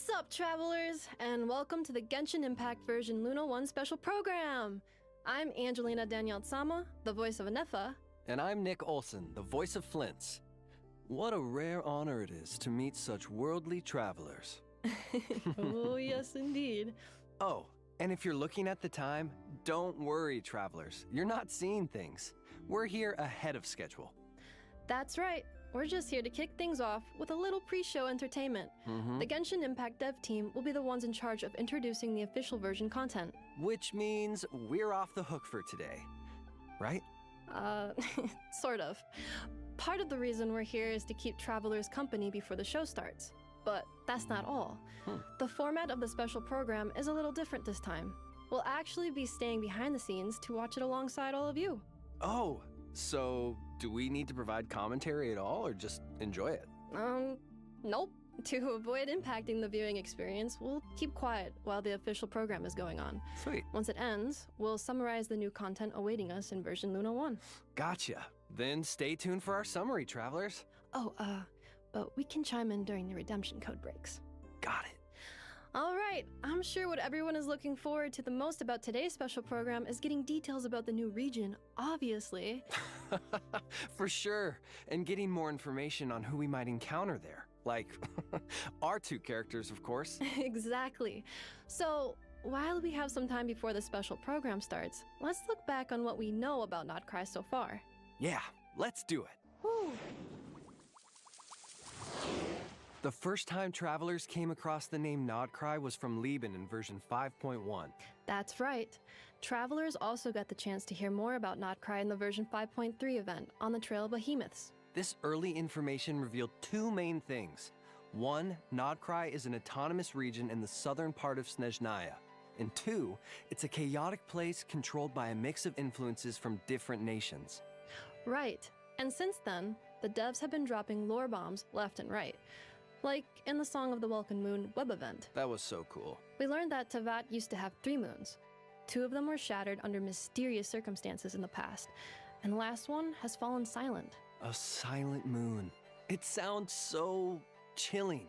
What's up, travelers, and welcome to the Genshin Impact version Luna 1 special program! I'm Angelina Danielle-Sama, the voice of Anefa. And I'm Nick Olson, the voice of Flints. What a rare honor it is to meet such worldly travelers. Oh, yes, indeed. Oh, and if you're looking at the time, don't worry, travelers. You're not seeing things. We're here ahead of schedule. That's right. We're just here to kick things off with a little pre-show entertainment. The Genshin Impact dev team will be the ones in charge of introducing the official version content. Which means we're off the hook for today, right? Sort of. Part of the reason we're here is to keep travelers company before the show starts. But that's not all. The format of the special program is a little different this time. We'll actually be staying behind the scenes to watch it alongside all of you. Oh, so do we need to provide commentary at all or just enjoy it? Nope. To avoid impacting the viewing experience, we'll keep quiet while the official program is going on. Sweet. Once it ends, we'll summarize the new content awaiting us in version Luna 1. Gotcha. Then stay tuned for our summary, travelers. Oh, but we can chime in during the redemption code breaks. Got it. All right, I'm sure what everyone is looking forward to the most about today's special program is getting details about the new region, obviously. For sure, and getting more information on who we might encounter there. Like, our two characters, of course. Exactly. So, while we have some time before the special program starts, let's look back on what we know about Nod-Krai so far. Yeah, let's do it. Whew. The first time travelers came across the name Nod-Krai was from Lieben in version 5.1. That's right. Travelers also got the chance to hear more about Nod-Krai in the version 5.3 event on the Trail of Behemoths. This early information revealed two main things. One, Nod-Krai is an autonomous region in the southern part of Snezhnaya. And two, it's a chaotic place controlled by a mix of influences from different nations. Right. And since then, the devs have been dropping lore bombs left and right. Like in the Song of the Welkin Moon web event. That was so cool. We learned that Teyvat used to have 3 moons. 2 of them were shattered under mysterious circumstances in the past, and the last one has fallen silent. A silent moon. It sounds so chilling.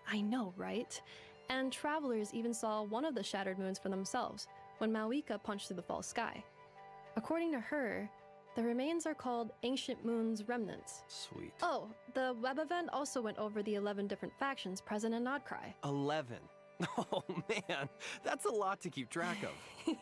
I know, right? And travelers even saw one of the shattered moons for themselves when Malika punched through the false sky. According to her, the remains are called Ancient Moon's Remnants. Sweet. Oh, the web event also went over the 11 different factions present in Nod-Krai. 11. Oh man, that's a lot to keep track of.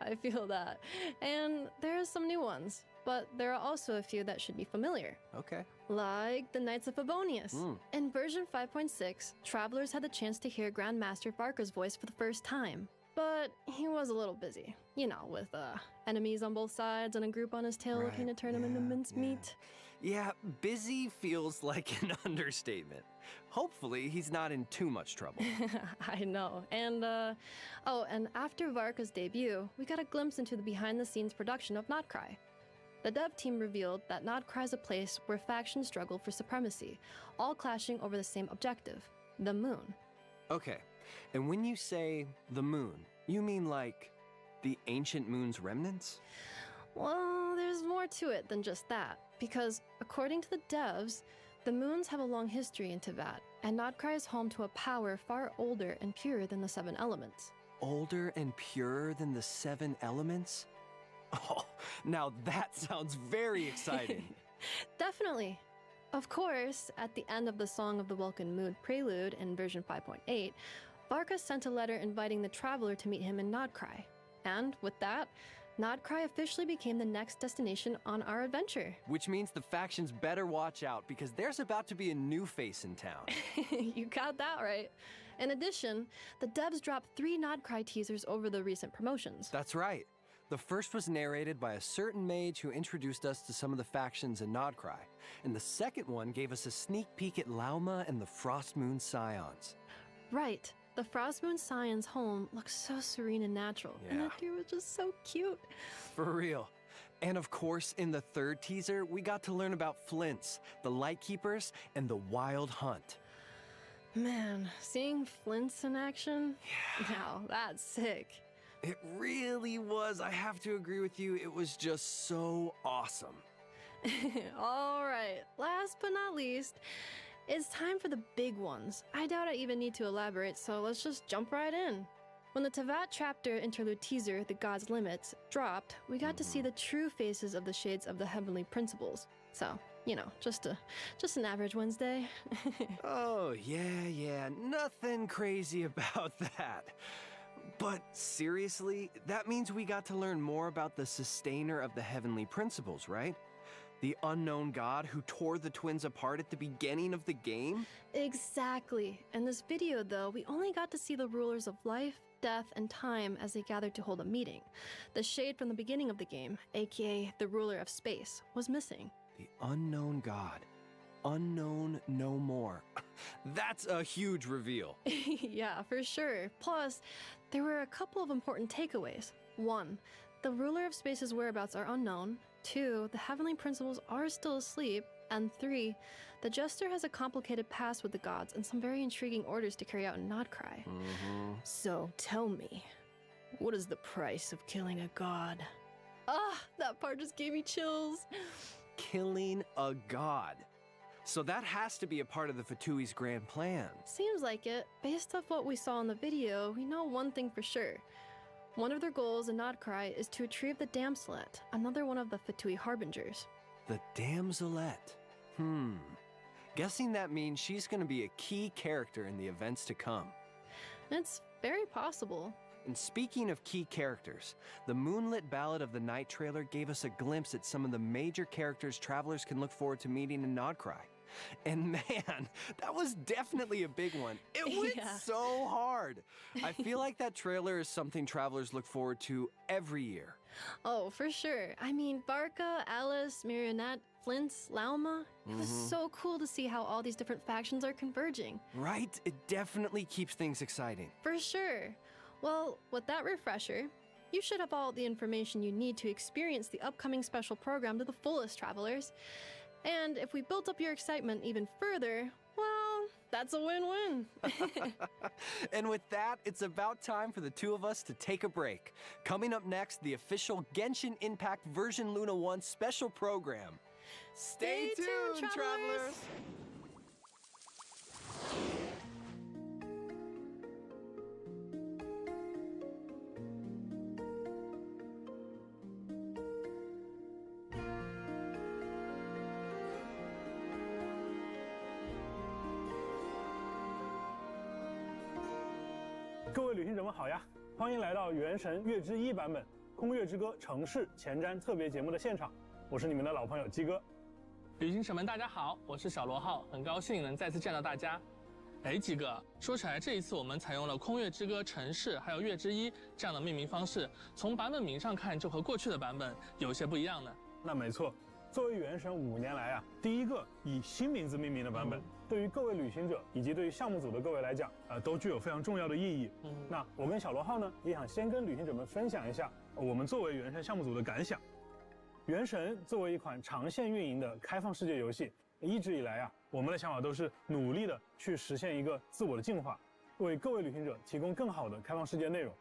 I feel that. And there are some new ones, but there are also a few that should be familiar. Okay. Like the Knights of Favonius. In version 5.6, travelers had the chance to hear Grandmaster Varka's voice for the first time. But he was a little busy, you know, with enemies on both sides and a group on his tail looking to turn him into mincemeat. Yeah, busy feels like an understatement. Hopefully, he's not in too much trouble. I know. And, and after Varka's debut, we got a glimpse into the behind-the-scenes production of Nod-Krai. The dev team revealed that Nod-Krai is a place where factions struggle for supremacy, all clashing over the same objective, the moon. Okay. And when you say the moon, you mean like the ancient moon's remnants? Well, there's more to it than just that, because according to the devs, the moons have a long history in Teyvat, and Nod-Krai is home to a power far older and purer than the 7 elements. Older and purer than the 7 elements? Oh, now that sounds very exciting. Definitely. Of course, at the end of the Song of the Welkin Moon prelude in version 5.8, Varka sent a letter inviting the traveler to meet him in Nod-Krai. And with that, Nod-Krai officially became the next destination on our adventure. Which means the factions better watch out because there's about to be a new face in town. You got that right. In addition, the devs dropped 3 Nod-Krai teasers over the recent promotions. That's right. The first was narrated by a certain mage who introduced us to some of the factions in Nod-Krai, and the second one gave us a sneak peek at Lauma and the Frost Moon Scions. Right. The Frost Moon Scion's home looks so serene and natural, and that deer was just so cute. For real. And of course, in the third teaser, we got to learn about Flints, the Lightkeepers, and the Wild Hunt. Man, seeing Flints in action? Now, that's sick. It really was. I have to agree with you. It was just so awesome. All right, last but not least, It's time for the big ones. I doubt I even need to elaborate, so let's just jump right in. When the Teyvat chapter interlude teaser, The God's Limits, dropped, we got to see the true faces of the shades of the heavenly principles. So, you know, just an average Wednesday. Oh, yeah, nothing crazy about that. But seriously, that means we got to learn more about the sustainer of the heavenly principles, right? The unknown god who tore the twins apart at the beginning of the game? Exactly. In this video, though, we only got to see the rulers of life, death, and time as they gathered to hold a meeting. The shade from the beginning of the game, aka the ruler of space, was missing. The unknown god. Unknown no more. That's a huge reveal. Yeah, for sure. Plus, there were a couple of important takeaways. 1, the ruler of space's whereabouts are unknown. 2, the heavenly principles are still asleep. And 3, the jester has a complicated past with the gods and some very intriguing orders to carry out in Nod-Krai. So tell me, what is the price of killing a god? Ah, that part just gave me chills. Killing a god. So that has to be a part of the Fatui's grand plan. Seems like it. Based off what we saw in the video, we know one thing for sure. One of their goals in Nod-Krai is to retrieve the Damselet, another one of the Fatui Harbingers. The Damselet. Guessing that means she's gonna be a key character in the events to come. It's very possible. And speaking of key characters, the Moonlit Ballad of the Night trailer gave us a glimpse at some of the major characters travelers can look forward to meeting in Nod-Krai. And man, that was definitely a big one. It went so hard. I feel like that trailer is something travelers look forward to every year. Oh, for sure. I mean, Barca, Alice, Marionette, Flint, Lauma. It was so cool to see how all these different factions are converging. Right? It definitely keeps things exciting. For sure. Well, with that refresher, you should have all the information you need to experience the upcoming special program to the fullest, travelers. And if we built up your excitement even further, well, that's a win-win. And with that, it's about time for the two of us to take a break. Coming up next, the official Genshin Impact version Luna 1 special program. Stay tuned, travelers!各位旅行者们好呀，欢迎来到《原神月之一》版本《空月之歌城市前瞻》特别节目的现场，我是你们的老朋友鸡哥。旅行者们大家好，我是小罗浩，很高兴能再次见到大家。哎，鸡哥，说起来这一次我们采用了《空月之歌城市》还有《月之一》这样的命名方式，从版本名上看就和过去的版本有些不一样呢。那没错，作为《原神》5年来第一个以新名字命名的版本，对于各位旅行者以及对于项目组的各位来讲，都具有非常重要的意义。那我跟小罗浩呢，也想先跟旅行者们分享一下我们作为《原神》项目组的感想。《原神》作为一款长线运营的开放世界游戏，一直以来我们的想法都是努力的去实现一个自我的进化，为各位旅行者提供更好的开放世界内容。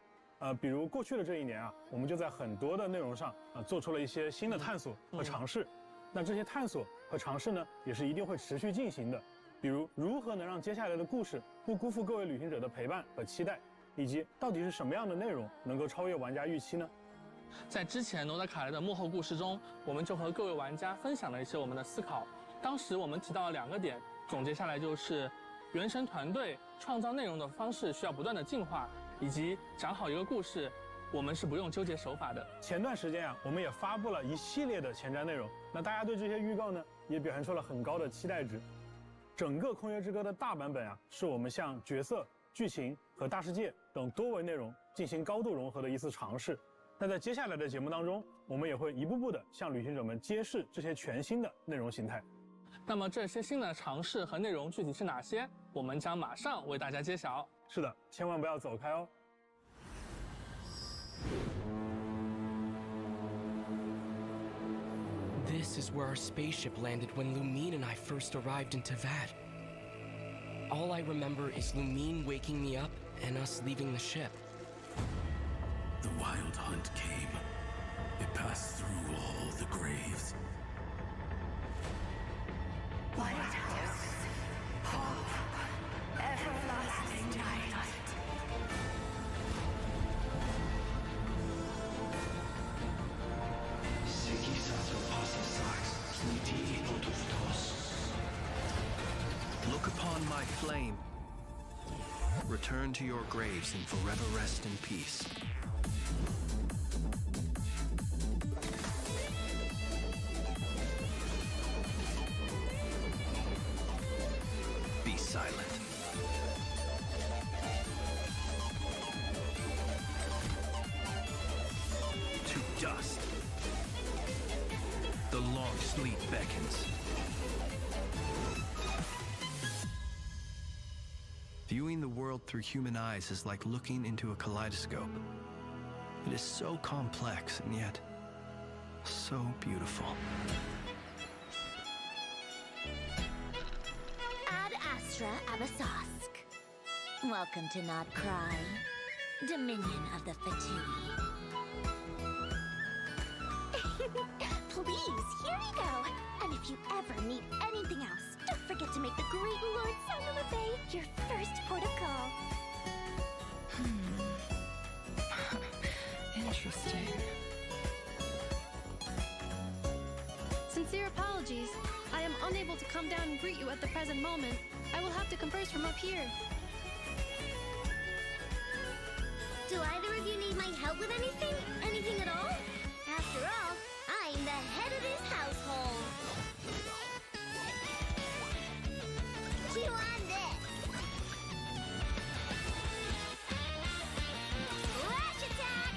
比如过去的这一年我们就在很多的内容上做出了一些新的探索和尝试。那这些探索和尝试呢，也是一定会持续进行的。比如如何能让接下来的故事不辜负各位旅行者的陪伴和期待，以及到底是什么样的内容能够超越玩家预期呢？在之前Nod-Krai的幕后故事中，我们就和各位玩家分享了一些我们的思考。当时我们提到了2个点，总结下来就是原神团队创造内容的方式需要不断的进化，以及讲好一个故事，我们是不用纠结手法的。前段时间我们也发布了一系列的前瞻内容，那大家对这些预告呢，也表现出了很高的期待值。整个《空月之歌》的大版本是我们向角色、剧情和大世界等多维内容进行高度融合的一次尝试。那在接下来的节目当中，我们也会一步步的向旅行者们揭示这些全新的内容形态。那么这些新的尝试和内容具体是哪些？我们将马上为大家揭晓。是的，千万不要走开哦。This is where our spaceship landed when Lumine and I first arrived in Teyvat. All I remember is Lumine waking me up and us leaving the ship. The wild hunt came. It passed through all the graves. Wild hunt. Look upon my flame. Return to your graves and forever rest in peace. Be silent. To dust. The long sleep beckons. Viewing the world through human eyes is like looking into a kaleidoscope. It is so complex and yet so beautiful. Ad Astra Abasask. Welcome to Nod-Krai, Dominion of the Fatui. Please, here we go. And if you ever need anything else, don't forget to make the great Lord Saint your first port of call. Interesting. Sincere apologies. I am unable to come down and greet you at the present moment. I will have to converse from up here. Do either of you need my help with anything? Anything at all? After all, I'm the head of this household. Chew on this. Flash attack!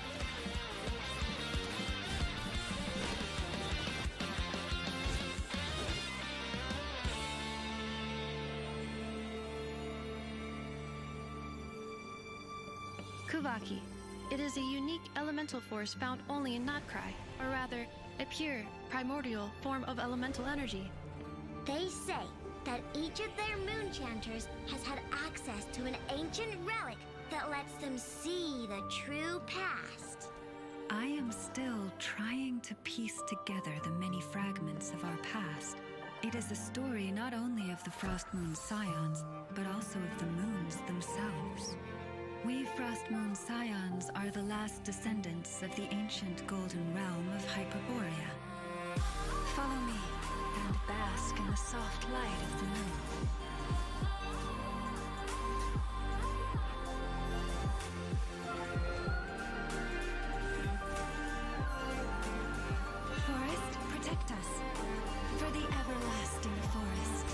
Kuvaki. It is a unique elemental force found only in Nod-Krai, or rather, a pure, primordial form of elemental energy. They say that each of their moon chanters has had access to an ancient relic that lets them see the true past. I am still trying to piece together the many fragments of our past. It is a story not only of the Frost Moon Scions, but also of the moons themselves. We Frost Moon Scions are the last descendants of the ancient golden realm of Hyperborea. Follow me and bask in the soft light of the moon. Forest, protect us for the everlasting forest.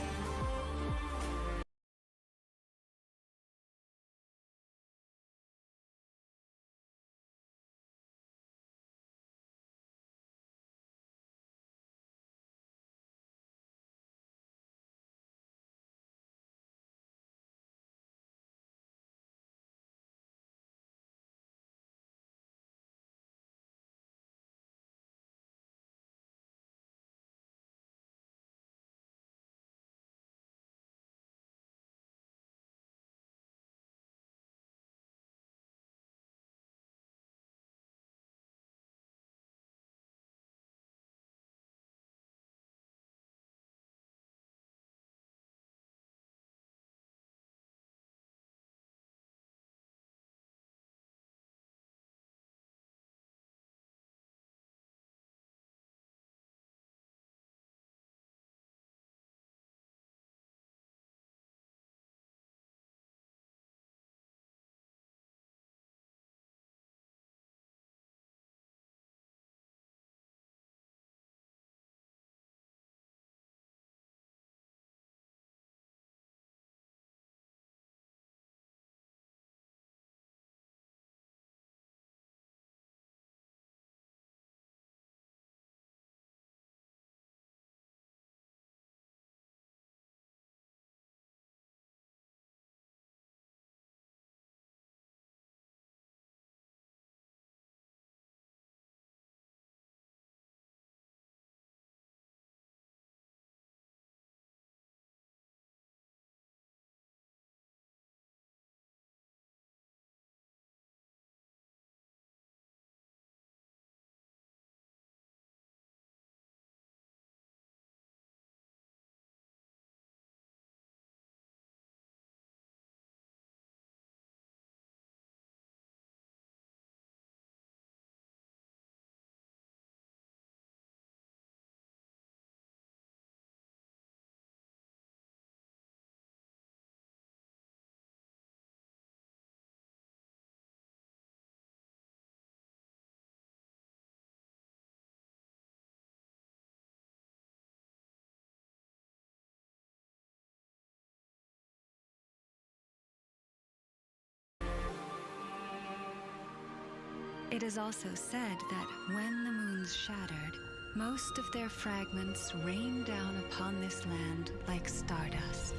It is also said that when the moons shattered, most of their fragments rained down upon this land like stardust.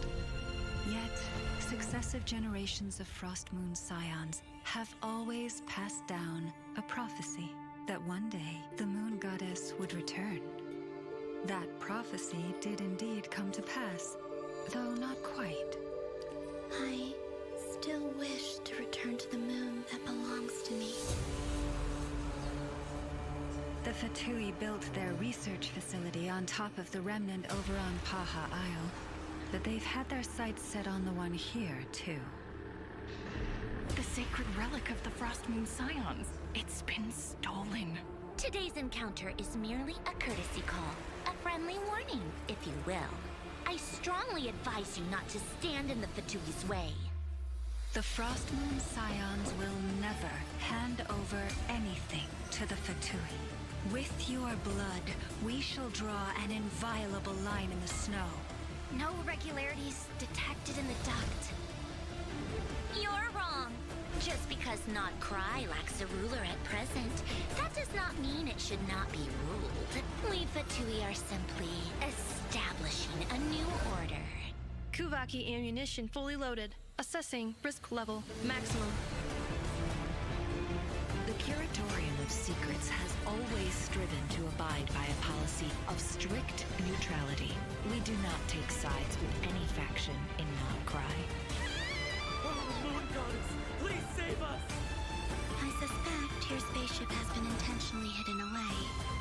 Yet, successive generations of Frost Moon Scions have always passed down a prophecy that one day the moon goddess would return. That prophecy did indeed come to pass, though not quite. I still wish to return to the moon that belongs to me. The Fatui built their research facility on top of the remnant over on Paha Isle, but they've had their sights set on the one here, too. The sacred relic of the Frost Moon Scions. It's been stolen. Today's encounter is merely a courtesy call, a friendly warning, if you will. I strongly advise you not to stand in the Fatui's way. The Frost Moon Scions will never hand over anything to the Fatui. With your blood, we shall draw an inviolable line in the snow. No irregularities detected in the duct. You're wrong. Just because Nod-Krai lacks a ruler at present, that does not mean it should not be ruled. We Fatui are simply establishing a new order. Kuvaki ammunition fully loaded. Assessing risk level maximum. The Curatorium of Secrets has always striven to abide by a policy of strict neutrality. We do not take sides with any faction in Nod-Krai. Oh, Moon Goddess, please save us! I suspect your spaceship has been intentionally hidden away.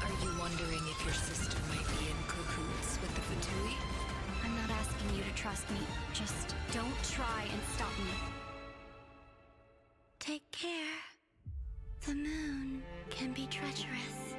Are you wondering if your sister might be in cahoots with the Fatui? I'm not asking you to trust me. Just don't try and stop me. Take care. The moon can be treacherous.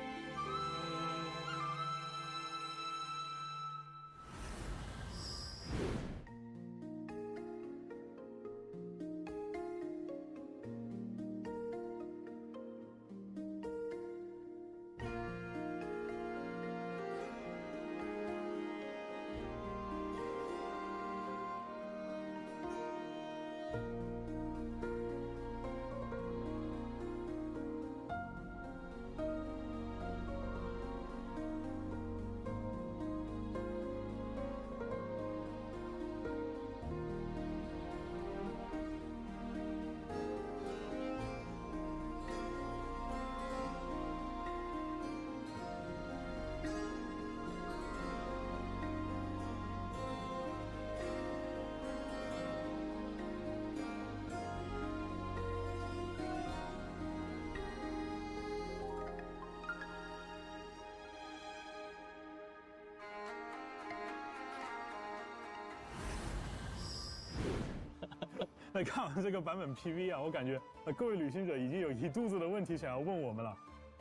那看完这个版本 PV 啊，我感觉各位旅行者已经有一肚子的问题想要问我们了。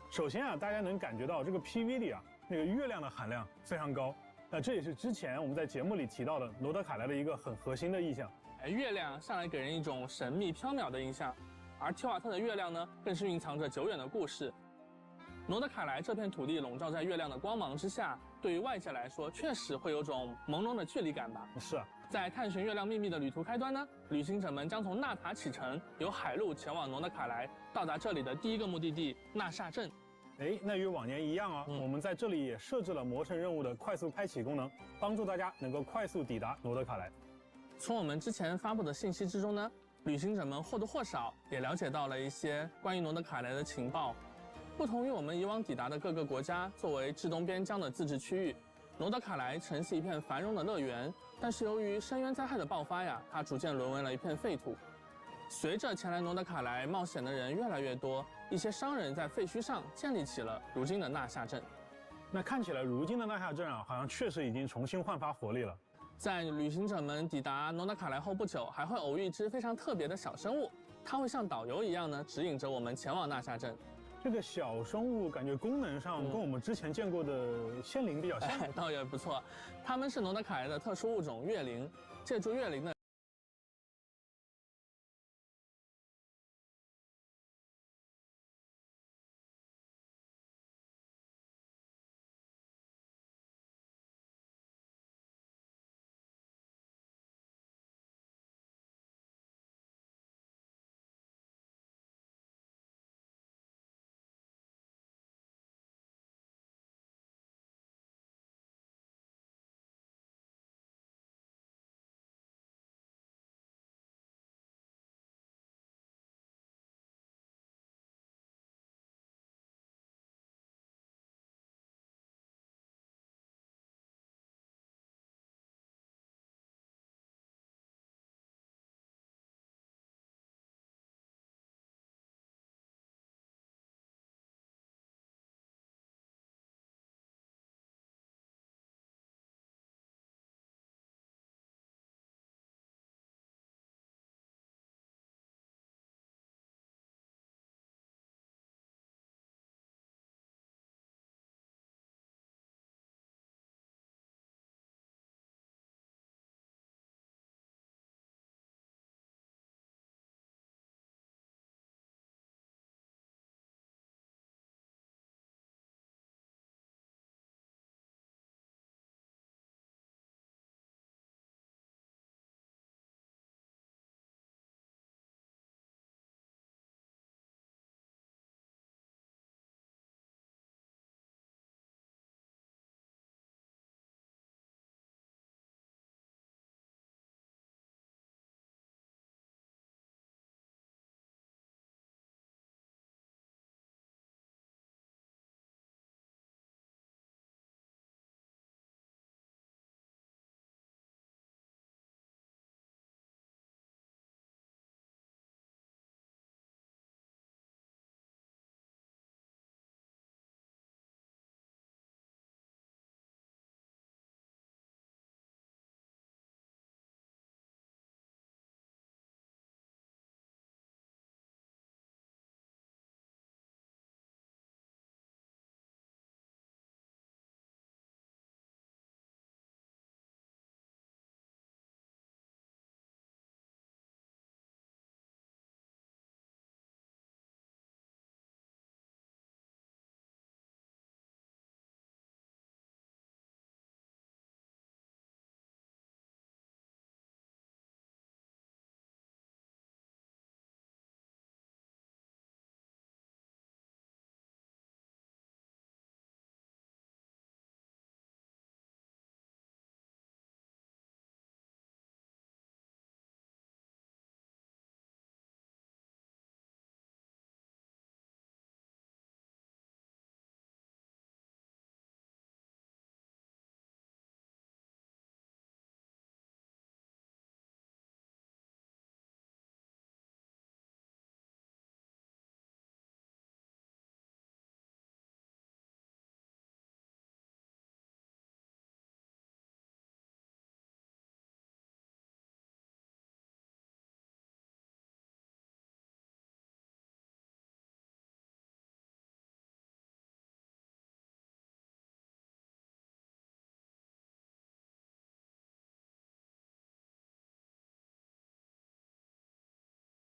首先啊，大家能感觉到这个 PV 里啊，那个月亮的含量非常高。那这也是之前我们在节目里提到的罗德凯莱的一个很核心的意象。月亮向来给人一种神秘缥缈的印象，而提瓦特的月亮呢，更是蕴藏着久远的故事。罗德凯莱这片土地笼罩在月亮的光芒之下，对于外界来说，确实会有种朦胧的距离感吧。是啊。在探寻月亮秘密的旅途开端呢，旅行者们将从纳塔启程，由海路前往罗德凯莱，到达这里的第一个目的地纳夏镇。那与往年一样啊，我们在这里也设置了魔神任务的快速开启功能，帮助大家能够快速抵达罗德凯莱。从我们之前发布的信息之中呢，旅行者们或多或少也了解到了一些关于罗德凯莱的情报。不同于我们以往抵达的各个国家，作为至东边疆的自治区域，罗德凯莱曾是一片繁荣的乐园。但是由于深渊灾害的爆发呀，它逐渐沦为了一片废土。随着前来罗德凯莱冒险的人越来越多，一些商人在废墟上建立起了如今的纳夏镇。那看起来如今的纳夏镇啊，好像确实已经重新焕发活力了。在旅行者们抵达罗德凯莱后不久，还会偶遇一只非常特别的小生物，它会像导游一样呢，指引着我们前往纳夏镇。这个小生物感觉功能上跟我们之前见过的仙灵比较像，倒也不错。它们是罗德凯莱的特殊物种月灵，借助月灵的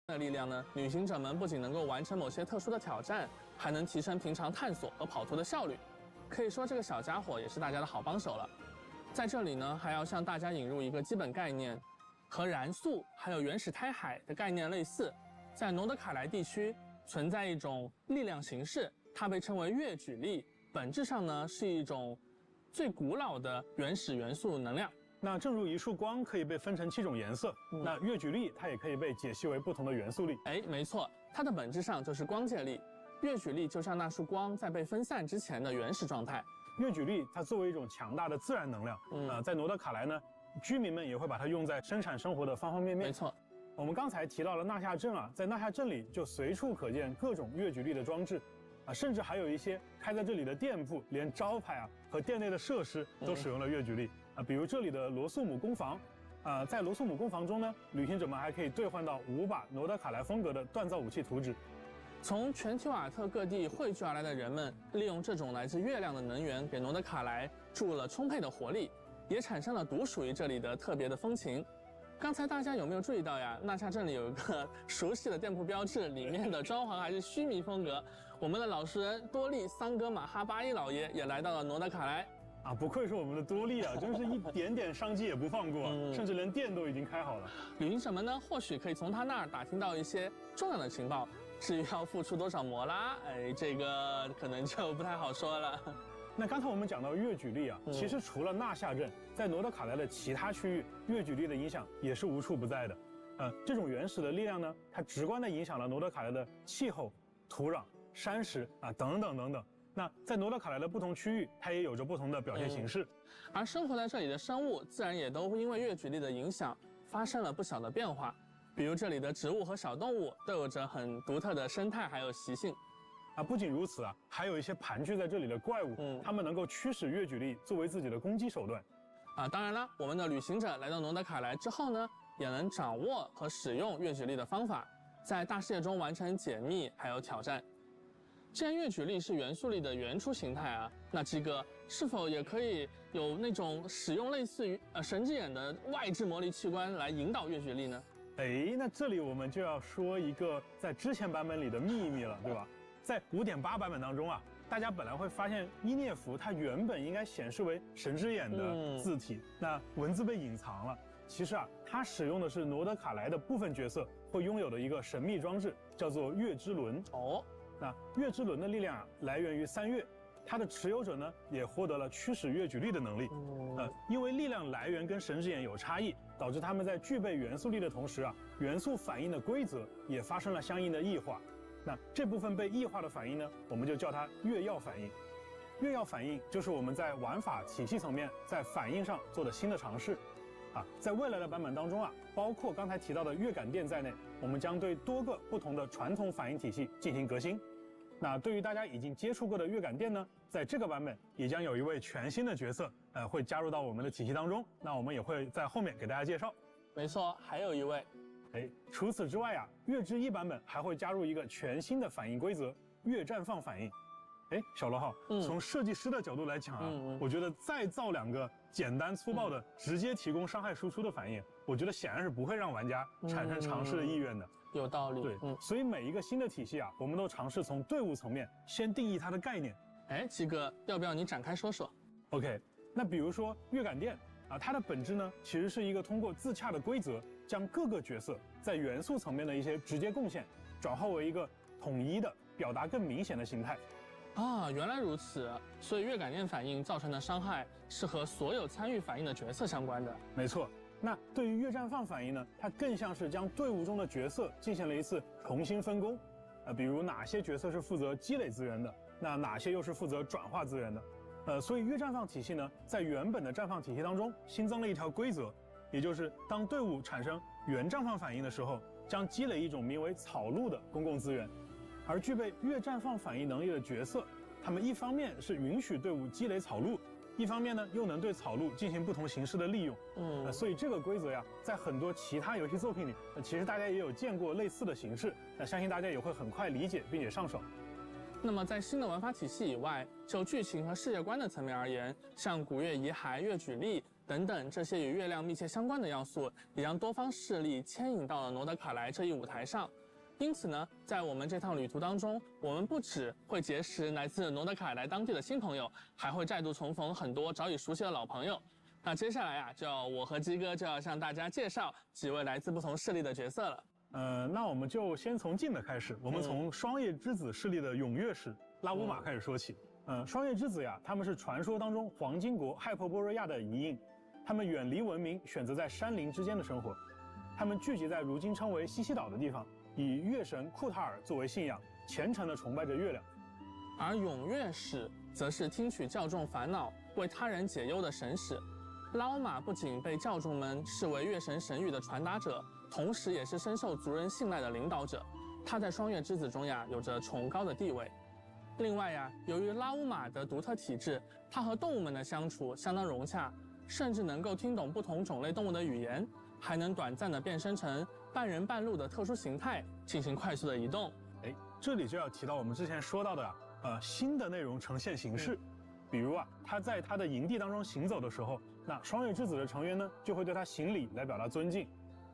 的力量呢，旅行者们不仅能够完成某些特殊的挑战，还能提升平常探索和跑图的效率。可以说这个小家伙也是大家的好帮手了。在这里呢，还要向大家引入一个基本概念，和燃素还有原始胎海的概念类似，在诺德卡莱地区存在一种力量形式，它被称为月举力，本质上呢是一种最古老的原始元素能量。那正如一束光可以被分成7种颜色，那月举力它也可以被解析为不同的元素力。哎，没错，它的本质上就是光界力。月举力就像那束光在被分散之前的原始状态。月举力它作为一种强大的自然能量，在诺德卡莱呢，居民们也会把它用在生产生活的方方面面。没错，我们刚才提到了纳夏镇啊，在纳夏镇里就随处可见各种月举力的装置，甚至还有一些开在这里的店铺，连招牌啊和店内的设施都使用了月举力比如这里的罗素姆工房，在罗素姆工房中呢，旅行者们还可以兑换到5把诺德卡莱风格的锻造武器图纸。从全提瓦特各地汇聚而来的人们，利用这种来自月亮的能源，给诺德卡莱注入了充沛的活力，也产生了独属于这里的特别的风情。刚才大家有没有注意到呀？纳夏镇里有一个熟悉的店铺标志，里面的装潢还是须弥风格。我们的老实人多利桑格马哈巴伊老爷也来到了诺德卡莱。不愧是我们的多利啊，真是一点点商机也不放过，甚至连店都已经开好了。旅行者们呢，或许可以从他那儿打听到一些重要的情报。至于要付出多少摩拉，这个可能就不太好说了。那刚才我们讲到月举力啊，其实除了纳夏镇，在诺德卡莱的其他区域，月举力的影响也是无处不在的。这种原始的力量呢，它直观地影响了诺德卡莱的气候、土壤、山石等等等等。那在诺德卡莱的不同区域，它也有着不同的表现形式。而生活在这里的生物，自然也都因为月举力的影响，发生了不小的变化。比如这里的植物和小动物都有着很独特的生态还有习性。不仅如此还有一些盘踞在这里的怪物，它们能够驱使月举力作为自己的攻击手段。当然了，我们的旅行者来到诺德卡莱之后呢，也能掌握和使用月举力的方法，在大世界中完成解密还有挑战。既然月举力是元素力的原初形态那这个是否也可以有那种使用类似于神之眼的外置魔力器官来引导月举力呢？那这里我们就要说一个在之前版本里的秘密了，对吧？在5.8版本当中大家本来会发现伊涅弗它原本应该显示为神之眼的字体，那文字被隐藏了。其实它使用的是诺德卡莱的部分角色会拥有的一个神秘装置，叫做月之轮。那月之轮的力量来源于3月，它的持有者呢也获得了驱使月举力的能力。因为力量来源跟神之眼有差异，导致他们在具备元素力的同时元素反应的规则也发生了相应的异化。那这部分被异化的反应呢，我们就叫它月曜反应。月曜反应就是我们在玩法体系层面在反应上做的新的尝试。在未来的版本当中包括刚才提到的月感电在内，我们将对多个不同的传统反应体系进行革新。那对于大家已经接触过的月感电呢，在这个版本也将有一位全新的角色会加入到我们的体系当中，那我们也会在后面给大家介绍。没错，还有一位。除此之外月之1版本还会加入一个全新的反应规则——月绽放反应。小罗浩，从设计师的角度来讲我觉得再造2个简单粗暴的直接提供伤害输出的反应，我觉得显然是不会让玩家产生尝试的意愿的。有道理。对，所以每一个新的体系我们都尝试从队伍层面先定义它的概念。鸡哥，要不要你展开说说 ？OK， 那比如说月感电它的本质呢，其实是一个通过自洽的规则，将各个角色在元素层面的一些直接贡献，转化为一个统一的、表达更明显的形态。原来如此，所以月感电反应造成的伤害是和所有参与反应的角色相关的。没错。那对于月绽放反应呢，它更像是将队伍中的角色进行了一次重新分工，比如哪些角色是负责积累资源的，那哪些又是负责转化资源的。所以月绽放体系呢，在原本的绽放体系当中新增了一条规则，也就是当队伍产生原绽放反应的时候，将积累一种名为草鹿的公共资源。而具备月绽放反应能力的角色，他们一方面是允许队伍积累草鹿，一方面呢又能对草鹿进行不同形式的利用。所以这个规则在很多其他游戏作品里，其实大家也有见过类似的形式，相信大家也会很快理解并且上手。那么在新的玩法体系以外，就剧情和世界观的层面而言，像古月遗骸、月举例等等这些与月亮密切相关的要素，也将多方势力牵引到了诺德卡莱这一舞台上。因此呢，在我们这趟旅途当中，我们不只会结识来自诺德卡莱当地的新朋友，还会再度重逢很多早已熟悉的老朋友。那接下来啊，我和鸡哥就要向大家介绍几位来自不同势力的角色了。那我们就先从近的开始，我们从双叶之子势力的踊跃使拉乌玛开始说起。双叶之子呀，他们是传说当中黄金国亥珀波瑞亚的遗印，他们远离文明，选择在山林之间的生活。他们聚集在如今称为西西岛的地方，以月神库塔尔作为信仰，虔诚地崇拜着月亮。而踊跃使则是听取教众烦恼、为他人解忧的神使。拉乌玛不仅被教众们视为月神神谕的传达者，同时也是深受族人信赖的领导者。他在双月之子中呀，有着崇高的地位。另外呀，由于拉乌玛的独特体质，他和动物们的相处相当融洽，甚至能够听懂不同种类动物的语言，还能短暂地变身成半人半鹿的特殊形态，进行快速的移动。这里就要提到我们之前说到的新的内容呈现形式。比如啊，他在他的营地当中行走的时候，那双月之子的成员呢就会对他行礼来表达尊敬。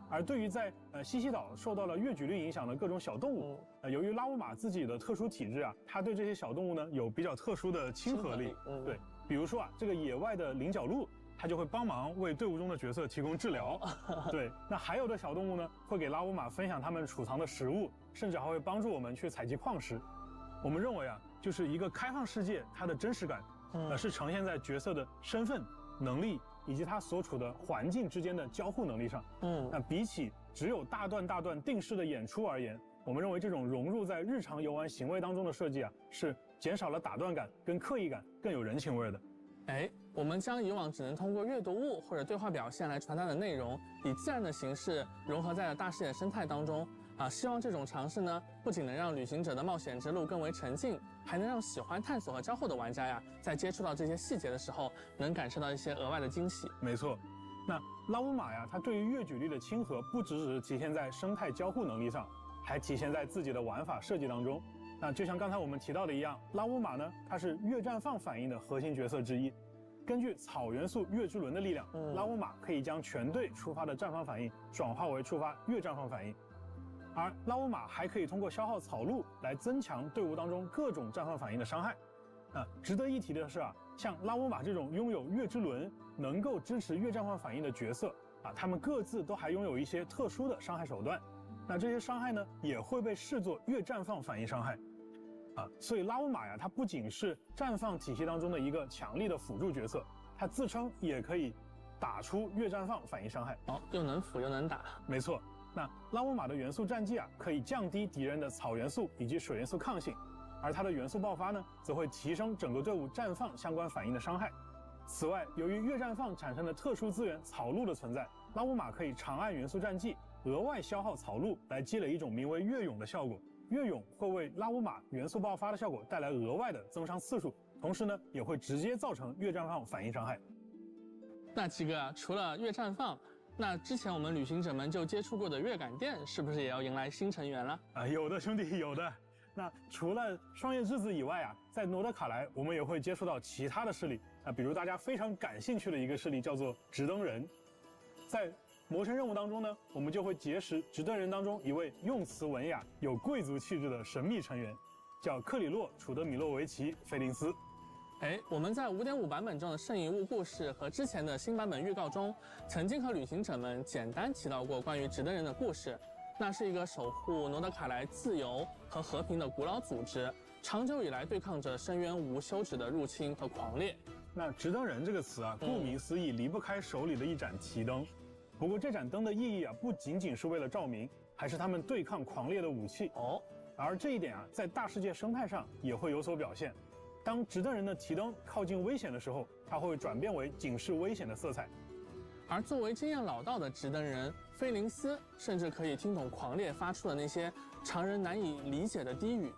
而对于在西西岛受到了月举律影响的各种小动物，由于拉乌玛自己的特殊体质啊，他对这些小动物呢有比较特殊的亲和力。对，比如说啊，这个野外的菱角鹿，它就会帮忙为队伍中的角色提供治疗。对，那还有的小动物呢，会给拉乌玛分享他们储藏的食物，甚至还会帮助我们去采集矿石。我们认为啊，就是一个开放世界，它的真实感，是呈现在角色的身份、能力以及他所处的环境之间的交互能力上。那比起只有大段定式的演出而言，我们认为这种融入在日常游玩行为当中的设计啊，是减少了打断感跟刻意感，更有人情味的。我们将以往只能通过阅读物或者对话表现来传达的内容，以自然的形式融合在了大视野生态当中。希望这种尝试呢，不仅能让旅行者的冒险之路更为沉浸，还能让喜欢探索和交互的玩家呀，在接触到这些细节的时候，能感受到一些额外的惊喜。没错，那拉乌玛呀，它对于月举律的亲和，不只是体现在生态交互能力上，还体现在自己的玩法设计当中。那就像刚才我们提到的一样，拉乌玛呢，它是月绽放反应的核心角色之一。根据草元素月之轮的力量，拉乌玛可以将全队触发的绽放反应转化为触发月绽放反应。而拉乌玛还可以通过消耗草鹿来增强队伍当中各种绽放反应的伤害。值得一提的是啊，像拉乌玛这种拥有月之轮能够支持月绽放反应的角色啊，他们各自都还拥有一些特殊的伤害手段。那这些伤害呢，也会被视作月绽放反应伤害。所以拉乌玛呀，它不仅是绽放体系当中的一个强力的辅助角色，它自称也可以打出月绽放反应伤害。又能辅又能打。没错。那拉乌玛的元素战绩啊，可以降低敌人的草元素以及水元素抗性，而它的元素爆发呢，则会提升整个队伍绽放相关反应的伤害。此外，由于月绽放产生的特殊资源草鹿的存在，拉乌玛可以长按元素战绩，额外消耗草鹿来积累一种名为月涌的效果。月涌会为拉乌玛元素爆发的效果带来额外的增伤次数，同时呢，也会直接造成月绽放反应伤害。那几个除了月绽放，那之前我们旅行者们就接触过的月感殿，是不是也要迎来新成员了？有的兄弟，有的。那除了双叶之子以外啊，在诺德卡莱我们也会接触到其他的势力比如大家非常感兴趣的一个势力叫做直登人。在魔神任务当中呢，我们就会结识直登人当中一位用词文雅、有贵族气质的神秘成员，叫克里洛·楚德米洛维奇·菲林斯。我们在 5.5 版本中的圣遗物故事和之前的新版本预告中，曾经和旅行者们简单提到过关于直登人的故事。那是一个守护诺德卡莱自由和和平的古老组织，长久以来对抗着深渊无休止的入侵和狂烈。那直登人这个词啊，顾名思义，离不开手里的一盏提灯。不过这盏灯的意义啊，不仅仅是为了照明，还是他们对抗狂烈的武器。而这一点啊，在大世界生态上也会有所表现。当直登人的提灯靠近危险的时候，它会转变为警示危险的色彩。而作为经验老道的直登人菲林斯，甚至可以听懂狂烈发出的那些常人难以理解的低语。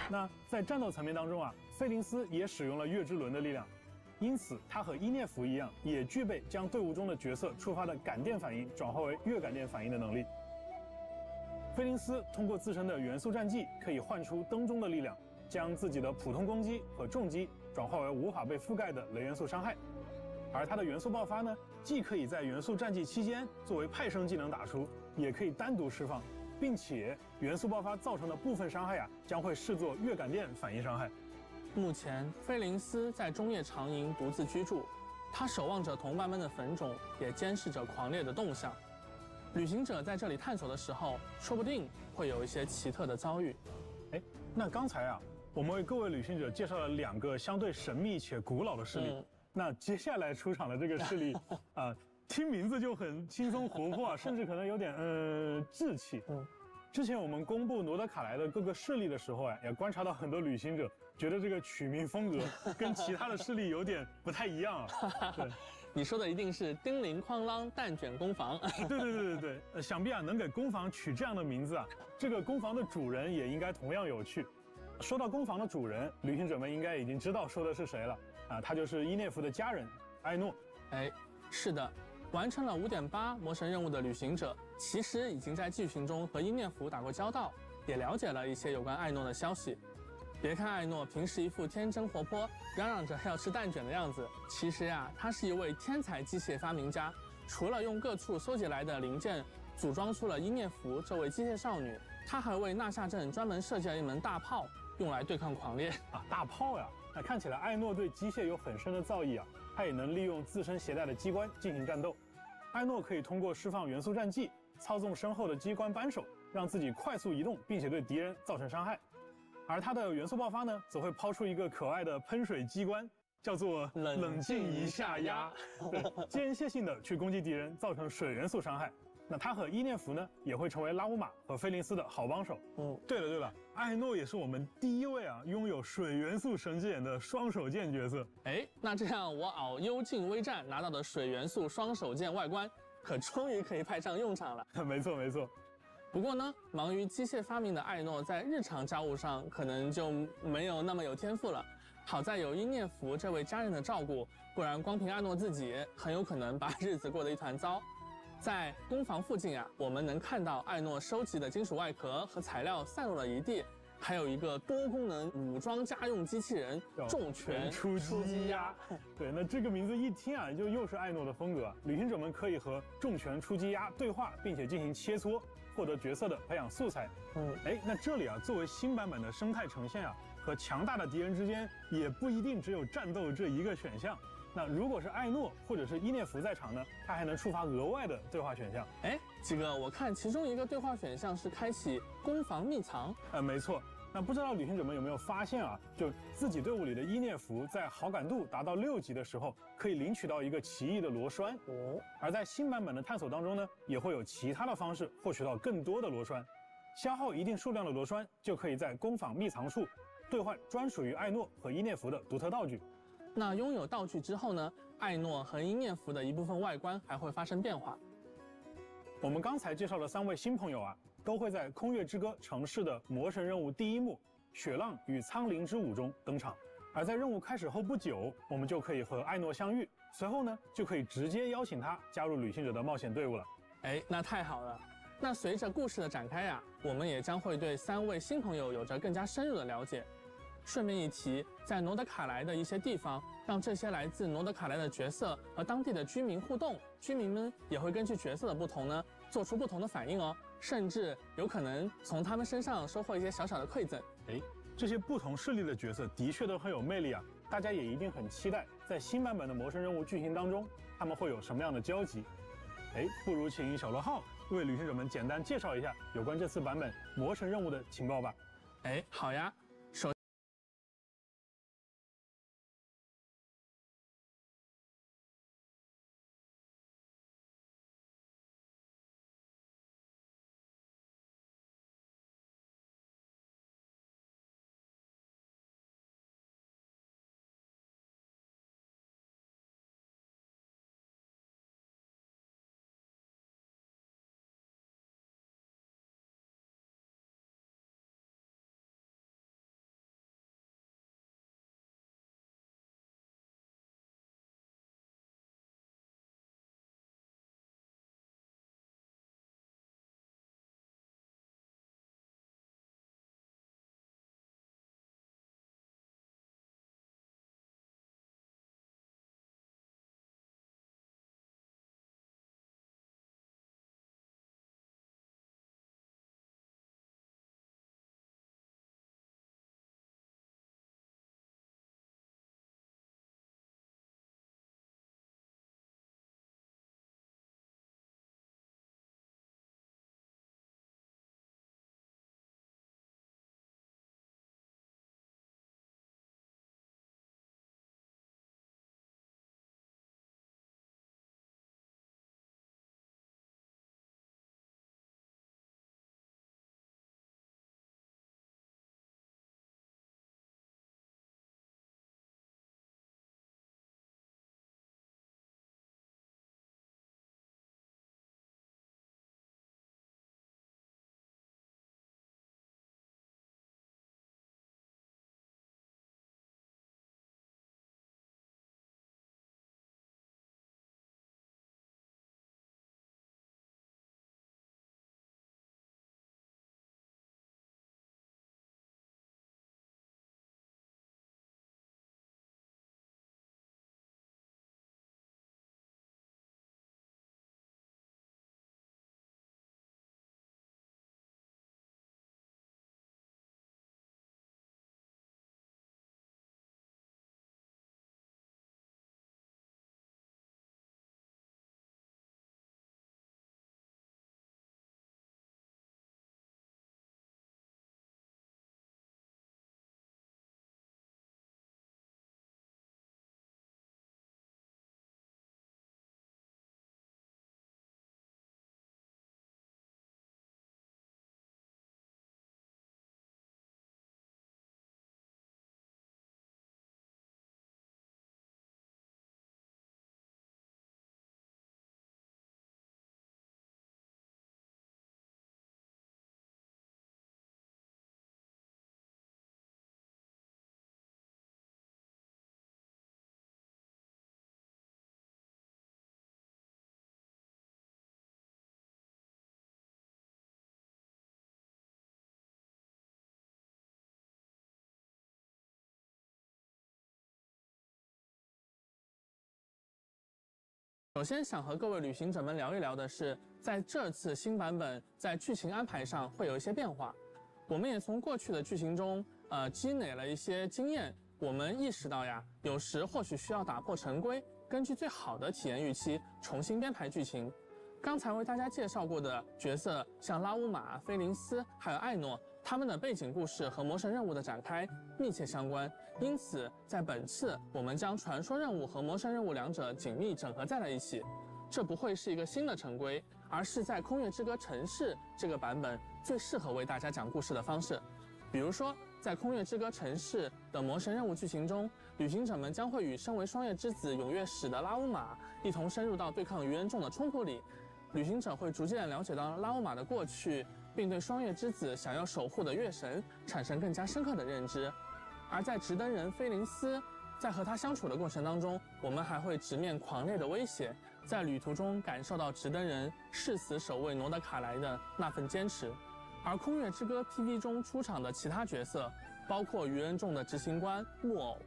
那在战斗层面当中啊，菲林斯也使用了月之轮的力量。因此它和伊涅弗一样，也具备将队伍中的角色触发的感电反应转化为月感电反应的能力。菲林斯通过自身的元素战技可以唤出灯中的力量，将自己的普通攻击和重击转化为无法被覆盖的雷元素伤害。而它的元素爆发呢，既可以在元素战技期间作为派生技能打出，也可以单独释放，并且元素爆发造成的部分伤害将会视作月感电反应伤害。目前，菲林斯在中叶长营独自居住，他守望着同伴们的坟冢，也监视着狂烈的动向。旅行者在这里探索的时候，说不定会有一些奇特的遭遇。那刚才我们为各位旅行者介绍了2个相对神秘且古老的势力。那接下来出场的这个势力听名字就很轻松活泼甚至可能有点稚气。之前我们公布诺德卡莱的各个势力的时候也观察到很多旅行者觉得这个取名风格跟其他的势力有点不太一样对，你说的一定是叮铃哐啷蛋卷工坊。对，想必能给工坊取这样的名字这个工坊的主人也应该同样有趣。说到工坊的主人，旅行者们应该已经知道说的是谁了他就是伊涅弗的家人艾诺。是的，完成了5.8魔神任务的旅行者，其实已经在剧情中和伊涅弗打过交道，也了解了一些有关艾诺的消息。别看艾诺平时一副天真活泼，嚷嚷着要吃蛋卷的样子，其实他是一位天才机械发明家。除了用各处搜集来的零件组装出了伊涅弗这位机械少女，他还为纳夏镇专门设计了一门大炮，用来对抗狂烈大炮那看起来艾诺对机械有很深的造诣他也能利用自身携带的机关进行战斗。艾诺可以通过释放元素战技，操纵身后的机关扳手，让自己快速移动，并且对敌人造成伤害。而他的元素爆发呢，则会抛出一个可爱的喷水机关，叫做冷静一下压，间歇性的去攻击敌人，造成水元素伤害。那他和伊涅弗呢，也会成为拉乌玛和菲林斯的好帮手。对了，艾诺也是我们第一位拥有水元素神之眼的双手剑角色。那这样我熬幽静微战拿到的水元素双手剑外观，可终于可以派上用场了。没错。不过呢，忙于机械发明的艾诺在日常家务上可能就没有那么有天赋了。好在有伊涅弗这位家人的照顾，不然光凭艾诺自己，很有可能把日子过得一团糟。在工坊附近我们能看到艾诺收集的金属外壳和材料散落了一地，还有一个多功能武装家用机器人重拳出击鸭。对，那这个名字一听就又是艾诺的风格。旅行者们可以和重拳出击鸭对话，并且进行切磋，获得角色的培养素材。那这里作为新版本的生态呈现和强大的敌人之间也不一定只有战斗这一个选项。那如果是艾诺或者是伊涅弗在场呢，他还能触发额外的对话选项。几个我看其中一个对话选项是开启攻防秘藏。没错。那不知道旅行者们有没有发现就自己队伍里的伊涅弗在好感度达到6级的时候，可以领取到一个奇异的螺栓。而在新版本的探索当中呢，也会有其他的方式获取到更多的螺栓。消耗一定数量的螺栓，就可以在工坊秘藏处兑换专属于艾诺和伊涅弗的独特道具。那拥有道具之后呢，艾诺和伊涅弗的一部分外观还会发生变化。我们刚才介绍的3位新朋友都会在《空月之歌》城市的魔神任务第1幕《雪浪与苍灵之舞》中登场。而在任务开始后不久，我们就可以和艾诺相遇，随后呢，就可以直接邀请他加入旅行者的冒险队伍了。那太好了。那随着故事的展开我们也将会对3位新朋友有着更加深入的了解。顺便一提，在诺德卡莱的一些地方，让这些来自诺德卡莱的角色和当地的居民互动，居民们也会根据角色的不同呢，做出不同的反应甚至有可能从他们身上收获一些小小的馈赠。这些不同势力的角色的确都很有魅力大家也一定很期待，在新版本的魔神任务剧情当中，他们会有什么样的交集？不如请小罗浩为旅行者们简单介绍一下有关这次版本魔神任务的情报吧。好呀。首先想和各位旅行者们聊一聊的是，在这次新版本在剧情安排上会有一些变化。我们也从过去的剧情中，积累了一些经验。我们意识到呀，有时或许需要打破陈规，根据最好的体验预期重新编排剧情。刚才为大家介绍过的角色，像拉乌玛、菲林斯还有艾诺，他们的背景故事和魔神任务的展开密切相关。因此，在本次我们将传说任务和魔神任务两者紧密整合在了一起。这不会是一个新的陈规，而是在空月之歌城市这个版本最适合为大家讲故事的方式。比如说，在空月之歌城市的魔神任务剧情中，旅行者们将会与身为双月之子永月使的拉乌玛一同深入到对抗愚人众的冲突里。旅行者会逐渐了解到拉乌玛的过去，并对双月之子想要守护的月神产生更加深刻的认知。而在直登人菲林斯，在和他相处的过程当中，我们还会直面狂烈的威胁，在旅途中感受到直登人誓死守卫诺德卡莱的那份坚持。而空月之歌 PV 中出场的其他角色，包括愚人众的执行官木偶、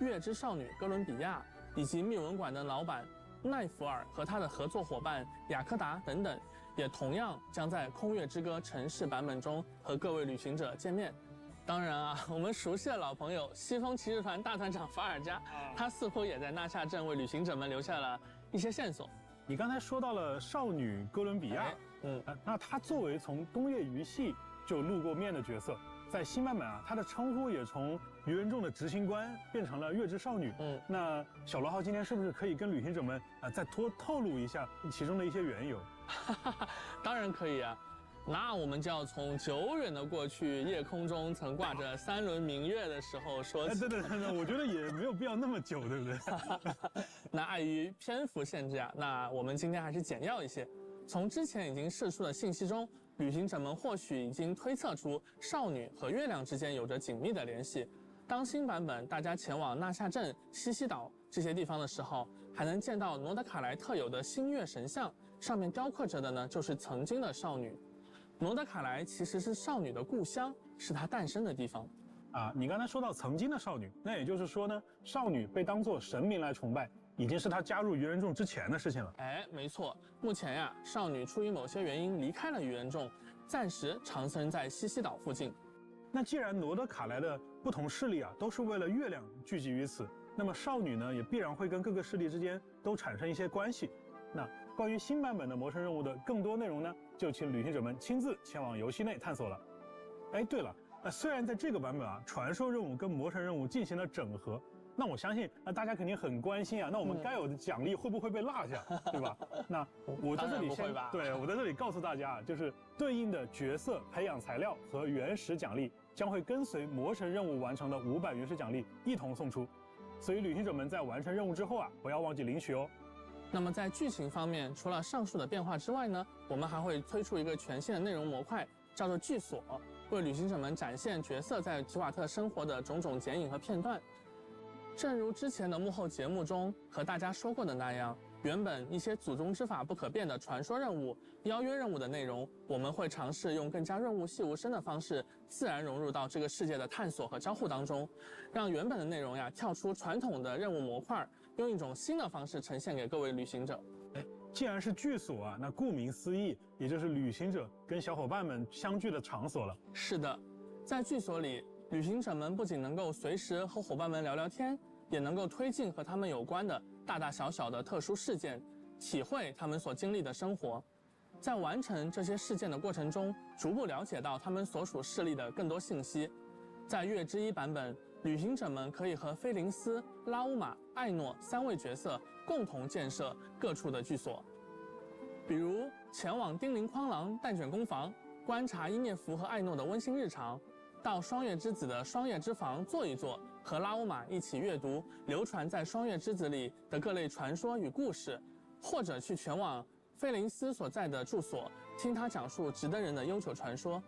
月之少女哥伦比亚，以及密文馆的老板奈福尔和他的合作伙伴雅科达等等，也同样将在空月之歌城市版本中和各位旅行者见面。当然啊，我们熟悉的老朋友西风骑士团大团长法尔加，他似乎也在纳夏镇为旅行者们留下了一些线索。你刚才说到了少女哥伦比亚，那她作为从东野鱼系就露过面的角色，在新版本啊，她的称呼也从愚人众的执行官变成了月之少女。那小罗号今天是不是可以跟旅行者们再透露一下其中的一些缘由？当然可以啊。那我们就要从久远的过去，夜空中曾挂着3轮明月的时候说起。对，我觉得也没有必要那么久，对不对？那碍于篇幅限制啊，那我们今天还是简要一些。从之前已经释出的信息中，旅行者们或许已经推测出少女和月亮之间有着紧密的联系。当新版本大家前往纳夏镇、西西岛这些地方的时候，还能见到诺德卡莱特有的星月神像，上面雕刻着的呢就是曾经的少女。诺德卡莱其实是少女的故乡，是她诞生的地方。你刚才说到曾经的少女，那也就是说呢，少女被当作神明来崇拜，已经是她加入愚人众之前的事情了。没错。目前呀，少女出于某些原因离开了愚人众，暂时长生在西西岛附近。那既然诺德卡莱的不同势力都是为了月亮聚集于此，那么少女呢也必然会跟各个势力之间都产生一些关系。那关于新版本的魔神任务的更多内容呢，就请旅行者们亲自前往游戏内探索了。对了，虽然在这个版本传说任务跟魔神任务进行了整合，那我相信大家肯定很关心那我们该有的奖励会不会被落下，对吧？那我在这里我在这里告诉大家就是对应的角色培养材料和原始奖励将会跟随魔神任务完成的500原始奖励一同送出，所以旅行者们在完成任务之后不要忘记领取哦。那么在剧情方面，除了上述的变化之外呢，我们还会推出一个全新的内容模块，叫做剧所，为旅行者们展现角色在提瓦特生活的种种剪影和片段。正如之前的幕后节目中和大家说过的那样，原本一些祖宗之法不可变的传说任务、邀约任务的内容，我们会尝试用更加润物细无声的方式，自然融入到这个世界的探索和交互当中，让原本的内容跳出传统的任务模块，用一种新的方式呈现给各位旅行者。既然是剧所那顾名思义，也就是旅行者跟小伙伴们相聚的场所了。是的，在剧所里，旅行者们不仅能够随时和伙伴们聊聊天，也能够推进和他们有关的大大小小的特殊事件，体会他们所经历的生活。在完成这些事件的过程中，逐步了解到他们所属势力的更多信息。在月之1版本，旅行者们可以和菲林斯、拉乌玛、艾诺3位角色共同建设各处的剧所，比如前往丁灵筐狼蛋卷工坊，观察伊涅弗和艾诺的温馨日常，到双月之子的双月之房坐一坐，和拉乌玛一起阅读流传在双月之子里的各类传说与故事，或者去前往菲林斯所在的住所，听他讲述直登人的悠久传说。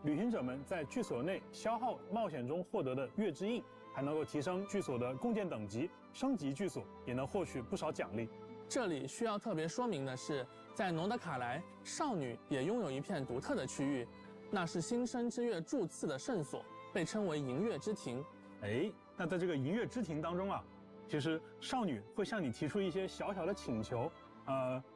旅行者们在剧所内消耗冒险中获得的月之印，还能够提升剧所的共建等级，升级剧所也能获取不少奖励。这里需要特别说明的是，在诺德卡莱，少女也拥有一片独特的区域，那是新生之月驻次的圣所，被称为银月之庭。那在这个银月之庭当中其实少女会向你提出一些小小的请求，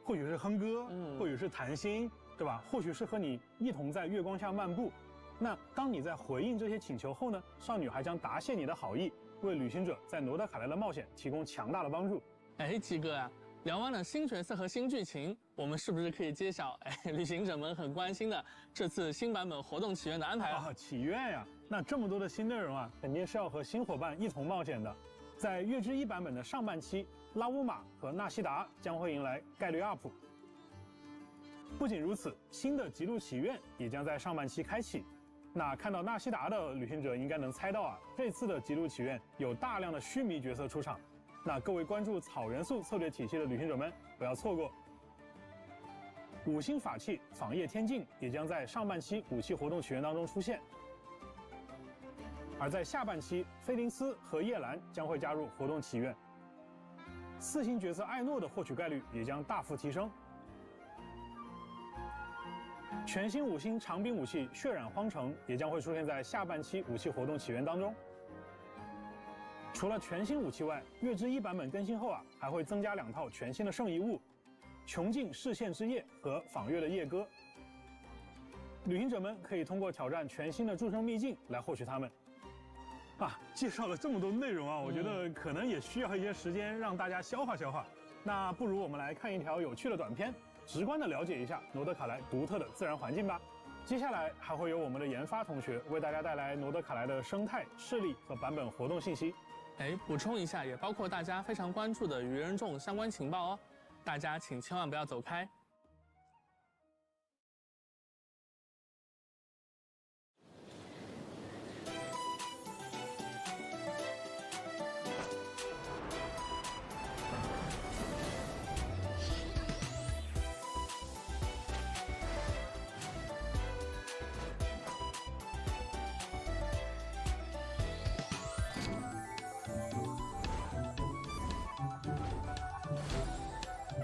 或许是哼歌，或许是谈心，对吧？或许是和你一同在月光下漫步。那当你在回应这些请求后呢，少女还将答谢你的好意，为旅行者在诺德卡莱的冒险提供强大的帮助。哎，鸡哥啊，聊完了新角色和新剧情，我们是不是可以揭晓旅行者们很关心的这次新版本活动起源的安排了？起源呀，那这么多的新内容啊，肯定是要和新伙伴一同冒险的。在月之1版本的上半期，拉乌玛和纳西达将会迎来概率 UP。不仅如此，新的极路祈愿也将在上半期开启。那看到纳西达的旅行者应该能猜到啊，这次的极路祈愿有大量的须弥角色出场。那各位关注草元素策略体系的旅行者们不要错过。5星法器仿叶天境也将在上半期武器活动起源当中出现。而在下半期，菲林斯和叶兰将会加入活动起源，4星角色艾诺的获取概率也将大幅提升。全新5星长柄武器血染荒城也将会出现在下半期武器活动起源当中。除了全新武器外，月之1版本更新后啊，还会增加2套全新的圣遗物：穹境视线之夜和仿月的夜歌。旅行者们可以通过挑战全新的诸生秘境来获取它们。介绍了这么多内容啊，我觉得可能也需要一些时间让大家消化消化。那不如我们来看一条有趣的短片，直观的了解一下诺德卡莱独特的自然环境吧。接下来还会有我们的研发同学为大家带来诺德卡莱的生态、势力和版本活动信息。补充一下，也包括大家非常关注的愚人众相关情报哦，大家请千万不要走开。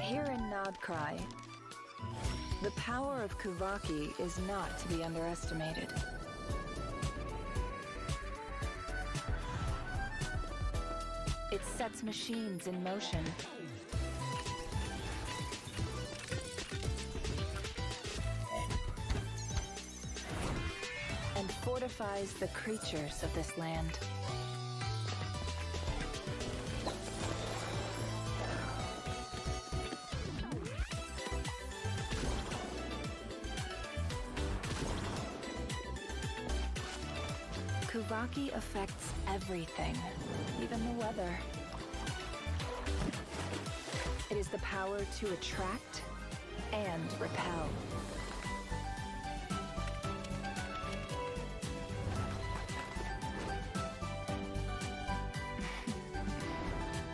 Here in Nod-Krai, the power of Kuvaki is not to be underestimated. It sets machines in motion. And fortifies the creatures of this land. Kuvaki affects everything, even the weather. It is the power to attract and repel.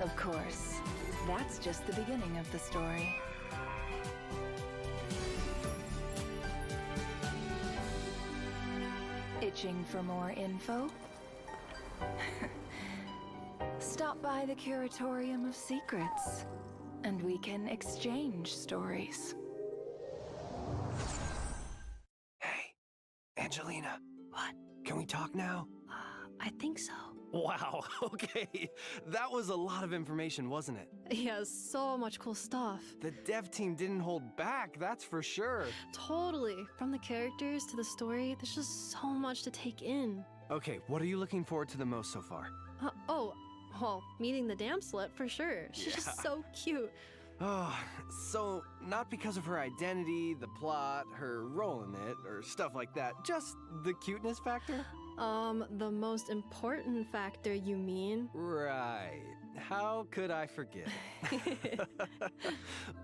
Of course, that's just the beginning of the story. Itching for more info? Stop by the Curatorium of Secrets, and we can exchange stories. Hey, Angelina. What? Can we talk now? I think so. Wow, okay. That was a lot of information, wasn't it? Yeah, so much cool stuff. The dev team didn't hold back, that's for sure. Totally. From the characters to the story, there's just so much to take in. Okay, what are you looking forward to the most so far? Well, meeting the damn slut for sure. She's just so cute. Oh, so not because of her identity, the plot, her role in it, or stuff like that, just the cuteness factor? The most important factor, you mean? Right. How could I forget?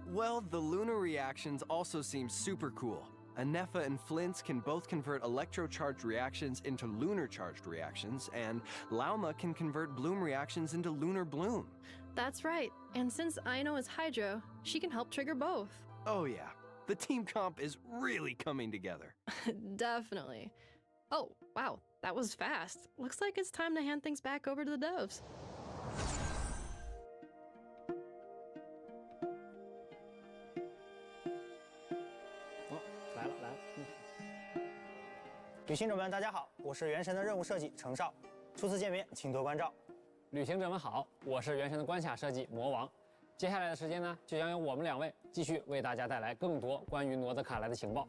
Well, the lunar reactions also seem super cool. Anefa and Flint's can both convert electro-charged reactions into lunar-charged reactions, and Lauma can convert bloom reactions into lunar bloom. That's right. And since Aino is Hydro, she can help trigger both. Oh yeah, the team comp is really coming together. Definitely. Oh, wow, that was fast. Looks like it's time to hand things back over to the devs. 来了。旅行者们，大家好，我是原神的任务设计程少，初次见面请多关照。旅行者们好，我是原神的关卡设计魔王。接下来的时间呢，就将由我们2位继续为大家带来更多关于诺德卡莱的情报。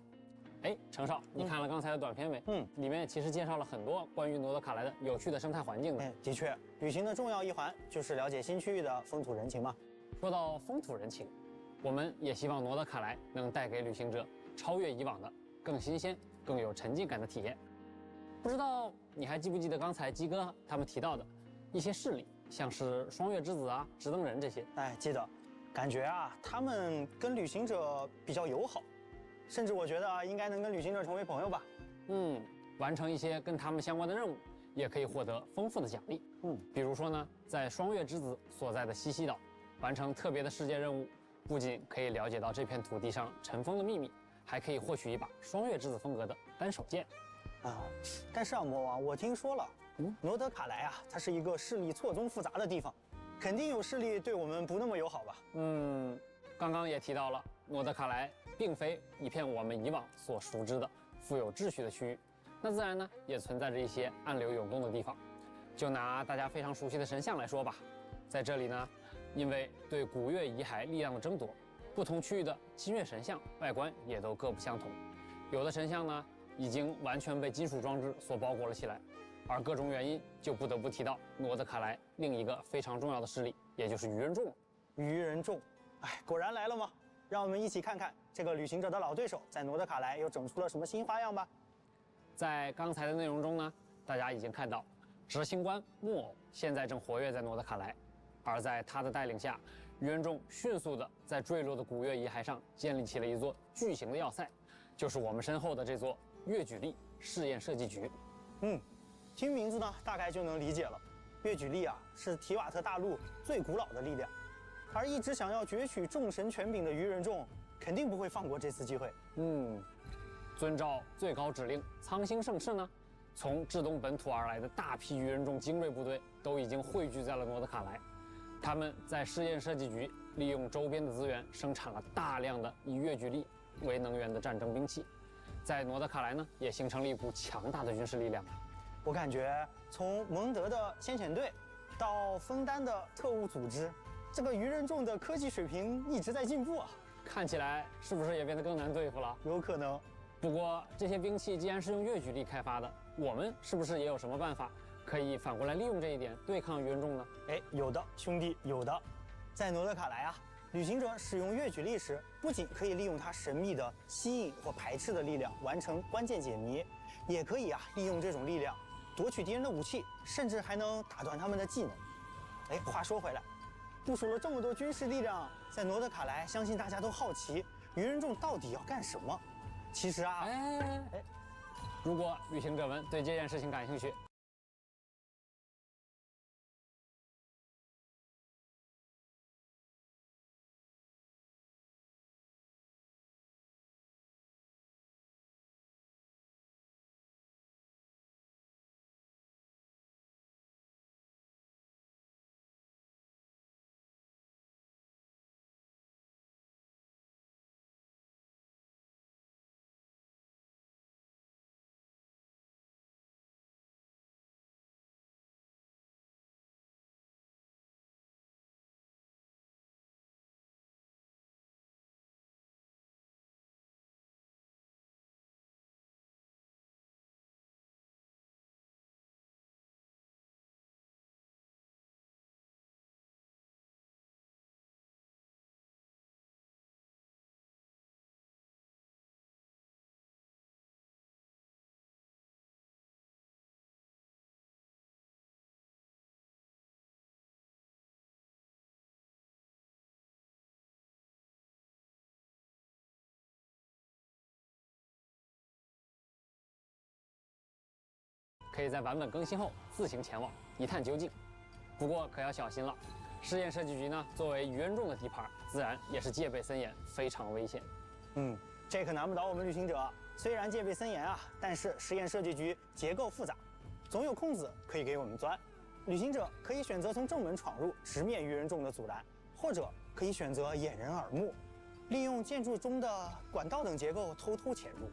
哎，程少，你看了刚才的短片没？里面其实介绍了很多关于诺德卡莱的有趣的生态环境的。的确，旅行的重要一环就是了解新区域的风土人情嘛。说到风土人情，我们也希望诺德卡莱能带给旅行者超越以往的、更新鲜、更有沉浸感的体验。不知道你还记不记得刚才鸡哥他们提到的一些势力，像是双月之子啊、直登人这些？哎，记得，感觉啊，他们跟旅行者比较友好。甚至我觉得啊，应该能跟旅行者成为朋友吧。完成一些跟他们相关的任务，也可以获得丰富的奖励。比如说呢，在双月之子所在的西西岛，完成特别的世界任务，不仅可以了解到这片土地上尘封的秘密，还可以获取一把双月之子风格的单手剑。但是啊，魔王，我听说了，诺德卡莱啊，它是一个势力错综复杂的地方，肯定有势力对我们不那么友好吧？刚刚也提到了，诺德卡莱并非一片我们以往所熟知的富有秩序的区域，那自然呢也存在着一些暗流涌动的地方。就拿大家非常熟悉的神像来说吧，在这里呢，因为对古月遗骸力量的争夺，不同区域的金月神像外观也都各不相同。有的神像呢已经完全被金属装置所包裹了起来，而各种原因就不得不提到诺德卡莱另一个非常重要的势力，也就是鱼人众。鱼人众，哎，果然来了吗？让我们一起看看这个旅行者的老对手在诺德卡莱又整出了什么新花样吧。在刚才的内容中呢，大家已经看到，执行官木偶现在正活跃在诺德卡莱，而在他的带领下，鱼人众迅速地在坠落的古月遗骸上建立起了一座巨型的要塞，就是我们身后的这座月举力试验设计局。听名字呢，大概就能理解了。月举力啊，是提瓦特大陆最古老的力量。而一直想要攫取众神权柄的鱼人众，肯定不会放过这次机会。遵照最高指令，苍星盛世呢，从至东本土而来的大批鱼人众精锐部队都已经汇聚在了诺德卡莱。他们在试验设计局利用周边的资源，生产了大量的以月举力为能源的战争兵器，在诺德卡莱呢，也形成了一股强大的军事力量。我感觉从蒙德的先遣队到枫丹的特务组织，这个鱼人众的科技水平一直在进步啊！看起来是不是也变得更难对付了？有可能。不过这些兵器既然是用月举力开发的，我们是不是也有什么办法可以反过来利用这一点对抗鱼人众呢？有的，兄弟，有的。在诺德卡莱啊，旅行者使用月举力时，不仅可以利用它神秘的吸引或排斥的力量完成关键解谜，也可以啊利用这种力量夺取敌人的武器，甚至还能打断他们的技能。话说回来，部署了这么多军事力量在诺德卡莱，相信大家都好奇鱼人众到底要干什么。其实啊，如果旅行者们对这件事情感兴趣，可以在版本更新后自行前往一探究竟。不过可要小心了，试验设计局呢作为鱼人众的地盘，自然也是戒备森严，非常危险。这可难不倒我们旅行者。虽然戒备森严啊，但是实验设计局结构复杂，总有空子可以给我们钻。旅行者可以选择从正门闯入，直面鱼人众的阻拦，或者可以选择掩人耳目，利用建筑中的管道等结构偷偷潜入。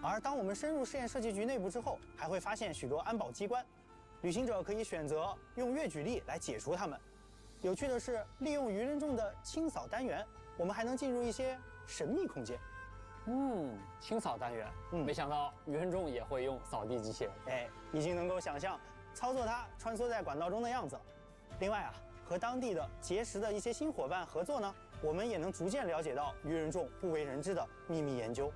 而当我们深入试验设计局内部之后，还会发现许多安保机关，旅行者可以选择用月举力来解除它们。有趣的是，利用鱼人众的清扫单元，我们还能进入一些神秘空间。清扫单元，没想到鱼人众也会用扫地机器人。哎，已经能够想象操作它穿梭在管道中的样子了。另外啊，和当地的结识的一些新伙伴合作呢，我们也能逐渐了解到鱼人众不为人知的秘密研究。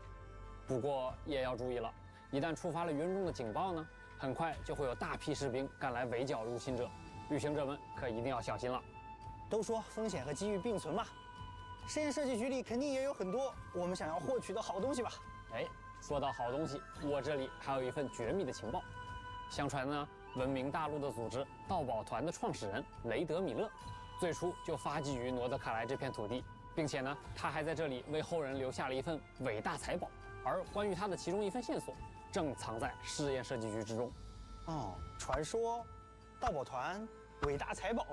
不过也要注意了，一旦触发了鱼人众的警报呢，很快就会有大批士兵赶来围剿入侵者，旅行者们可一定要小心了。都说风险和机遇并存嘛，实验设计局里肯定也有很多我们想要获取的好东西吧？哎，说到好东西，我这里还有一份绝密的情报。相传呢，闻名大陆的组织盗宝团的创始人雷德米勒，最初就发迹于诺德卡莱这片土地，并且呢，他还在这里为后人留下了一份伟大财宝。而关于他的其中一份线索，正藏在试验设计局之中。哦，传说，盗宝团，伟大财宝，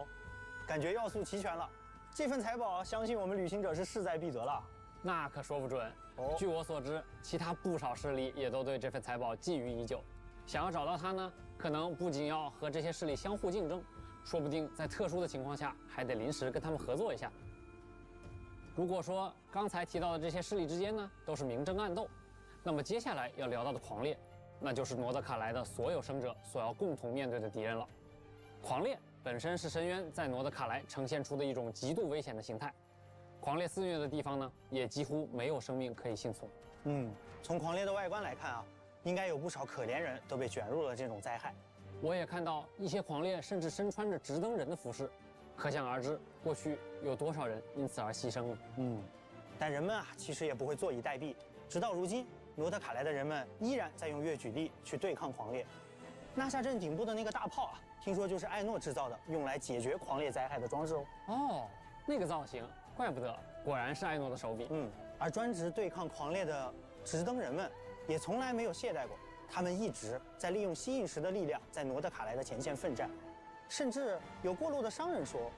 感觉要素齐全了。这份财宝，相信我们旅行者是势在必得了。那可说不准。据我所知，其他不少势力也都对这份财宝觊觎已久。想要找到它呢，可能不仅要和这些势力相互竞争，说不定在特殊的情况下，还得临时跟他们合作一下。如果说刚才提到的这些势力之间呢，都是明争暗斗，那么接下来要聊到的狂猎，那就是诺德卡莱的所有生者所要共同面对的敌人了。狂猎本身是深渊在诺德卡莱呈现出的一种极度危险的形态，狂猎肆虐的地方呢，也几乎没有生命可以幸存。从狂猎的外观来看啊，应该有不少可怜人都被卷入了这种灾害。我也看到一些狂猎甚至身穿着直登人的服饰，可想而知，过去有多少人因此而牺牲了。但人们啊，其实也不会坐以待毙。直到如今，诺德卡莱的人们依然在用月举力去对抗狂猎。纳夏镇顶部的那个大炮啊，听说就是艾诺制造的，用来解决狂猎灾害的装置哦。哦，那个造型，怪不得，果然是艾诺的手笔。而专职对抗狂猎的直登人们，也从来没有懈怠过。他们一直在利用吸引石的力量，在诺德卡莱的前线奋战。甚至有过路的商人说，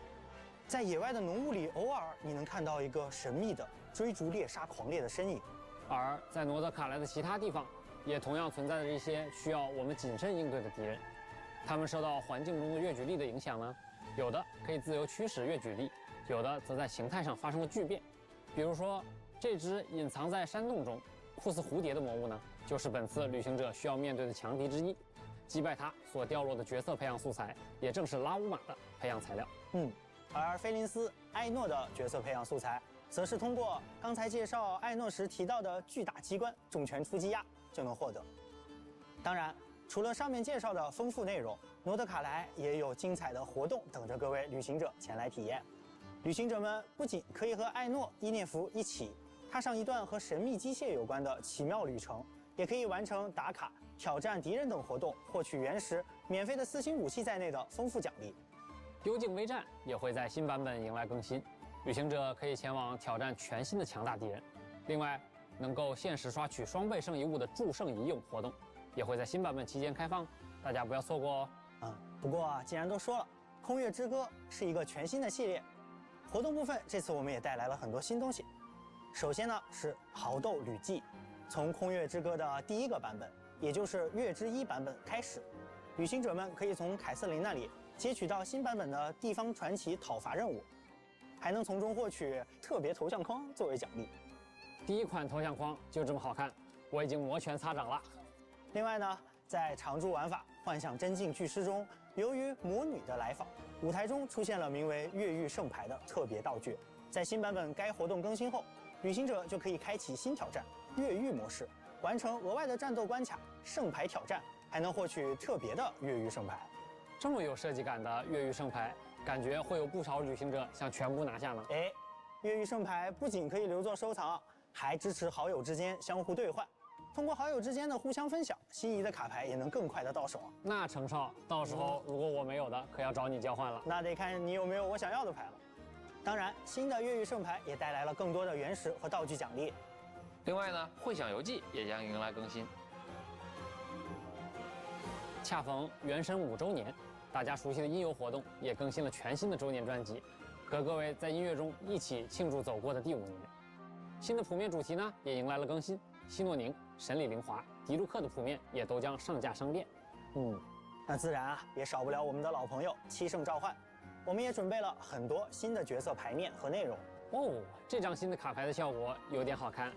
在野外的浓雾里，偶尔你能看到一个神秘的追逐猎杀狂猎的身影。而在诺德卡莱的其他地方，也同样存在着一些需要我们谨慎应对的敌人。他们受到环境中的月举力的影响呢，有的可以自由驱使月举力，有的则在形态上发生了巨变。比如说，这只隐藏在山洞中、酷似蝴蝶的魔物呢，就是本次旅行者需要面对的强敌之一。击败它所掉落的角色培养素材，也正是拉乌玛的培养材料。而菲林斯、艾诺的角色培养素材，则是通过刚才介绍艾诺时提到的巨大机关重拳出击压就能获得。当然，除了上面介绍的丰富内容，诺德卡莱也有精彩的活动等着各位旅行者前来体验。旅行者们不仅可以和艾诺、伊涅弗一起踏上一段和神秘机械有关的奇妙旅程，也可以完成打卡、挑战敌人等活动，获取原石、免费的4星武器在内的丰富奖励。幽静微战也会在新版本迎来更新，旅行者可以前往挑战全新的强大敌人。另外，能够限时刷取双倍圣遗物的祝圣遗俑活动，也会在新版本期间开放，大家不要错过哦。不过既然都说了，空月之歌是一个全新的系列，活动部分这次我们也带来了很多新东西。首先呢是豪斗旅记，从空月之歌的第1个版本，也就是月之1版本开始，旅行者们可以从凯瑟琳那里接取到新版本的地方传奇讨伐任务，还能从中获取特别头像框作为奖励。第1款头像框就这么好看，我已经摩拳擦掌了。另外呢，在常驻玩法《幻想真境巨狮》中，由于魔女的来访，舞台中出现了名为越狱圣牌的特别道具。在新版本该活动更新后，旅行者就可以开启新挑战越狱模式，完成额外的战斗关卡圣牌挑战，还能获取特别的越狱圣牌。这么有设计感的越狱圣牌，感觉会有不少旅行者想全部拿下呢。越狱圣牌不仅可以留作收藏，还支持好友之间相互兑换。通过好友之间的互相分享，心仪的卡牌也能更快的到手。那程少，到时候如果我没有的，可要找你交换了。那得看你有没有我想要的牌了。当然，新的越狱圣牌也带来了更多的原石和道具奖励。另外呢，会享游记也将迎来更新。恰逢原神5周年，大家熟悉的音游活动也更新了全新的周年专辑，和各位在音乐中一起庆祝走过的第5年。新的谱面主题呢也迎来了更新，希诺宁、神里灵华、迪卢克的谱面也都将上架商店。那自然啊也少不了我们的老朋友7圣召唤。我们也准备了很多新的角色牌面和内容。哦，这张新的卡牌的效果有点好看。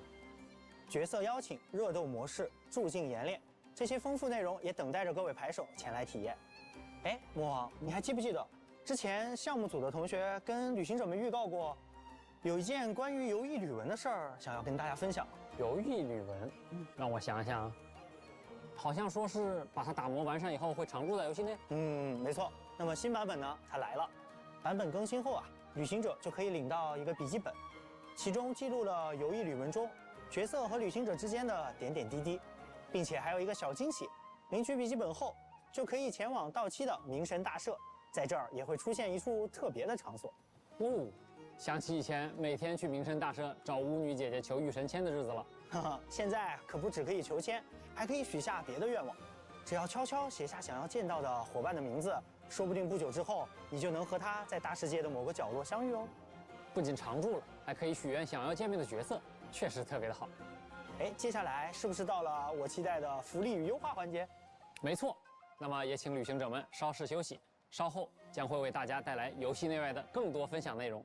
角色邀请、热斗模式、助境演练，这些丰富内容也等待着各位牌手前来体验。哎，魔王，你还记不记得之前项目组的同学跟旅行者们预告过，有一件关于游艺旅文的事儿，想要跟大家分享。游艺旅文，让我想想，好像说是把它打磨完善以后会常驻在游戏内。没错。那么新版本呢，它来了。版本更新后啊，旅行者就可以领到一个笔记本，其中记录了游艺旅文中角色和旅行者之间的点点滴滴，并且还有一个小惊喜：领取笔记本后就可以前往到期的冥神大社，在这儿也会出现一处特别的场所。哦，想起以前每天去冥神大社找巫女姐姐求御神签的日子了。哈哈，现在可不只可以求签，还可以许下别的愿望。只要悄悄写下想要见到的伙伴的名字，说不定不久之后你就能和他在大世界的某个角落相遇哦。不仅常驻了，还可以许愿想要见面的角色，确实特别的好。哎，接下来是不是到了我期待的福利与优化环节？没错，那么也请旅行者们稍事休息，稍后将会为大家带来游戏内外的更多分享内容。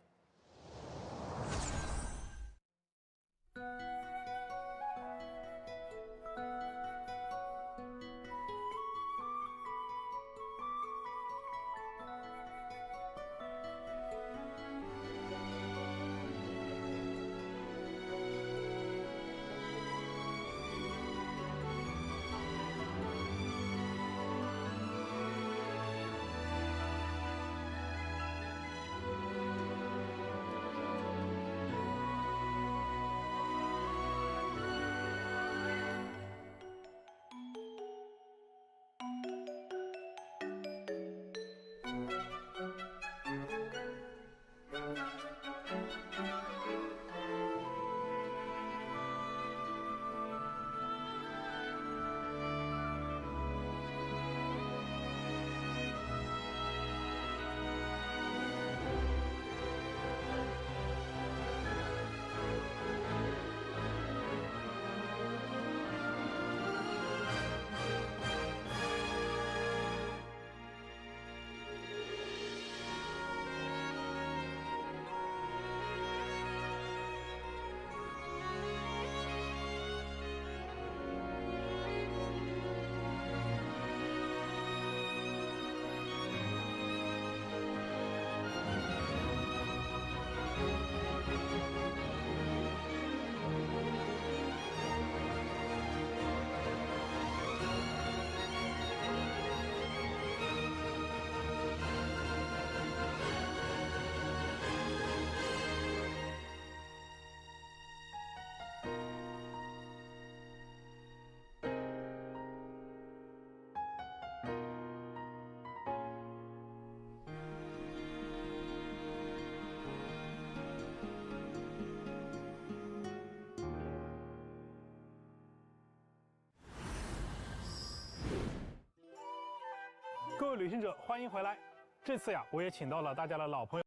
各位旅行者，欢迎回来。这次呀，我也请到了大家的老朋友。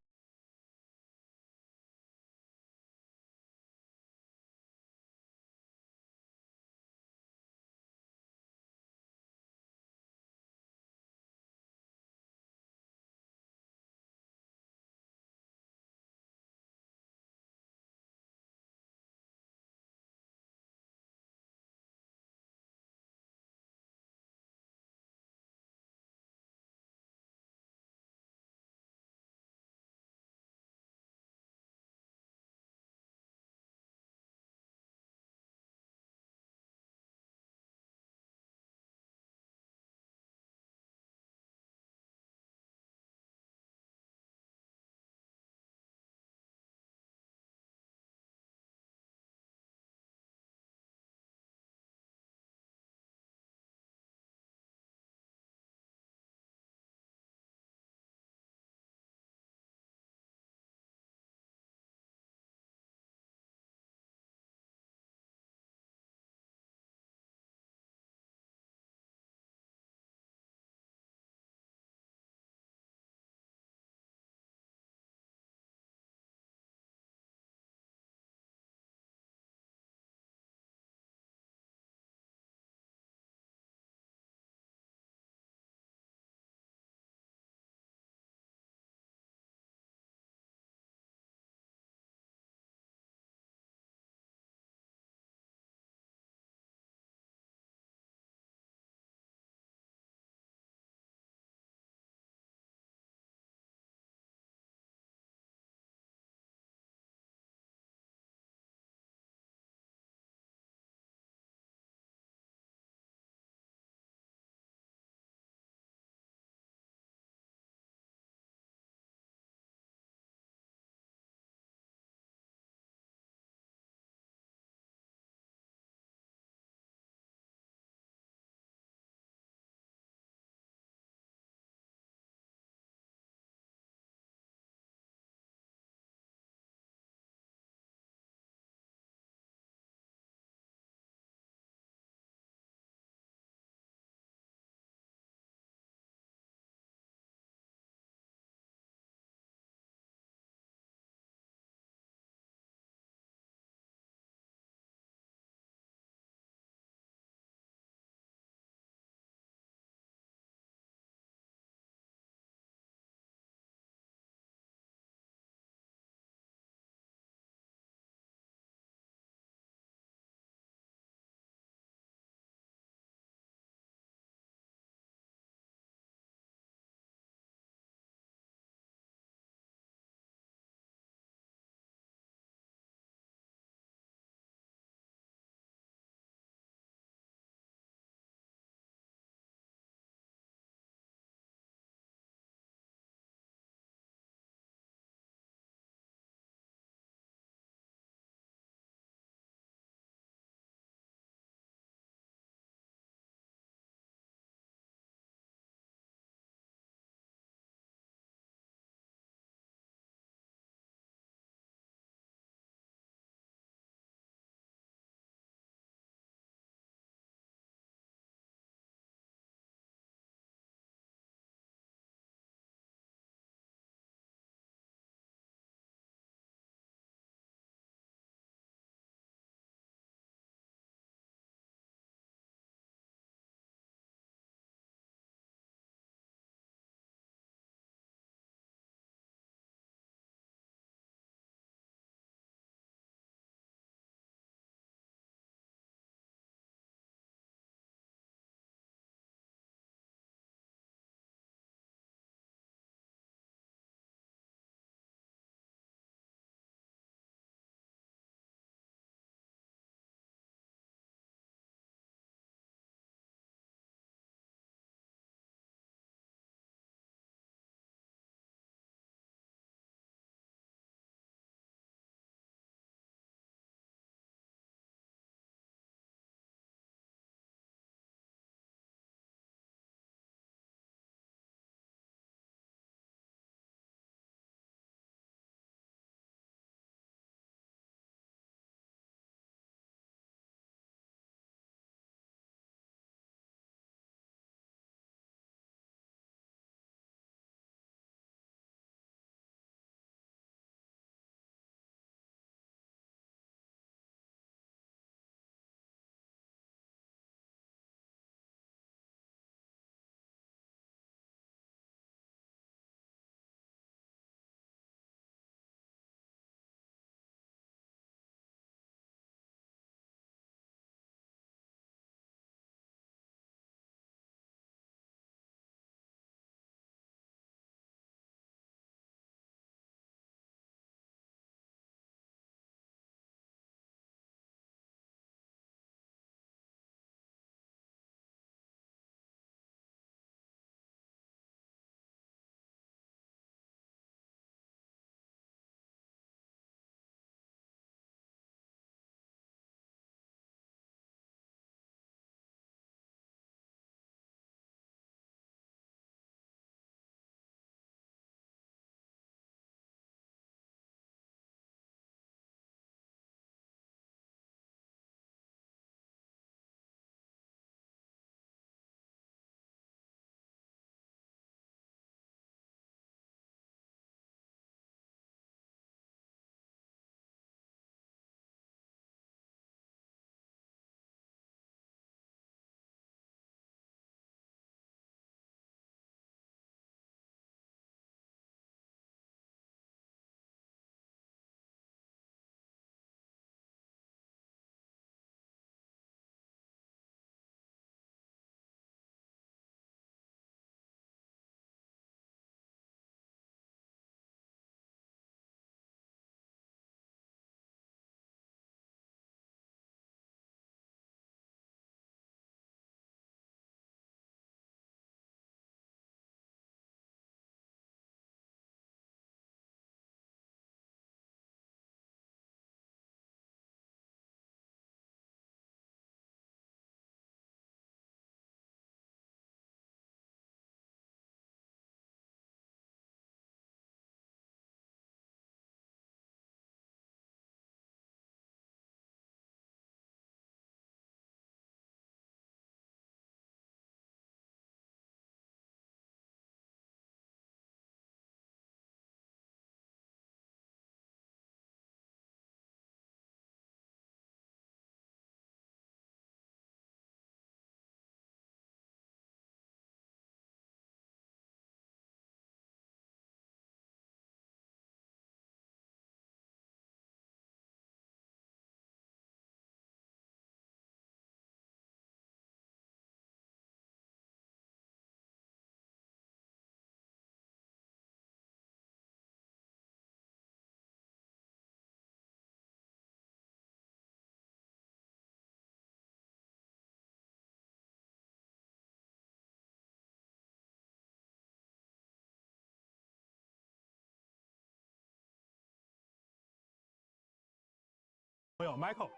朋友 Michael，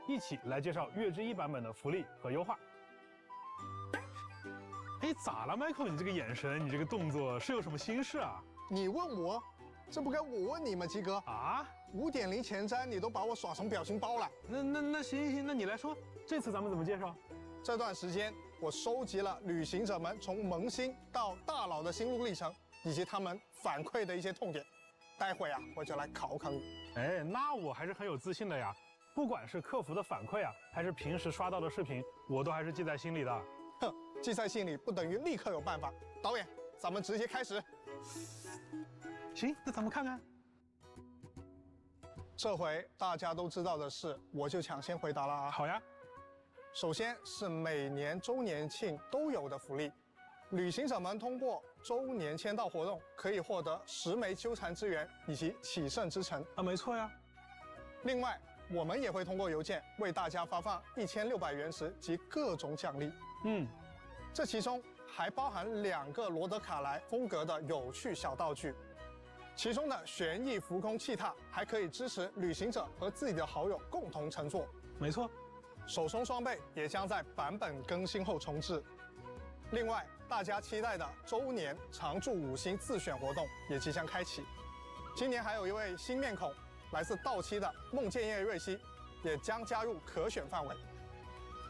一起来介绍月之1版本的福利和优化。哎，咋了 ，Michael？ 你这个眼神，你这个动作是有什么心事啊？你问我，这不该我问你吗，鸡哥？啊，5.0前瞻你都把我耍成表情包了。那行，那你来说，这次咱们怎么介绍？这段时间我收集了旅行者们从萌新到大佬的心路历程，以及他们反馈的一些痛点。待会啊，我就来考考你。哎，那我还是很有自信的呀。不管是客服的反馈啊，还是平时刷到的视频，我都还是记在心里的。哼，记在心里不等于立刻有办法。导演，咱们直接开始。行，那咱们看看。这回大家都知道的事，我就抢先回答了啊。好呀。首先是每年周年庆都有的福利，旅行者们通过周年签到活动可以获得10枚纠缠之源以及启圣之城啊，没错呀。另外，我们也会通过邮件为大家发放1600原石及各种奖励。这其中还包含2个罗德卡莱风格的有趣小道具，其中的旋翼浮空气踏还可以支持旅行者和自己的好友共同乘坐。没错。手冲双倍也将在版本更新后重置。另外，大家期待的周年常驻5星自选活动也即将开启。今年还有一位新面孔，来自道期的梦见叶瑞希，也将加入可选范围。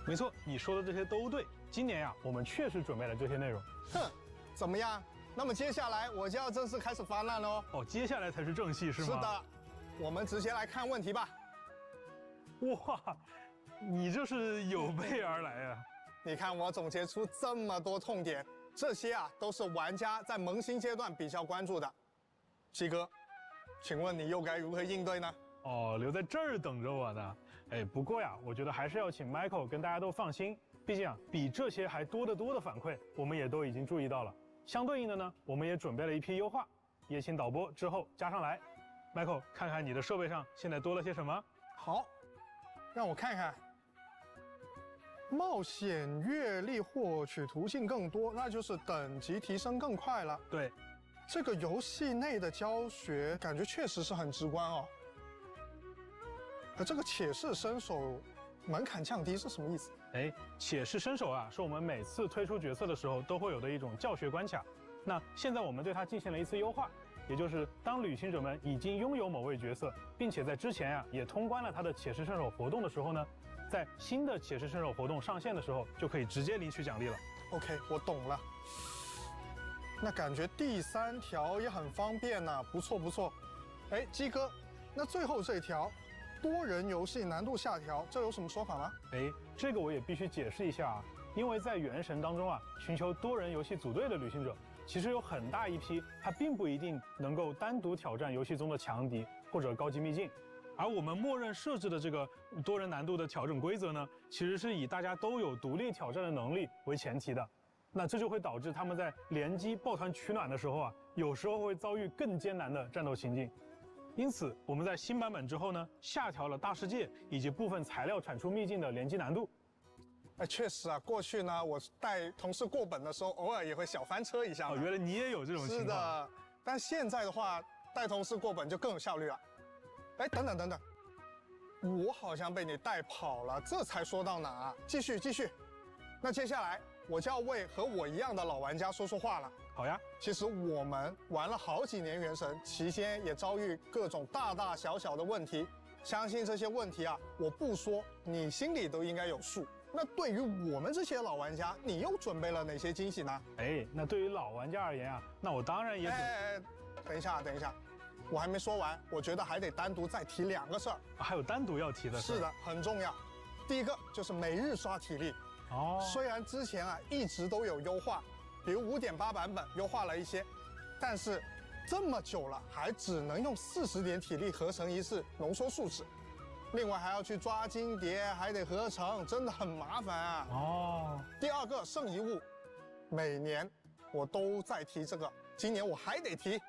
没错，你说的这些都对。今年呀，我们确实准备了这些内容。哼，怎么样？那么接下来我就要正式开始发难了哦。哦，接下来才是正戏是吗？是的，我们直接来看问题吧。哇！你这是有备而来啊！你看我总结出这么多痛点，这些啊都是玩家在萌新阶段比较关注的。鸡哥，请问你又该如何应对呢？哦，留在这儿等着我呢。哎，不过呀，我觉得还是要请 Michael 跟大家都放心，毕竟啊，比这些还多得多的反馈，我们也都已经注意到了。相对应的呢，我们也准备了一批优化，也请导播之后加上来。Michael， 看看你的设备上现在多了些什么？好，让我看看。冒险阅历获取途径更多，那就是等级提升更快了。对，这个游戏内的教学感觉确实是很直观哦。这个且试身手门槛降低是什么意思？哎，且试身手啊，是我们每次推出角色的时候都会有的一种教学关卡。那现在我们对它进行了一次优化，也就是当旅行者们已经拥有某位角色，并且在之前呀也通关了他的且试身手活动的时候呢，在新的且试身手活动上线的时候，就可以直接领取奖励了。OK， 我懂了。那感觉第3条也很方便呢，不错不错。哎，鸡哥，那最后这条多人游戏难度下调，这有什么说法吗？哎，这个我也必须解释一下啊，因为在原神当中啊，寻求多人游戏组队的旅行者，其实有很大一批，他并不一定能够单独挑战游戏中的强敌或者高级秘境。而我们默认设置的这个多人难度的调整规则呢，其实是以大家都有独立挑战的能力为前提的。那这就会导致他们在联机抱团取暖的时候啊，有时候会遭遇更艰难的战斗情境。因此，我们在新版本之后呢，下调了大世界以及部分材料产出秘境的联机难度。哎，确实啊，过去呢，我带同事过本的时候，偶尔也会小翻车一下。哦，原来你也有这种情况。是的，但现在的话，带同事过本就更有效率了。哎，等等等等，我好像被你带跑了，这才说到哪啊？继续继续。那接下来我就要为和我一样的老玩家说说话了。好呀，其实我们玩了好几年原神，期间也遭遇各种大大小小的问题，相信这些问题啊，我不说，你心里都应该有数。那对于我们这些老玩家，你又准备了哪些惊喜呢？哎，那对于老玩家而言啊，那我当然也等一下，我还没说完，我觉得还得单独再提2个事儿。还有单独要提的事？是的，很重要。第一个就是每日刷体力。哦，虽然之前啊一直都有优化，比如5.8版本优化了一些，但是这么久了还只能用40点体力合成一次浓缩树脂，另外还要去抓金蝶，还得合成，真的很麻烦啊。哦。第2个圣遗物，每年我都在提这个，今年我还得提。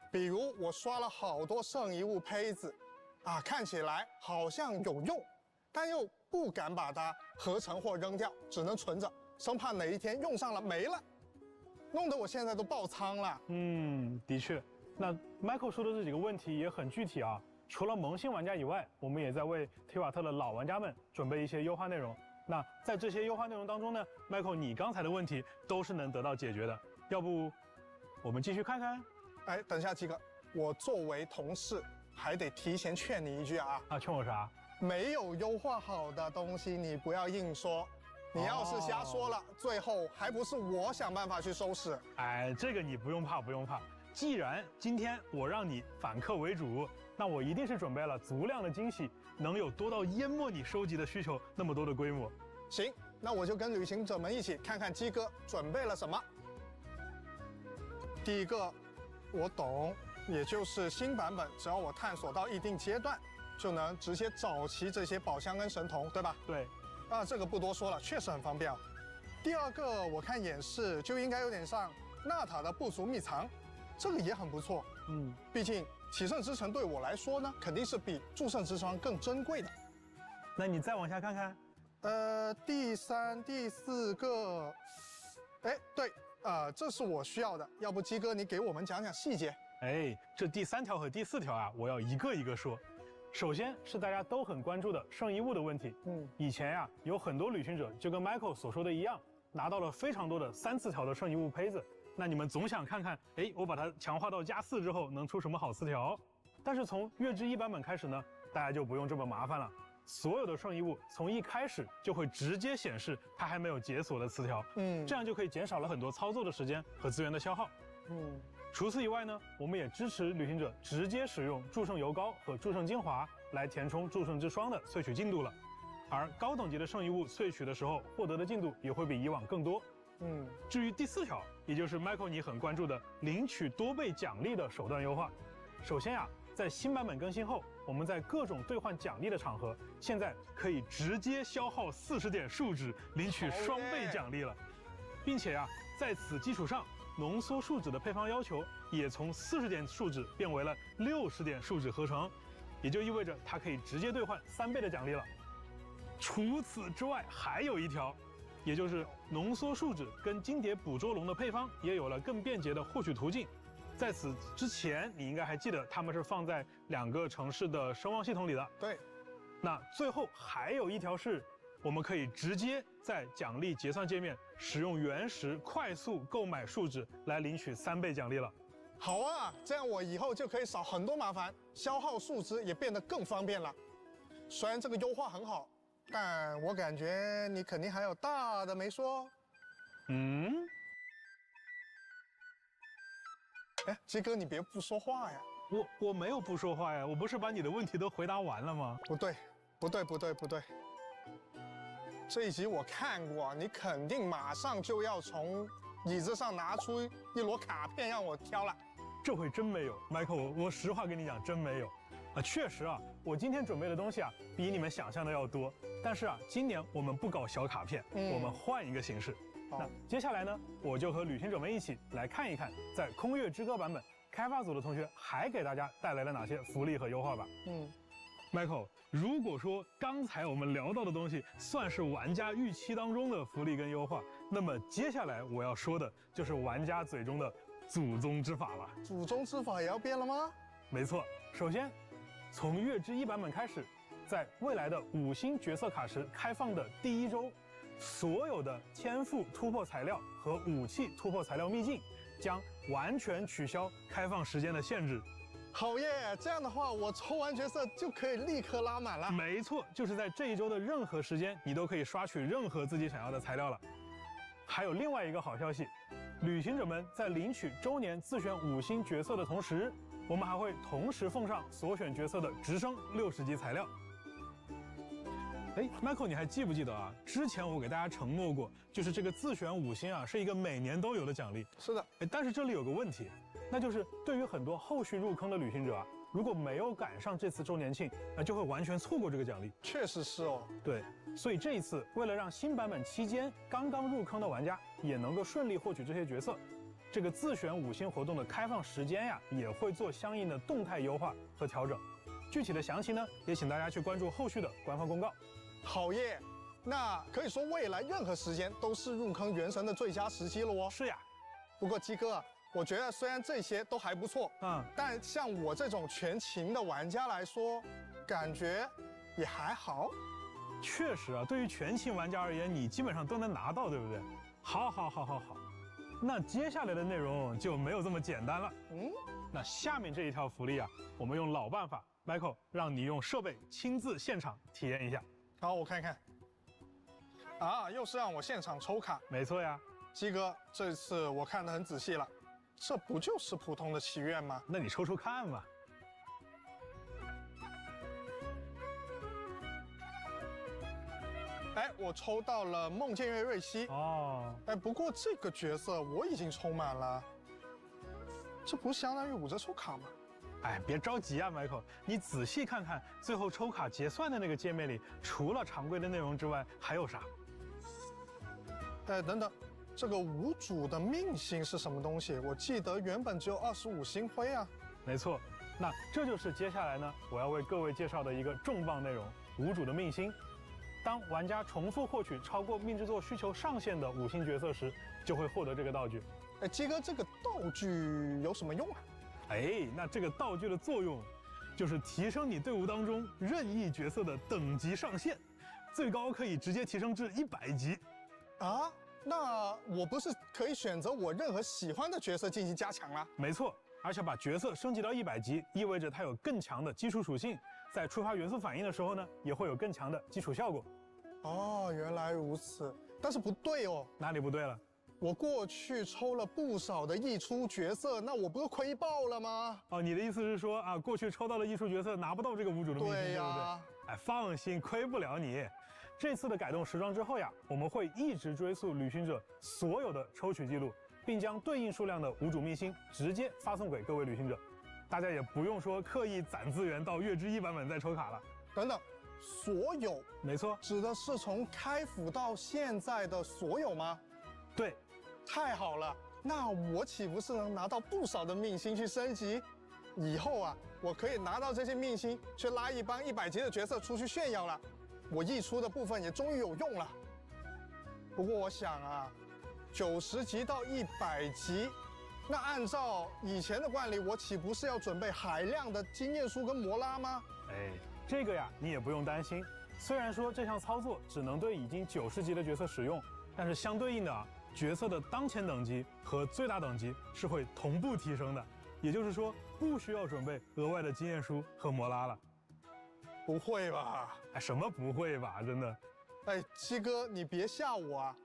比如我刷了好多圣遗物胚子，啊，看起来好像有用，但又不敢把它合成或扔掉，只能存着，生怕哪一天用上了没了，弄得我现在都爆仓了。的确。那 Michael 说的这几个问题也很具体啊，除了萌新玩家以外，我们也在为提瓦特的老玩家们准备一些优化内容。那在这些优化内容当中呢 ，Michael， 你刚才的问题都是能得到解决的。要不，我们继续看看？哎，等一下，鸡哥，我作为同事还得提前劝你一句啊！啊，劝我啥？没有优化好的东西，你不要硬说。你要是瞎说了，最后还不是我想办法去收拾？哎，这个你不用怕，不用怕。既然今天我让你反客为主，那我一定是准备了足量的惊喜，能有多到淹没你收集的需求那么多的规模。行，那我就跟旅行者们一起看看鸡哥准备了什么。第一个，我懂，也就是新版本，只要我探索到一定阶段，就能直接找齐这些宝箱跟神童，对吧？对。啊，这个不多说了，确实很方便啊。第二个，我看演示就应该有点像纳塔的部族秘藏，这个也很不错。毕竟启圣之城对我来说呢，肯定是比祝圣之窗更珍贵的。那你再往下看看。第三、第四个，哎，对，这是我需要的，要不鸡哥你给我们讲讲细节？哎，这第3条和第4条啊，我要一个一个说。首先是大家都很关注的圣遗物的问题。以前呀，有很多旅行者就跟 Michael 所说的一样，拿到了非常多的3次条的圣遗物胚子。那你们总想看看，哎，我把它强化到+4之后能出什么好词条？但是从月之1版本开始呢，大家就不用这么麻烦了。所有的圣遗物从一开始就会直接显示它还没有解锁的词条。这样就可以减少了很多操作的时间和资源的消耗。除此以外呢，我们也支持旅行者直接使用祝圣油膏和祝圣精华来填充祝圣之霜的萃取进度了，而高等级的圣遗物萃取的时候获得的进度也会比以往更多。至于第4条，也就是 Michael 你很关注的领取多倍奖励的手段优化。首先呀，在新版本更新后，我们在各种兑换奖励的场合，现在可以直接消耗40点数值领取双倍奖励了，并且呀，在此基础上，浓缩树脂的配方要求也从40点树脂变为了60点树脂合成，也就意味着它可以直接兑换3倍的奖励了。除此之外，还有一条，也就是浓缩树脂跟金蝶捕捉龙的配方也有了更便捷的获取途径。在此之前，你应该还记得它们是放在2个城市的声望系统里的。对。那最后还有一条是，我们可以直接在奖励结算界面使用原石快速购买树脂来领取3倍奖励了。好啊，这样我以后就可以少很多麻烦，消耗树脂也变得更方便了。虽然这个优化很好，但我感觉你肯定还有大的没说。哎，鸡哥，你别不说话呀！我没有不说话呀，我不是把你的问题都回答完了吗？不对。这一集我看过，你肯定马上就要从椅子上拿出一摞卡片让我挑了。这回真没有 ，Michael， 我实话跟你讲，真没有。确实啊，我今天准备的东西啊，比你们想象的要多。但是啊，今年我们不搞小卡片，我们换一个形式。那接下来呢，我就和旅行者们一起来看一看，在空月之歌版本，开发组的同学还给大家带来了哪些福利和优化吧。Michael， 如果说刚才我们聊到的东西算是玩家预期当中的福利跟优化，那么接下来我要说的就是玩家嘴中的祖宗之法了。祖宗之法也要变了吗？没错，首先从月之1版本开始，在未来的5星角色卡池开放的第1周，所有的天赋突破材料和武器突破材料秘境将完全取消开放时间的限制。好耶！这样的话，我抽完角色就可以立刻拉满了。没错，就是在这一周的任何时间，你都可以刷取任何自己想要的材料了。还有另外一个好消息，旅行者们在领取周年自选5星角色的同时，我们还会同时奉上所选角色的直升60级材料。哎 ，Michael， 你还记不记得啊？之前我给大家承诺过，就是这个自选5星啊，是一个每年都有的奖励。是的。哎，但是这里有个问题，那就是对于很多后续入坑的旅行者啊，如果没有赶上这次周年庆，那就会完全错过这个奖励。确实是哦。对，所以这一次为了让新版本期间刚刚入坑的玩家也能够顺利获取这些角色，这个自选5星活动的开放时间呀，也会做相应的动态优化和调整。具体的详情呢，也请大家去关注后续的官方公告。好耶，那可以说未来任何时间都是入坑原神的最佳时机了哦。是呀。不过鸡哥，我觉得虽然这些都还不错，但像我这种全勤的玩家来说，感觉也还好。确实啊，对于全勤玩家而言，你基本上都能拿到，对不对？好，那接下来的内容就没有这么简单了。那下面这一条福利啊，我们用老办法 ，Michael 让你用设备亲自现场体验一下。好，我看看。啊，又是让我现场抽卡。没错呀，鸡哥，这次我看得很仔细了，这不就是普通的祈愿吗？那你抽抽看嘛。哎，我抽到了梦见月瑞希。哦。哎，不过这个角色我已经抽满了，这不相当于5折抽卡吗？哎，别着急啊 ，Michael， 你仔细看看最后抽卡结算的那个界面里，除了常规的内容之外，还有啥？哎，等等，这个无主的命星是什么东西？我记得原本只有25星辉啊。没错，那这就是接下来呢，我要为各位介绍的一个重磅内容——无主的命星。当玩家重复获取超过命制作需求上限的5星角色时，就会获得这个道具。哎，鸡哥，这个道具有什么用啊？哎，那这个道具的作用，就是提升你队伍当中任意角色的等级上限，最高可以直接提升至100级。啊，那我不是可以选择我任何喜欢的角色进行加强了？没错，而且把角色升级到100级，意味着它有更强的基础属性，在触发元素反应的时候呢，也会有更强的基础效果。哦，原来如此。但是不对哦。哪里不对了？我过去抽了不少的溢出角色，那我不是亏爆了吗？哦，你的意思是说啊，过去抽到的溢出角色拿不到这个无主的命星，对不对？哎，放心，亏不了你。这次的改动时装之后呀，我们会一直追溯旅行者所有的抽取记录，并将对应数量的无主命星直接发送给各位旅行者。大家也不用说刻意攒资源到月之1版本再抽卡了。等等，所有？没错，指的是从开服到现在的所有吗？对。太好了，那我岂不是能拿到不少的命星去升级？以后啊，我可以拿到这些命星去拉一帮100级的角色出去炫耀了。我溢出的部分也终于有用了。不过我想啊，90级到100级，那按照以前的惯例，我岂不是要准备海量的经验书跟摩拉吗？哎，这个呀，你也不用担心。虽然说这项操作只能对已经90级的角色使用，但是相对应的啊，角色的当前等级和最大等级是会同步提升的，也就是说不需要准备额外的经验书和摩拉了。不会吧？哎，什么不会吧？真的。哎，七哥，你别吓我啊！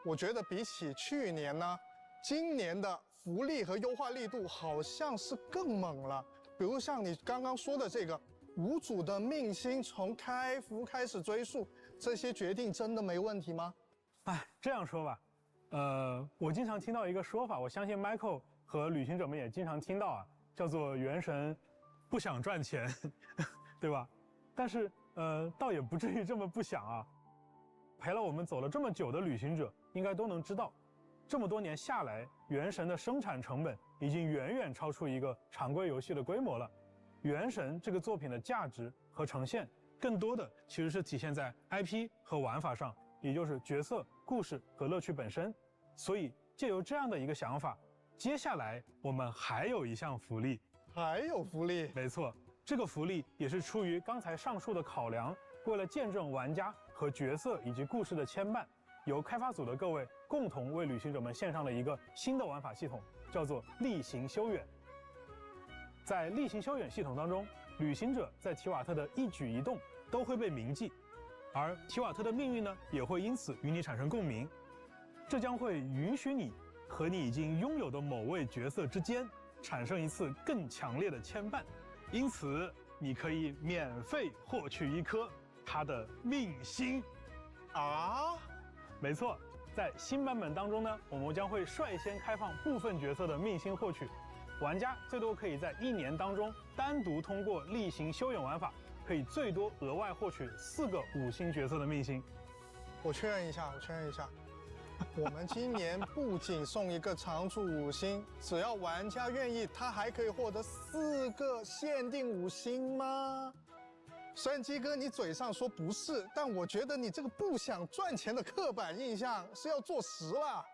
我觉得比起去年呢，今年的福利和优化力度好像是更猛了。比如像你刚刚说的这个无主的命星从开服开始追溯，这些决定真的没问题吗？哎，这样说吧。我经常听到一个说法，我相信 Michael 和旅行者们也经常听到啊，叫做元神不想赚钱，对吧？但是倒也不至于这么不想啊。陪了我们走了这么久的旅行者，应该都能知道，这么多年下来，元神的生产成本已经远远超出一个常规游戏的规模了。元神这个作品的价值和呈现，更多的其实是体现在 IP 和玩法上，也就是角色、故事和乐趣本身。所以借由这样的一个想法，接下来我们还有一项福利。还有福利？没错，这个福利也是出于刚才上述的考量，为了见证玩家和角色以及故事的牵绊，由开发组的各位共同为旅行者们献上了一个新的玩法系统，叫做例行修远。在例行修远系统当中，旅行者在提瓦特的一举一动都会被铭记，而提瓦特的命运呢，也会因此与你产生共鸣。这将会允许你和你已经拥有的某位角色之间产生一次更强烈的牵绊，因此你可以免费获取一颗他的命星。啊，没错，在新版本当中呢，我们将会率先开放部分角色的命星获取，玩家最多可以在1年当中单独通过例行修远玩法，可以最多额外获取4个5星角色的命星。我确认一下，我们今年不仅送一个常驻5星，只要玩家愿意，他还可以获得4个限定5星吗？虽然鸡哥你嘴上说不是，但我觉得你这个不想赚钱的刻板印象是要坐实了。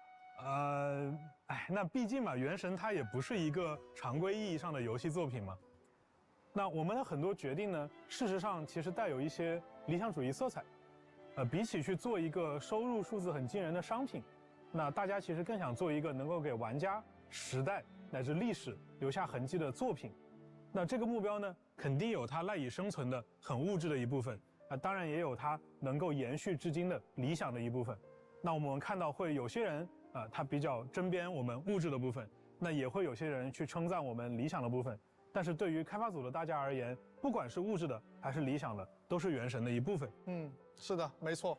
哎，那毕竟嘛，《原神》它也不是一个常规意义上的游戏作品嘛。那我们的很多决定呢，事实上其实带有一些理想主义色彩。比起去做一个收入数字很惊人的商品，那大家其实更想做一个能够给玩家、时代乃至历史留下痕迹的作品。那这个目标呢，肯定有它赖以生存的很物质的一部分，当然也有它能够延续至今的理想的一部分。那我们看到会有些人他比较针砭我们物质的部分，那也会有些人去称赞我们理想的部分。但是对于开发组的大家而言，不管是物质的还是理想的，都是原神的一部分。是的，没错。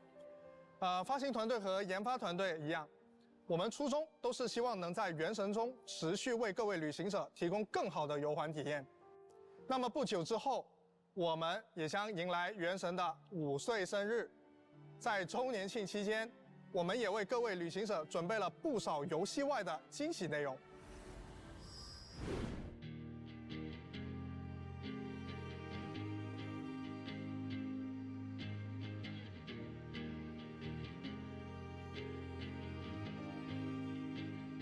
发行团队和研发团队一样，我们初衷都是希望能在原神中持续为各位旅行者提供更好的游玩体验。那么不久之后，我们也将迎来原神的5岁生日。在周年庆期间，我们也为各位旅行者准备了不少游戏外的惊喜内容。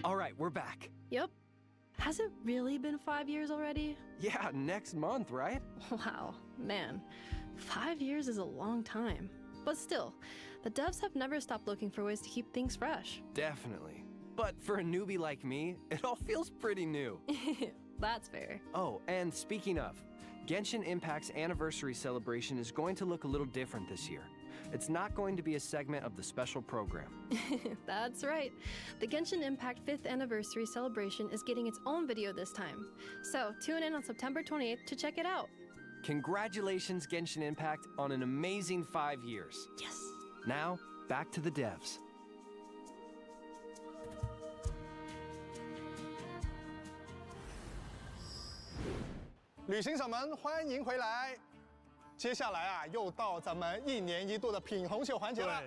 All right, we're back. Yep. Has it really been 5 years already? Yeah, next month, right? Wow, man. 5 years is a long time. But still, the devs have never stopped looking for ways to keep things fresh. Definitely. But for a newbie like me, it all feels pretty new. That's fair. Oh, and speaking of, Genshin Impact's anniversary celebration is going to look a little different this year. It's not going to be a segment of the special program. That's right. The Genshin Impact 5th anniversary celebration is getting its own video this time. So tune in on September 28th to check it out. Congratulations, Genshin Impact, on an amazing 5 years. Yes. Now, back to the devs. 旅行者们，欢迎回来！接下来又到咱们1年1度的品红酒环节了。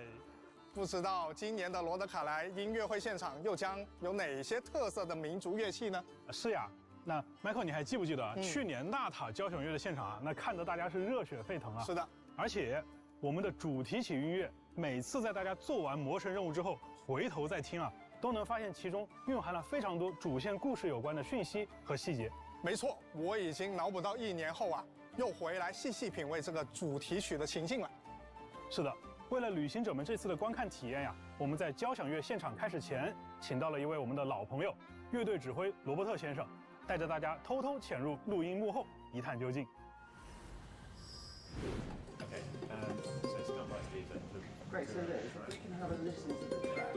不知道今年的罗德卡莱音乐会现场又将有哪些特色的民族乐器呢？是呀，那 Michael 你还记不记得去年纳塔交响乐的现场那看得大家是热血沸腾啊！是的，而且我们的主题曲音乐，每次在大家做完魔神任务之后回头再听都能发现其中蕴含了非常多主线故事有关的讯息和细节。没错，我已经脑补到1年后又回来细细品味这个主题曲的情境了。是的，为了旅行者们这次的观看体验我们在交响乐现场开始前，请到了一位我们的老朋友，乐队指挥罗伯特先生，带着大家偷偷潜入录音幕后，一探究竟。Okay, so it's not like these. Great, so Liz, if we can have a listen to the track.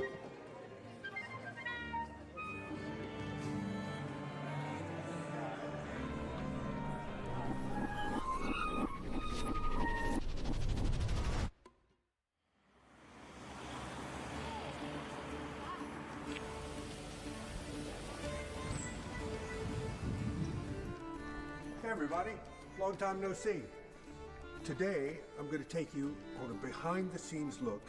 Hey everybody, long time no see. Today, I'm going to take you on a behind-the-scenes look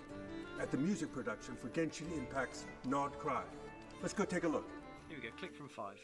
at the music production for Genshin Impact's Nod-Krai. Let's go take a look. Here we go, click from 5.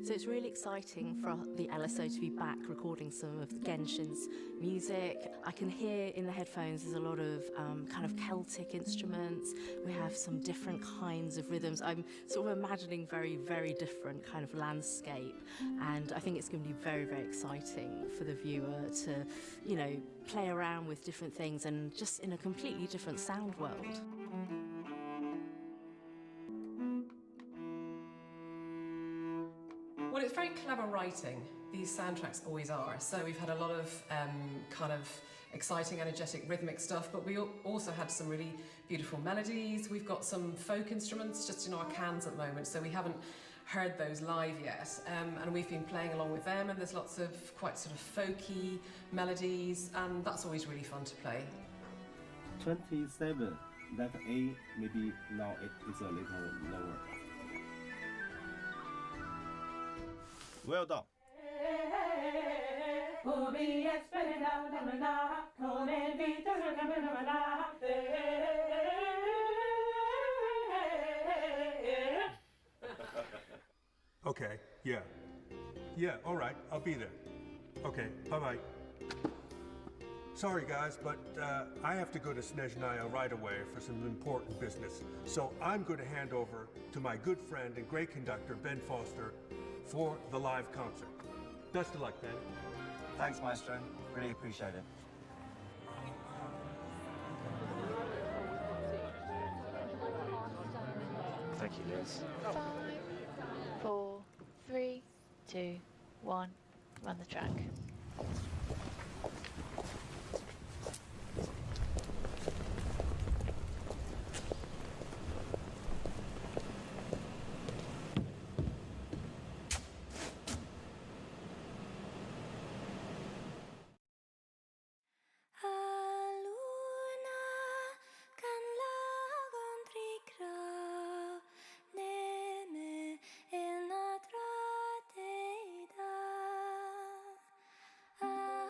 So it's really exciting for the LSO to be back recording some of Genshin's music. I can hear in the headphones there's a lot of kind of Celtic instruments. We have some different kinds of rhythms. I'm sort of imagining very, very different kind of landscape. And I think it's going to be very, very exciting for the viewer to, you know, play around with different things and just in a completely different sound world. Well, it's very clever writing. These soundtracks always are. So we've had a lot of kind of exciting, energetic, rhythmic stuff, but we also had some really beautiful melodies. We've got some folk instruments just in our cans at the moment, so we haven't heard those live yet, and we've been playing along with them, and there's lots of quite sort of folky melodies, and that's always really fun to play. 27, that A, maybe now it is a little lower. Well done. Okay, yeah. Yeah, all right, I'll be there. Okay, bye-bye. Sorry, guys, but I have to go to Snezhnaya right away for some important business. So I'm going to hand over to my good friend and great conductor, Ben Foster, for the live concert. Best of luck, Ben. Thanks, Maestro. Really appreciate it. Thank you, Liz. 5, 4, 3, 2, 1. Run the track. Ah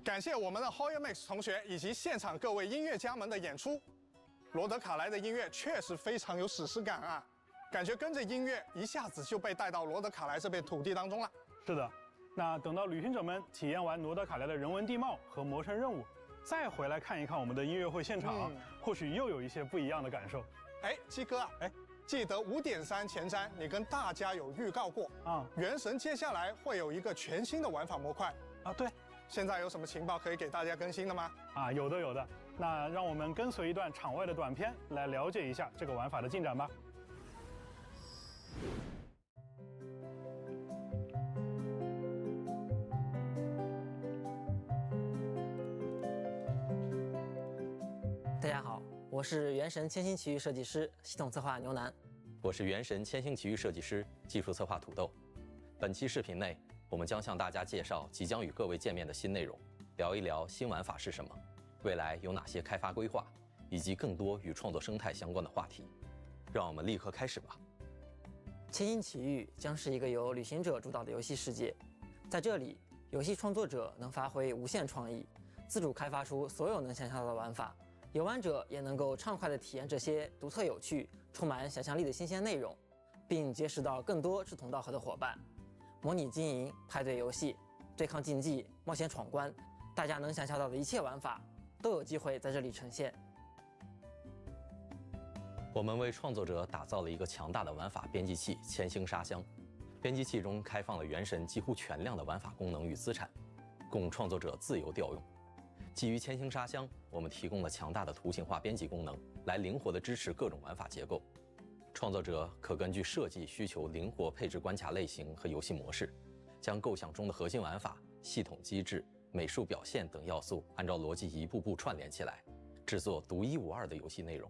感谢我们的 HIKVISION 同学以及现场各位音乐家们的演出。罗德卡莱的音乐确实非常有史诗感啊，感觉跟着音乐一下子就被带到罗德卡莱这片土地当中了。是的，那等到旅行者们体验完罗德卡莱的人文地貌和魔神任务，再回来看一看我们的音乐会现场，或许又有一些不一样的感受。哎，鸡哥啊，记得5.3前瞻你跟大家有预告过啊，原神接下来会有一个全新的玩法模块啊，对。现在有什么情报可以给大家更新的吗？啊，有的有的。那让我们跟随一段场外的短片来了解一下这个玩法的进展吧。大家好，我是原神千星奇遇设计师、系统策划牛腩。我是原神千星奇遇设计师、技术策划土豆。本期视频内，我们将向大家介绍即将与各位见面的新内容，聊一聊新玩法是什么，未来有哪些开发规划，以及更多与创作生态相关的话题。让我们立刻开始吧。千星奇遇将是一个由旅行者主导的游戏世界，在这里，游戏创作者能发挥无限创意，自主开发出所有能想象到的玩法，游玩者也能够畅快地体验这些独特有趣、充满想象力的新鲜内容，并结识到更多志同道合的伙伴。模拟经营、派对游戏、对抗竞技、冒险闯关，大家能想象到的一切玩法，都有机会在这里呈现。我们为创作者打造了一个强大的玩法编辑器——千星沙箱。编辑器中开放了原神几乎全量的玩法功能与资产，供创作者自由调用。基于千星沙箱，我们提供了强大的图形化编辑功能，来灵活地支持各种玩法结构。创作者可根据设计需求灵活配置关卡类型和游戏模式，将构想中的核心玩法、系统机制、美术表现等要素按照逻辑一步步串联起来，制作独一无二的游戏内容。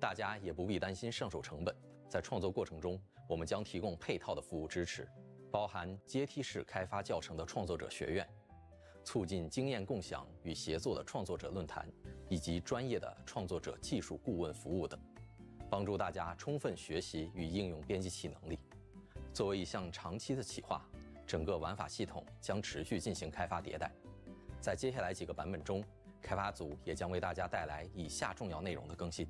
大家也不必担心上手成本，在创作过程中，我们将提供配套的服务支持，包含阶梯式开发教程的创作者学院，促进经验共享与协作的创作者论坛，以及专业的创作者技术顾问服务等，帮助大家充分学习与应用编辑器能力。作为一项长期的企划，整个玩法系统将持续进行开发迭代。在接下来几个版本中，开发组也将为大家带来以下重要内容的更新。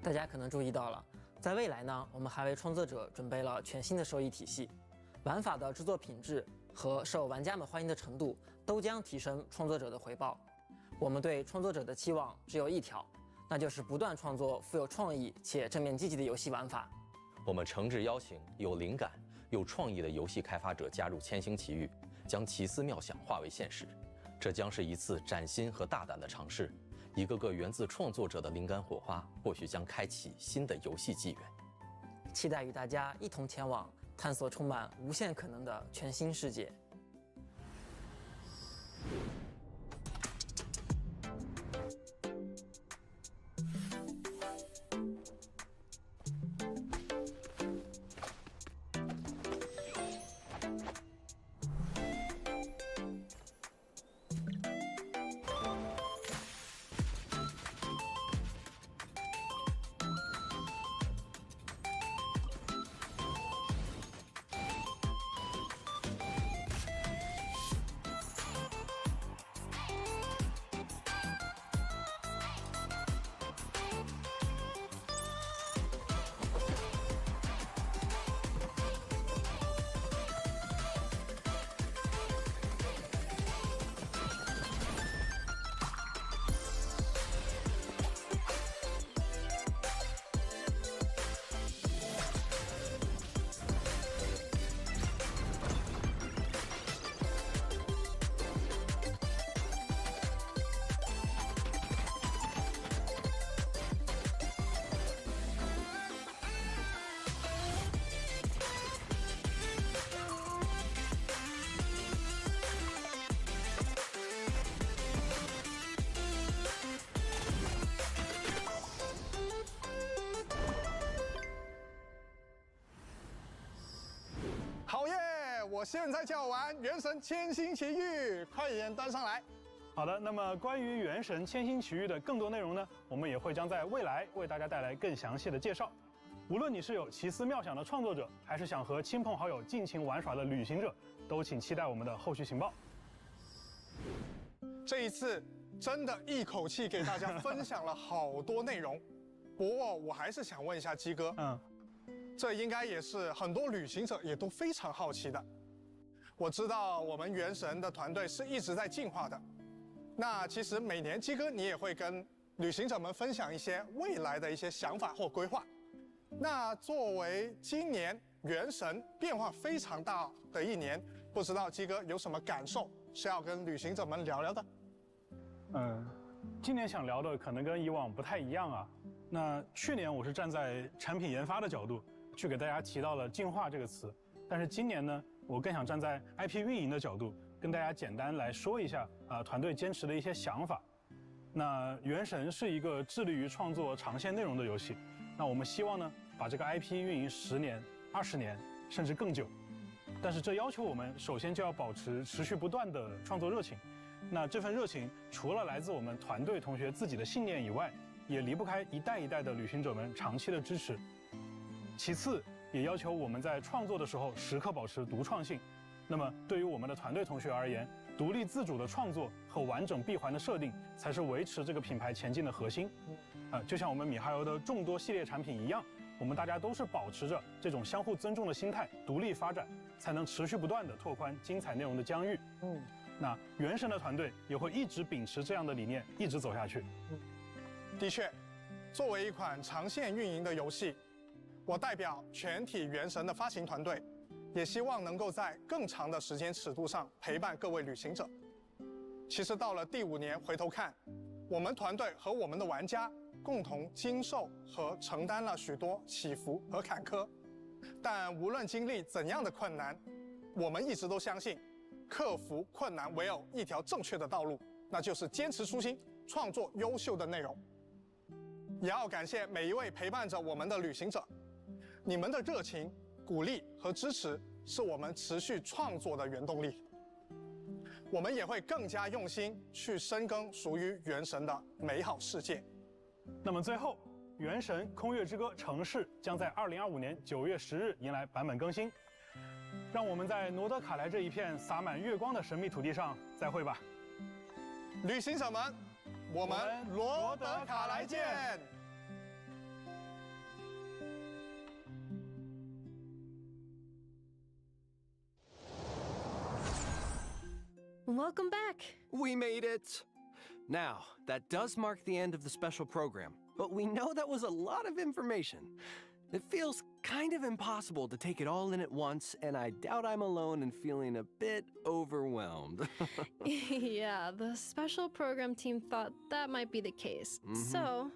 大家可能注意到了，在未来呢，我们还为创作者准备了全新的收益体系，玩法的制作品质和受玩家们欢迎的程度都将提升创作者的回报。我们对创作者的期望只有一条，那就是不断创作富有创意且正面积极的游戏玩法。我们诚挚邀请有灵感、有创意的游戏开发者加入千星奇遇，将奇思妙想化为现实。这将是一次崭新和大胆的尝试，一个个源自创作者的灵感火花，或许将开启新的游戏纪元。期待与大家一同前往探索充满无限可能的全新世界。好耶！我现在就要玩《原神千星奇遇》，快点端上来。好的，那么关于《原神千星奇遇》的更多内容呢，我们也会将在未来为大家带来更详细的介绍。无论你是有奇思妙想的创作者，还是想和亲朋好友尽情玩耍的旅行者，都请期待我们的后续情报。这一次真的一口气给大家分享了好多内容。不过我还是想问一下鸡哥，这应该也是很多旅行者也都非常好奇的。我知道我们原神的团队是一直在进化的，那其实每年鸡哥你也会跟旅行者们分享一些未来的一些想法或规划。那作为今年原神变化非常大的一年，不知道鸡哥有什么感受是要跟旅行者们聊聊的？今年想聊的可能跟以往不太一样啊。那去年我是站在产品研发的角度去给大家提到了进化这个词，但是今年呢，我更想站在 IP 运营的角度跟大家简单来说一下团队坚持的一些想法。那原神是一个致力于创作长线内容的游戏，那我们希望呢把这个 IP 运营10年、20年甚至更久，但是这要求我们首先就要保持持续不断的创作热情。那这份热情除了来自我们团队同学自己的信念以外，也离不开一代一代的旅行者们长期的支持。其次，也要求我们在创作的时候时刻保持独创性。那么对于我们的团队同学而言，独立自主的创作和完整闭环的设定才是维持这个品牌前进的核心。就像我们米哈游的众多系列产品一样，我们大家都是保持着这种相互尊重的心态，独立发展，才能持续不断地拓宽精彩内容的疆域。那原神的团队也会一直秉持这样的理念，一直走下去。的确，作为一款长线运营的游戏，我代表全体原神的发行团队，也希望能够在更长的时间尺度上陪伴各位旅行者。其实到了第5年回头看，我们团队和我们的玩家共同经受和承担了许多起伏和坎坷，但无论经历怎样的困难，我们一直都相信，克服困难唯有一条正确的道路，那就是坚持初心，创作优秀的内容。也要感谢每一位陪伴着我们的旅行者，你们的热情、鼓励和支持是我们持续创作的原动力。我们也会更加用心去深耕属于原神的美好世界。那么最后，原神空月之歌城市将在2025年9月10日迎来版本更新。让我们在诺德卡莱这一片洒满月光的神秘土地上再会吧，旅行者们，我们罗德卡莱见。Welcome back! We made it! Now, that does mark the end of the special program, but we know that was a lot of information. It feels kind of impossible to take it all in at once, and I doubt I'm alone in feeling a bit overwhelmed. Yeah, the special program team thought that might be the case. So,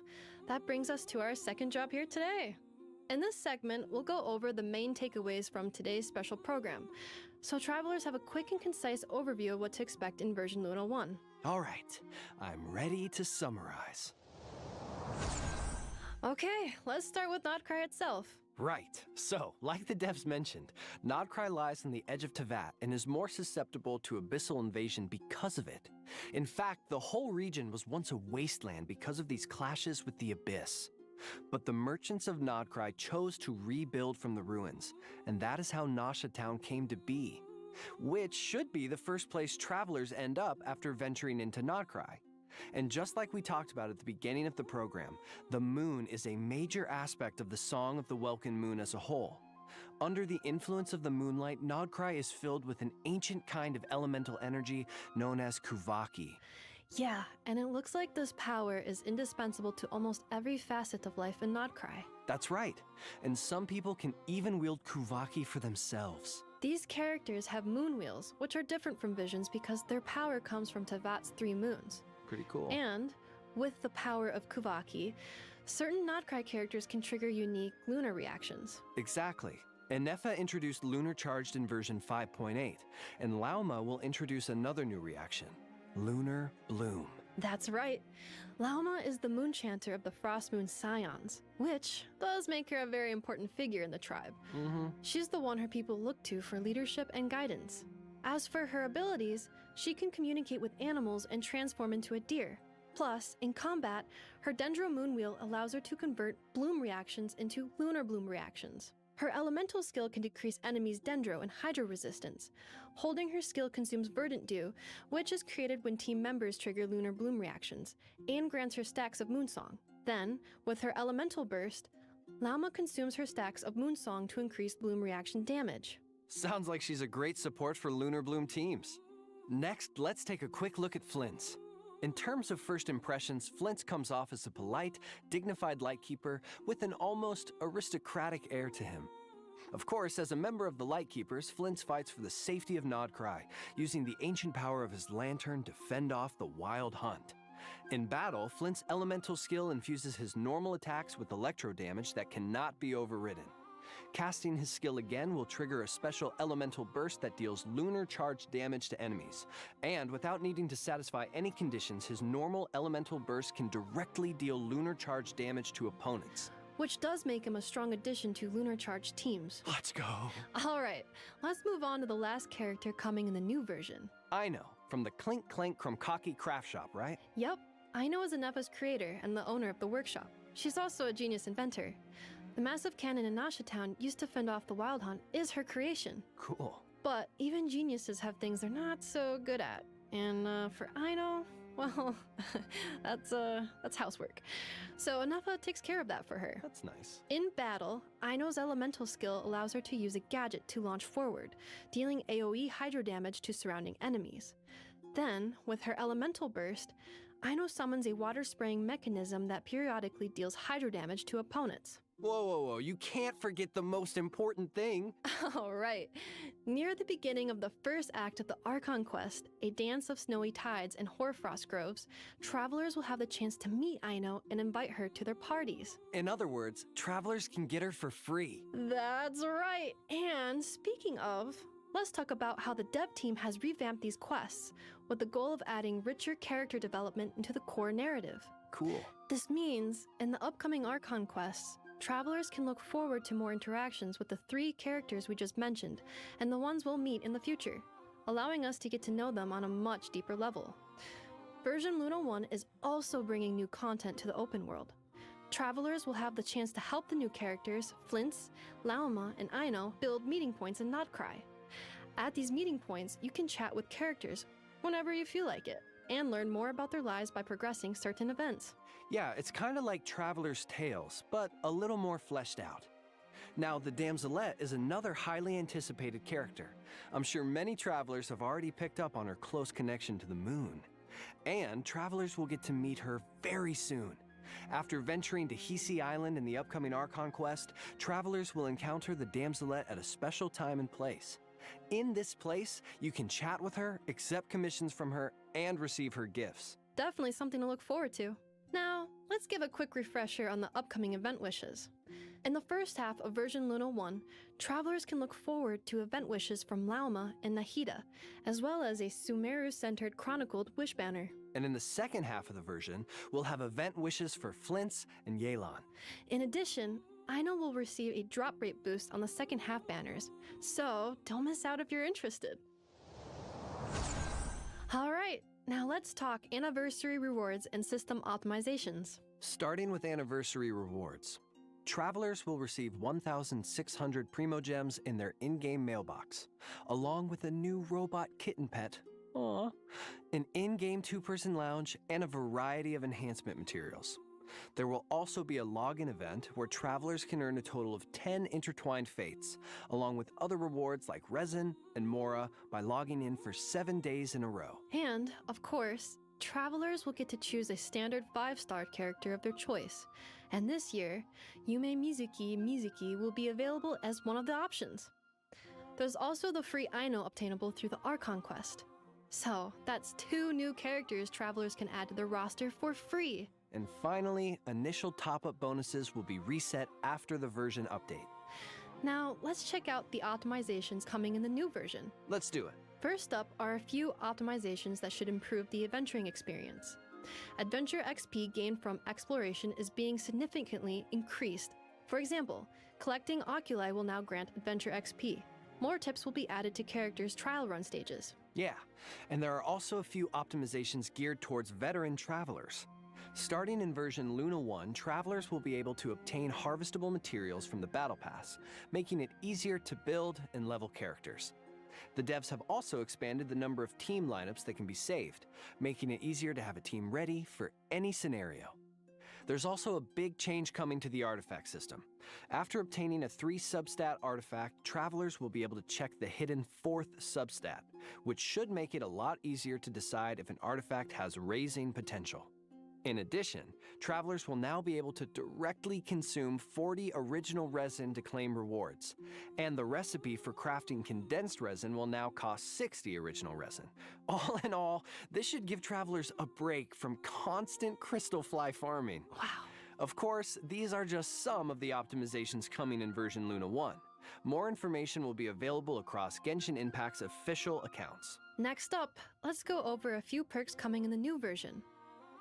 that brings us to our second job here today. In this segment, we'll go over the main takeaways from today's special program, so travelers have a quick and concise overview of what to expect in version Luna 1. All right, I'm ready to summarize. Okay, let's start with Nod-Krai itself. Right. So, like the devs mentioned, Nod-Krai lies on the edge of Teyvat and is more susceptible to abyssal invasion because of it. In fact, the whole region was once a wasteland because of these clashes with the Abyss. But the merchants of Nod-Krai chose to rebuild from the ruins, and that is how Nasha Town came to be, which should be the first place travelers end up after venturing into Nod-Krai. And just like we talked about at the beginning of the program, the moon is a major aspect of the Song of the Welkin Moon as a whole. Under the influence of the moonlight, Nod-Krai is filled with an ancient kind of elemental energy known as Kuvaki. Yeah, and it looks like this power is indispensable to almost every facet of life in Nod-Krai. That's right, and some people can even wield Kuvaki for themselves. These characters have moon wheels, which are different from visions because their power comes from Teyvat's 3 moons. Pretty cool. And, with the power of Kuvaki, certain Nod-Krai characters can trigger unique lunar reactions. Exactly. And Nefa introduced Lunar Charged in version 5.8, and Lauma will introduce another new reaction, Lunar Bloom. That's right. Lauma is the moon chanter of the Frost Moon Scions, which does make her a very important figure in the tribe. She's the one her people look to for leadership and guidance. As for her abilities, she can communicate with animals and transform into a deer. Plus, in combat, her Dendro Moon Wheel allows her to convert bloom reactions into lunar bloom reactions. Her elemental skill can decrease enemies' dendro and hydro resistance. Holding her skill consumes verdant dew, which is created when team members trigger lunar bloom reactions, and grants her stacks of moonsong. Then, with her elemental burst, 𝂸𝂸 consumes her stacks of moonsong to increase bloom reaction damage. Sounds like she's a great support for lunar bloom teams. Next, let's take a quick look at Flint's. In terms of first impressions, Flint's comes off as a polite, dignified Lightkeeper with an almost aristocratic air to him. Of course, as a member of the Lightkeepers, Flint's fights for the safety of Nod-Krai, using the ancient power of his lantern to fend off the wild hunt. In battle, Flint's elemental skill infuses his normal attacks with electro damage that cannot be overridden. Casting his skill again will trigger a special elemental burst that deals lunar charge damage to enemies. And without needing to satisfy any conditions, his normal elemental burst can directly deal lunar charge damage to opponents. Which does make him a strong addition to lunar charge teams. Let's go. Alright, let's move on to the last character coming in the new version. Aino, from the Clink Clank Krumkaki craft shop, right? Yep, Aino is Anepa's creator and the owner of the workshop. She's also a genius inventor. The massive cannon in Nasha Town used to fend off the wild hunt is her creation. Cool. But even geniuses have things they're not so good at. And for Aino, well, that's housework. So Anepa takes care of that for her. That's nice. In battle, Aino's elemental skill allows her to use a gadget to launch forward, dealing AoE hydro damage to surrounding enemies. Then, with her elemental burst, Aino summons a water-spraying mechanism that periodically deals hydro damage to opponents. Whoa, whoa, whoa, you can't forget the most important thing. All right. Near the beginning of the first act of the Archon quest, A Dance of Snowy Tides and Hoarfrost Groves, travelers will have the chance to meet Aino and invite her to their parties. In other words, travelers can get her for free. That's right. And speaking of, let's talk about how the dev team has revamped these quests, with the goal of adding richer character development into the core narrative. Cool. This means, in the upcoming Archon quests, travelers can look forward to more interactions with the 3 characters we just mentioned, and the ones we'll meet in the future, allowing us to get to know them on a much deeper level. Version Luna 1 is also bringing new content to the open world. Travelers will have the chance to help the new characters, Flint's, 𝂸𝂸, and Aino, build meeting points in Nod-Krai. At these meeting points, you can chat with characters whenever you feel like it, and learn more about their lives by progressing certain events. Yeah, it's kind of like Traveler's Tales, but a little more fleshed out. Now, the Damselette is another highly anticipated character. I'm sure many travelers have already picked up on her close connection to the moon. And travelers will get to meet her very soon. After venturing to Hisi Island in the upcoming Archon quest, travelers will encounter the Damselette at a special time and place. In this place, you can chat with her, accept commissions from her, and receive her gifts. Definitely something to look forward to. Now, let's give a quick refresher on the upcoming event wishes. In the first half of version Luna 1, travelers can look forward to event wishes from 𝂸𝂸 and Nahida, as well as a Sumeru-centered chronicled wish banner. And in the second half of the version, we'll have event wishes for Flint's and Yelan. In addition, Aino will receive a drop rate boost on the second half banners, so don't miss out if you're interested. Alright, now let's talk anniversary rewards and system optimizations. Starting with anniversary rewards. Travelers will receive 1,600 Primo Gems in their in-game mailbox, along with a new robot kitten pet, aww, an in-game 2-person lounge, and a variety of enhancement materials. There will also be a login event where travelers can earn a total of 10 intertwined fates, along with other rewards like RYZEN and Mora by logging in for 7 days in a row. And, of course, travelers will get to choose a standard 5-star character of their choice. And this year, Yume Mizuki will be available as one of the options. There's also the free Aino obtainable through the Archon quest. So, that's 2 new characters travelers can add to their roster for free. And finally, initial top-up bonuses will be reset after the version update. Now, let's check out the optimizations coming in the new version. Let's do it. First up are a few optimizations that should improve the adventuring experience. Adventure XP gained from exploration is being significantly increased. For example, collecting oculi will now grant adventure XP. More tips will be added to characters' trial run stages. Yeah, and there are also a few optimizations geared towards veteran travelers. Starting in version Luna 1, travelers will be able to obtain harvestable materials from the Battle Pass, making it easier to build and level characters. The devs have also expanded the number of team lineups that can be saved, making it easier to have a team ready for any scenario. There's also a big change coming to the artifact system. After obtaining a 3 substat artifact, travelers will be able to check the hidden 4th substat, which should make it a lot easier to decide if an artifact has raising potential. In addition, travelers will now be able to directly consume 40 original resin to claim rewards, and the recipe for crafting condensed resin will now cost 60 original resin. All in all, this should give travelers a break from constant crystal fly farming. Wow. Of course, these are just some of the optimizations coming in version Luna 1. More information will be available across Genshin Impact's official accounts. Next up, let's go over a few perks coming in the new version.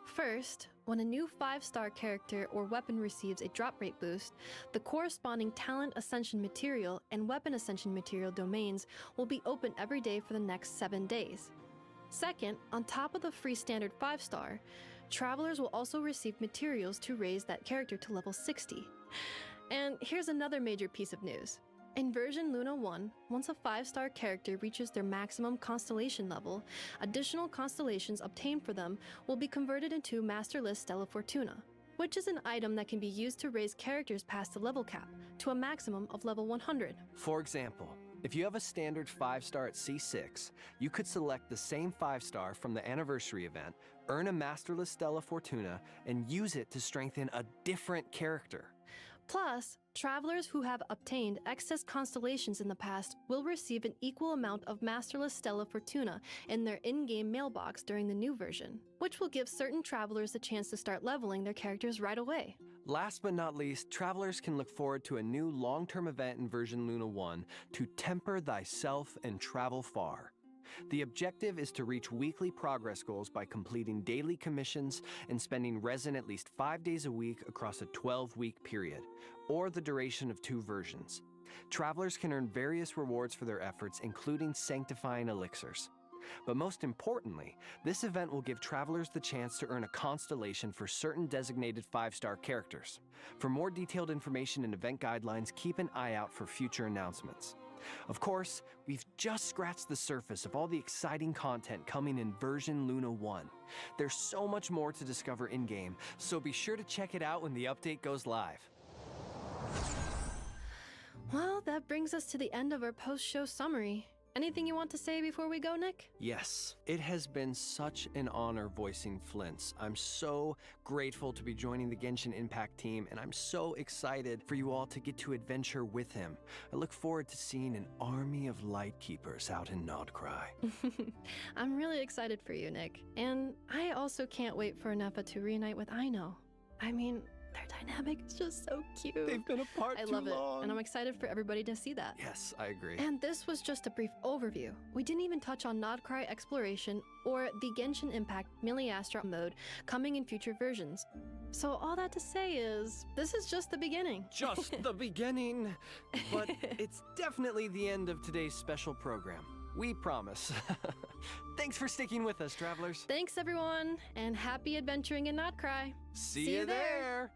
First, when a new 5-star character or weapon receives a drop rate boost, the corresponding talent ascension material and weapon ascension material domains will be open every day for the next 7 days. Second, on top of the free standard 5-star, travelers will also receive materials to raise that character to level 60. And here's another major piece of news. In version Luna 1, once a 5-star character reaches their maximum constellation level, additional constellations obtained for them will be converted into Master List Stellar Fortuna, which is an item that can be used to raise characters past the level cap to a maximum of level 100. For example, if you have a standard 5-star at C6, you could select the same 5-star from the anniversary event, earn a Master List Stellar Fortuna, and use it to strengthen a different character. Plus, travelers who have obtained excess constellations in the past will receive an equal amount of Masterless Stellar Fortuna in their in-game mailbox during the new version, which will give certain travelers the chance to start leveling their characters right away. Last but not least, travelers can look forward to a new long-term event in version Luna 1 to temper thyself and travel far. The objective is to reach weekly progress goals by completing daily commissions and spending resin at least 5 days a week across a 12-week period, or the duration of 2 versions. Travelers can earn various rewards for their efforts, including sanctifying elixirs. But most importantly, this event will give travelers the chance to earn a constellation for certain designated 5-star characters. For more detailed information and event guidelines, keep an eye out for future announcements. Of course, we've just scratched the surface of all the exciting content coming in version Luna 1. There's so much more to discover in-game, so be sure to check it out when the update goes live. Well, that brings us to the end of our post-show summary. Anything you want to say before we go, Nick? Yes, it has been such an honor voicing Flint's. I'm so grateful to be joining the Genshin Impact team, and I'm so excited for you all to get to adventure with him. I look forward to seeing an army of Lightkeepers out in Nod-Krai. I'm really excited for you, Nick. And I also can't wait for Nefa to reunite with Aino. I mean, their dynamic is just so cute. They've been apart I too love long. it, and I'm excited for everybody to see that. Yes, I agree. And this was just a brief overview. We didn't even touch on Nod-Krai Exploration or the Genshin Impact Miliastra mode coming in future versions. So all that to say is, this is just the beginning. Just the beginning. But it's definitely the end of today's special program. We promise. Thanks for sticking with us, travelers. Thanks, everyone, and happy adventuring in Nod-Krai. See you there.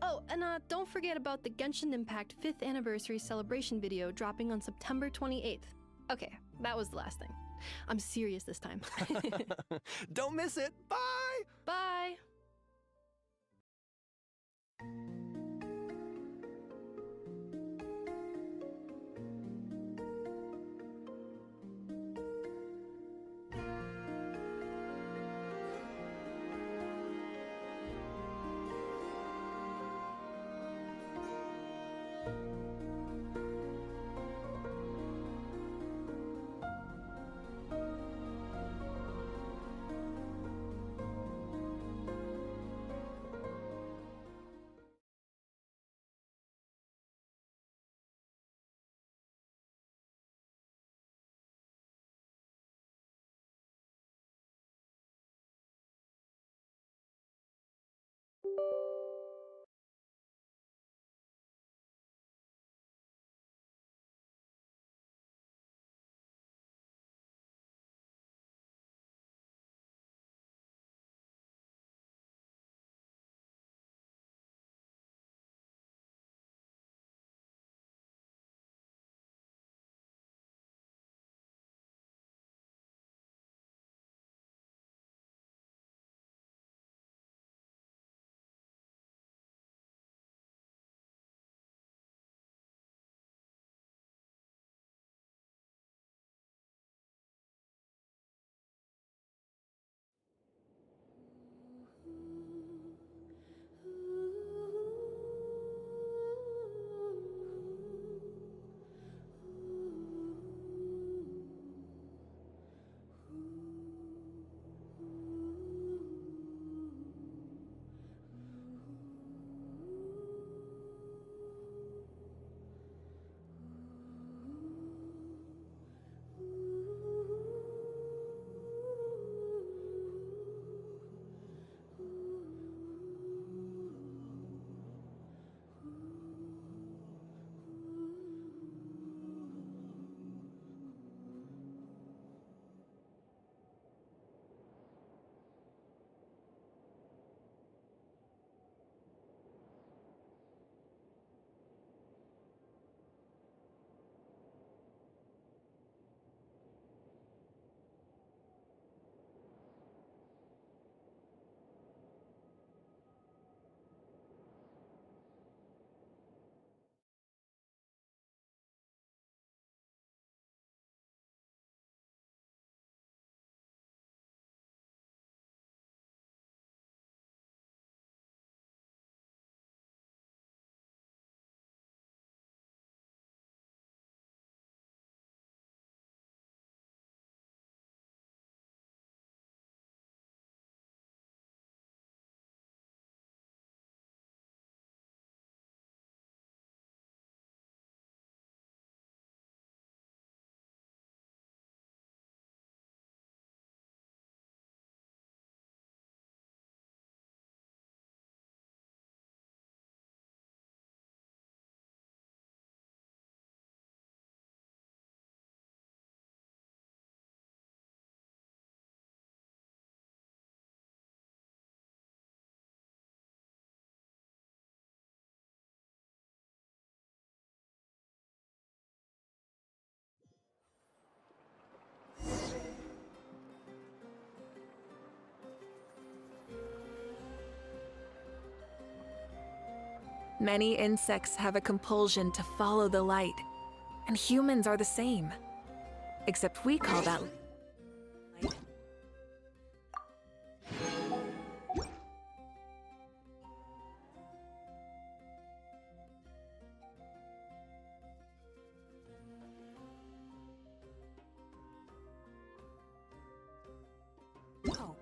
Oh, and don't forget about the Genshin Impact 5th Anniversary Celebration video dropping on September 28th. Okay, that was the last thing. I'm serious this time. Don't miss it. Bye! Bye! Many insects have a compulsion to follow the light, and humans are the same. Except we call that light. Hope.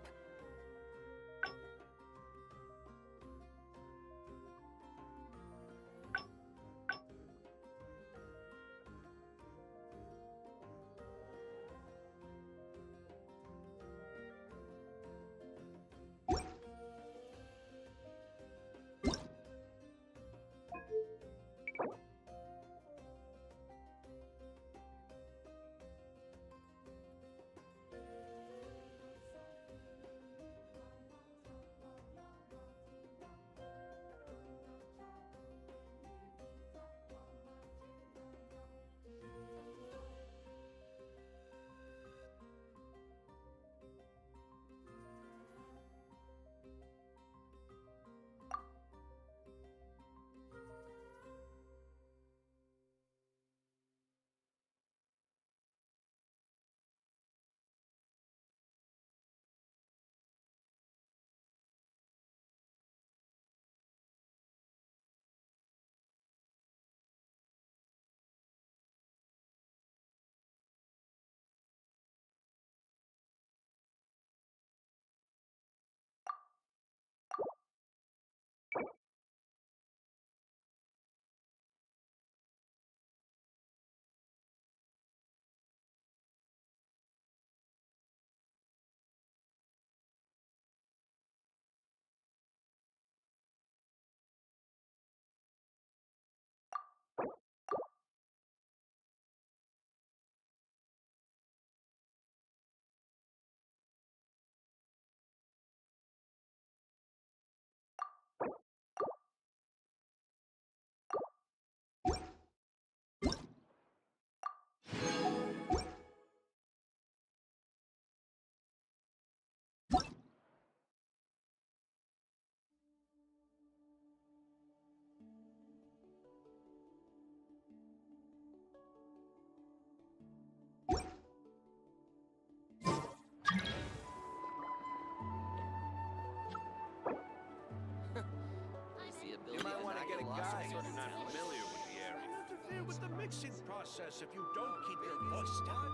You might want to get a guide if you're not familiar with the area. Interfere with the mixing process if you don't keep your voice down.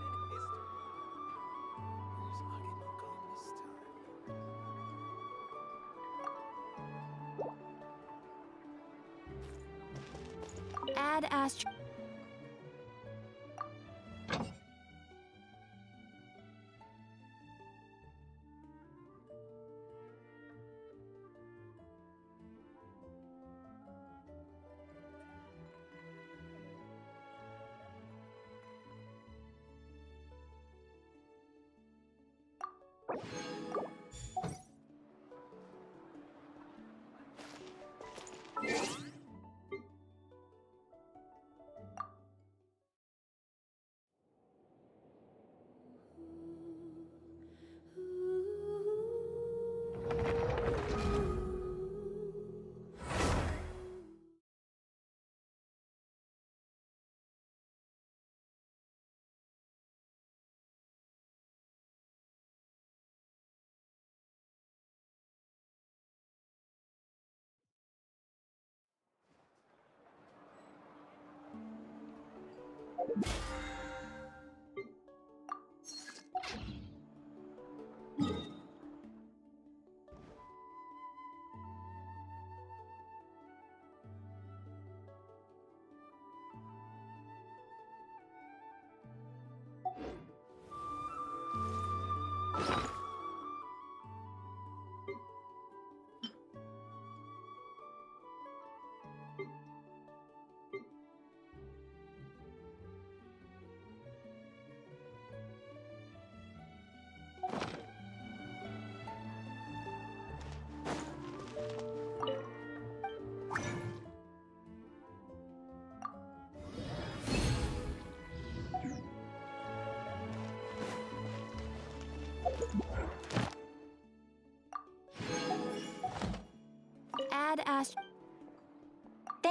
Add Astro.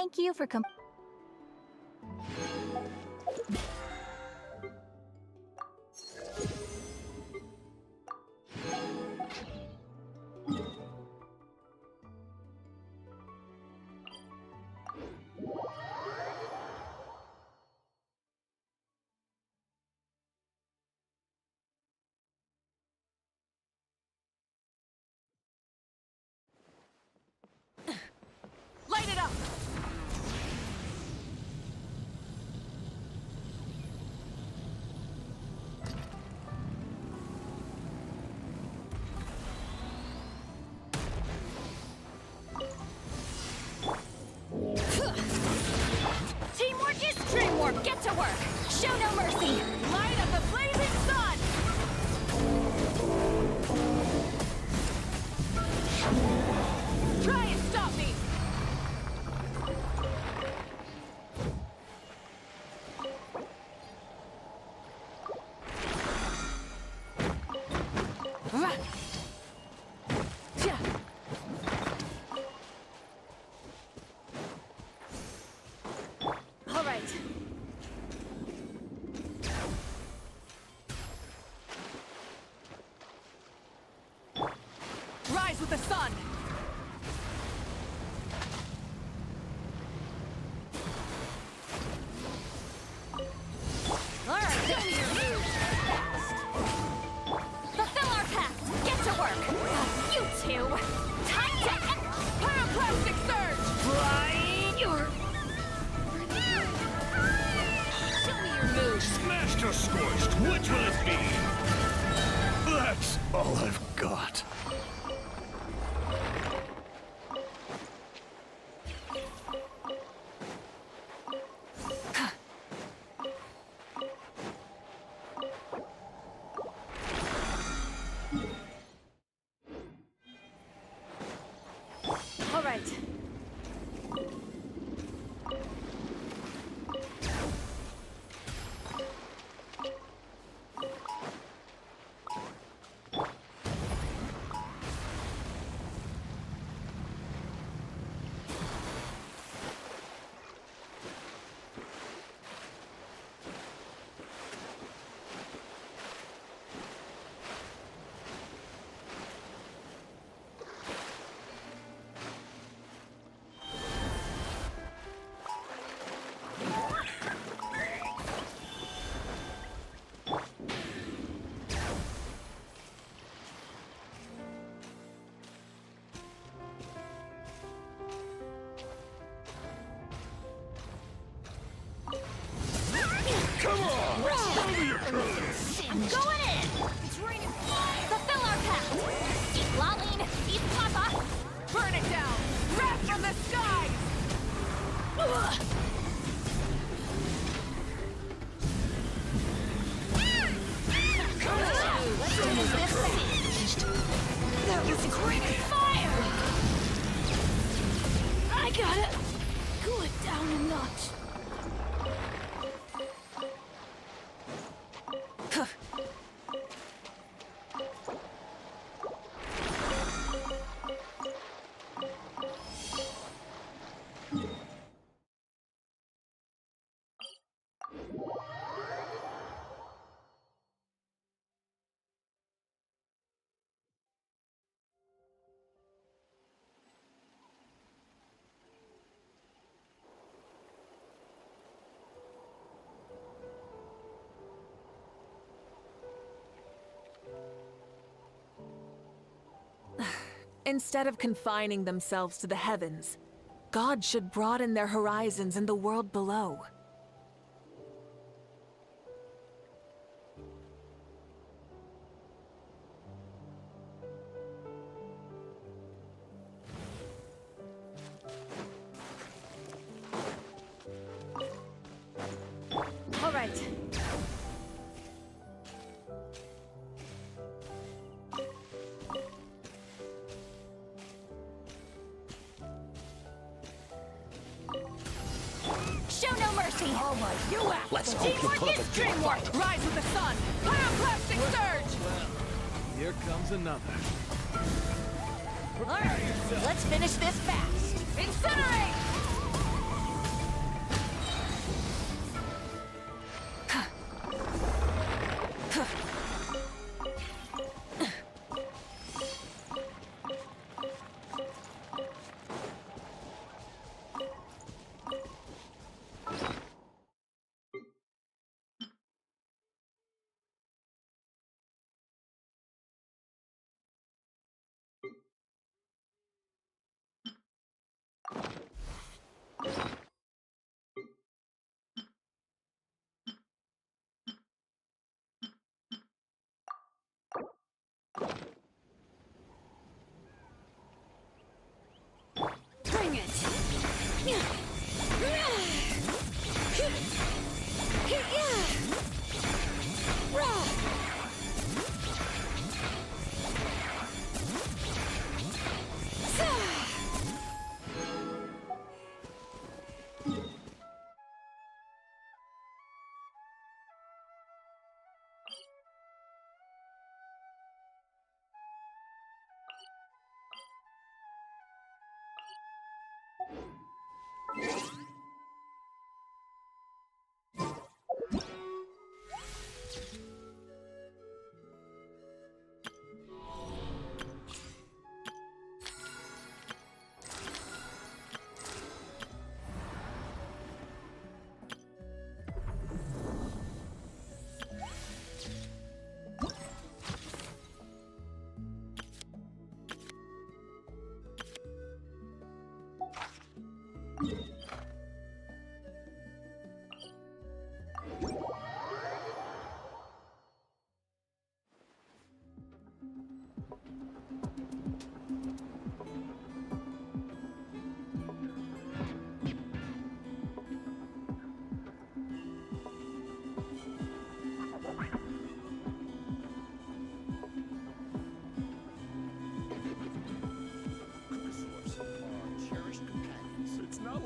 Thank you for Light it up! Teamwork is dreamwork. Get to work. Show no mercy. Light of the blazing sun! Try and stop me! All right. Rise with the sun! All right. Show me your moves. Fulfill our pact. Get to work. You two. Time to Pyroclastic surge! fly your. Show me your moves. Smashed or scorched, which will it be? That's all I've got. All right. Come on! Show me your colors! I'm going in. It's raining fire. Fulfill our pact. Eat Laline. Eat Papa. Burn it down! Wrath from the skies! Ugh. Let's finish this fast. That was great fire. I gotta cool it down a notch. Instead of confining themselves to the heavens, God should broaden their horizons in the world below. All right. Show no mercy. Oh my, you act. Let's hope you Teamwork pull up is a dreamwork. Rise with the sun! Pyroclastic surge! Here comes another. All right, let's finish this fast. Incinerate!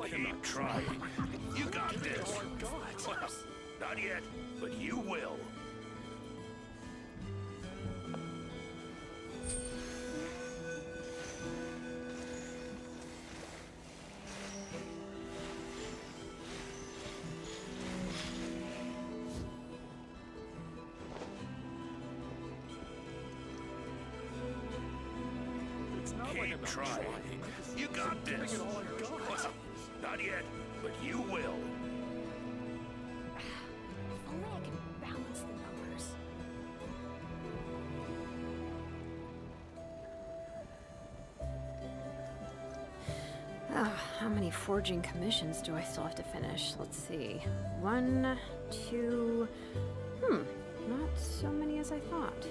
Keep trying. You got this. Well, not yet, but you will. Keep trying. You got this. Well, not yet, but you will. If only I could balance the numbers. How many forging commissions do I still have to finish? Let's see. 1, 2... not so many as I thought.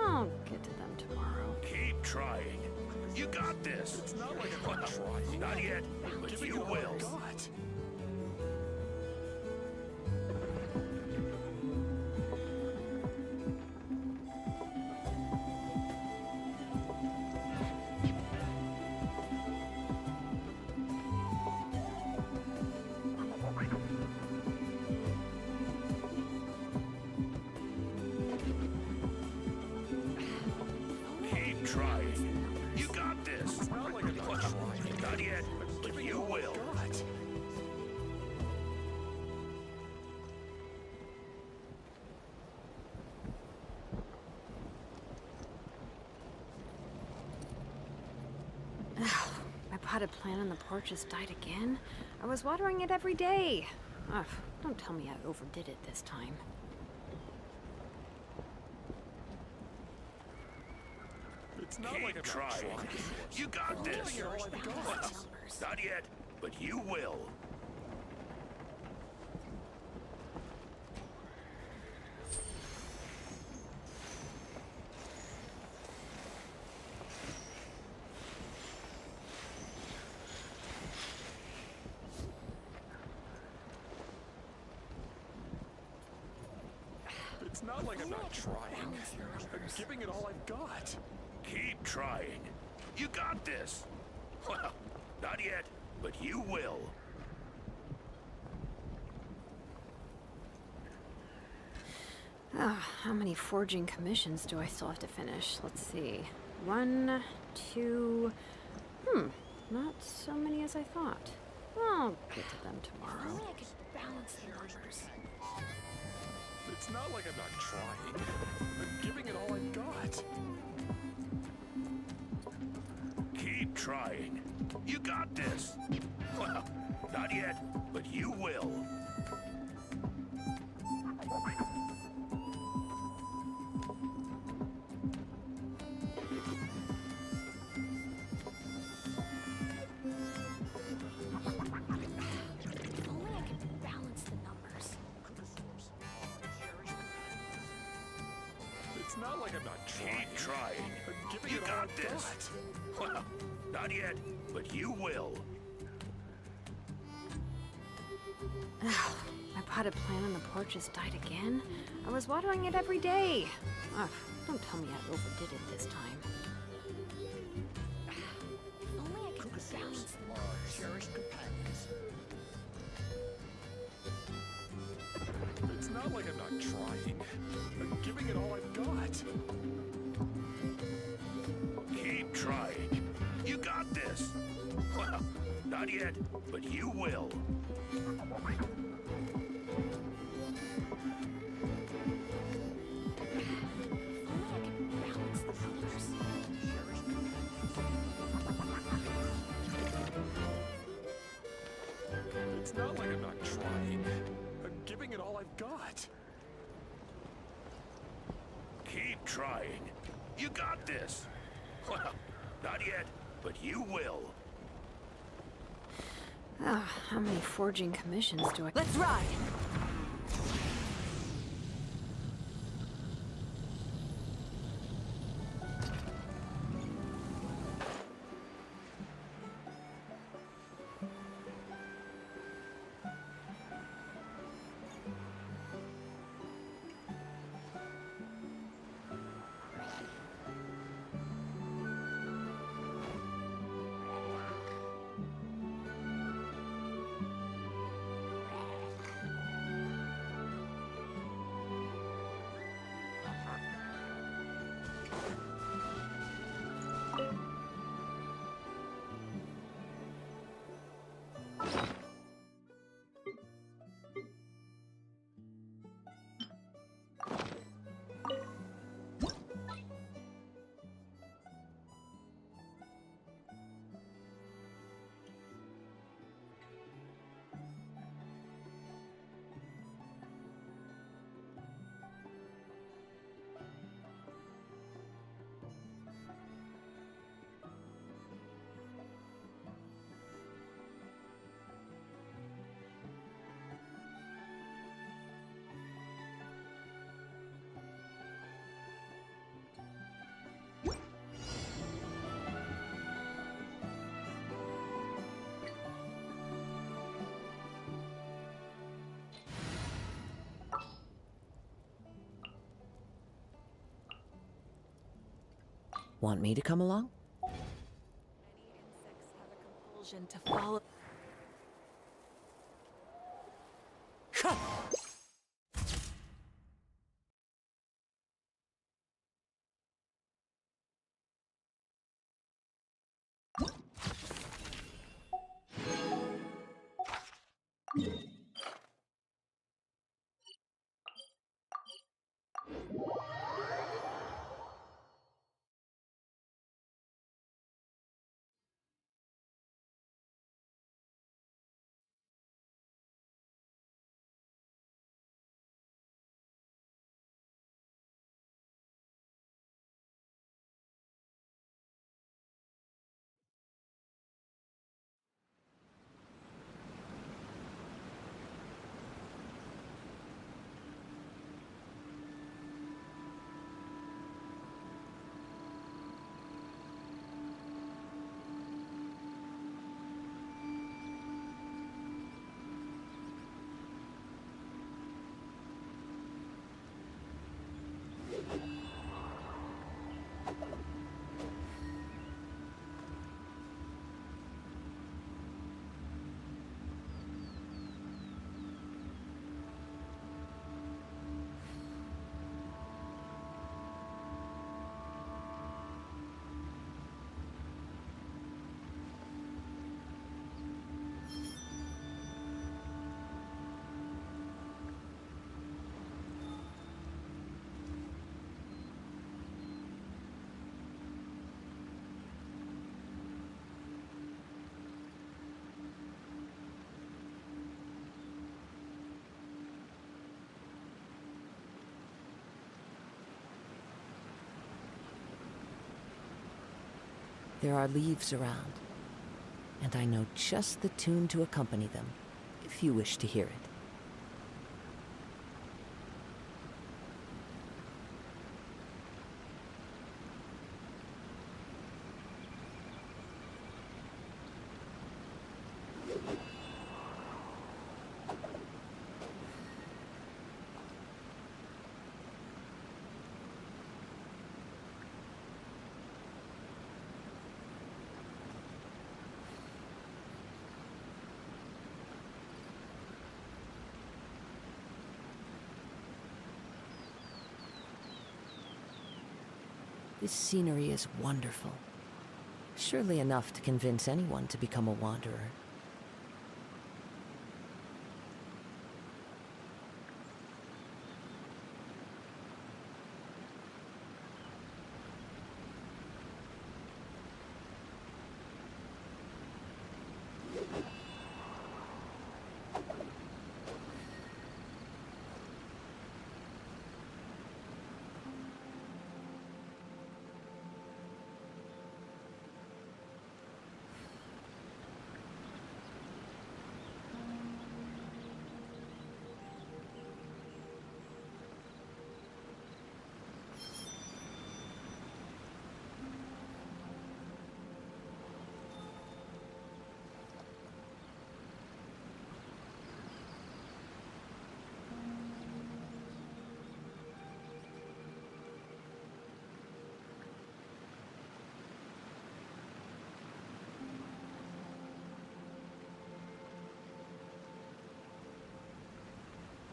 I'll get to them tomorrow. Keep trying. You got this. It's not like I'm not trying. Not yet, but you will. Keep trying. You got this. It's not like I'm not trying. Not yet, but you will. My potted plant on the porch has died again. I was watering it every day. Ugh, don't tell me I overdid it this time. It's not like I'm trying. You got this. Well, not yet, but you will. It's not like I'm not trying. I'm giving it all I've got. Keep trying. You got this. Well, not yet, but you will. How many forging commissions do I still have to finish? Let's see. 1, 2... not so many as I thought. I'll get to them tomorrow. If only I could balance the numbers. It's not like I'm not trying. I'm giving it all I've got. Keep trying. You got this. Well, not yet, but you will. If only I could balance the numbers. It's not like I'm not trying. Keep trying. I'm giving You it all got I've this. got. Well, not yet, but you will. My potted plant on the porch has died again. I was watering it every day. Ugh, don't tell me I overdid it this time. If only I could balance the numbers. Cherished companions. It's not like I'm not trying. I'm giving it all I've got. Keep trying. You got this. Well, not yet, but you will. It's not like I'm not trying. I'm giving it all I've got. Keep trying. You got this. Well, not yet, but you will. How many forging commissions do I... Let's ride! Want me to come along? Many insects have a compulsion to follow. There are leaves around, and I know just the tune to accompany them, if you wish to hear it. This scenery is wonderful. Surely enough to convince anyone to become a wanderer.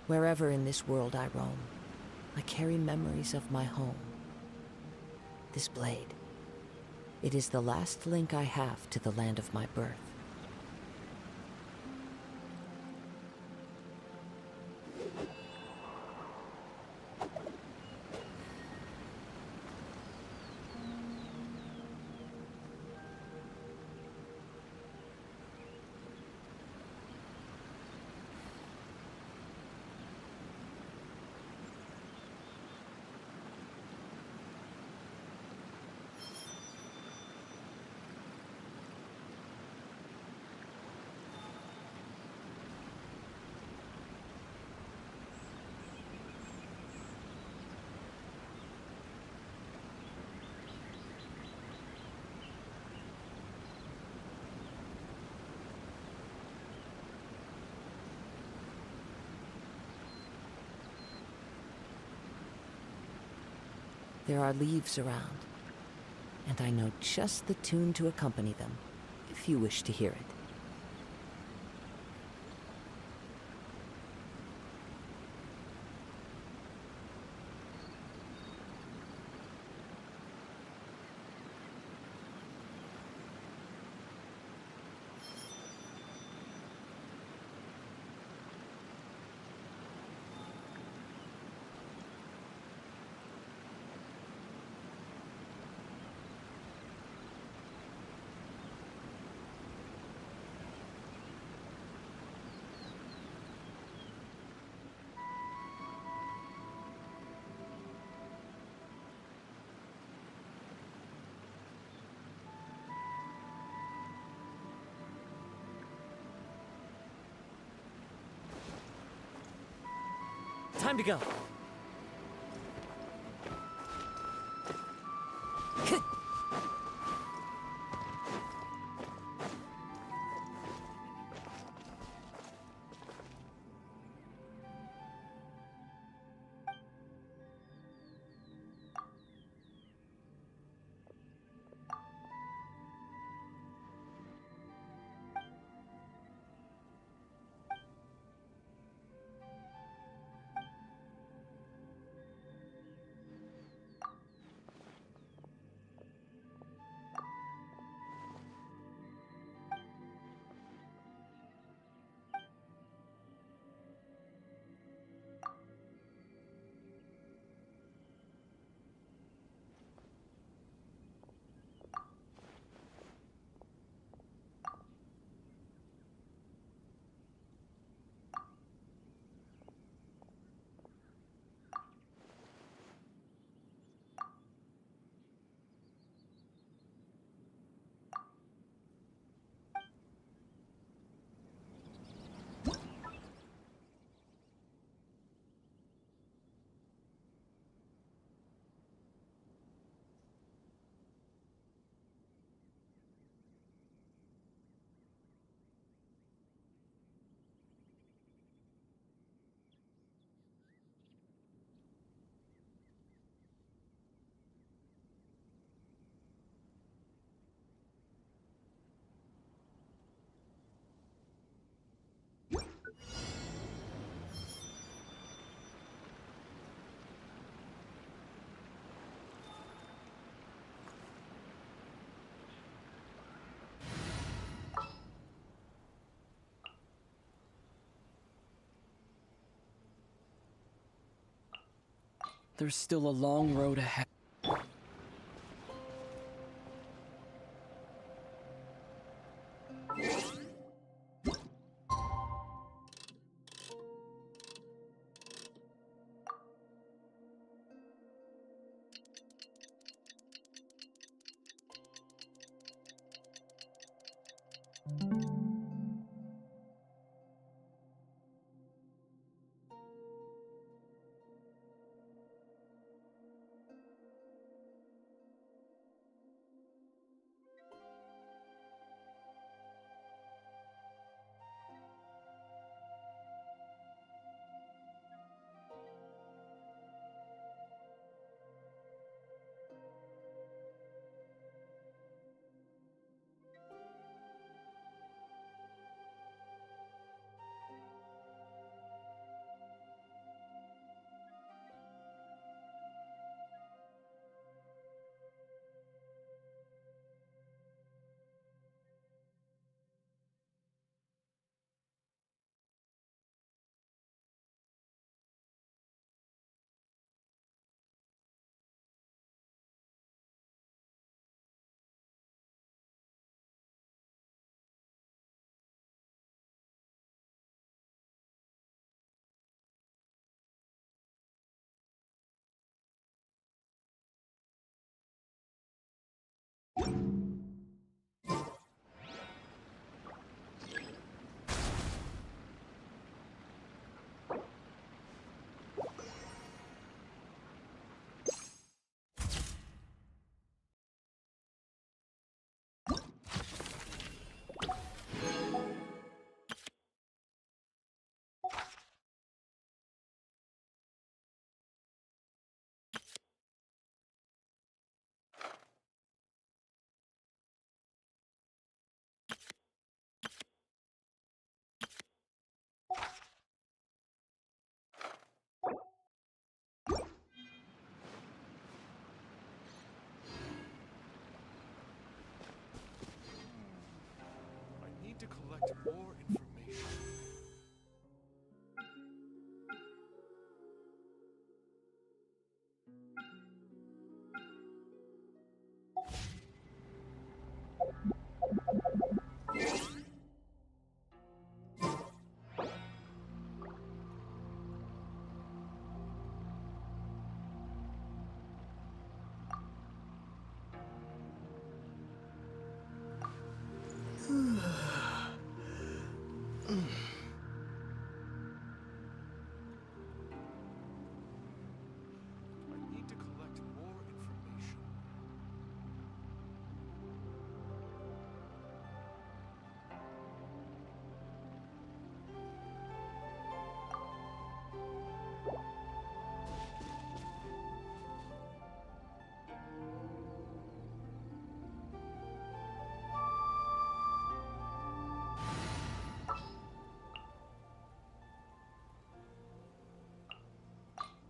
Wherever in this world I roam, I carry memories of my home. This blade, it is the last link I have to the land of my birth. There are leaves around, and I know just the tune to accompany them, if you wish to hear it. Time to go. There's still a long road ahead.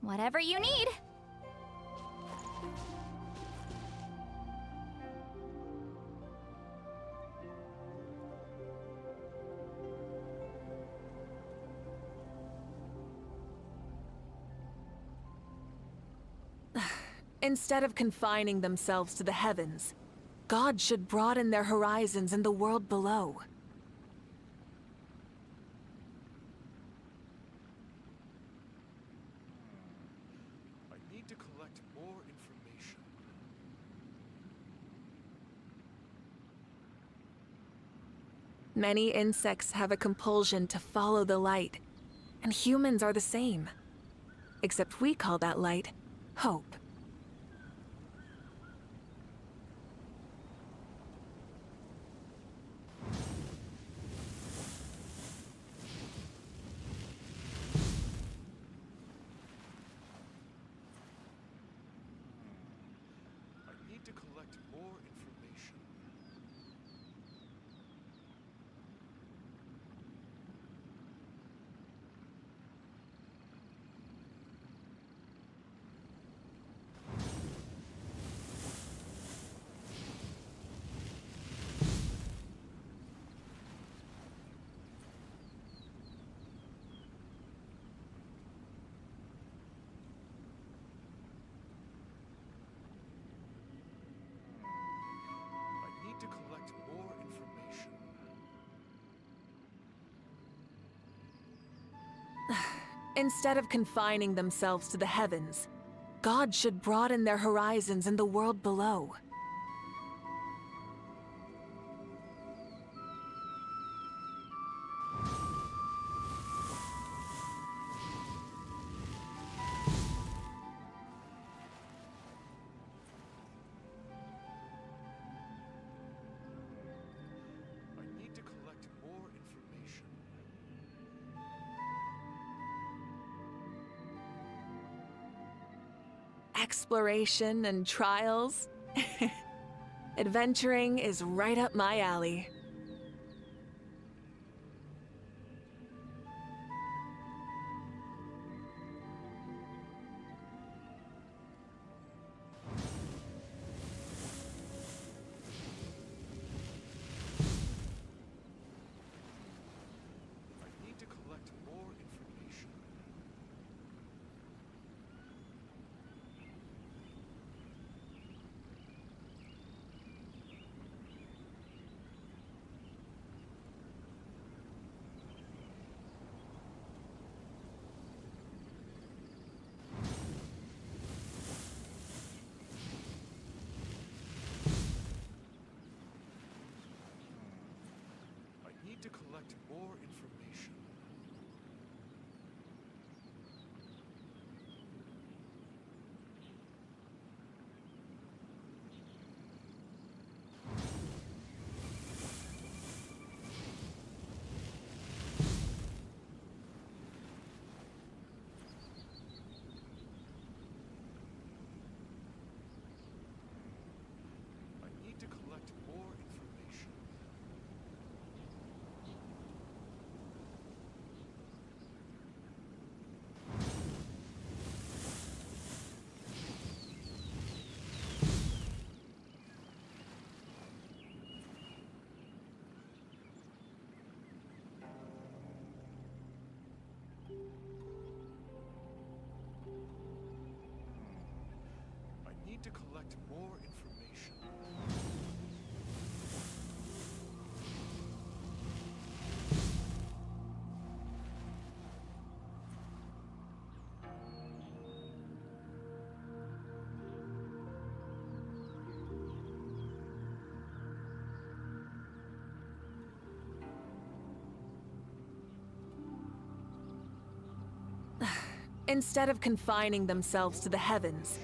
Whatever you need. Instead of confining themselves to the heavens, God should broaden their horizons in the world below. I need to collect more information. Many insects have a compulsion to follow the light, and humans are the same. Except we call that light hope. I need to collect more information. I need to collect more information. Instead of confining themselves to the heavens, God should broaden their horizons in the world below. I need to collect more information. Exploration and trials. Adventuring is right up my alley. I need to collect more information. I need to collect more information. I need to collect more information. I need to collect more information. Instead of confining themselves to the heavens,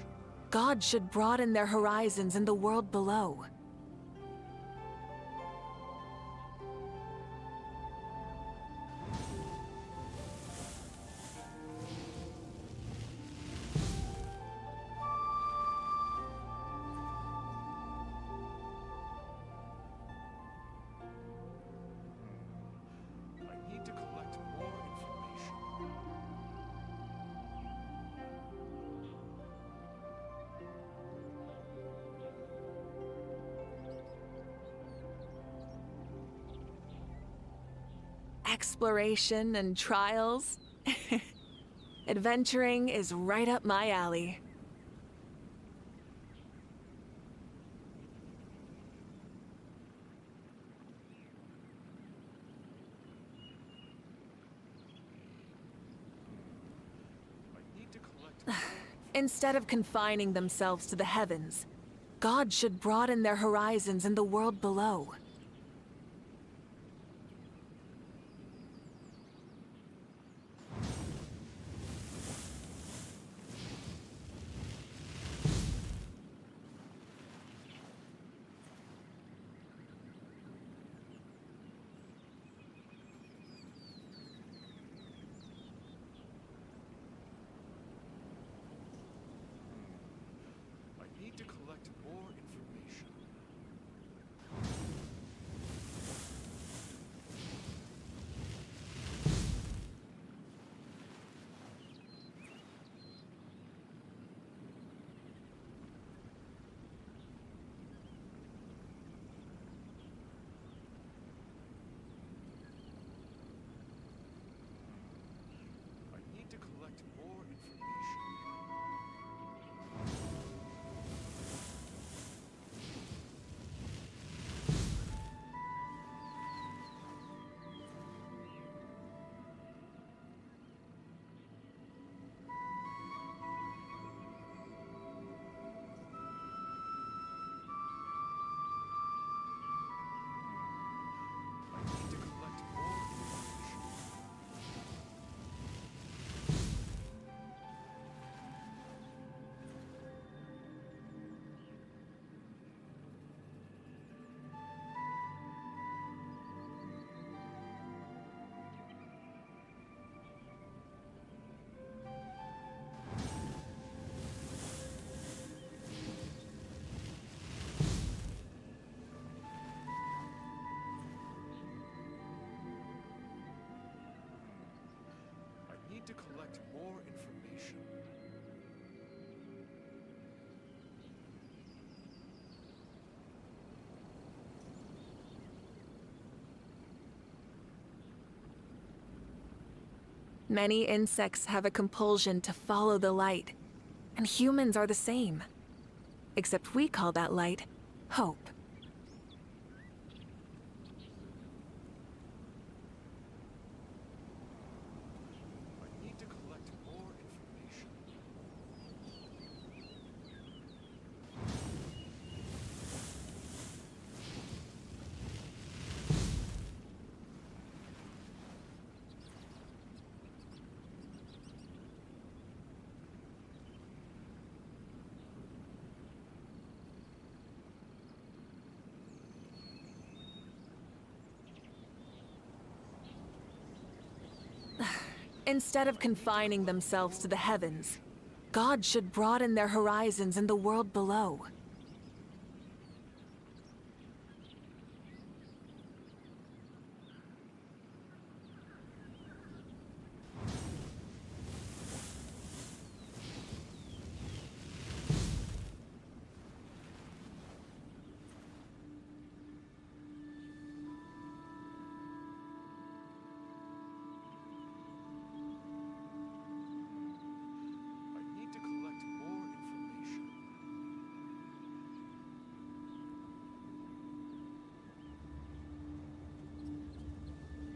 God should broaden their horizons in the world below. I need to collect more information. exploration and trials. Adventuring is right up my alley. Instead of confining themselves to the heavens, God should broaden their horizons in the world below. I need to collect more information. I need to collect more information. I need to collect more information. I need to collect more information. Many insects have a compulsion to follow the light, and humans are the same. Except we call that light hope. I need to collect more information. Instead of confining themselves to the heavens, God should broaden their horizons in the world below. I need to collect more information.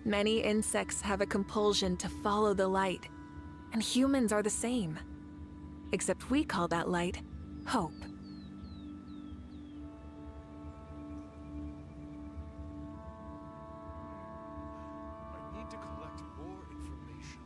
Many insects have a compulsion to follow the light, and humans are the same. Except we call that light hope. I need to collect more information.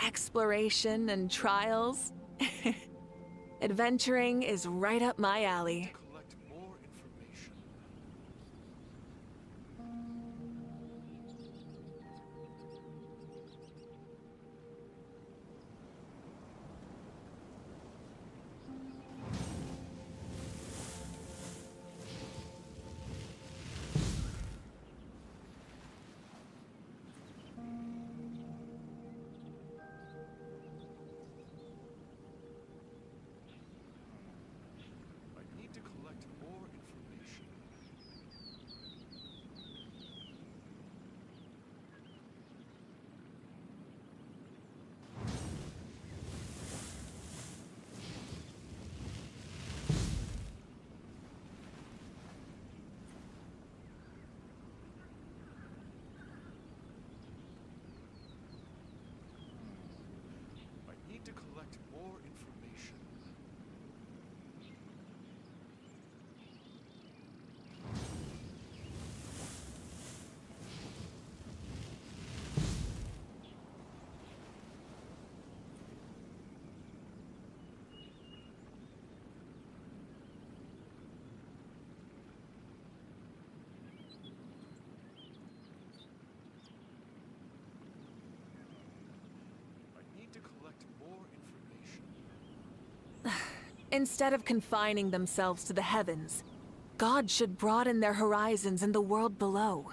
Exploration and trials? Adventuring is right up my alley. Collect more information. I need to collect more information. I need to collect more information. I need to collect more information. Instead of confining themselves to the heavens, God should broaden their horizons in the world below.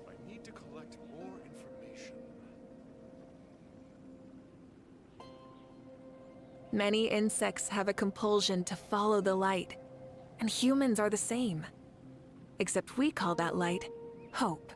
I need to collect more information. Many insects have a compulsion to follow the light, and humans are the same. Except we call that light hope.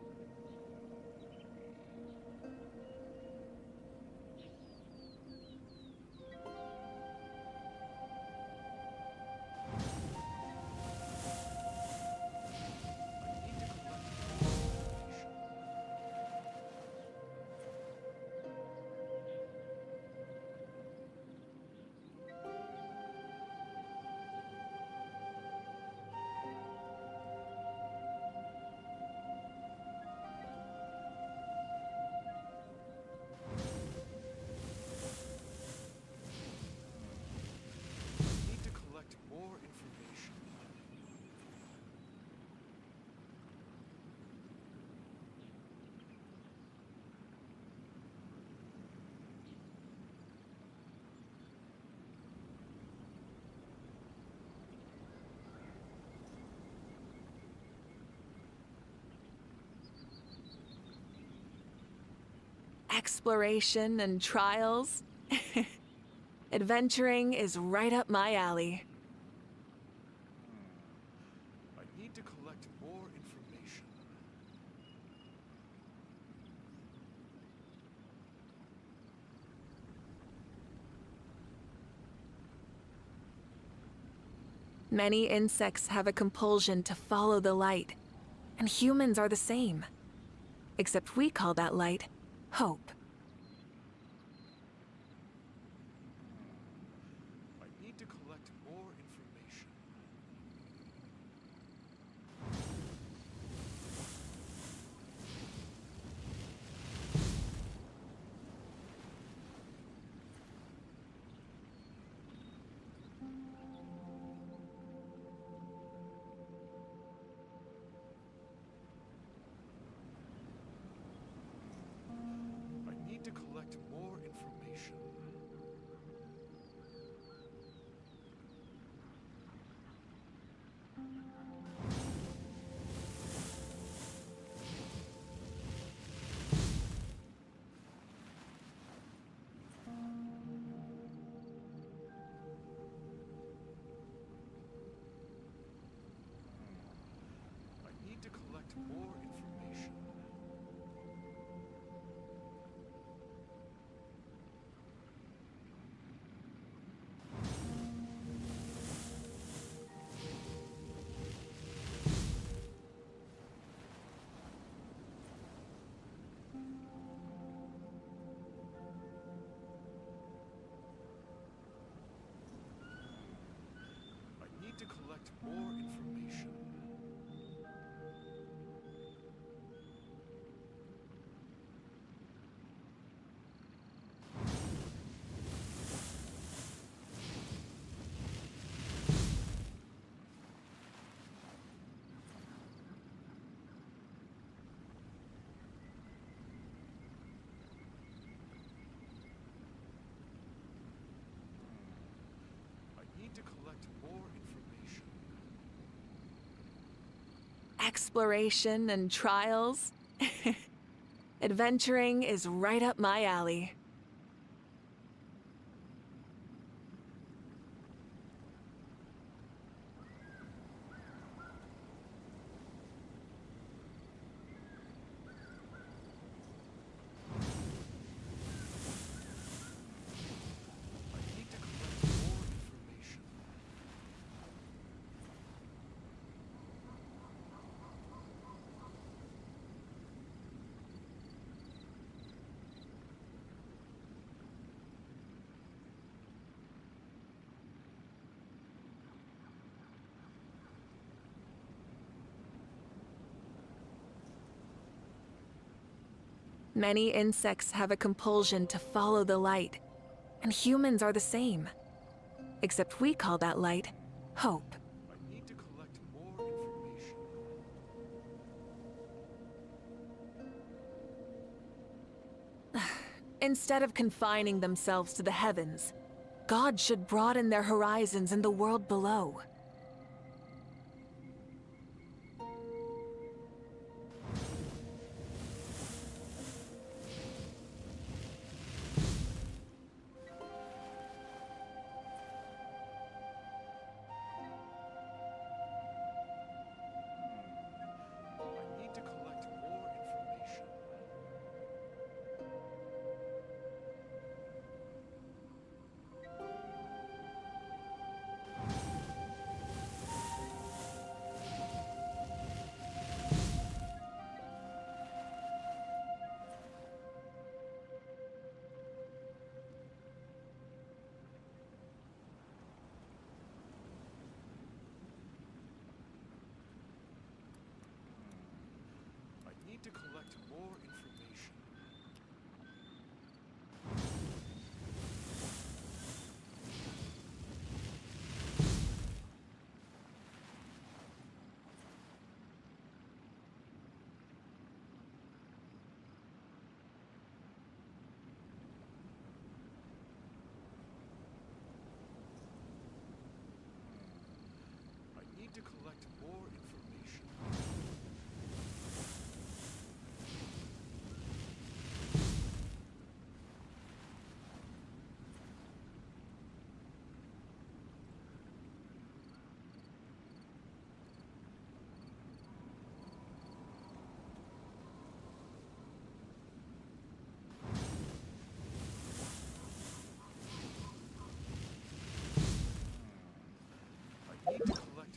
I need to collect more information. Exploration and trials? Adventuring is right up my alley. I need to collect more information. Many insects have a compulsion to follow the light, and humans are the same. Except we call that light hope. I need to collect more information. I need to collect more information. I need to collect more information. more information. I need to collect more information. Exploration and trials. Adventuring is right up my alley. I need to collect more information. Many insects have a compulsion to follow the light, and humans are the same. Except we call that light hope. I need to collect more information. Instead of confining themselves to the heavens, God should broaden their horizons in the world below. I need to collect more information. I need to collect more information. I need to collect more information. I need to collect.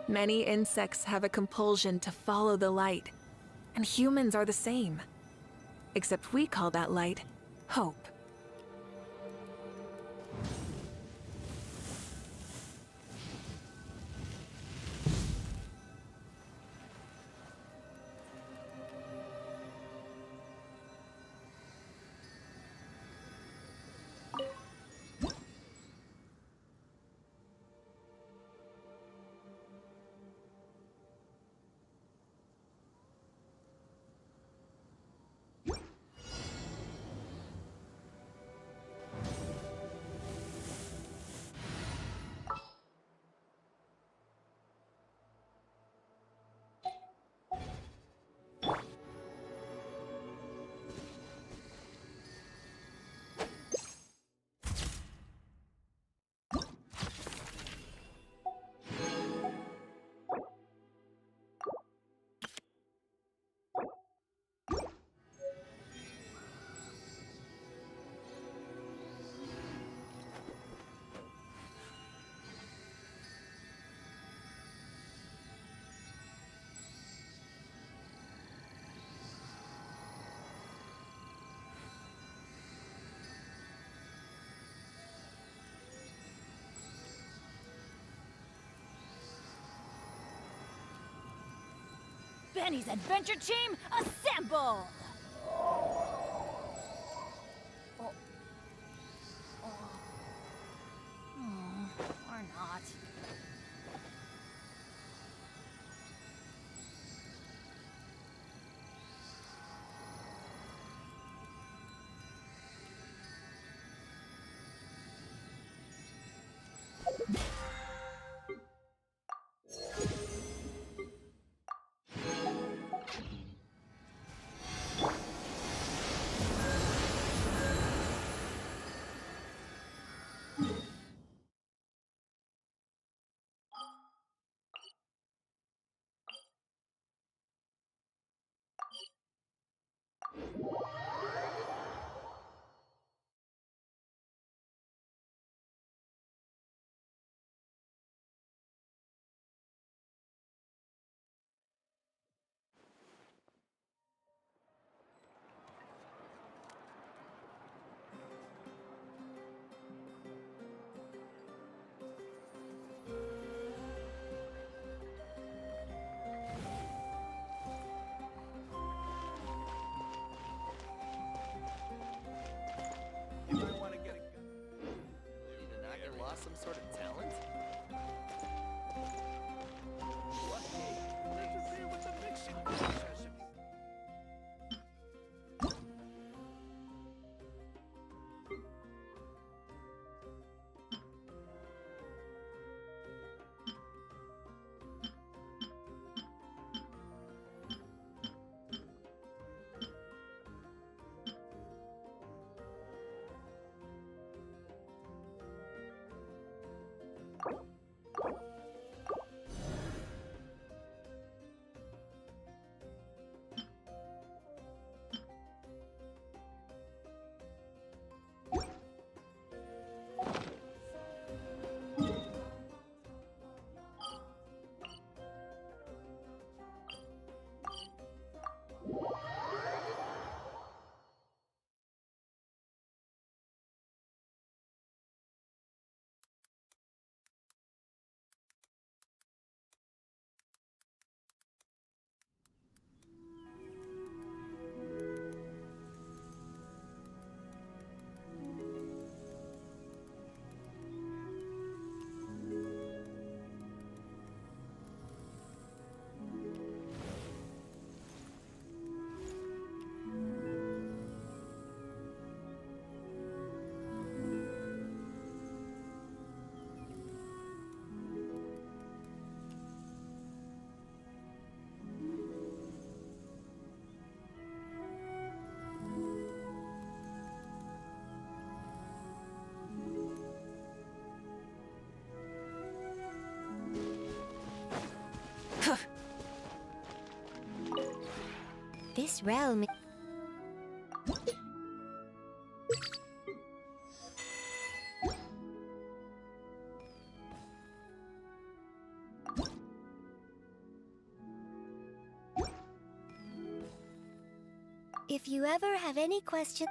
Many insects have a compulsion to follow the light, and humans are the same. Except we call that light hope. Benny's adventure team, assemble! Or not. This realm. If you ever have any questions.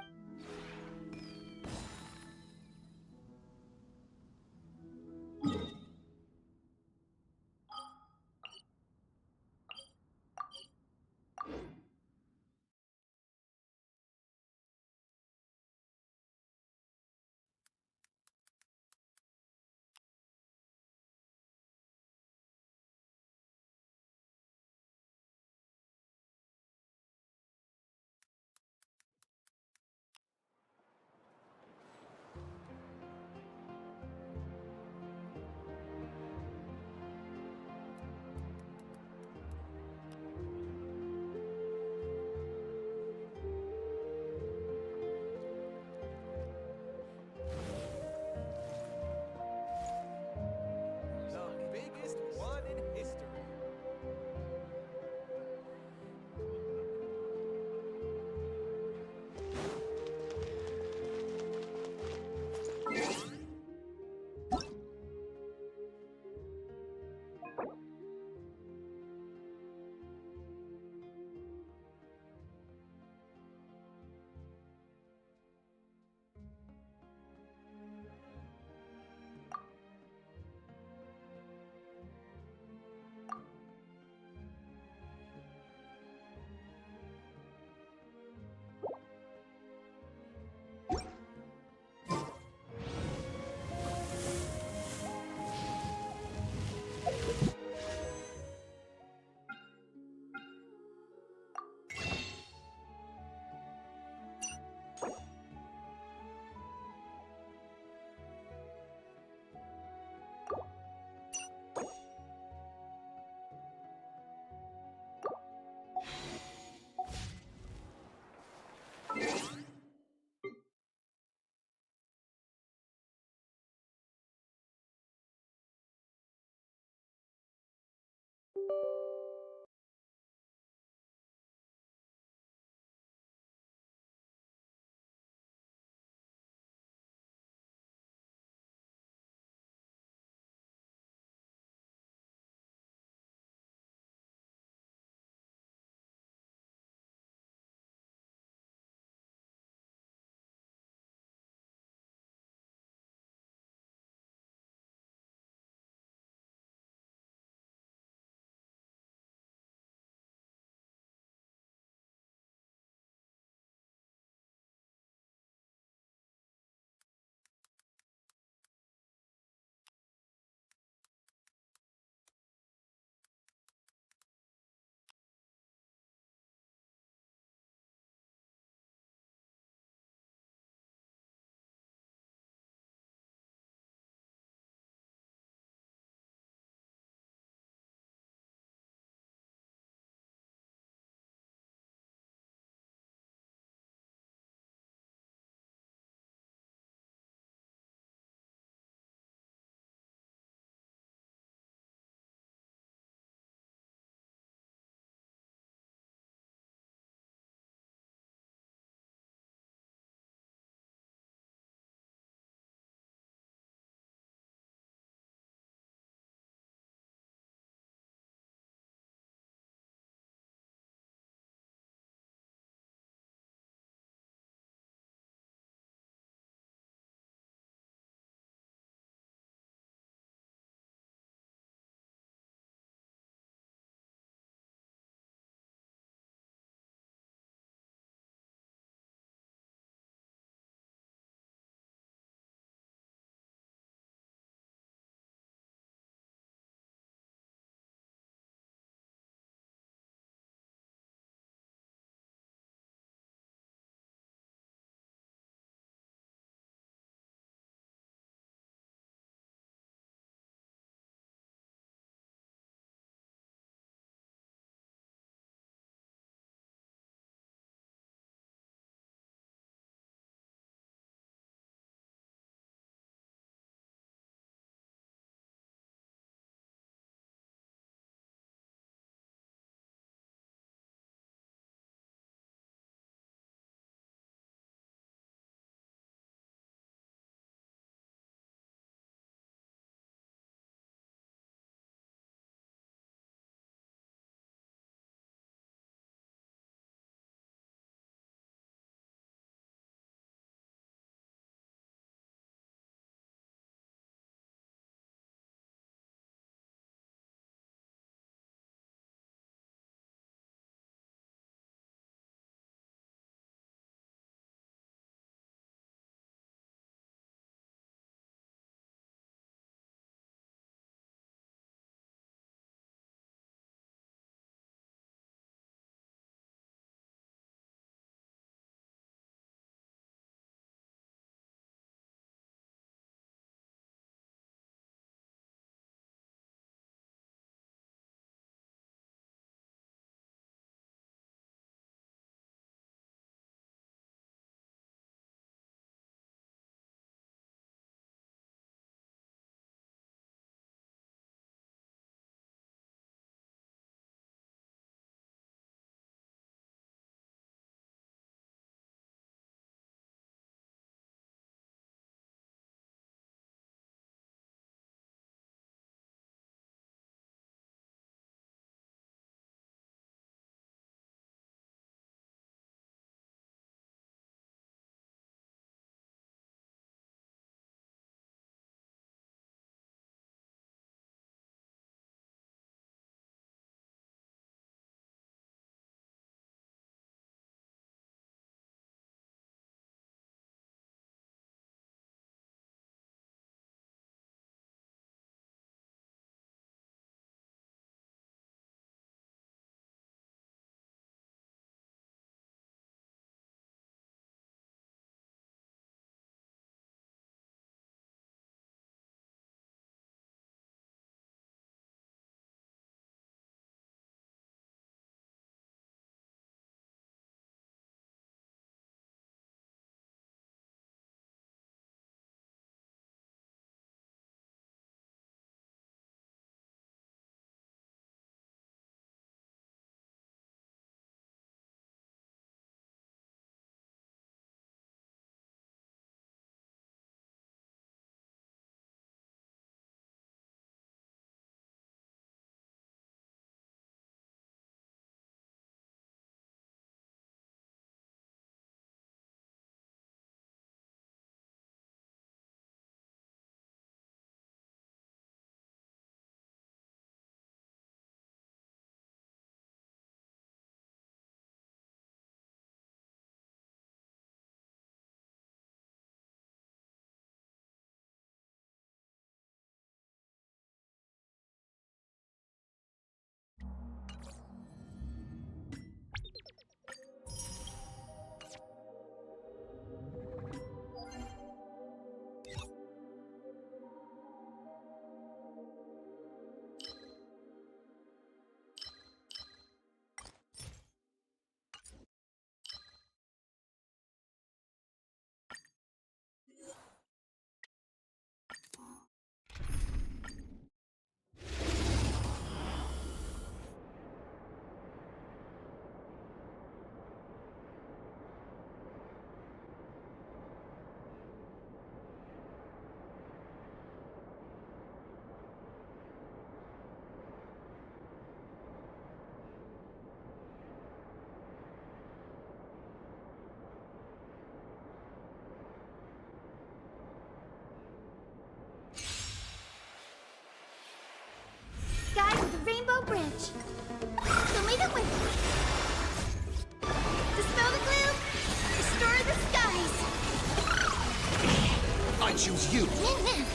choose you.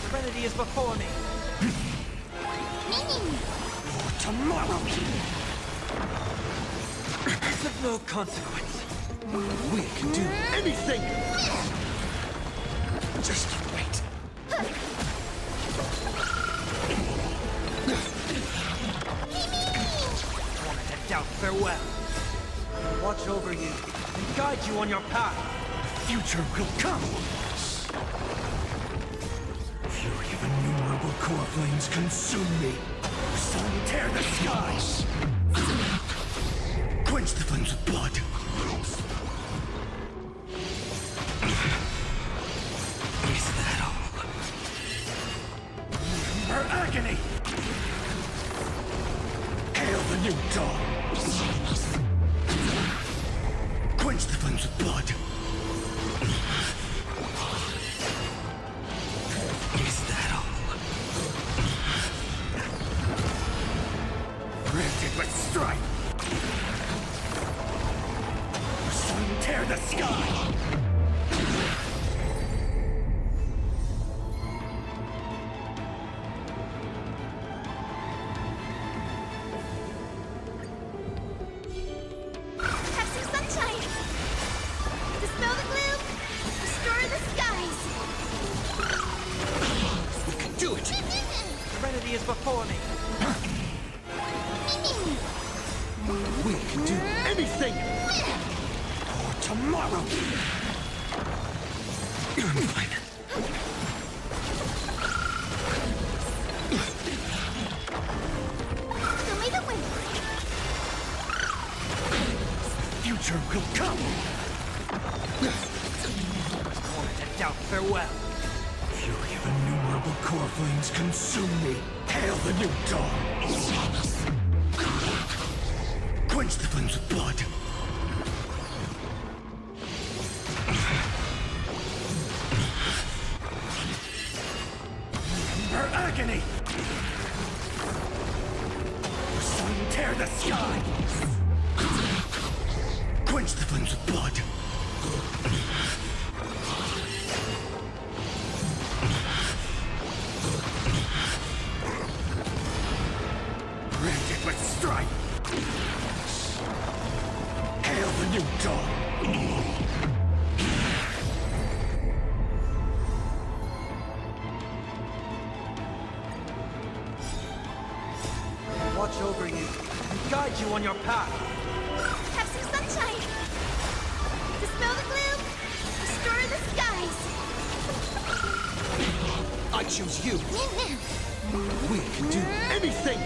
Serenity is before me. Tomorrow. It's of no consequence. We can do anything. Just wait. Torment and doubt, farewell. Watch over you and guide you on your path. Future will come. Fury of innumerable core flames consume me. Sun tear the skies. Quench the flames with blood. Is that all? Her agony. Hail the new dawn. Quench the flames with blood. Is that all? Granted with strife. Sun tear the sky. Have some sunshine! Dispel the gloom! Restore the skies! We can do it. Serenity is before me. We can do anything. For tomorrow. You're mine. Show me the way! Future will come. Torment and doubt, farewell. Fury of innumerable core flames consume me. Hail the new dawn. Quench the flames with blood. Her agony. Sun tear the sky. Quench the flames with blood. Granted with strife. Hail the new dawn. Watch over you and guide you on your path. Have some sunshine! Dispel the gloom! Restore the skies! I choose you. We can do anything.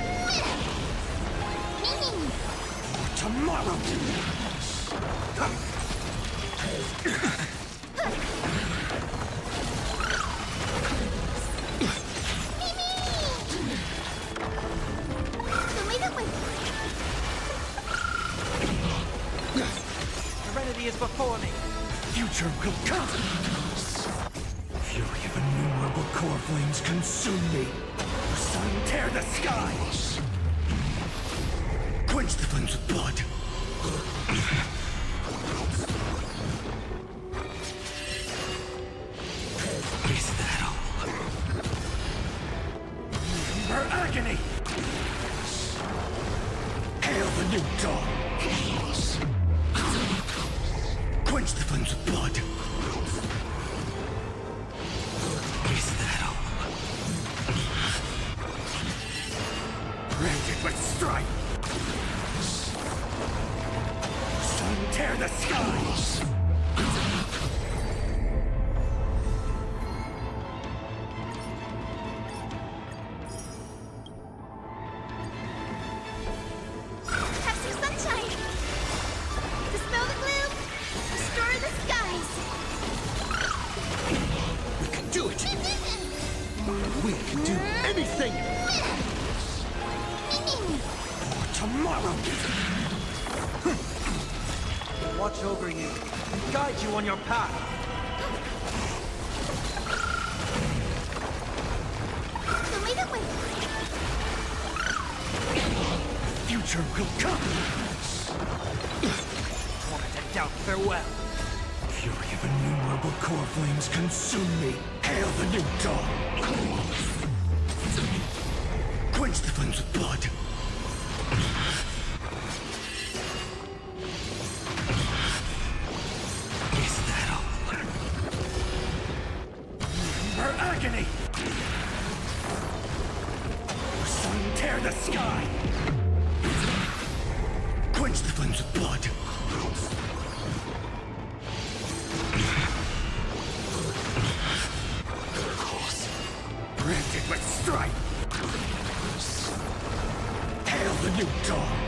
For tomorrow. Show me the way! Serenity is before me. Future will come. Fury of innumerable core flames consume me. Sun tear the skies. Quench the flames with blood. Is that all? Her agony. Hail the new dawn. Quench the flames with blood. Is that all? Granted with strife. Sun tear the skies. Have some sunshine! Dispel the gloom! Restore the skies! We can do it. We can do anything. For tomorrow. Watch over you and guide you on your path. Show me the way! Future will come. Torment and doubt, farewell. Fury of innumerable core flames consume me. Hail the new dawn! Quench the flames with blood! Is that all? Her agony! Her sun tear the sky! Quench the flames with blood! Branded with strife! Hail the new dawn!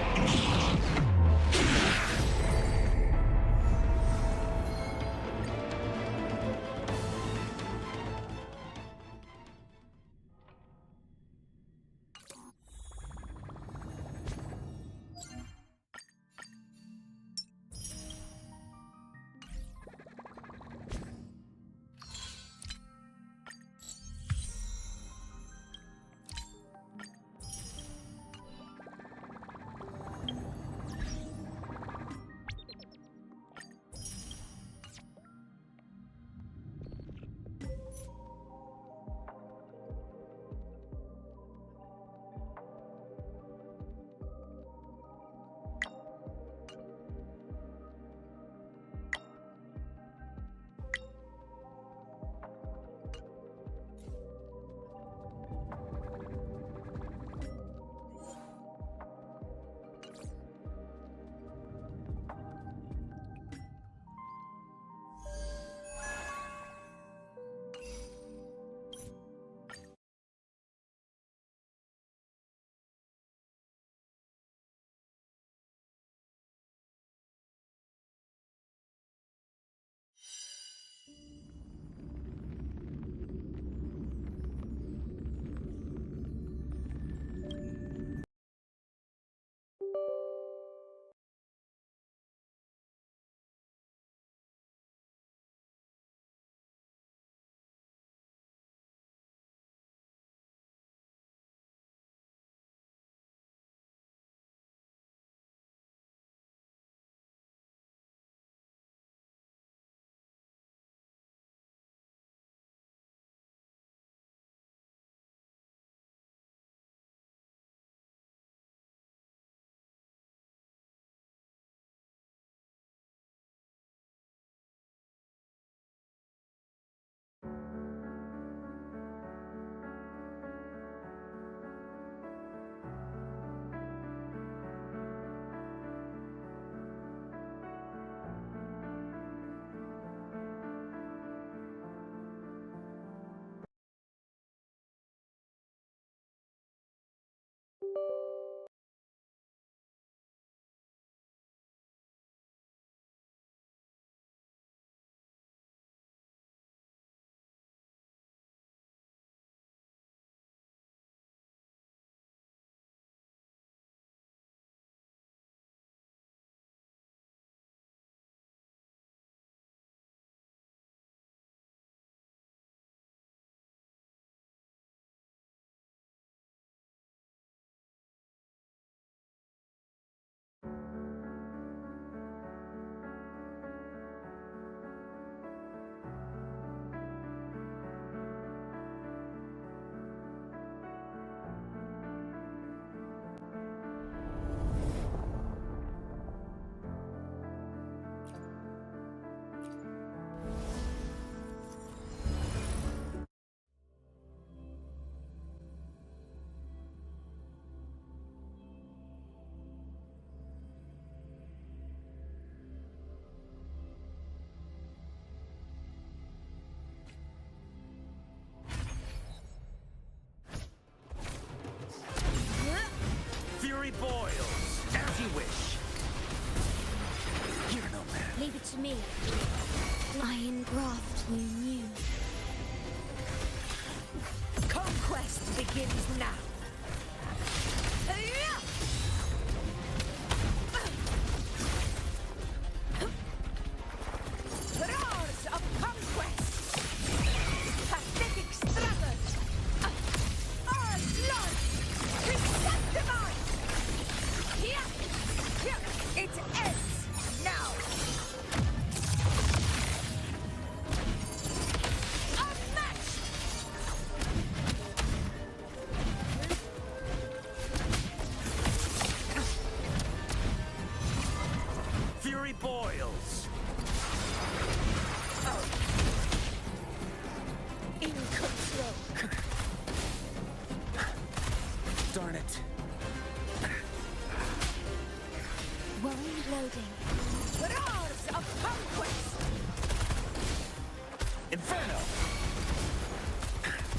Fury boils, as you wish. You're no man. Leave it to me. Lion graft you knew. Conquest begins now. Roars of conquest! Pathetic stragglers! Our blood! Receptivate! Here! It ends now! Unmatched! fiery boils. In control. Darn it. Worry loading. Roars of conquest. Inferno!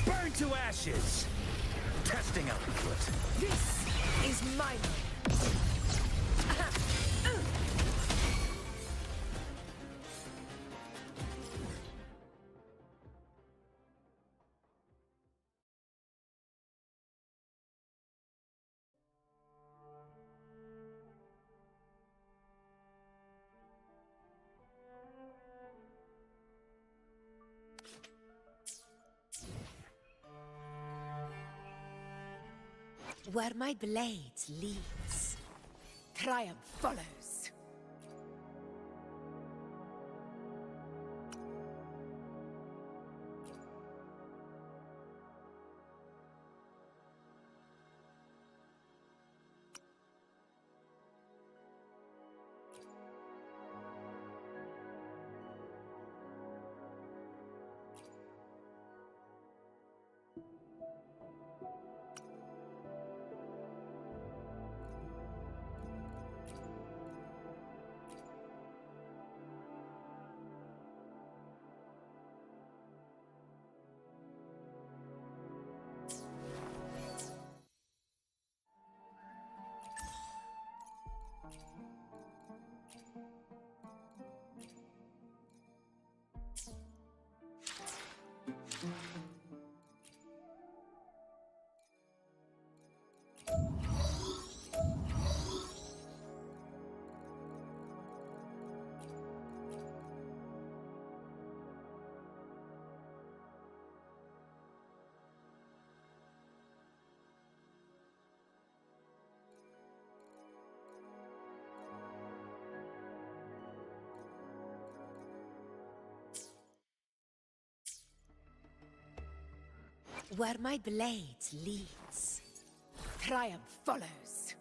Burn to ashes! Testing output. This is mine. Where my blade leads, triumph follows. Where my blade leads, triumph follows.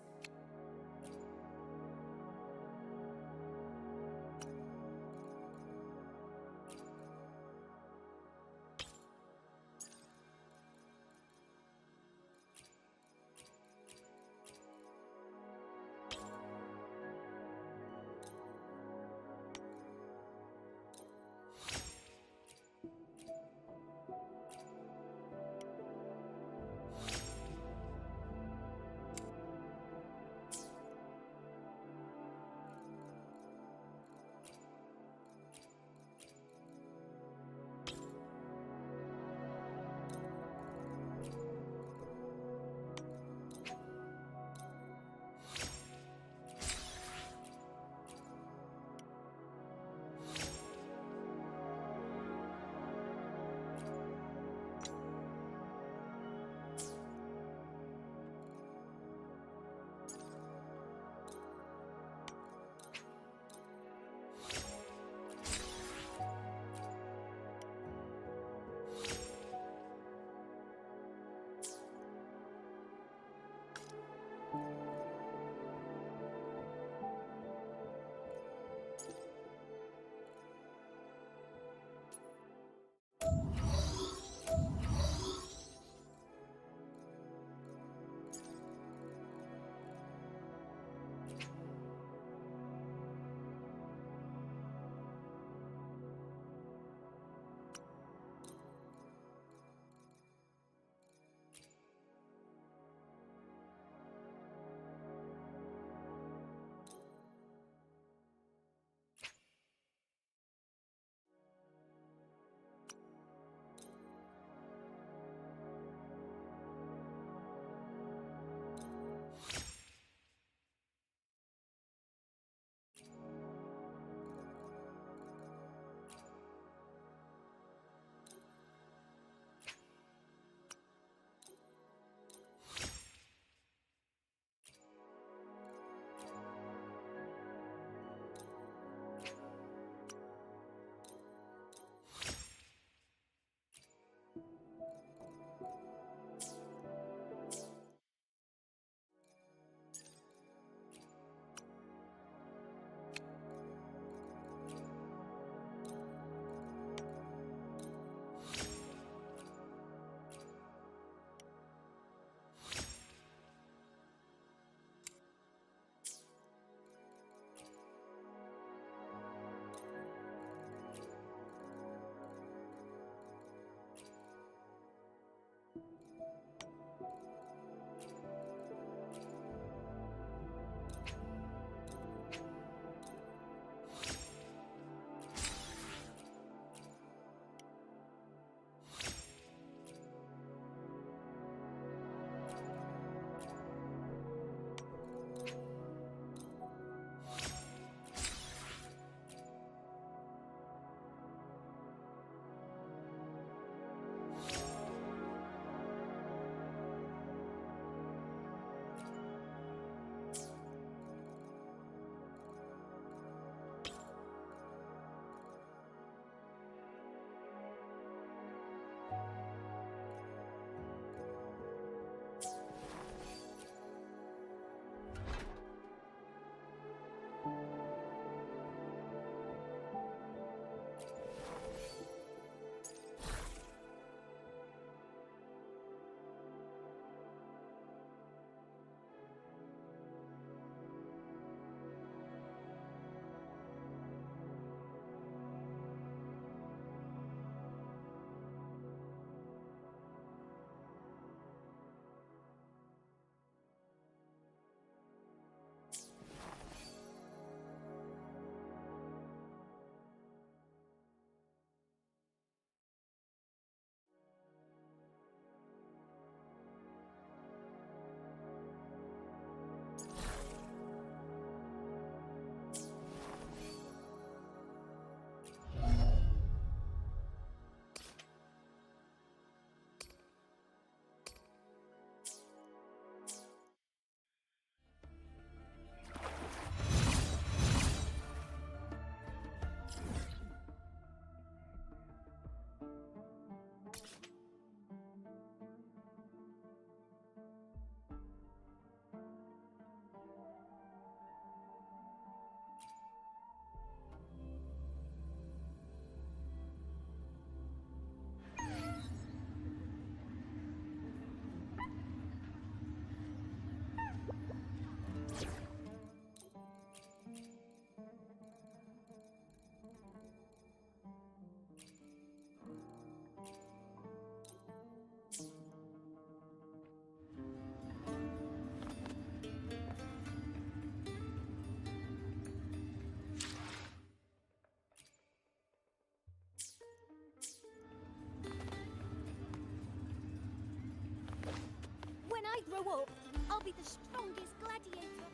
be the strongest gladiator.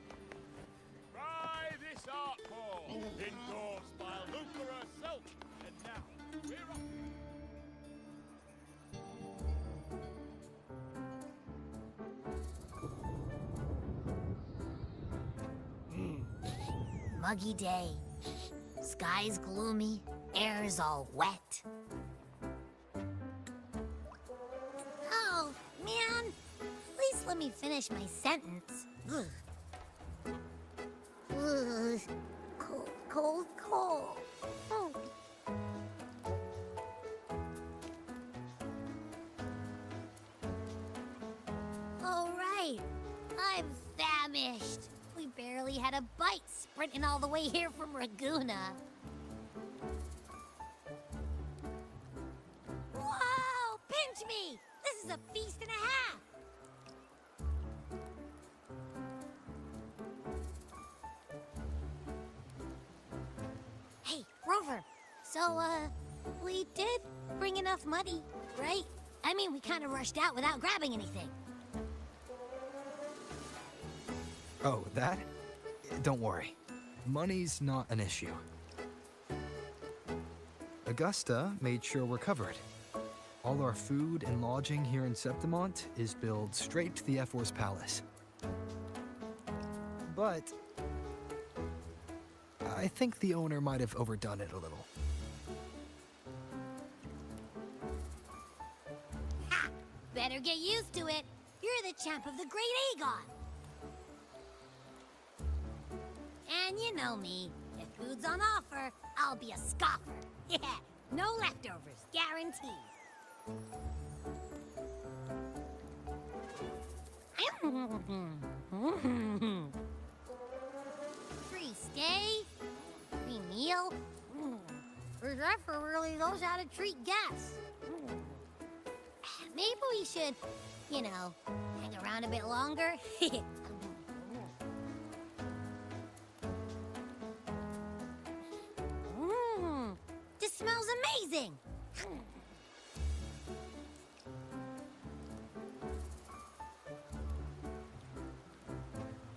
Try this art form, endorsed by Luca herself. And now, we're off. Muggy day. Sky's gloomy, air's all wet. Oh, man. At least let me finish my sentence. Ugh. Ugh. Cold, cold, cold. Oh. All right. I'm famished. We barely had a bite sprinting all the way here from Raguna. Whoa! Pinch me! This is a feast and a half! Hey, Rover. So, we did bring enough money, right? I mean, we kind of rushed out without grabbing anything. Oh, that? Don't worry. Money's not an issue. Augusta made sure we're covered. All our food and lodging here in Septimont is billed straight to the F4's palace. But I think the owner might have overdone it a little. Ha! Better get used to it. You're the champ of the Great Aegon. And you know me. If food's on offer, I'll be a scoffer. Yeah, no leftovers, guaranteed. Free stay, free meal. Zephyr really knows how to treat guests. Maybe we should, you know, hang around a bit longer. This smells amazing!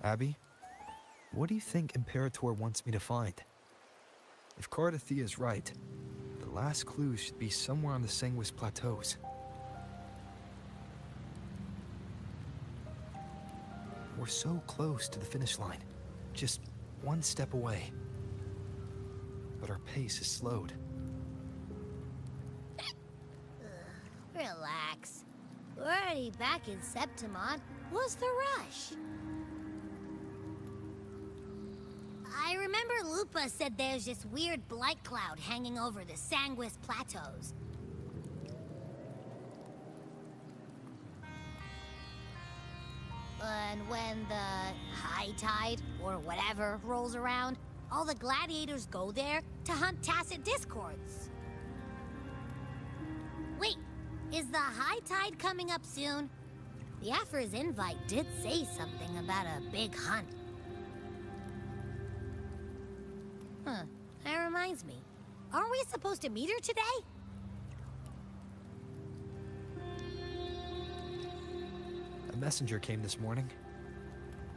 Abby, what do you think Imperator wants me to find? If Cardathea's right, the last clue should be somewhere on the Sanguis Plateaus. We're so close to the finish line, just one step away. But our pace is slowed. Relax. We're already back in Septimont. What's the rush? I remember Lupa said there's this weird blight cloud hanging over the Sanguis Plateaus. And when the high tide, or whatever, rolls around, all the gladiators go there to hunt Tacit Discords. Wait, is the high tide coming up soon? The Aphra's invite did say something about a big hunt. Huh, that reminds me. Aren't we supposed to meet her today? A messenger came this morning.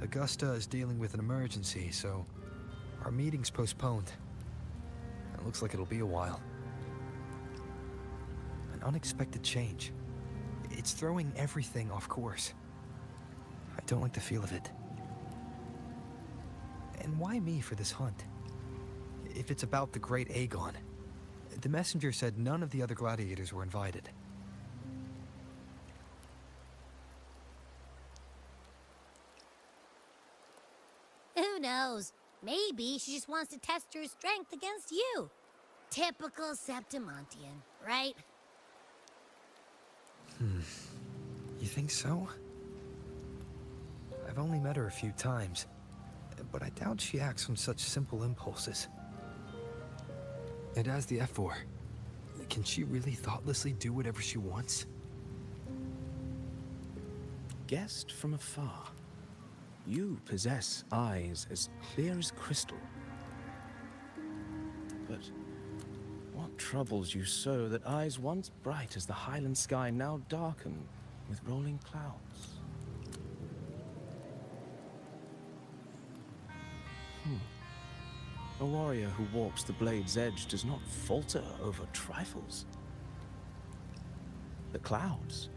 Augusta is dealing with an emergency, so our meeting's postponed. It looks like it'll be a while. An unexpected change. It's throwing everything off course. I don't like the feel of it. And why me for this hunt? If it's about the Great Aegon, the messenger said none of the other gladiators were invited. Who knows? Maybe she just wants to test her strength against you. Typical Septimontian, right? You think so? I've only met her a few times, but I doubt she acts on such simple impulses. And as the F4, can she really thoughtlessly do whatever she wants? Guessed from afar, you possess eyes as clear as crystal. But what troubles you so that eyes once bright as the highland sky now darken with rolling clouds? A warrior who walks the blade's edge does not falter over trifles. The clouds,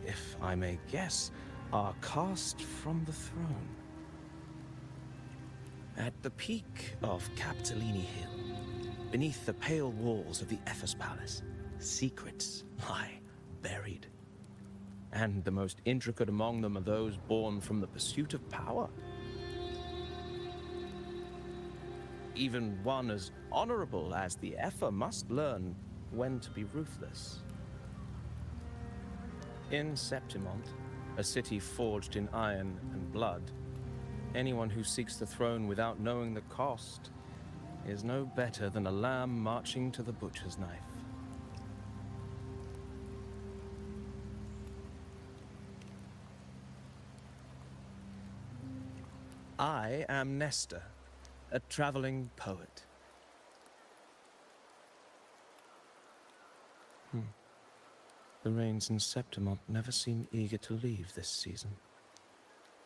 if I may guess, are cast from the throne. At the peak of Capitolini Hill, beneath the pale walls of the Ephes Palace, secrets lie buried. And the most intricate among them are those born from the pursuit of power. Even one as honorable as the Epher must learn when to be ruthless. In Septimont, a city forged in iron and blood, anyone who seeks the throne without knowing the cost is no better than a lamb marching to the butcher's knife. I am Nestor, a traveling poet. The rains in Septimont never seem eager to leave this season.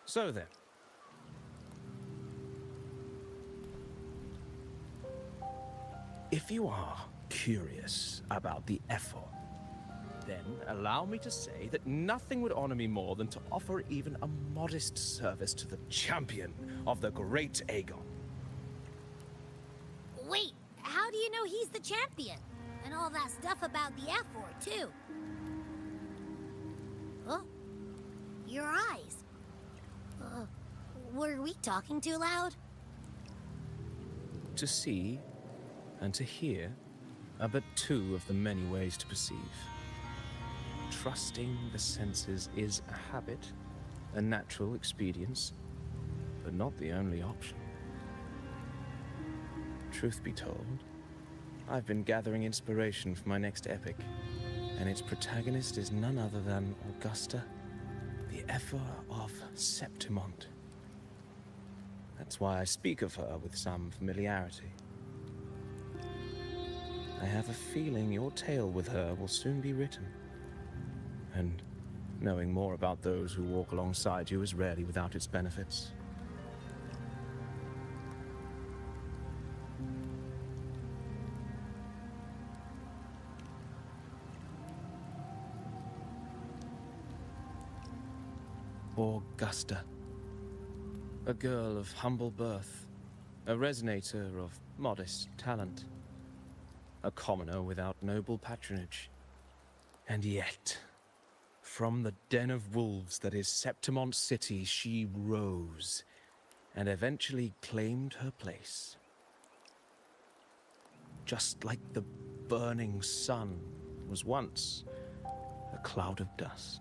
So then. If you are curious about the effort, then allow me to say that nothing would honor me more than to offer even a modest service to the champion of the great Aegon. Wait, how do you know he's the champion? And all that stuff about the F-word, too. Oh, your eyes. Were we talking too loud? To see and to hear are but two of the many ways to perceive. Trusting the senses is a habit, a natural expedience, but not the only option. Truth be told, I've been gathering inspiration for my next epic, and its protagonist is none other than Augusta, the Epher of Septimont. That's why I speak of her with some familiarity. I have a feeling your tale with her will soon be written. And knowing more about those who walk alongside you is rarely without its benefits. Augusta. A girl of humble birth, a resonator of modest talent, a commoner without noble patronage. And yet, from the den of wolves that is Septimont City, she rose and eventually claimed her place. Just like the burning sun was once a cloud of dust.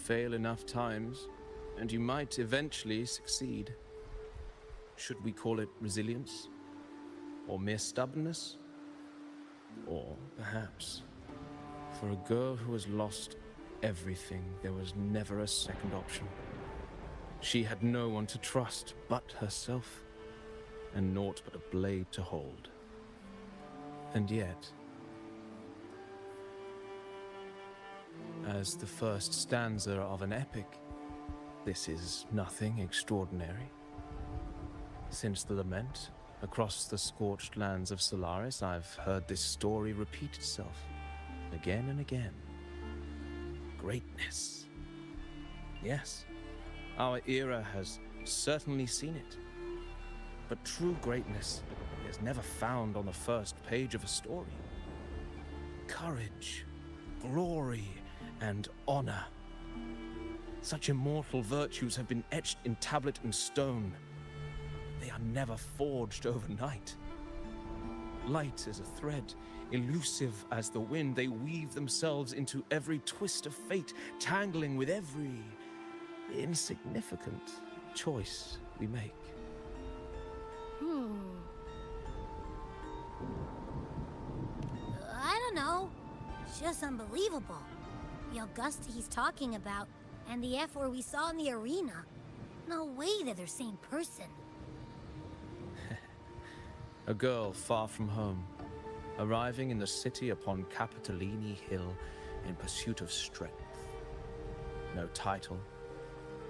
fail enough times, and you might eventually succeed. Should we call it resilience? Or mere stubbornness? Or perhaps, for a girl who has lost everything, there was never a second option. She had no one to trust but herself, and naught but a blade to hold. And yet, as the first stanza of an epic, this is nothing extraordinary. Since the lament, across the scorched lands of Solaris, I've heard this story repeat itself, again and again. Greatness. Yes, our era has certainly seen it. But true greatness is never found on the first page of a story. Courage, glory, and honor. Such immortal virtues have been etched in tablet and stone. They are never forged overnight. Light as a thread, elusive as the wind, they weave themselves into every twist of fate, tangling with every insignificant choice we make. I don't know. It's just unbelievable. The Augusta he's talking about, and the F-word we saw in the arena. No way they're the same person. A girl far from home, arriving in the city upon Capitolini Hill in pursuit of strength. No title,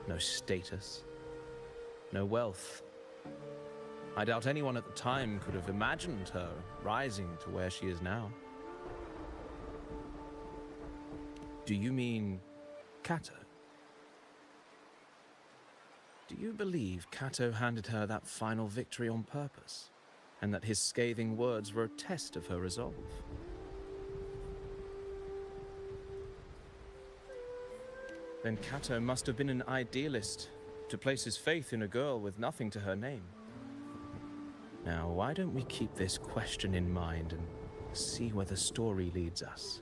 no status, no wealth. I doubt anyone at the time could have imagined her rising to where she is now. Do you mean Kato? Do you believe Kato handed her that final victory on purpose, and that his scathing words were a test of her resolve? Then Kato must have been an idealist, to place his faith in a girl with nothing to her name. Now, why don't we keep this question in mind and see where the story leads us?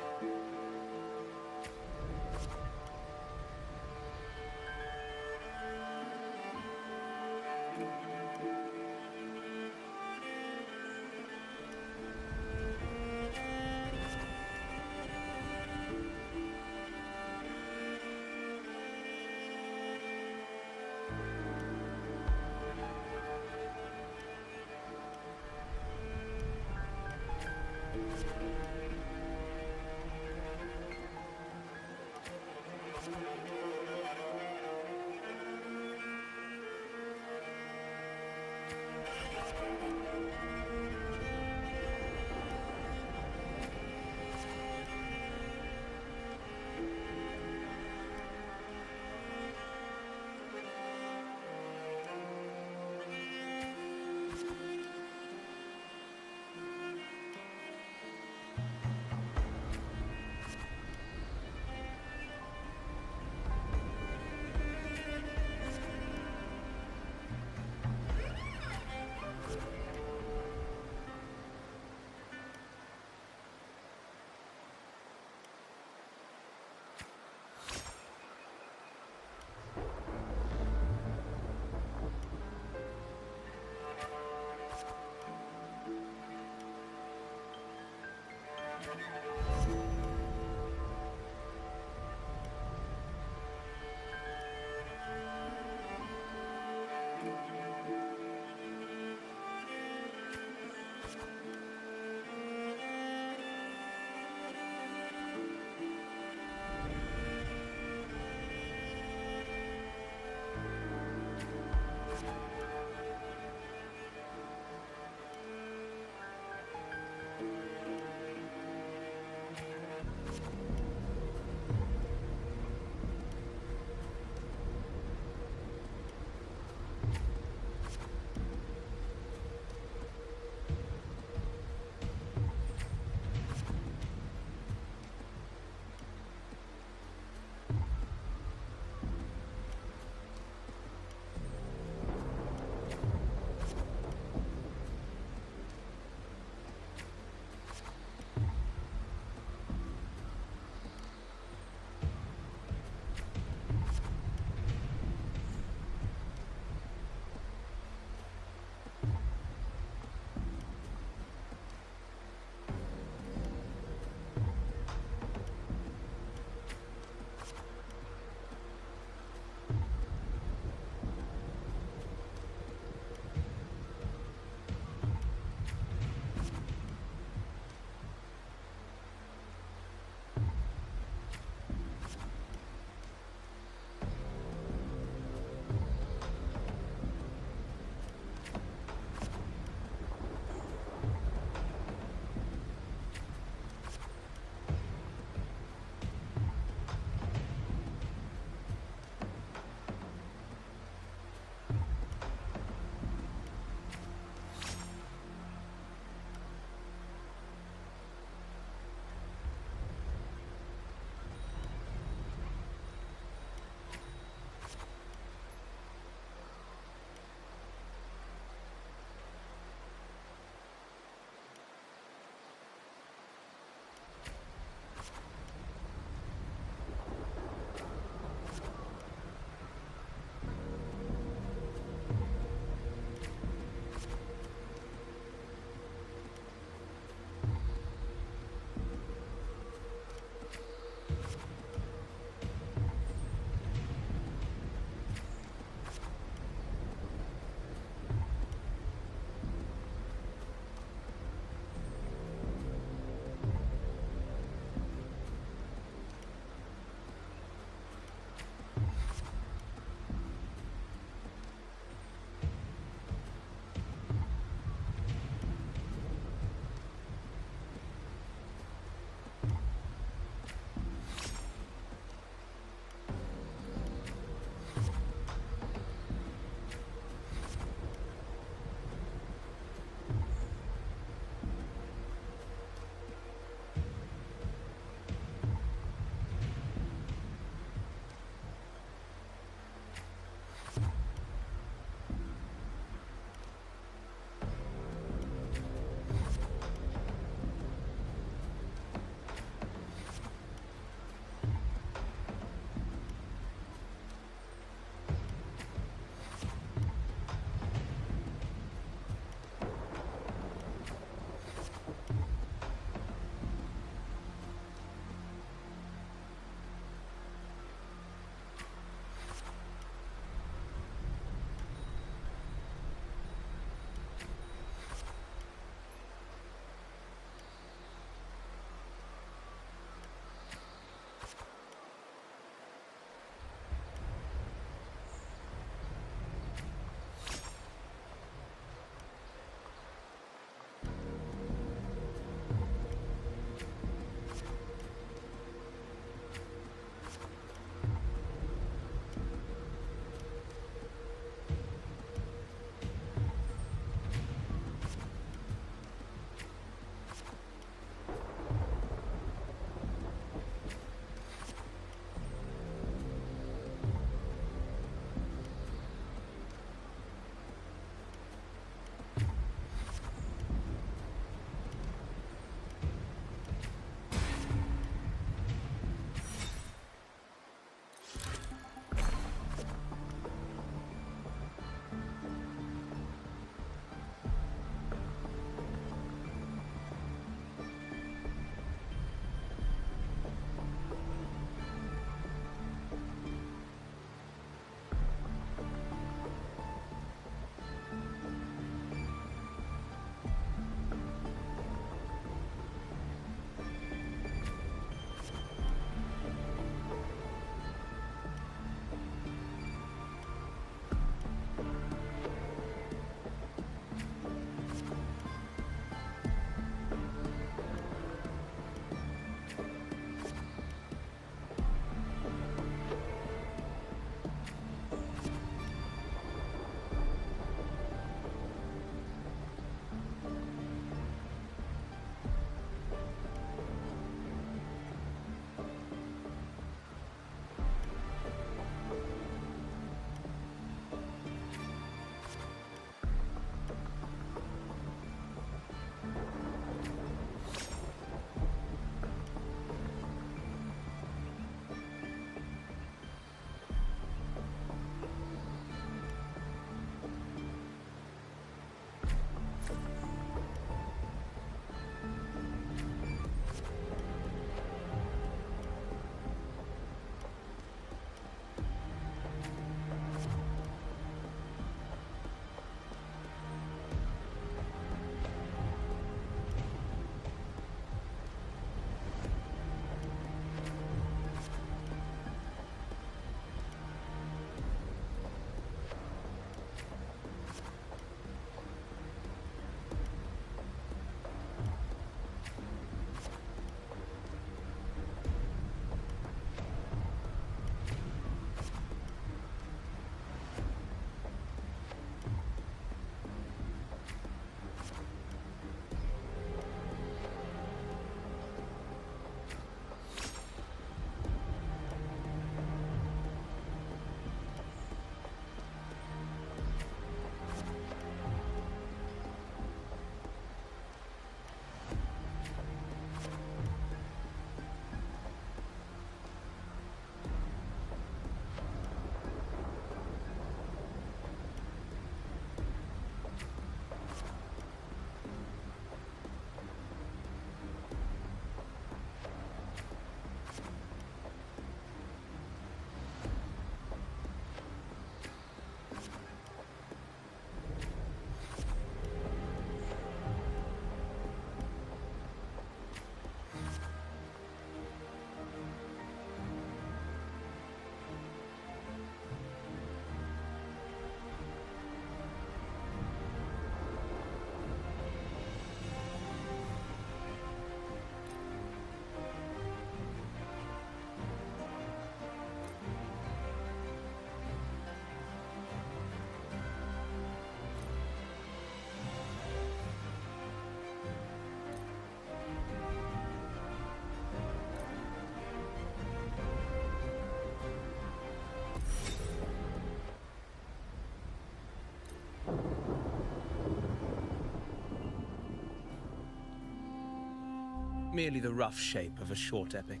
merely the rough shape of a short epic.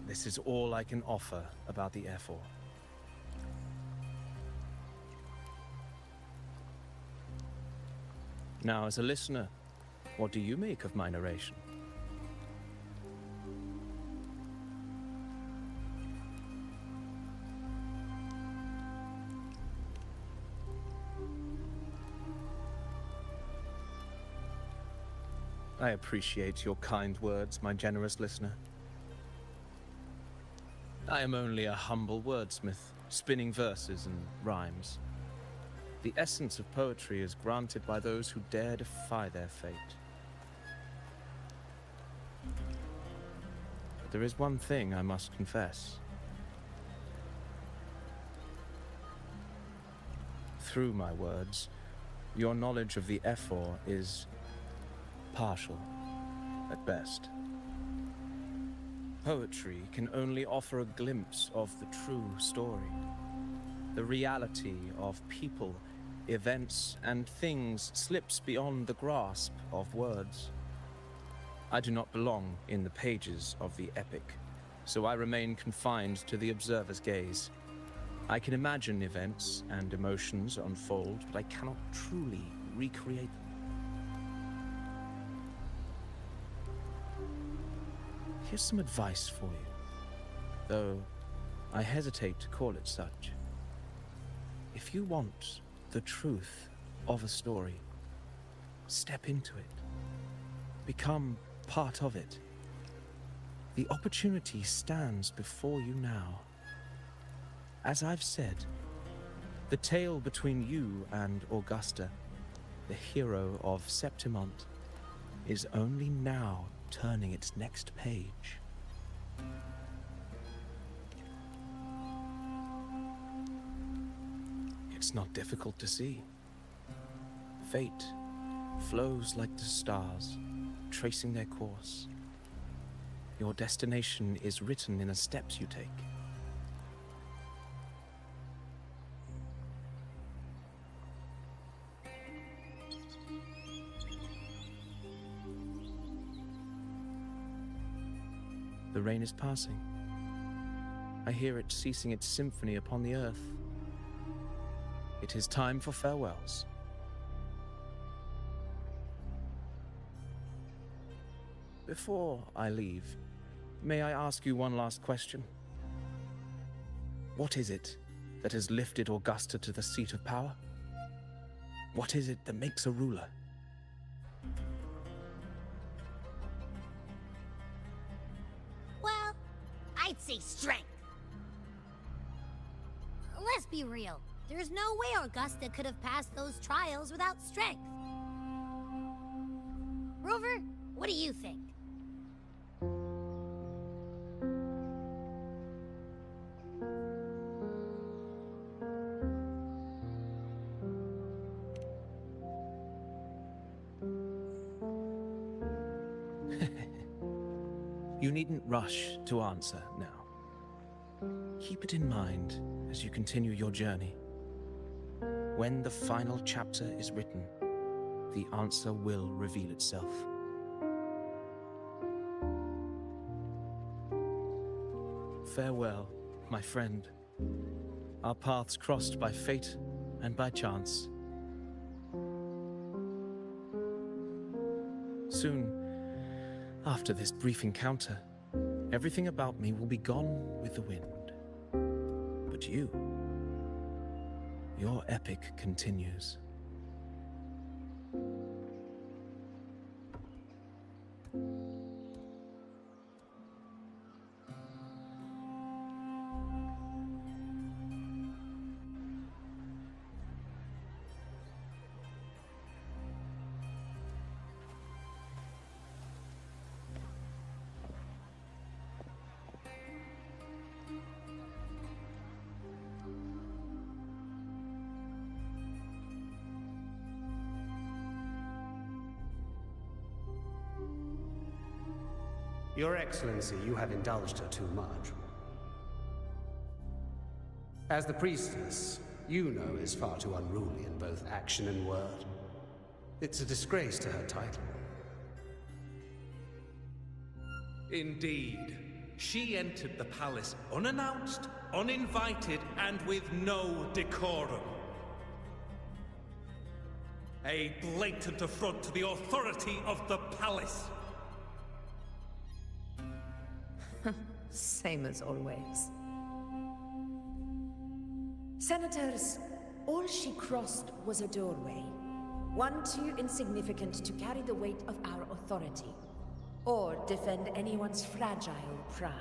This is all I can offer about the 𝂸🂸. Now, as a listener, what do you make of my narration? I appreciate your kind words, my generous listener. I am only a humble wordsmith, spinning verses and rhymes. The essence of poetry is granted by those who dare defy their fate. But there is one thing I must confess. Through my words, your knowledge of the 𝂸🂸 is partial, at best. Poetry can only offer a glimpse of the true story, the reality of people, events, and things slips beyond the grasp of words. I do not belong in the pages of the epic, so I remain confined to the observer's gaze. I can imagine events and emotions unfold, but I cannot truly recreate them. Here's some advice for you, though I hesitate to call it such. If you want the truth of a story, step into it. Become part of it. The opportunity stands before you now. As I've said, the tale between you and Augusta, the hero of Septimont, is only now turning its next page. It's not difficult to see. Fate flows like the stars, tracing their course. Your destination is written in the steps you take. The rain is passing. I hear it ceasing its symphony upon the earth. It is time for farewells. Before I leave, may I ask you one last question? What is it that has lifted Augusta to the seat of power? What is it that makes a ruler? Well, I'd say strength. Let's be real. There's no way Augusta could have passed those trials without strength. Rover, what do you think? You needn't rush to answer now. Keep it in mind as you continue your journey. When the final chapter is written, the answer will reveal itself. Farewell, my friend. Our paths crossed by fate and by chance. Soon, after this brief encounter, everything about me will be gone with the wind. But you, your epic continues. Your Excellency, you have indulged her too much. As the priestess, Yuno is far too unruly in both action and word. It's a disgrace to her title. Indeed. She entered the palace unannounced, uninvited, and with no decorum. A blatant affront to the authority of the palace. Same as always. Senators, all she crossed was a doorway. One too insignificant to carry the weight of our authority, or defend anyone's fragile pride.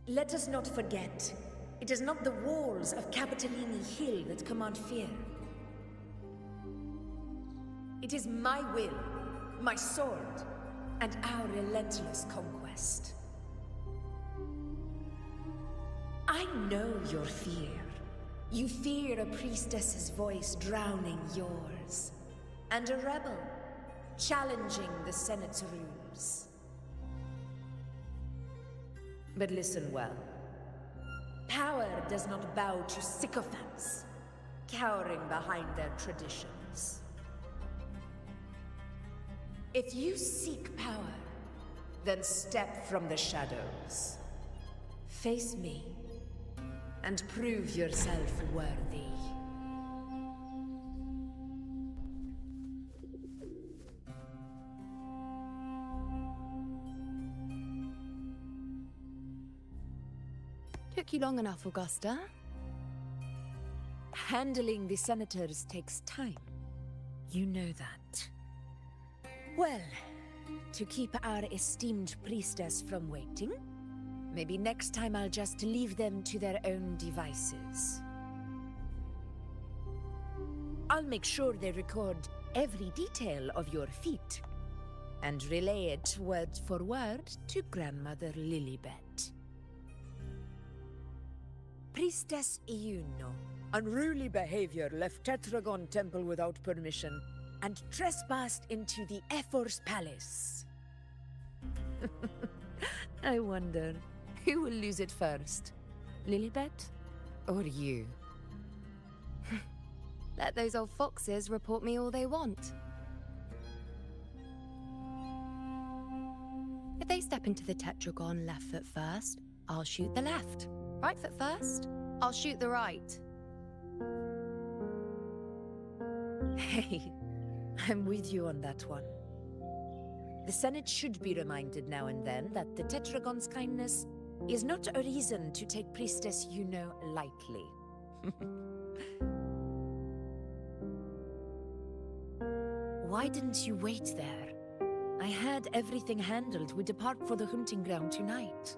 Let us not forget, it is not the walls of Capitolini Hill that command fear. It is my will, my sword, and our relentless conquest. I know your fear. You fear a priestess's voice drowning yours, and a rebel challenging the Senate's rules. But listen well. Power does not bow to sycophants, cowering behind their traditions. If you seek power, then step from the shadows. Face me, and prove yourself worthy. Took you long enough, Augusta. Handling the senators takes time. You know that. Well, to keep our esteemed priestess from waiting, maybe next time I'll just leave them to their own devices. I'll make sure they record every detail of your feat, and relay it word for word to Grandmother Lilibet. Priestess Iuno, unruly behavior, left Tetragon Temple without permission, and trespassed into the Ephor's palace. I wonder, who will lose it first? Lilibet? Or you? Let those old foxes report me all they want. If they step into the tetragon left foot first, I'll shoot the left. Right foot first, I'll shoot the right. Hey, I'm with you on that one. The Senate should be reminded now and then that the Tetragon's kindness is not a reason to take Priestess Yuno lightly. Why didn't you wait there? I had everything handled. We depart for the hunting ground tonight.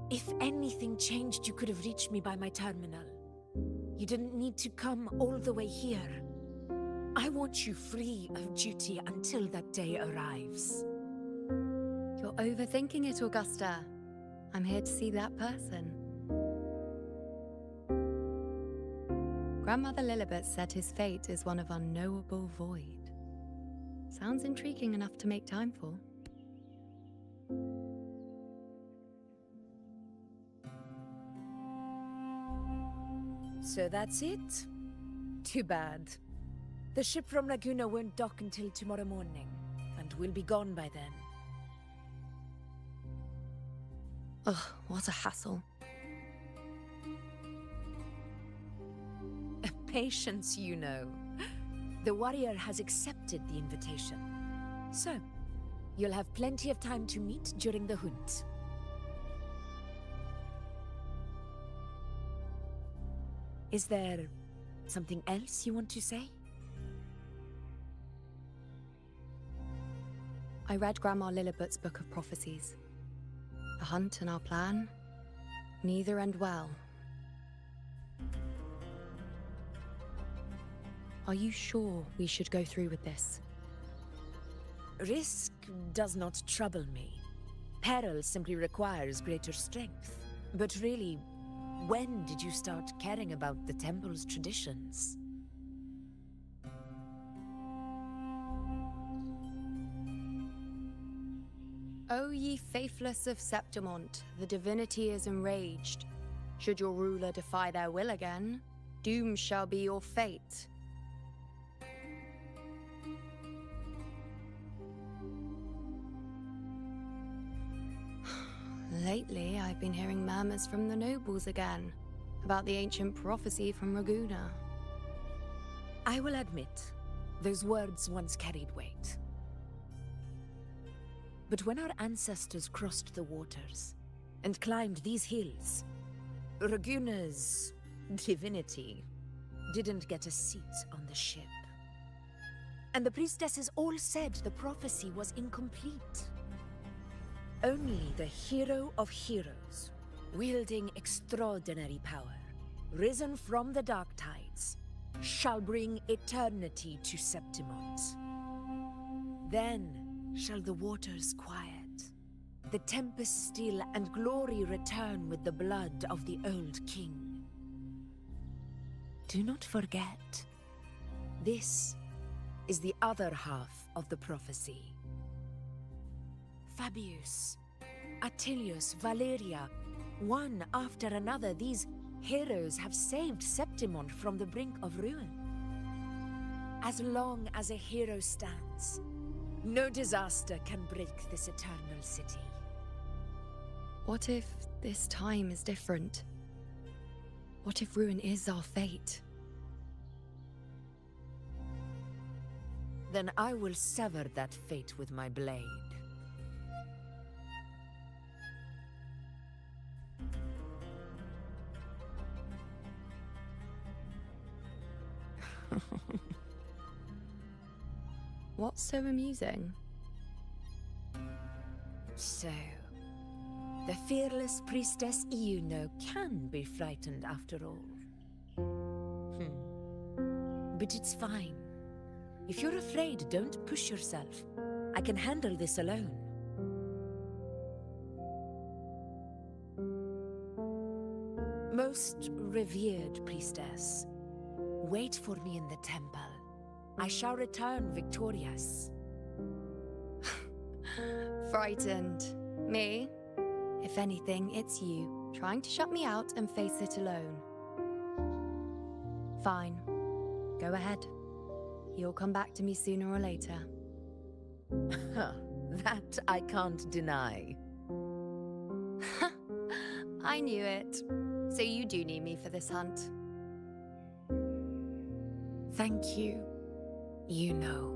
If anything changed, you could have reached me by my terminal. You didn't need to come all the way here. I want you free of duty until that day arrives. You're overthinking it, Augusta. I'm here to see that person. Grandmother Lilibet said his fate is one of unknowable void. Sounds intriguing enough to make time for. So that's it? Too bad. The ship from Laguna won't dock until tomorrow morning, and we'll be gone by then. Ugh, what a hassle. Patience, you know. The warrior has accepted the invitation. So, you'll have plenty of time to meet during the hunt. Is there something else you want to say? I read Grandma Lilibet's Book of Prophecies. The hunt and our plan, neither end well. Are you sure we should go through with this? Risk does not trouble me. Peril simply requires greater strength. But really, when did you start caring about the temple's traditions? O ye faithless of Septimont, the divinity is enraged. Should your ruler defy their will again, doom shall be your fate. Lately, I've been hearing murmurs from the nobles again about the ancient prophecy from Raguna. I will admit, those words once carried weight. But when our ancestors crossed the waters and climbed these hills, Raguna's divinity didn't get a seat on the ship. And the priestesses all said the prophecy was incomplete. Only the hero of heroes, wielding extraordinary power, risen from the dark tides, shall bring eternity to Septimont. Then shall the waters quiet, the tempest still, and glory return with the blood of the old king. Do not forget, this is the other half of the prophecy. Fabius, Attilius, Valeria, one after another, these heroes have saved Septimont from the brink of ruin. As long as a hero stands, no disaster can break this eternal city. What if this time is different? What if ruin is our fate? Then I will sever that fate with my blade. What's so amusing? So, the fearless priestess Iuno can be frightened after all. But it's fine. If you're afraid, don't push yourself. I can handle this alone. Most revered priestess, wait for me in the temple. I shall return victorious. Frightened. Me? If anything, it's you, trying to shut me out and face it alone. Fine. Go ahead. You'll come back to me sooner or later. That I can't deny. I knew it. So you do need me for this hunt. Thank you. You know.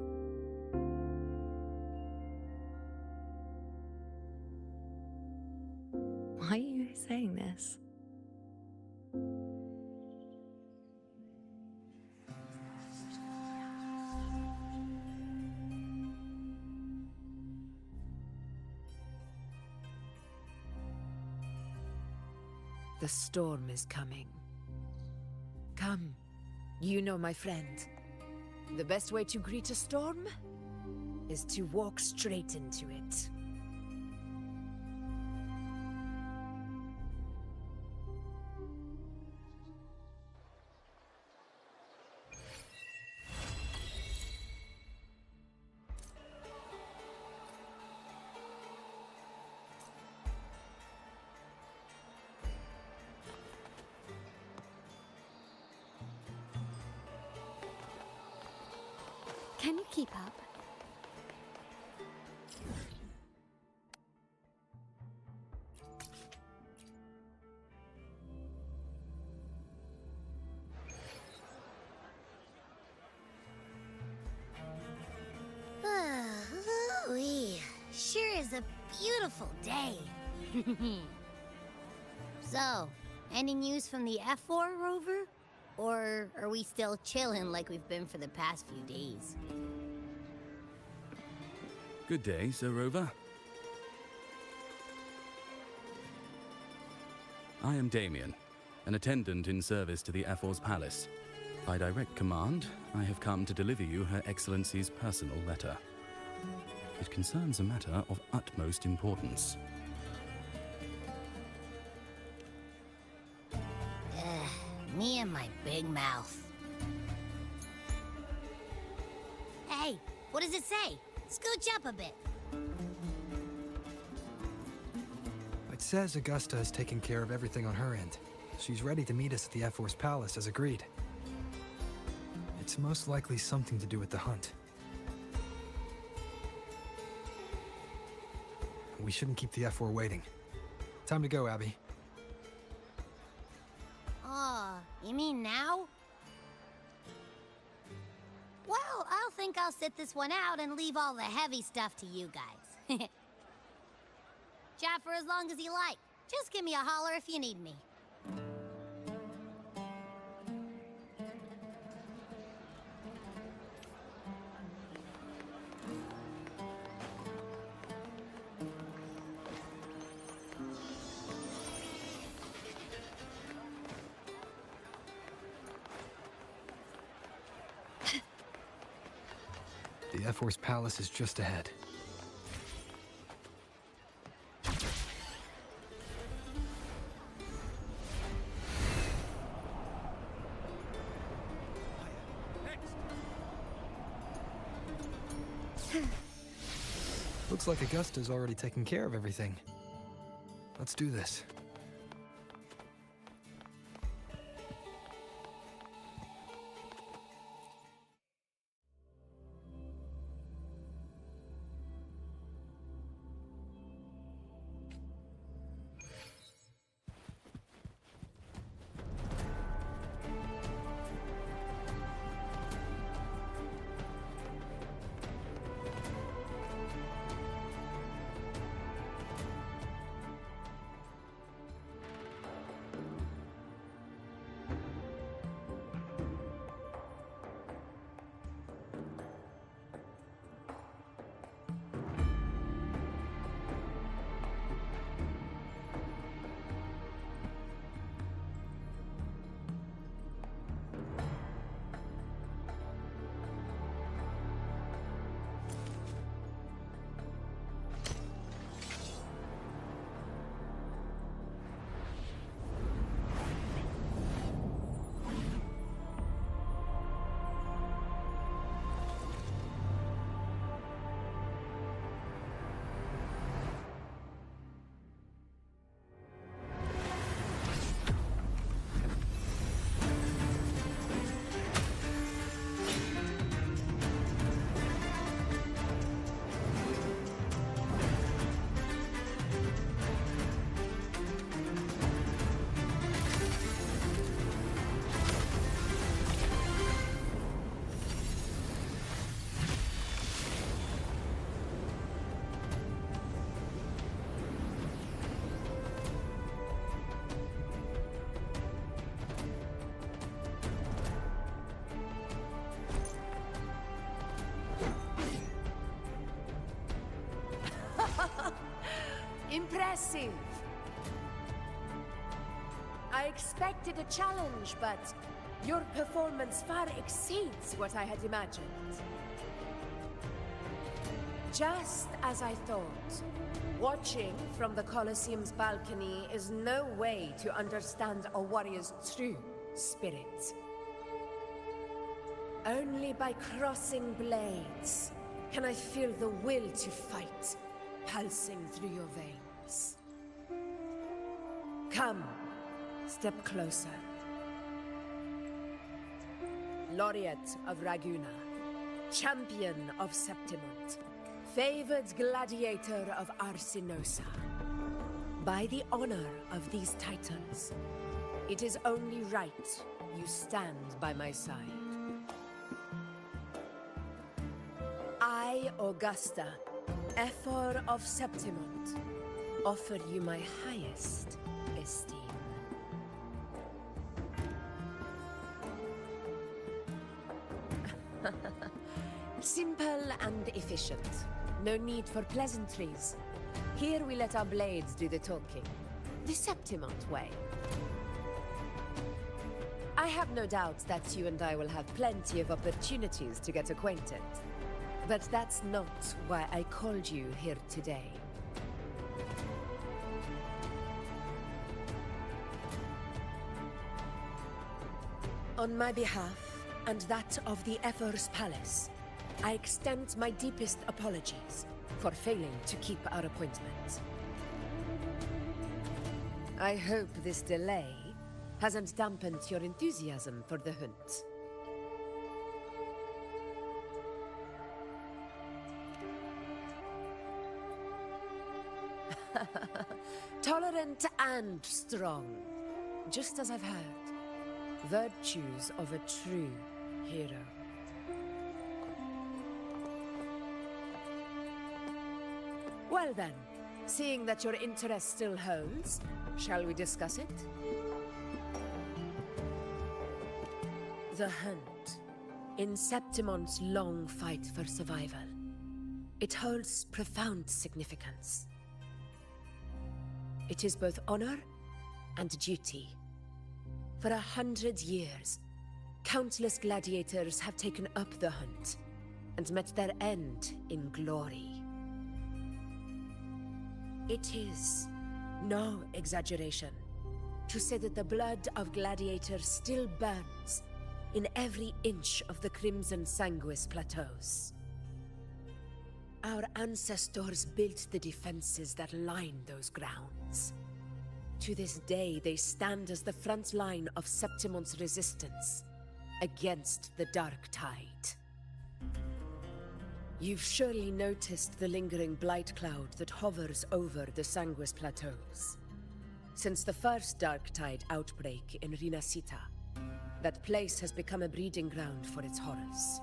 Why are you saying this? The storm is coming. Come, you know my friend. The best way to greet a storm is to walk straight into it. Can you keep up? Ooh-wee. Sure is a beautiful day. So, any news from the F4 rover? Or are we still chilling like we've been for the past few days? Good day, Sir Rover. I am Damien, an attendant in service to the F4's palace. By direct command, I have come to deliver you Her Excellency's personal letter. It concerns a matter of utmost importance. Me and my big mouth. Hey, what does it say? Scooch up a bit. It says Augusta has taken care of everything on her end. She's ready to meet us at the F4's palace as agreed. It's most likely something to do with the hunt. We shouldn't keep the F4 waiting. Time to go, Abby. Oh, you mean now? Well, I'll think I'll sit this one out and leave all the heavy stuff to you guys. Chat for as long as you like. Just give me a holler if you need me. The F-Force Palace is just ahead. Looks like Augusta's already taken care of everything. Let's do this. Impressive. I expected a challenge, but your performance far exceeds what I had imagined. Just as I thought, watching from the Colosseum's balcony is no way to understand a warrior's true spirit. Only by crossing blades can I feel the will to fight pulsing through your veins. Come, step closer. Laureate of Raguna, champion of Septimont, favored gladiator of Arsinosa. By the honor of these titles, it is only right you stand by my side. I, Augusta, Ephor of Septimont, offer you my highest esteem. Simple and efficient. No need for pleasantries. Here we let our blades do the talking. The Septimont way. I have no doubt that you and I will have plenty of opportunities to get acquainted. But that's not why I called you here today. On my behalf, and that of the Ephor's Palace, I extend my deepest apologies for failing to keep our appointment. I hope this delay hasn't dampened your enthusiasm for the hunt. Tolerant and strong, just as I've heard. Virtues of a true hero. Well then, seeing that your interest still holds, shall we discuss it? The hunt. In Septimon's long fight for survival, it holds profound significance. It is both honor and duty. For 100 years, countless gladiators have taken up the hunt and met their end in glory. It is no exaggeration to say that the blood of gladiators still burns in every inch of the Crimson Sanguis plateaus. Our ancestors built the defenses that line those grounds. To this day, they stand as the front line of Septimon's resistance against the Dark Tide. You've surely noticed the lingering blight cloud that hovers over the Sanguis plateaus. Since the first Dark Tide outbreak in Rinasita, that place has become a breeding ground for its horrors.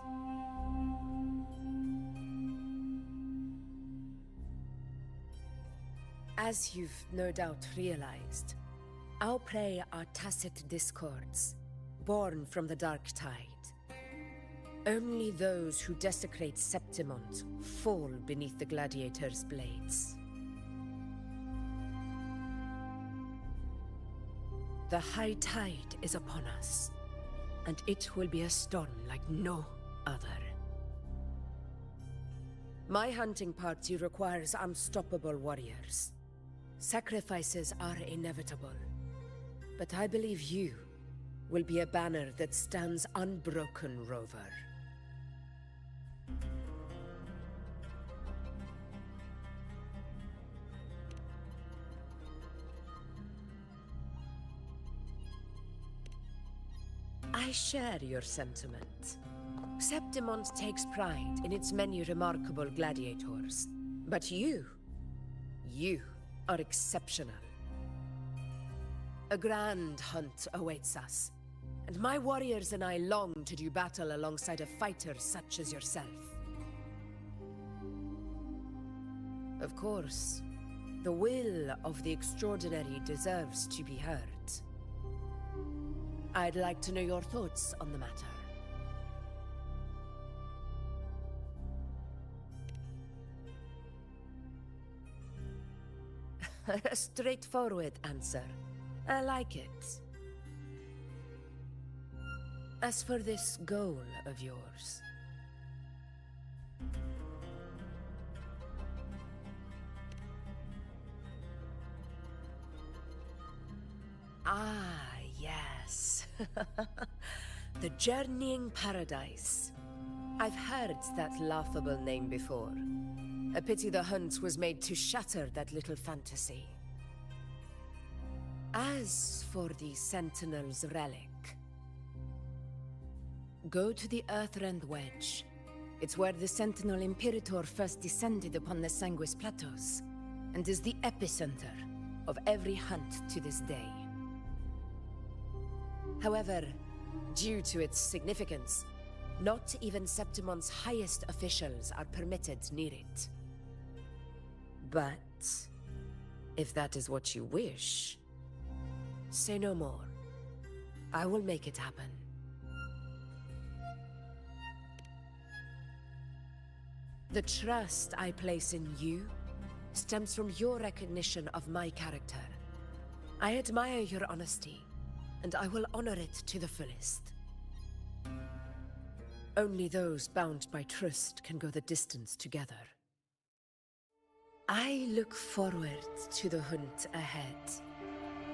As you've no doubt realized, our prey are tacit discords, born from the Dark Tide. Only those who desecrate Septimont fall beneath the gladiators' blades. The high tide is upon us, and it will be a storm like no other. My hunting party requires unstoppable warriors. Sacrifices are inevitable, but I believe you will be a banner that stands unbroken, Rover. I share your sentiment. Septimont takes pride in its many remarkable gladiators, but you are exceptional. A grand hunt awaits us, and my warriors and I long to do battle alongside a fighter such as yourself. Of course, the will of the extraordinary deserves to be heard. I'd like to know your thoughts on the matter. A straightforward answer. I like it. As for this goal of yours... Ah, yes. The Journeying Paradise. I've heard that laughable name before. A pity the hunt was made to shatter that little fantasy. As for the Sentinel's relic, go to the Earthrend Wedge. It's where the Sentinel Imperator first descended upon the Sanguis Plateaus, and is the epicenter of every hunt to this day. However, due to its significance, not even Septimon's highest officials are permitted near it. But if that is what you wish, say no more. I will make it happen. The trust I place in you stems from your recognition of my character. I admire your honesty, and I will honor it to the fullest. Only those bound by trust can go the distance together. I look forward to the hunt ahead.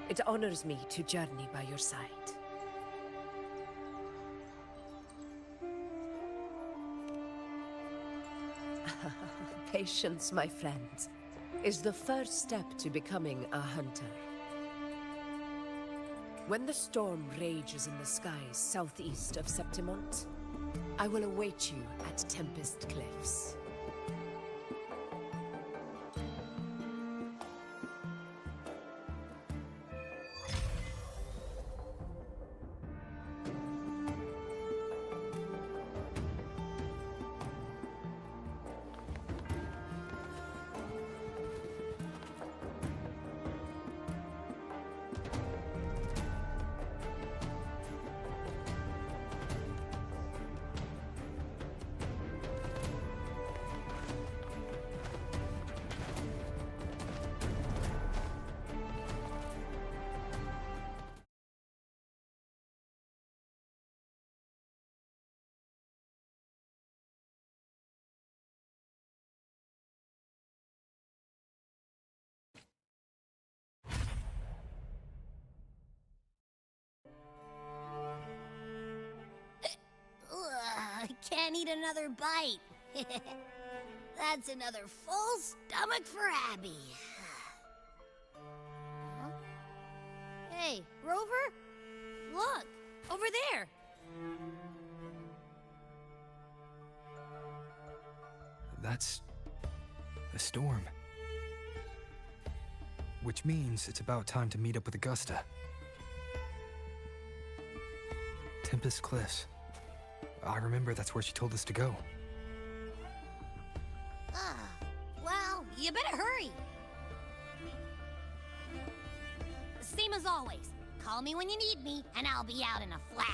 It honors me to journey by your side. Patience, my friend, is the first step to becoming a hunter. When the storm rages in the skies southeast of Septimont, I will await you at Tempest Cliffs. need another bite. That's another full stomach for Abby. Huh? Hey, Rover? Look, over there. That's a storm. Which means it's about time to meet up with Augusta. Tempest Cliffs. I remember that's where she told us to go. Well, you better hurry. Same as always. Call me when you need me, and I'll be out in a flash.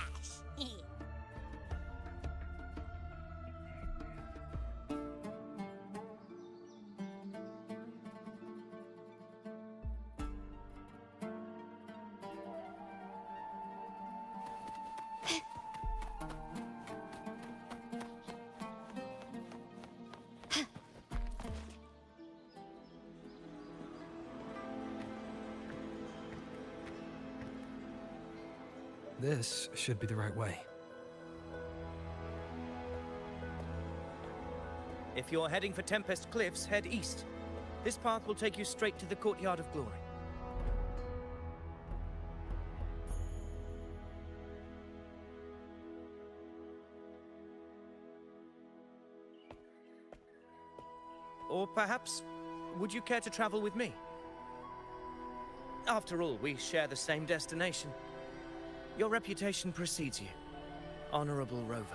This should be the right way. If you're heading for Tempest Cliffs, head east. This path will take you straight to the Courtyard of Glory. Or perhaps, would you care to travel with me? After all, we share the same destination. Your reputation precedes you, Honorable Rover.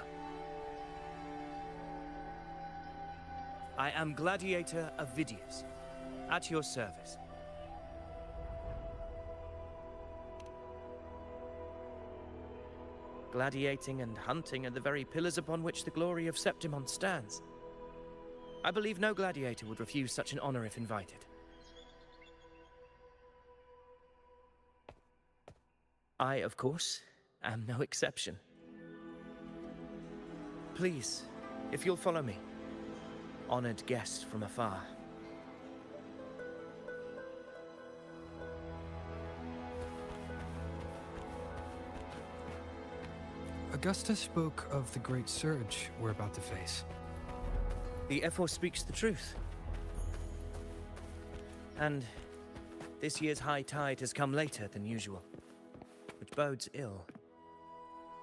I am Gladiator Avidius, at your service. Gladiating and hunting are the very pillars upon which the glory of Septimon stands. I believe no gladiator would refuse such an honor if invited. I, of course, am no exception. Please, if you'll follow me, honored guest from afar. Augusta spoke of the great surge we're about to face. The F4 speaks the truth. And this year's high tide has come later than usual, which bodes ill.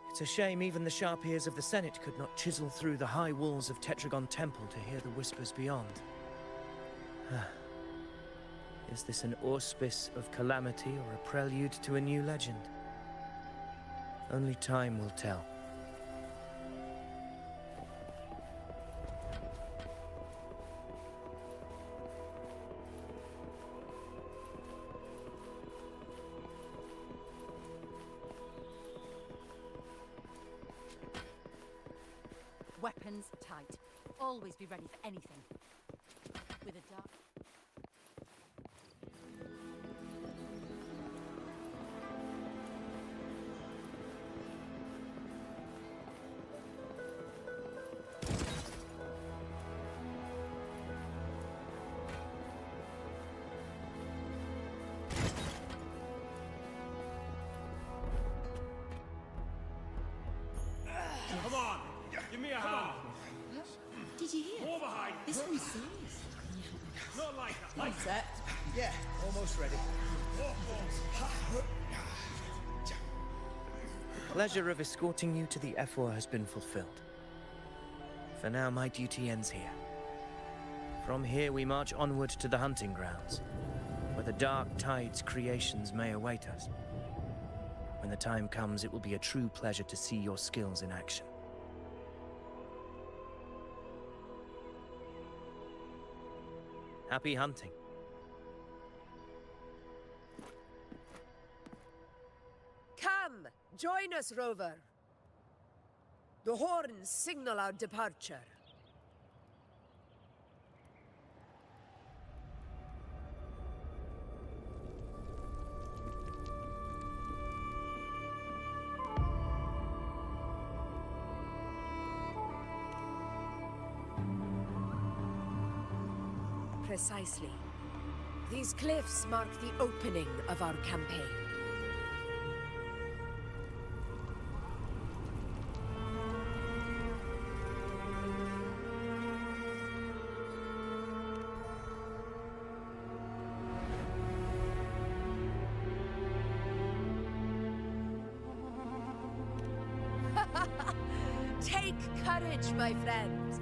It's a shame even the sharp ears of the Senate could not chisel through the high walls of Tetragon Temple to hear the whispers beyond. Is this an auspice of calamity or a prelude to a new legend? Only time will tell. Weapons tight. Always be ready for anything. With a dark... Come on! Give me a hand! Did you hear? More behind! This one's serious. Not like that! All set? Yeah, almost ready. The pleasure of escorting you to the F4 has been fulfilled. For now, my duty ends here. From here, we march onward to the hunting grounds, where the Dark Tide's creations may await us. When the time comes, it will be a true pleasure to see your skills in action. Happy hunting. Come, join us, Rover. The horns signal our departure. Precisely. These cliffs mark the opening of our campaign. Take courage, my friend.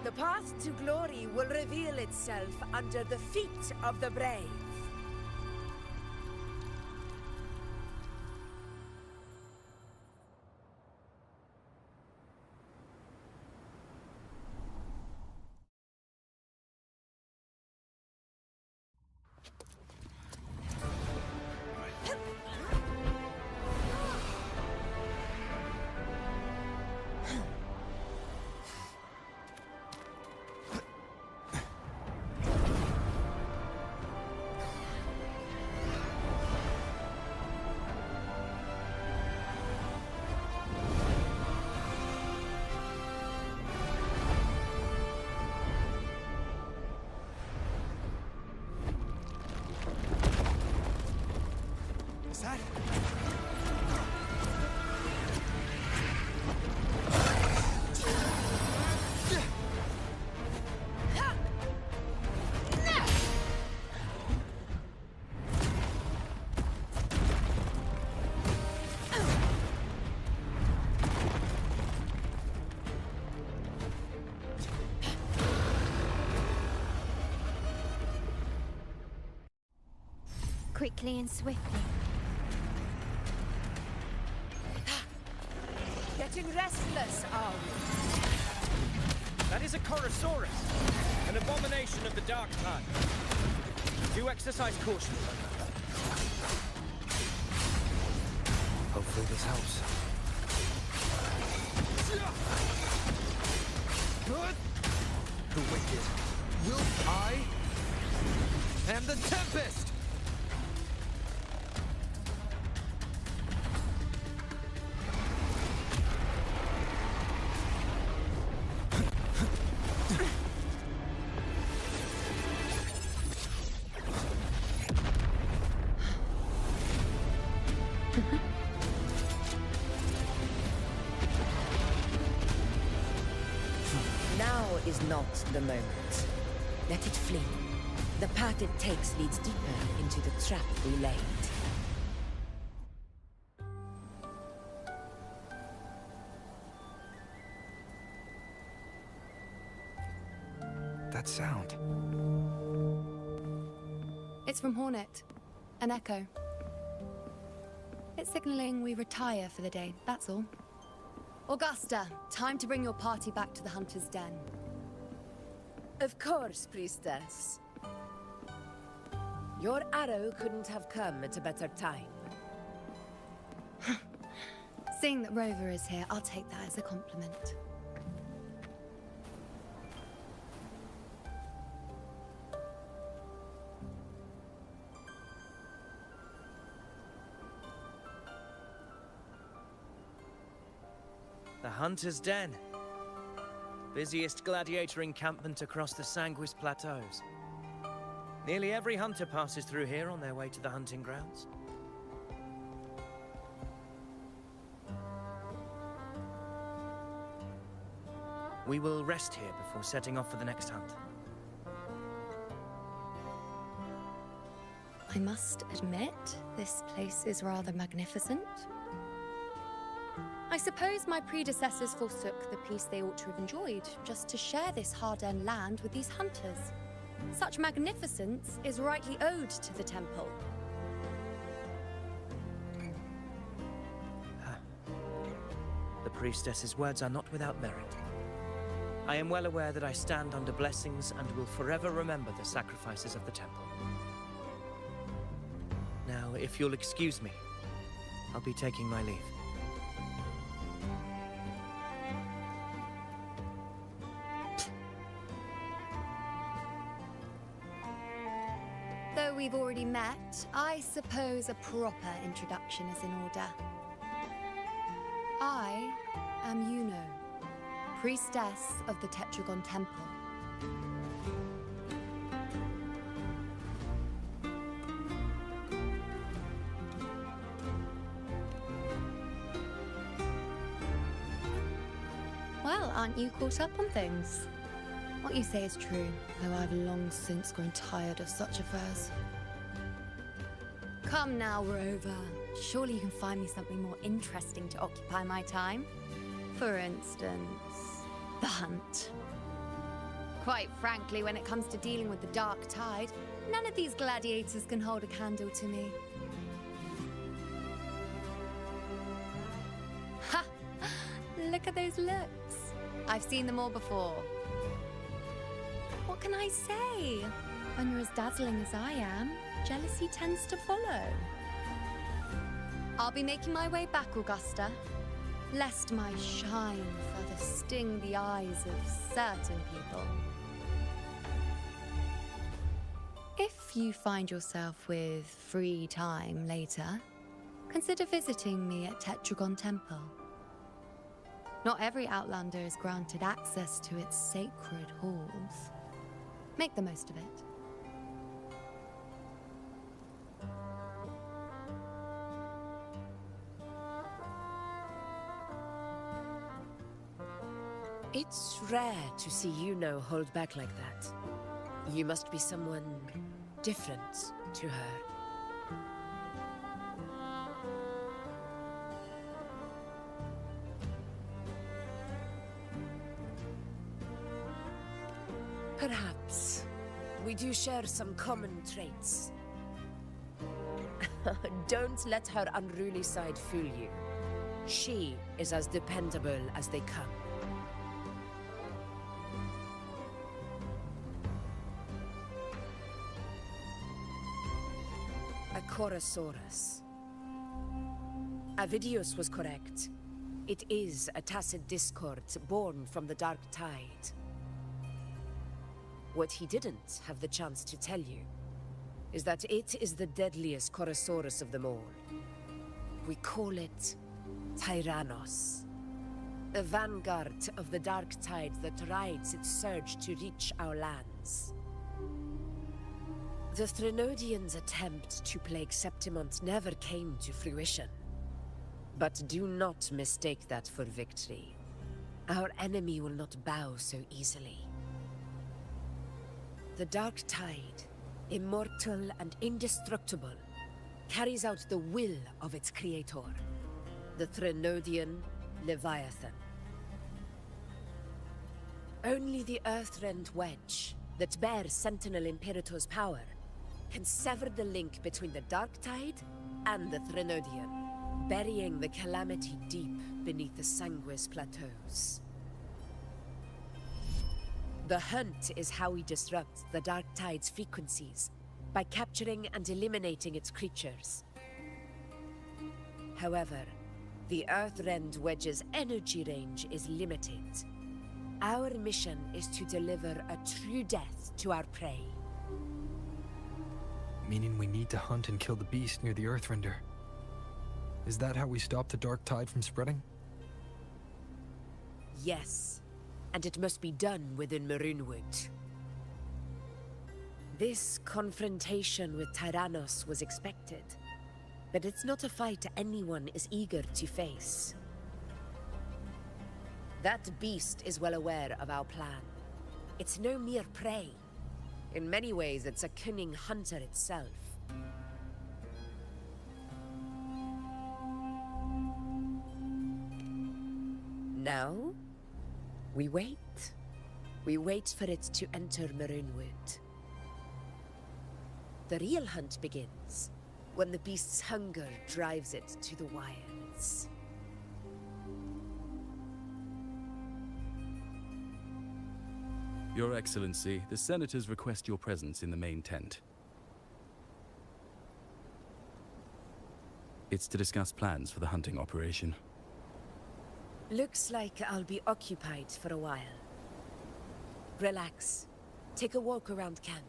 The path to glory will reveal itself under the feet of the brave. Quickly and swiftly. Getting restless, are we? That is a Corosaurus, an abomination of the dark time. Do exercise caution. Hopefully this helps. Good. The wicked. Will I am the Tempest! Now is not the moment. Let it flee. The path it takes leads deeper into the trap we laid. That sound. It's from Hornet. An echo. It's signaling we retire for the day, that's all. Augusta, time to bring your party back to the Hunter's Den. Of course, Priestess. Your arrow couldn't have come at a better time. Seeing that Rover is here, I'll take that as a compliment. The Hunter's Den. Busiest gladiator encampment across the Sanguis Plateaus. Nearly every hunter passes through here on their way to the hunting grounds. We will rest here before setting off for the next hunt. I must admit, this place is rather magnificent. I suppose my predecessors forsook the peace they ought to have enjoyed, just to share this hard-earned land with these hunters. Such magnificence is rightly owed to the temple. The priestess's words are not without merit. I am well aware that I stand under blessings and will forever remember the sacrifices of the temple. Now, if you'll excuse me, I'll be taking my leave. Though we've already met, I suppose a proper introduction is in order. I am Yuno, priestess of the Tetragon Temple. Well, aren't you caught up on things? What you say is true, though I've long since grown tired of such affairs. Come now, Rover. Surely you can find me something more interesting to occupy my time. For instance, the hunt. Quite frankly, when it comes to dealing with the dark tide, none of these gladiators can hold a candle to me. Ha! Look at those looks. I've seen them all before. What can I say? When you're as dazzling as I am, jealousy tends to follow. I'll be making my way back, Augusta, lest my shine further sting the eyes of certain people. If you find yourself with free time later, consider visiting me at Tetragon Temple. Not every Outlander is granted access to its sacred halls. Make the most of it. It's rare to see Yuno hold back like that. You must be someone different to her. Perhaps we do share some common traits. Don't let her unruly side fool you. She is as dependable as they come. A Chorosaurus. Avidius was correct. It is a tacit discord born from the dark tide. What he didn't have the chance to tell you is that it is the deadliest Chorosaurus of them all. We call it Tyrannos. A vanguard of the dark tide that rides its surge to reach our lands. The Threnodians' attempt to plague Septimont never came to fruition. But do not mistake that for victory. Our enemy will not bow so easily. The dark tide, immortal and indestructible, carries out the will of its creator, the Threnodian Leviathan. Only the Earthrend Wedge, that bears Sentinel Imperator's power, can sever the link between the dark tide and the Threnodian, burying the calamity deep beneath the Sanguis plateaus. The hunt is how we disrupt the dark tide's frequencies, by capturing and eliminating its creatures. However, the Earthrend Wedge's energy range is limited. Our mission is to deliver a true death to our prey. Meaning we need to hunt and kill the beast near the Earthrender. Is that how we stop the dark tide from spreading? Yes, and it must be done within Maroonwood. This confrontation with Tyrannos was expected, but it's not a fight anyone is eager to face. That beast is well aware of our plan. It's no mere prey. In many ways, it's a cunning hunter itself. Now, we wait. We wait for it to enter Maroonwood. The real hunt begins when the beast's hunger drives it to the wilds. Your Excellency, the Senators request your presence in the main tent. It's to discuss plans for the hunting operation. Looks like I'll be occupied for a while. Relax. Take a walk around camp.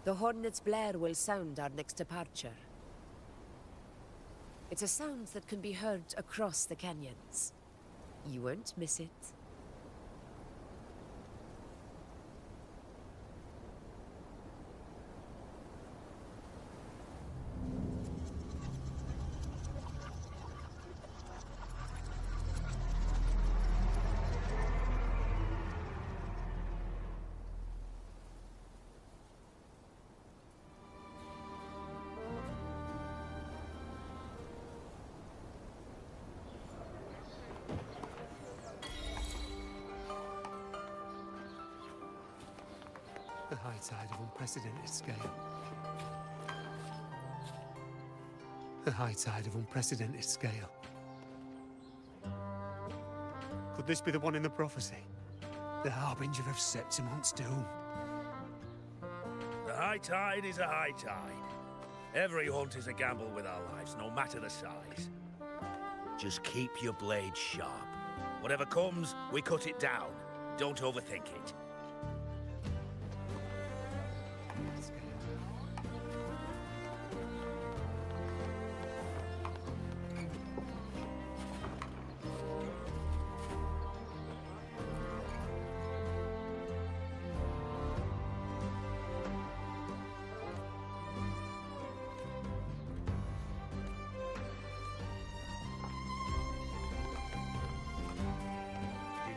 The hornet's blare will sound our next departure. It's a sound that can be heard across the canyons. You won't miss it. A high tide of unprecedented scale. A high tide of unprecedented scale. Could this be the one in the prophecy? The harbinger of Septimon's doom? The high tide is a high tide. Every hunt is a gamble with our lives, no matter the size. Just keep your blade sharp. Whatever comes, we cut it down. Don't overthink it.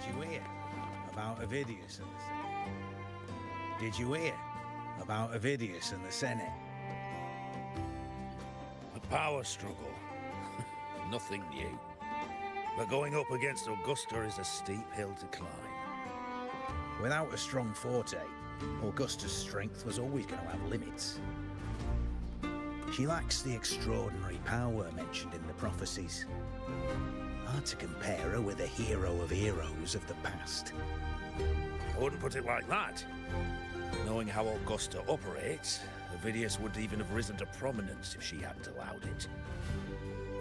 Did you hear about Avidius and the Senate? Did you hear about Avidius and the Senate? A power struggle. Nothing new. But going up against Augusta is a steep hill to climb. Without a strong forte, Augusta's strength was always going to have limits. She lacks the extraordinary power mentioned in the prophecies. Hard to compare her with a hero of heroes of the past. I wouldn't put it like that. Knowing how Augusta operates, Avidius would even have risen to prominence if she hadn't allowed it.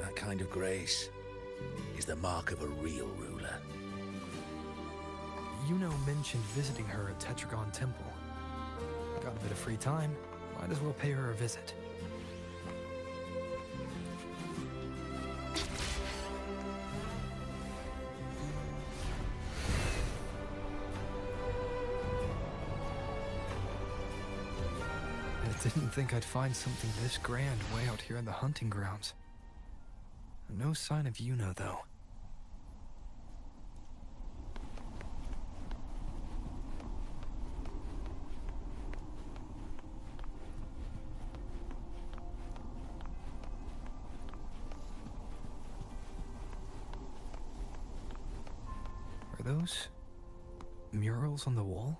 That kind of grace is the mark of a real ruler. Yuno mentioned visiting her at Tetragon Temple. Got a bit of free time, might as well pay her a visit. I didn't think I'd find something this grand way out here in the hunting grounds. No sign of Yuno, though. Are those murals on the wall?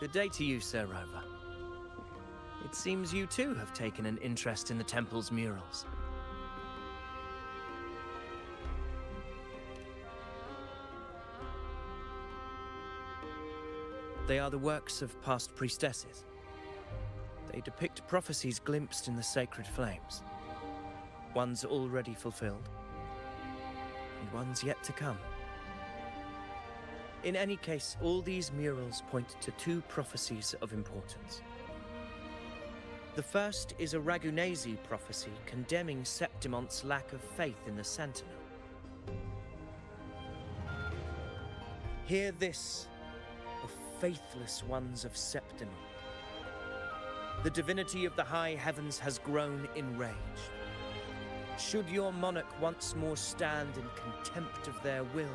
Good day to you, Sir Rover. It seems you too have taken an interest in the temple's murals. They are the works of past priestesses. They depict prophecies glimpsed in the sacred flames. Ones already fulfilled, and ones yet to come. In any case, all these murals point to two prophecies of importance. The first is a Ragunasi prophecy condemning Septimonte's lack of faith in the Sentinel. Hear this, O faithless ones of Septimont. The divinity of the high heavens has grown enraged. Should your monarch once more stand in contempt of their will,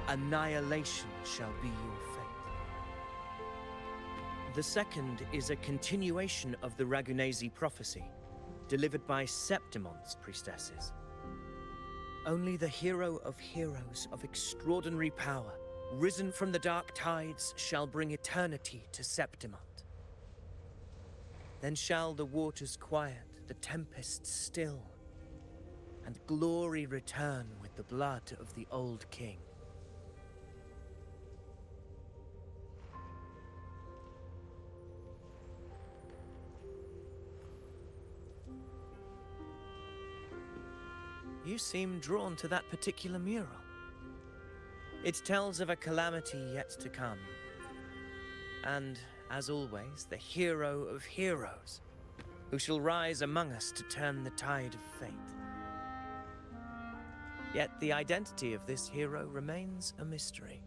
annihilation shall be your fate. The second is a continuation of the Ragunasi prophecy, delivered by Septimonte's priestesses. Only the hero of heroes of extraordinary power, risen from the dark tides, shall bring eternity to Septimont. Then shall the waters quiet, the tempest still, and glory return with the blood of the old king. You seem drawn to that particular mural. It tells of a calamity yet to come. And, as always, the hero of heroes, who shall rise among us to turn the tide of fate. Yet the identity of this hero remains a mystery.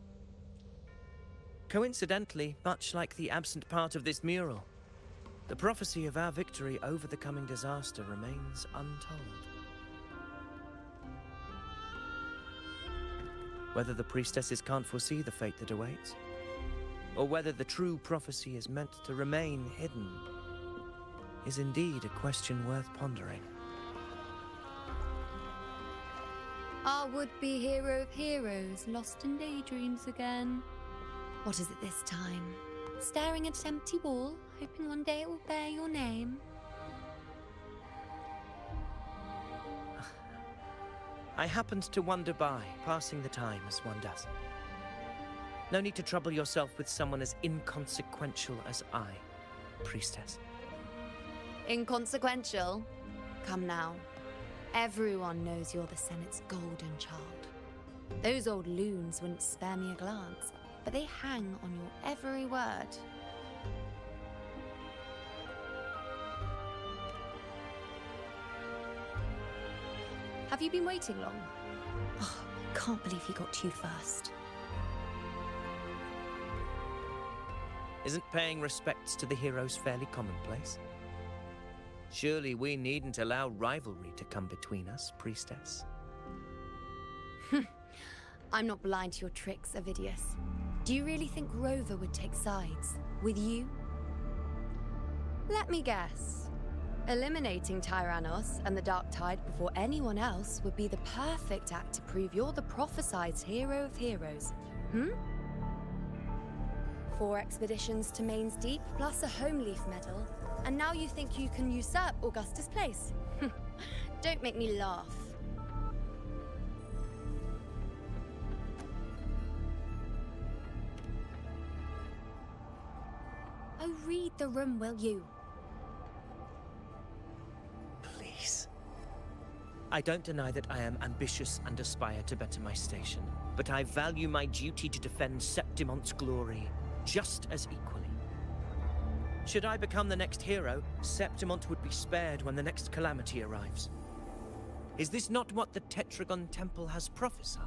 Coincidentally, much like the absent part of this mural, the prophecy of our victory over the coming disaster remains untold. Whether the priestesses can't foresee the fate that awaits, or whether the true prophecy is meant to remain hidden, is indeed a question worth pondering. Our would-be hero of heroes, lost in daydreams again. What is it this time? Staring at an empty wall, hoping one day it will bear your name? I happened to wander by, passing the time as one does. No need to trouble yourself with someone as inconsequential as I, priestess. Inconsequential? Come now. Everyone knows you're the Senate's golden child. Those old loons wouldn't spare me a glance, but they hang on your every word. Have you been waiting long? Oh, can't believe he got to you first. Isn't paying respects to the heroes fairly commonplace? Surely we needn't allow rivalry to come between us, priestess. I'm not blind to your tricks, Avidius. Do you really think Rover would take sides with you? Let me guess. Eliminating Tyrannos and the Dark Tide before anyone else would be the perfect act to prove you're the prophesied hero of heroes. 4 expeditions to Main's Deep, plus a Home Leaf medal, and now you think you can usurp Augustus' place? Don't make me laugh. Oh, read the room, will you? Please. I don't deny that I am ambitious and aspire to better my station, but I value my duty to defend Septimonte's glory just as equally. Should I become the next hero, Septimonte would be spared when the next calamity arrives. Is this not what the Tetragon Temple has prophesied?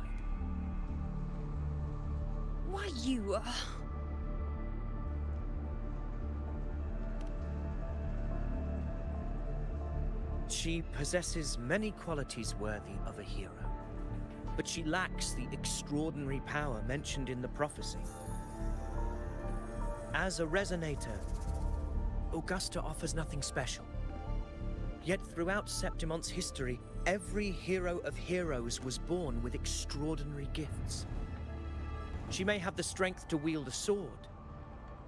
Why, you... She possesses many qualities worthy of a hero, but she lacks the extraordinary power mentioned in the prophecy. As a resonator, Augusta offers nothing special. Yet throughout Septimonte's history, every hero of heroes was born with extraordinary gifts. She may have the strength to wield a sword,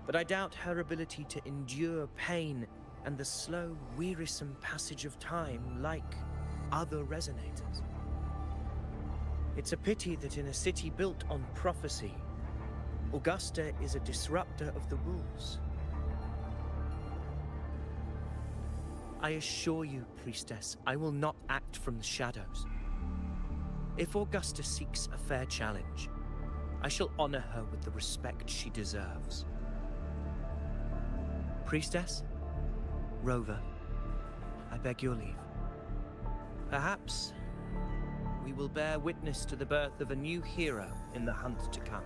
but I doubt her ability to endure pain and the slow, wearisome passage of time like other resonators. It's a pity that in a city built on prophecy, Augusta is a disruptor of the rules. I assure you, Priestess, I will not act from the shadows. If Augusta seeks a fair challenge, I shall honor her with the respect she deserves. Priestess, Rover, I beg your leave. Perhaps we will bear witness to the birth of a new hero in the hunt to come.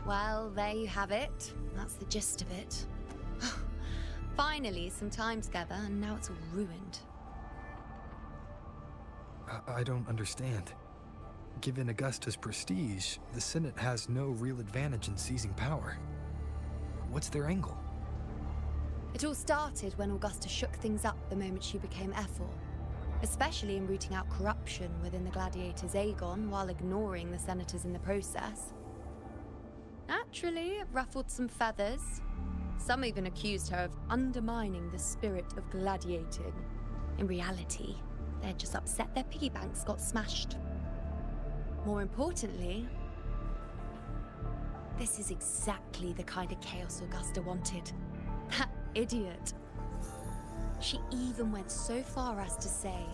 Well, there you have it. That's the gist of it. Finally, some time together, and now it's all ruined. I don't understand. Given Augusta's prestige, the Senate has no real advantage in seizing power. What's their angle? It all started when Augusta shook things up the moment she became Ephor, especially in rooting out corruption within the gladiators Aegon while ignoring the senators in the process. Naturally, it ruffled some feathers. Some even accused her of undermining the spirit of gladiating. In reality, they're just upset their piggy banks got smashed. More importantly, this is exactly the kind of chaos Augusta wanted. That idiot. She even went so far as to say,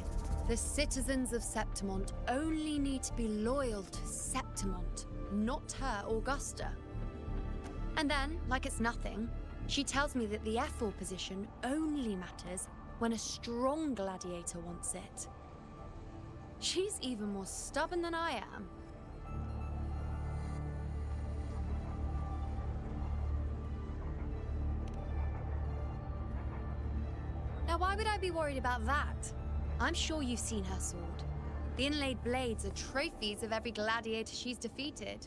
the citizens of Septimont only need to be loyal to Septimont, not her, Augusta. And then, like it's nothing, she tells me that the Ephor position only matters when a strong gladiator wants it. She's even more stubborn than I am. Now, why would I be worried about that? I'm sure you've seen her sword. The inlaid blades are trophies of every gladiator she's defeated.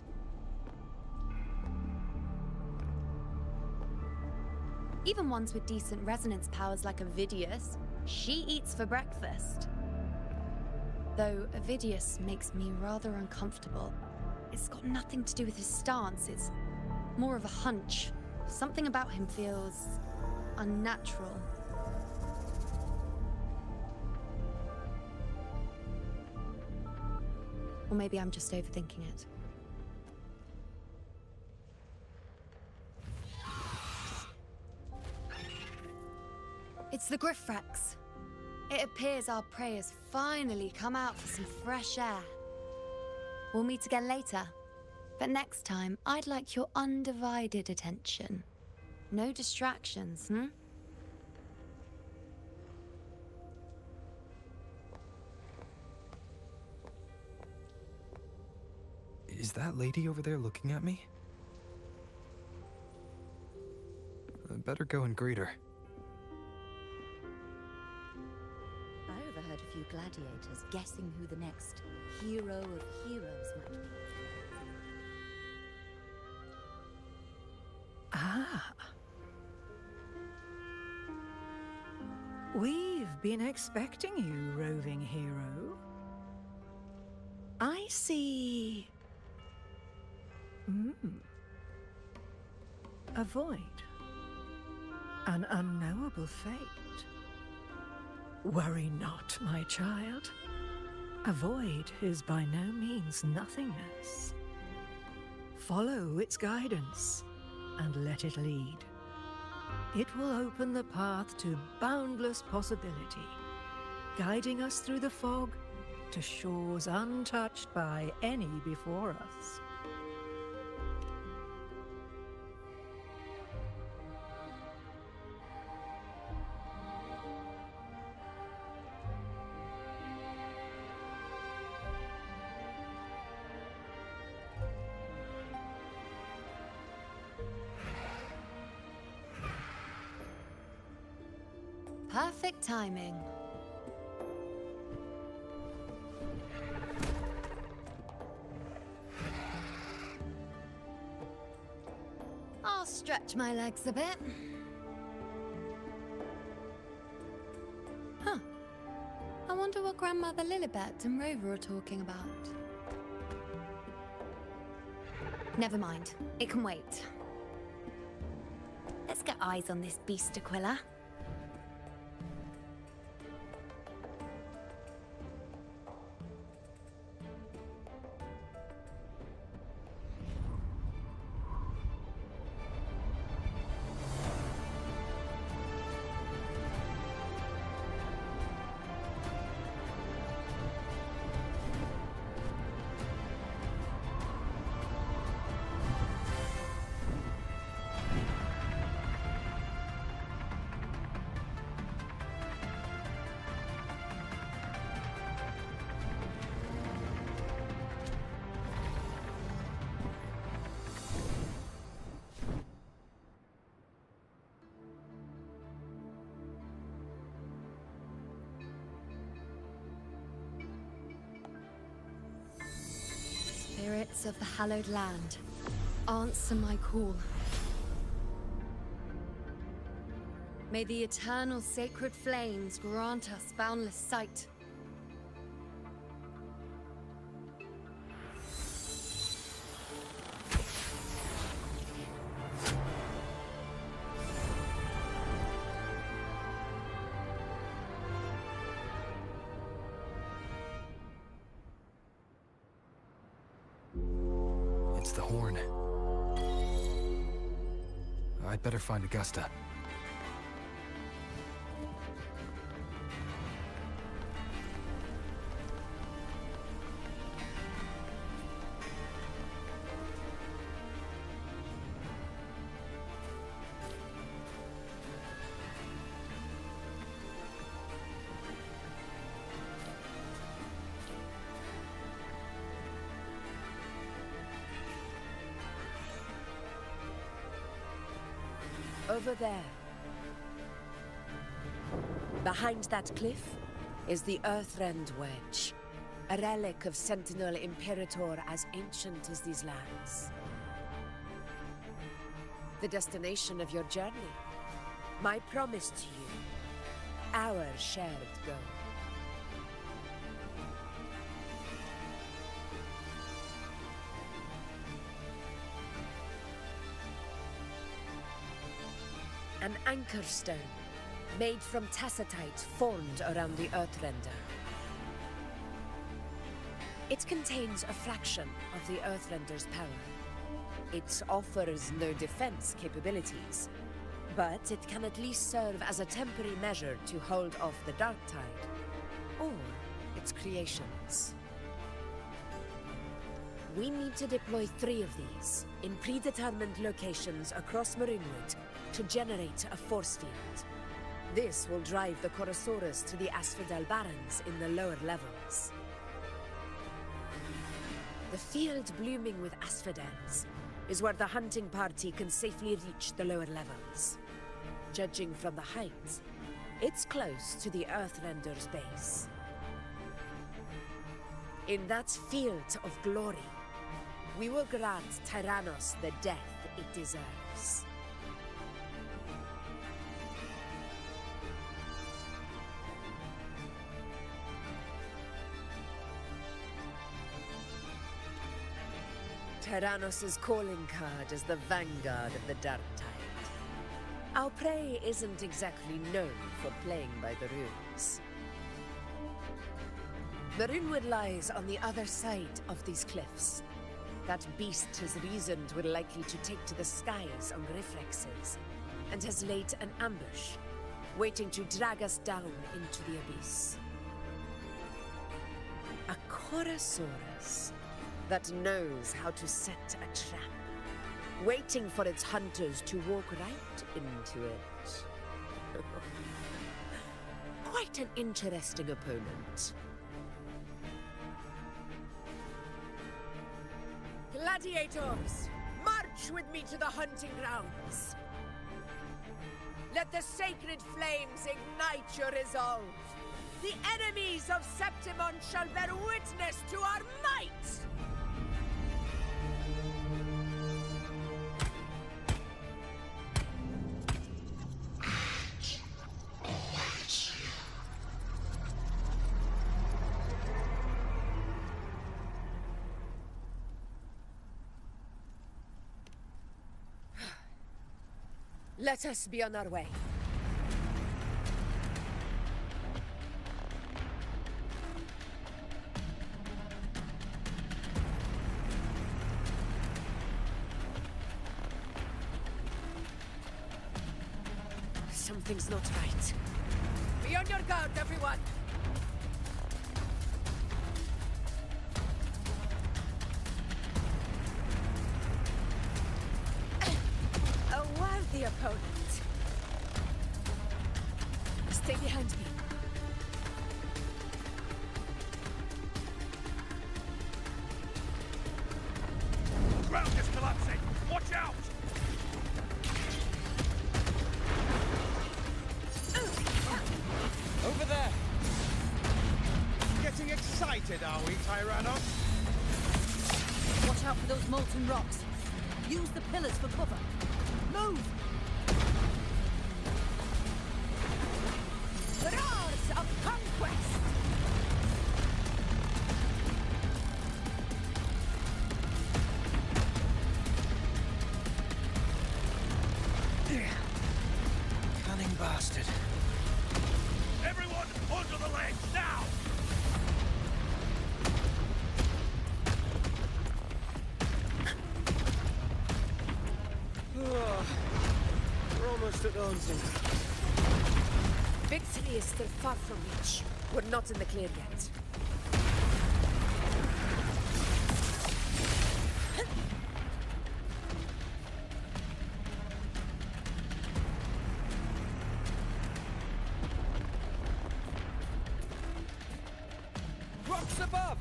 Even ones with decent resonance powers like Avidius, she eats for breakfast. Though Avidius makes me rather uncomfortable. It's got nothing to do with his stance, it's more of a hunch. Something about him feels unnatural. Or maybe I'm just overthinking it. It's the Griffrex. It appears our prey has finally come out for some fresh air. We'll meet again later. But next time, I'd like your undivided attention. No distractions, Is that lady over there looking at me? I'd better go and greet her. I overheard a few gladiators guessing who the next hero of heroes might be. Ah. We've been expecting you, roving hero. I see... A void. An unknowable fate. Worry not, my child. A void is by no means nothingness. Follow its guidance, and let it lead. It will open the path to boundless possibility, guiding us through the fog to shores untouched by any before us. Perfect timing. I'll stretch my legs a bit. Huh. I wonder what Grandmother Lilibet and Rover are talking about. Never mind. It can wait. Let's get eyes on this beast, Aquila. Spirits of the hallowed land, answer my call. May the eternal sacred flames grant us boundless sight. It's the horn. I'd better find Augusta. Over there. Behind that cliff is the Earthrend Wedge, a relic of Sentinel Imperator as ancient as these lands. The destination of your journey, my promise to you, our shared goal. An anchor stone, made from tacitite formed around the Earthrender. It contains a fraction of the Earthrender's power. It offers no defense capabilities, but it can at least serve as a temporary measure to hold off the dark tide, or its creations. We need to deploy 3 of these in predetermined locations across Marinwood to generate a force field. This will drive the CORSAIR to the Asphodel Barrens in the lower levels. The field blooming with asphodels is where the hunting party can safely reach the lower levels. Judging from the height, it's close to the Earthrender's base. In that field of glory, we will grant Tyrannos the death it deserves. Tyrannos' calling card is the vanguard of the Dark Tide. Our prey isn't exactly known for playing by the rules. Marinwood lies on the other side of these cliffs. That beast has reasoned we're likely to take to the skies on Griffrexes, and has laid an ambush, waiting to drag us down into the abyss. A Chorosaurus that knows how to set a trap, waiting for its hunters to walk right into it. Quite an interesting opponent. Gladiators, march with me to the hunting grounds. Let the sacred flames ignite your resolve. The enemies of Septimon shall bear witness to our might! Let us be on our way. Something's not right. Be on your guard, everyone! A worthy opponent. Stay behind me. Ground is collapsing! Watch out! Over there! Getting excited, are we, Tyrannos? Watch out for those molten rocks. Use the pillars for cover. Move! Roars of conquest! Cunning bastard. Everyone, onto the ledge, now! We're almost at Onsen. Victory is still far from reach. We're not in the clear yet. Rocks above!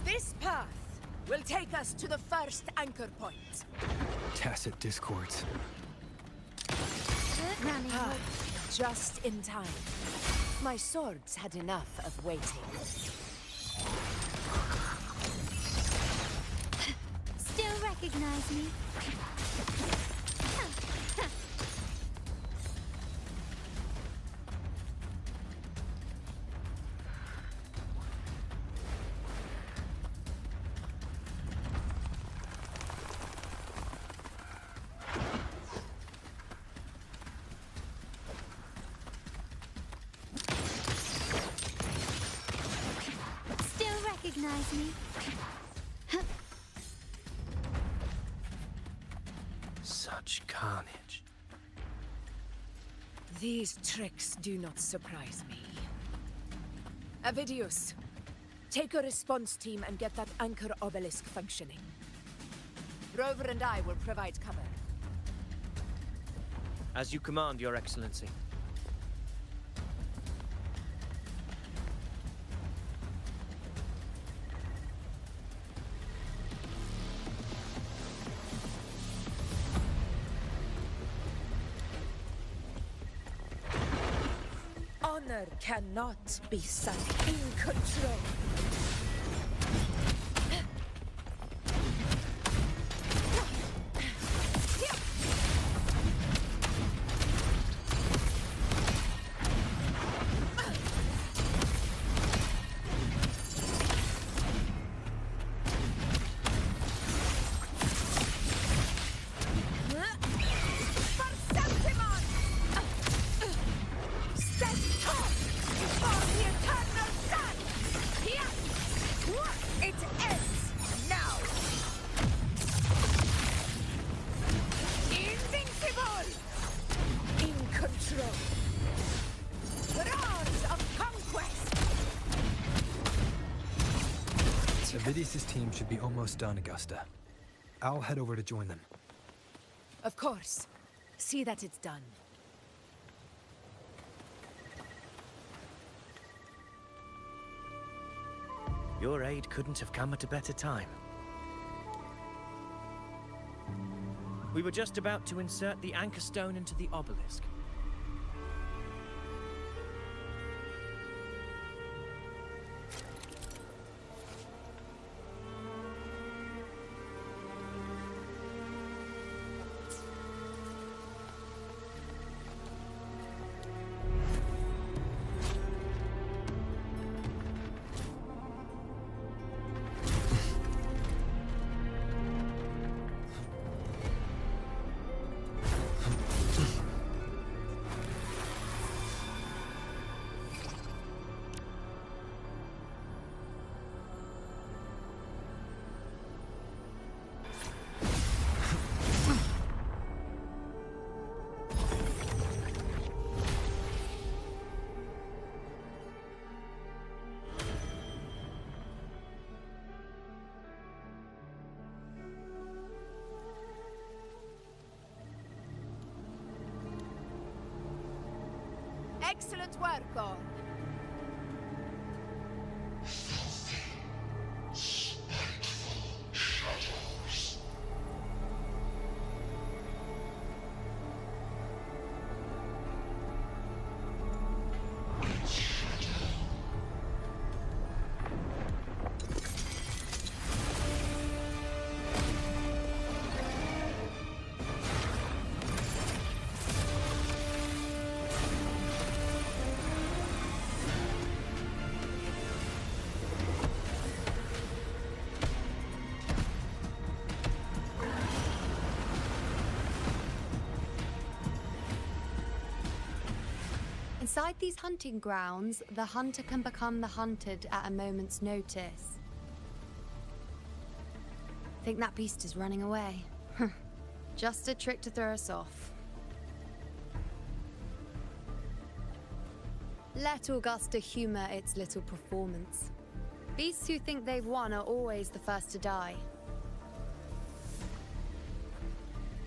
This path will take us to the first anchor point. Tacit discords. Just in time. My swords had enough of waiting. Still recognize me? Recognize me? Such carnage. These tricks do not surprise me. Avidius, take a response team and get that anchor obelisk functioning. Rover and I will provide cover. As you command, Your Excellency. Honor cannot be set in control. Avidius' team should be almost done, Augusta. I'll head over to join them. Of course. See that it's done. Your aid couldn't have come at a better time. We were just about to insert the anchor stone into the obelisk. Excellent work, all. Inside these hunting grounds, the hunter can become the hunted at a moment's notice. Think that beast is running away. Just a trick to throw us off. Let Augusta humor its little performance. Beasts who think they've won are always the first to die.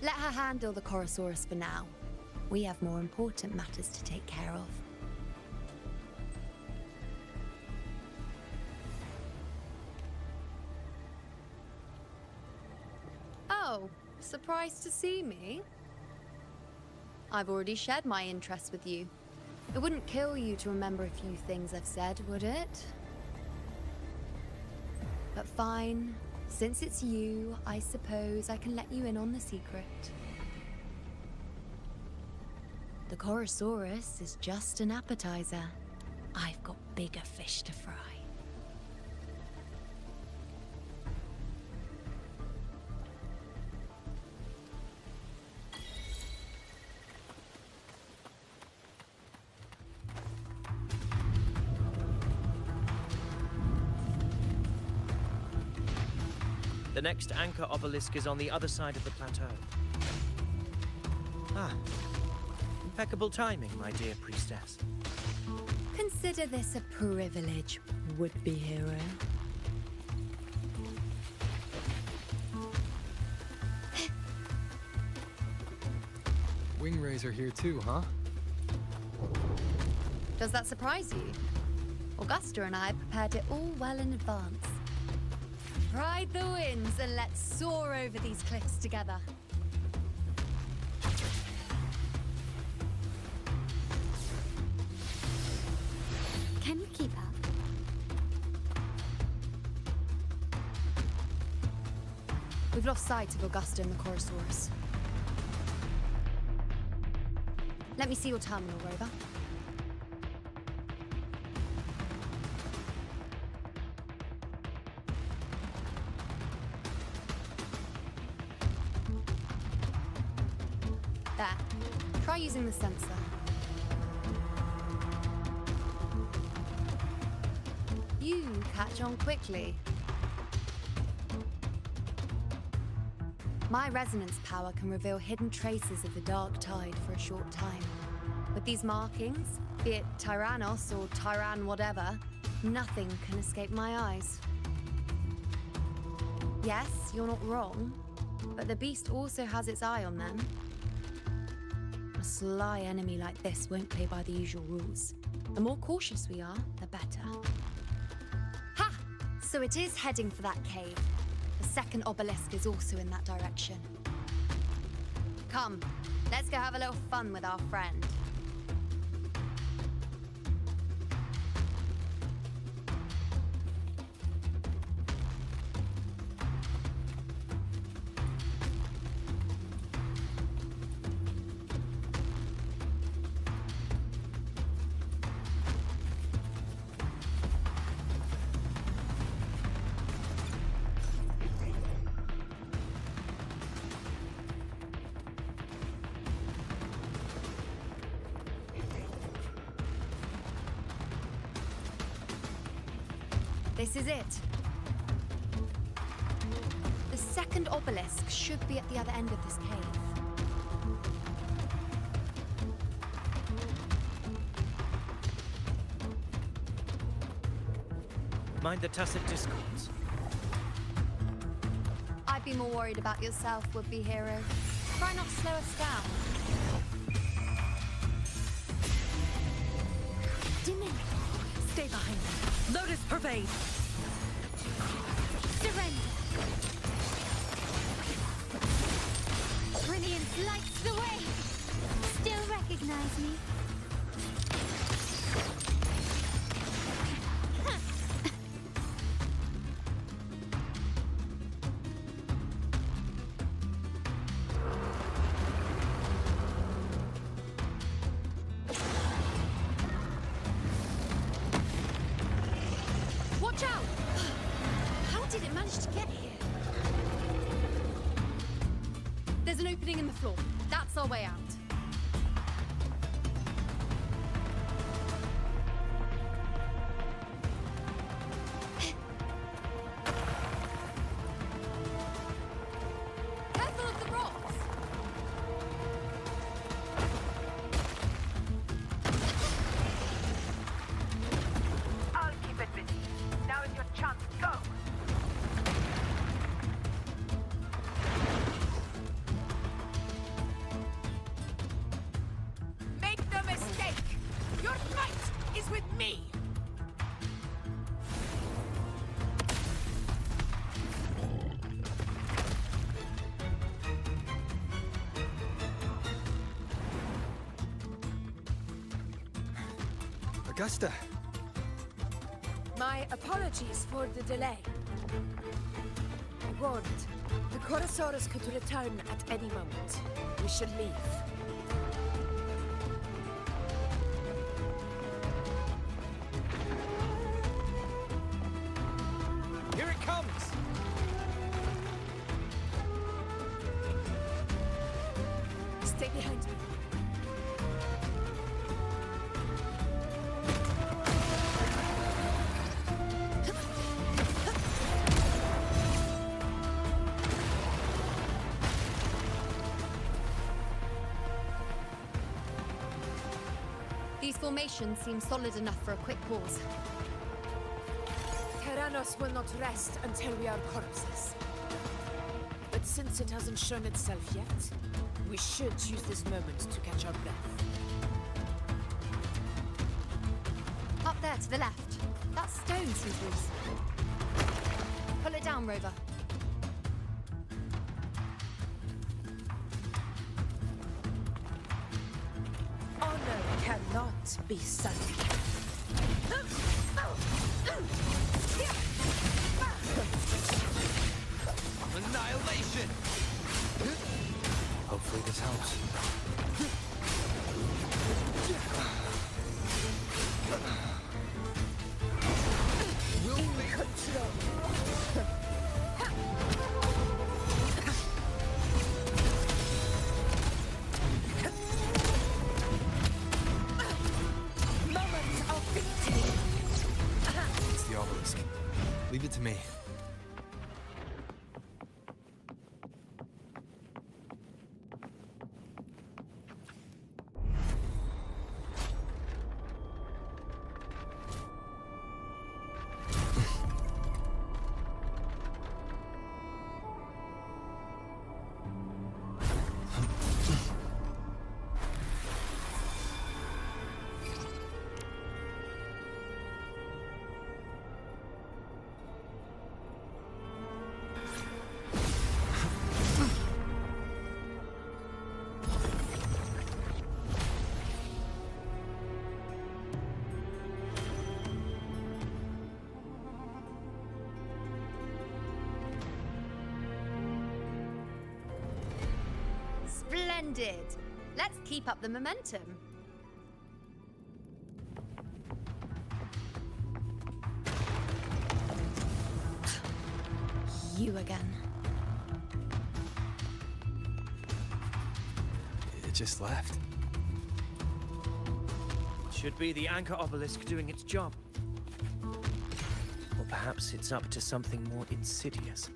Let her handle the Corsair for now. We have more important matters to take care of. Oh, surprised to see me? I've already shared my interest with you. It wouldn't kill you to remember a few things I've said, would it? But fine. Since it's you, I suppose I can let you in on the secret. The Corsair is just an appetizer. I've got bigger fish to fry. The next anchor obelisk is on the other side of the plateau. Ah. Impeccable timing, my dear priestess. Consider this a privilege, would-be hero. Wingrays are here too, huh? Does that surprise you? Augusta and I prepared it all well in advance. Ride the winds and let's soar over these cliffs together. Can you keep up? We've lost sight of Augusta and the Corsair. Let me see your terminal, Rover. There. Try using the sensor. You catch on quickly. My resonance power can reveal hidden traces of the dark tide for a short time. With these markings, be it Tyrannos or Tyran whatever, nothing can escape my eyes. Yes, you're not wrong, but the beast also has its eye on them. A sly enemy like this won't play by the usual rules. The more cautious we are, the better. Ha! So it is heading for that cave. The second obelisk is also in that direction. Come, let's go have a little fun with our friend. This is it. The second obelisk should be at the other end of this cave. Mind the tacit discords. I'd be more worried about yourself, would-be hero. Try not to slow us down. blade. Surrender. Brilliance lights the way. Still recognize me? Watch out! How did it manage to get here? There's an opening in the floor. That's our way out. Careful of the rocks! I'll keep it busy. Now is your chance. Go! Make no mistake! Your fight is with me! Augusta! My apologies for the delay. I warned. The CORSAIRs could return at any moment. We should leave. Here it comes! Stay behind me. These formations seem solid enough for a quick pause. Tyrannos will not rest until we are corpses. But since it hasn't shown itself yet, we should use this moment to catch our breath. Up there to the left. That stone seems loose. Pull it down, Rover. Honor cannot be sullied. Annihilation! Hopefully this helps. It's the obelisk. Leave it to me. Splendid! Let's keep up the momentum. You again. It just left. Should be the anchor obelisk doing its job. Or perhaps it's up to something more insidious.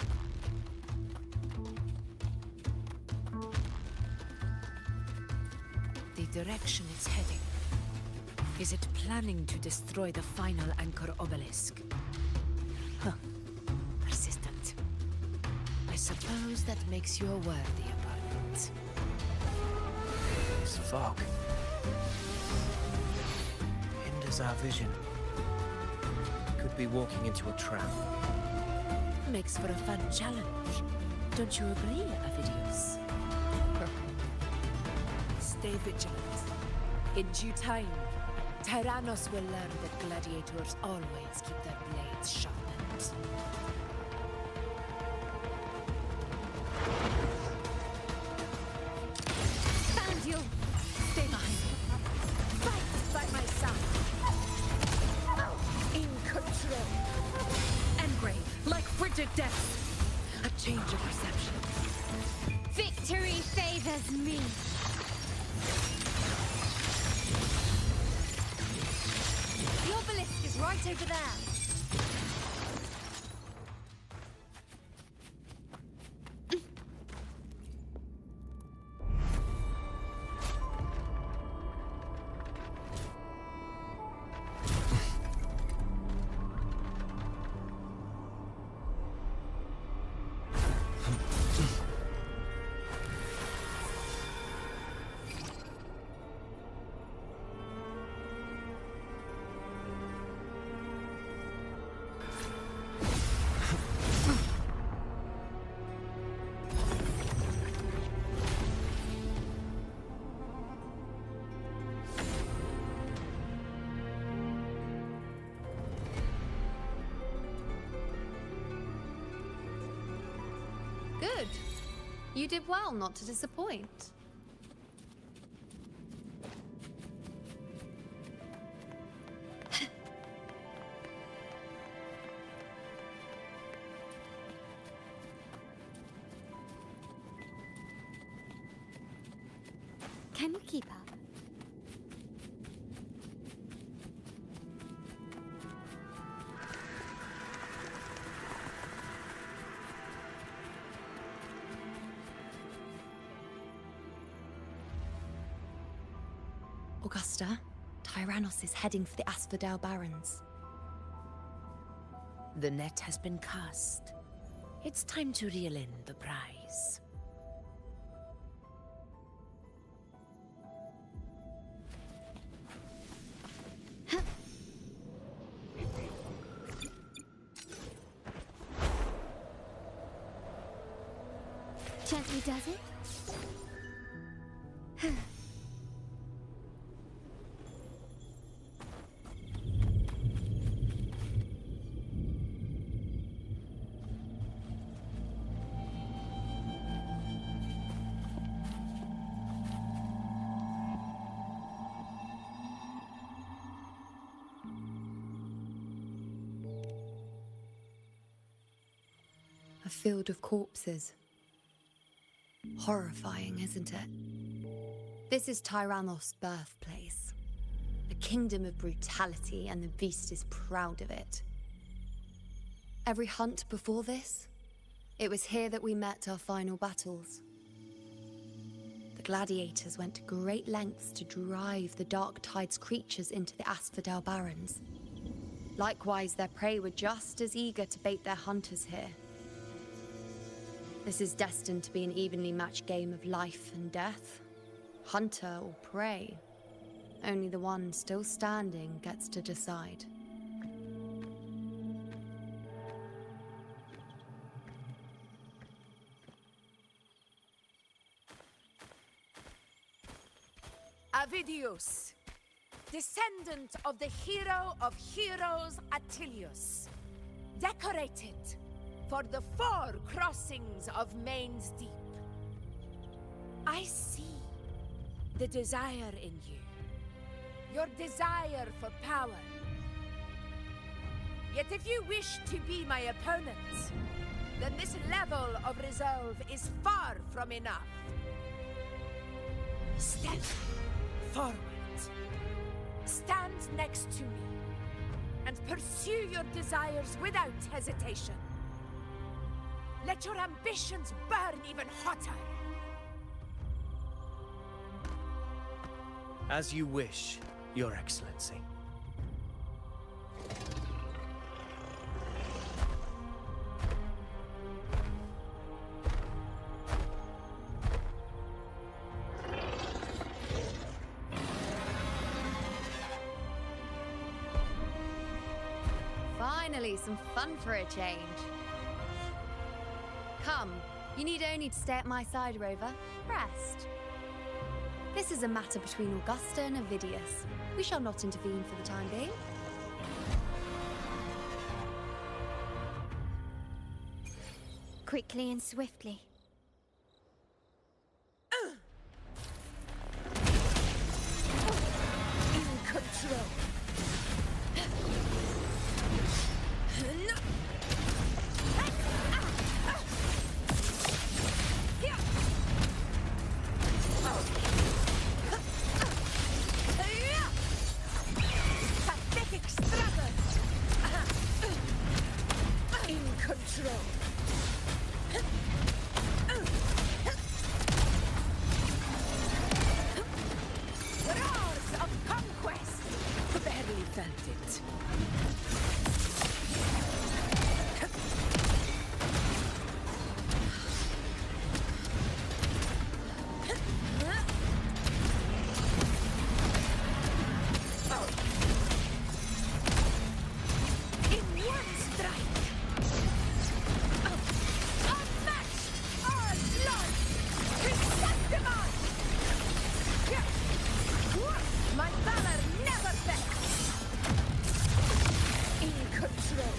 The direction it's heading. Is it planning to destroy the final anchor obelisk? Huh. Persistent. I suppose that makes you a worthy opponent. This fog hinders our vision. could be walking into a trap. Makes for a fun challenge. Don't you agree, Avidius? Stay vigilant. In due time, Tyrannos will learn that gladiators always keep their blades sharpened. Found you! Stay behind me. Fight by my side. In control. Engrave, like frigid depths. A change of perception. Victory favors me! The obelisk is right over there. Good. You did well not to disappoint. Can you keep up? Augusta, Tyrannos is heading for the Asphodel Barrens. The net has been cast. It's time to reel in the prize. Gently does it? A field of corpses. Horrifying, isn't it? This is Tyrannos' birthplace. A kingdom of brutality, and the beast is proud of it. Every hunt before this, it was here that we met our final battles. The gladiators went to great lengths to drive the Dark Tide's creatures into the Asphodel Barrens. Likewise, their prey were just as eager to bait their hunters here. This is destined to be an evenly matched game of life and death. Hunter or prey. Only the one still standing gets to decide. Avidius, descendant of the hero of heroes Attilius, decorated for the 4 crossings of Main's Deep. I see the desire in you, your desire for power. Yet if you wish to be my opponent, then this level of resolve is far from enough. Step forward. Stand next to me and pursue your desires without hesitation. Let your ambitions burn even hotter. As you wish, Your Excellency. Finally, some fun for a change. Come, you need only to stay at my side, Rover. Rest. This is a matter between Augusta and Avidius. We shall not intervene for the time being. Quickly and swiftly. In control. Pathetic struggle. In control. Roars of conquest! Barely felt it. In one strike! Unmatched! All blood! Chrysanthemum! My valor never fails! In control!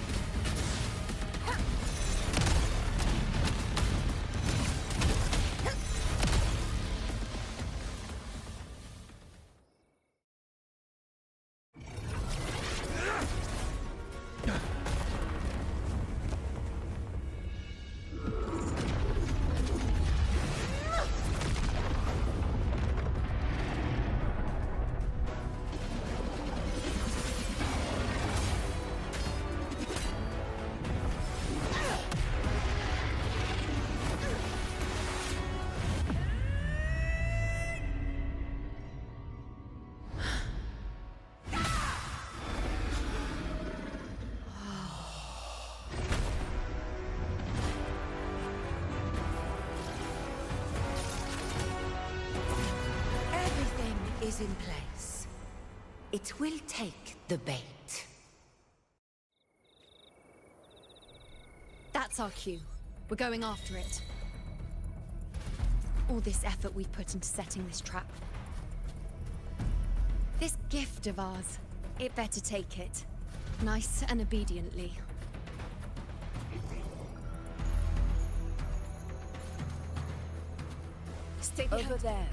Everything is in place. It will take the bait. That's our cue. We're going after it. All this effort we've put into setting this trap. This gift of ours, it better take it. Nice and obediently. Stay over there.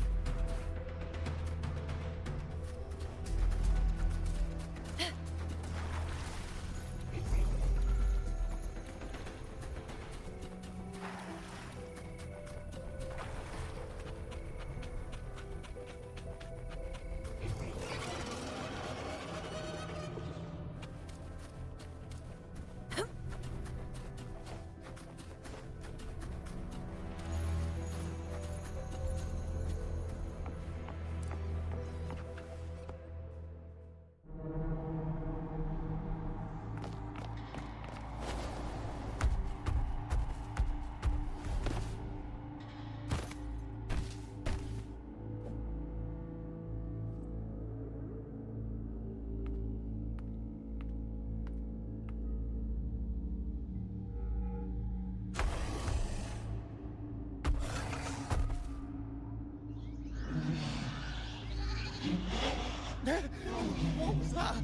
What was that?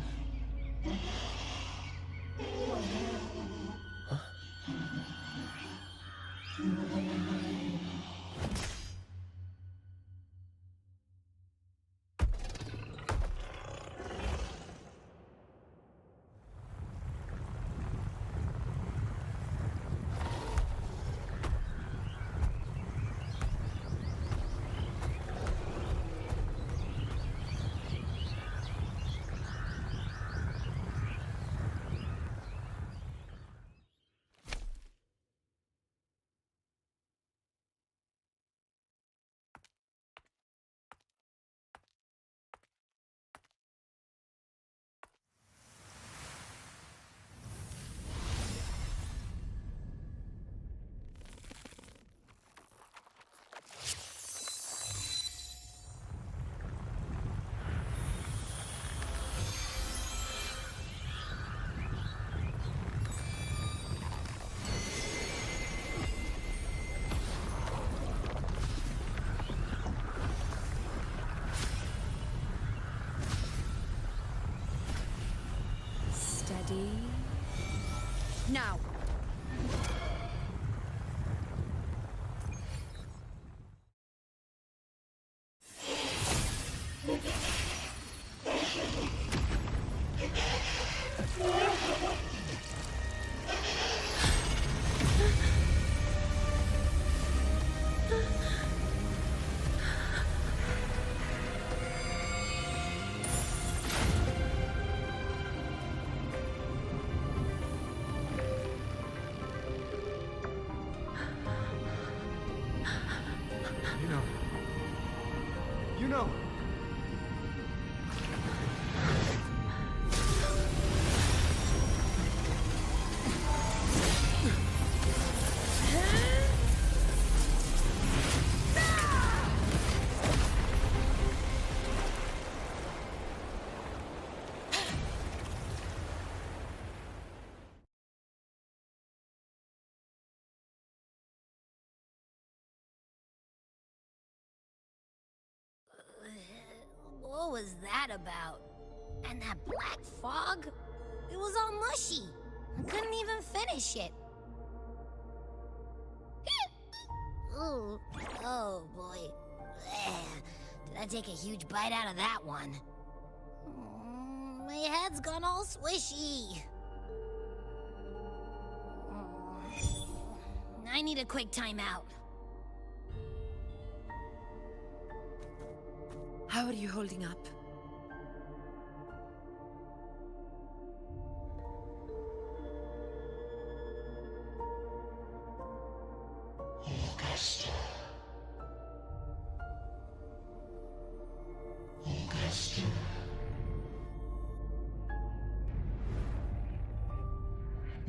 Ready? Now! You know. What was that about? And that black fog? It was all mushy. I couldn't even finish it. Ooh, oh boy. Did I take a huge bite out of that one? My head's gone all swishy. I need a quick timeout. How are you holding up? Augusta. Augusta.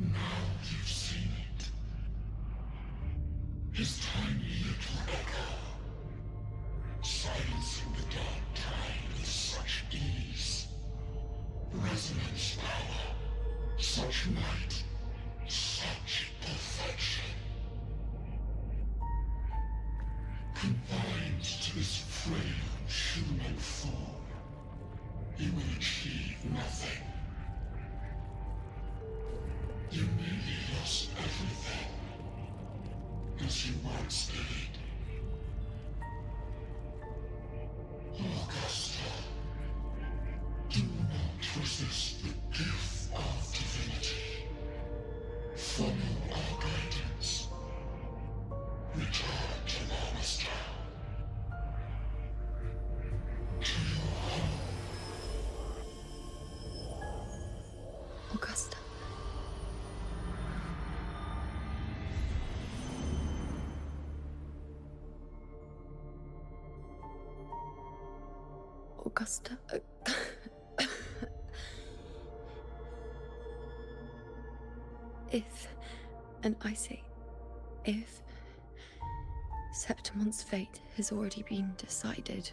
Now you've seen it. His tiny little echo, silencing the dark tide with such ease. Resonance power, such might, such perfection. Confined to this frail human form, he will achieve nothing. You nearly lost everything, as you once did. Augusta, do not resist the gift of divinity. Follow our guidance. Return to Augusta. To your home. Augusta. Augusta. If, and I say, if Septimon's fate has already been decided,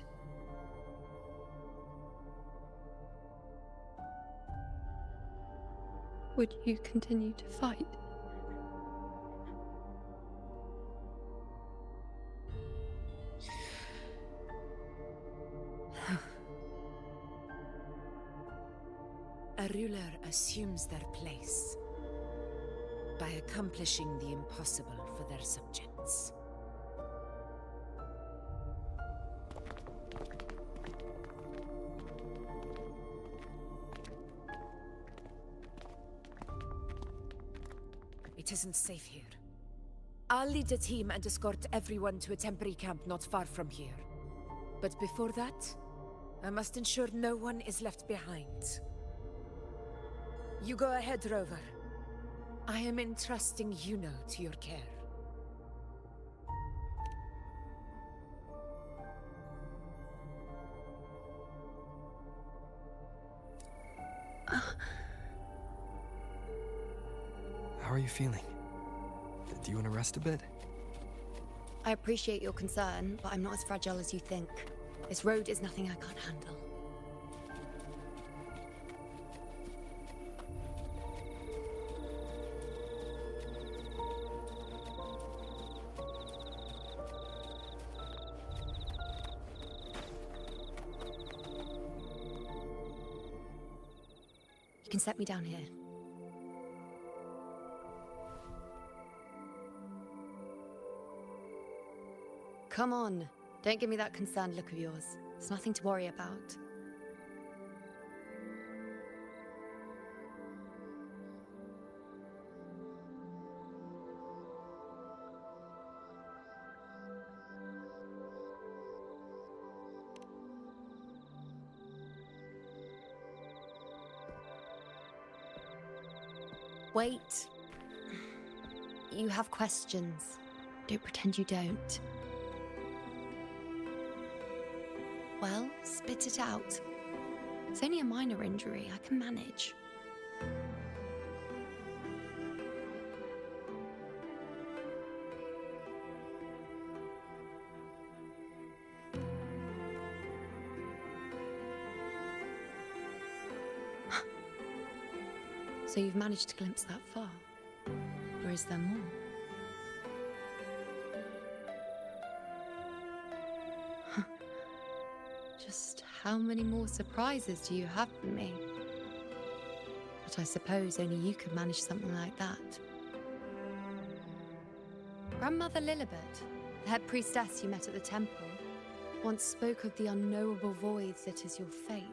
would you continue to fight? A ruler assumes their place by accomplishing the impossible for their subjects. It isn't safe here. I'll lead a team and escort everyone to a temporary camp not far from here. But before that, I must ensure no one is left behind. You go ahead, Rover. I am entrusting Yuno to your care. How are you feeling? Do you want to rest a bit? I appreciate your concern, but I'm not as fragile as you think. This road is nothing I can't handle. You can set me down here. come on. Don't give me that concerned look of yours. It's nothing to worry about. Wait. You have questions. Don't pretend you don't. Well, spit it out. It's only a minor injury. I can manage. So you've managed to glimpse that far? Or is there more? Just how many more surprises do you have for me? But I suppose only you could manage something like that. Grandmother Lilibet, the head priestess you met at the temple, once spoke of the unknowable voids that is your fate.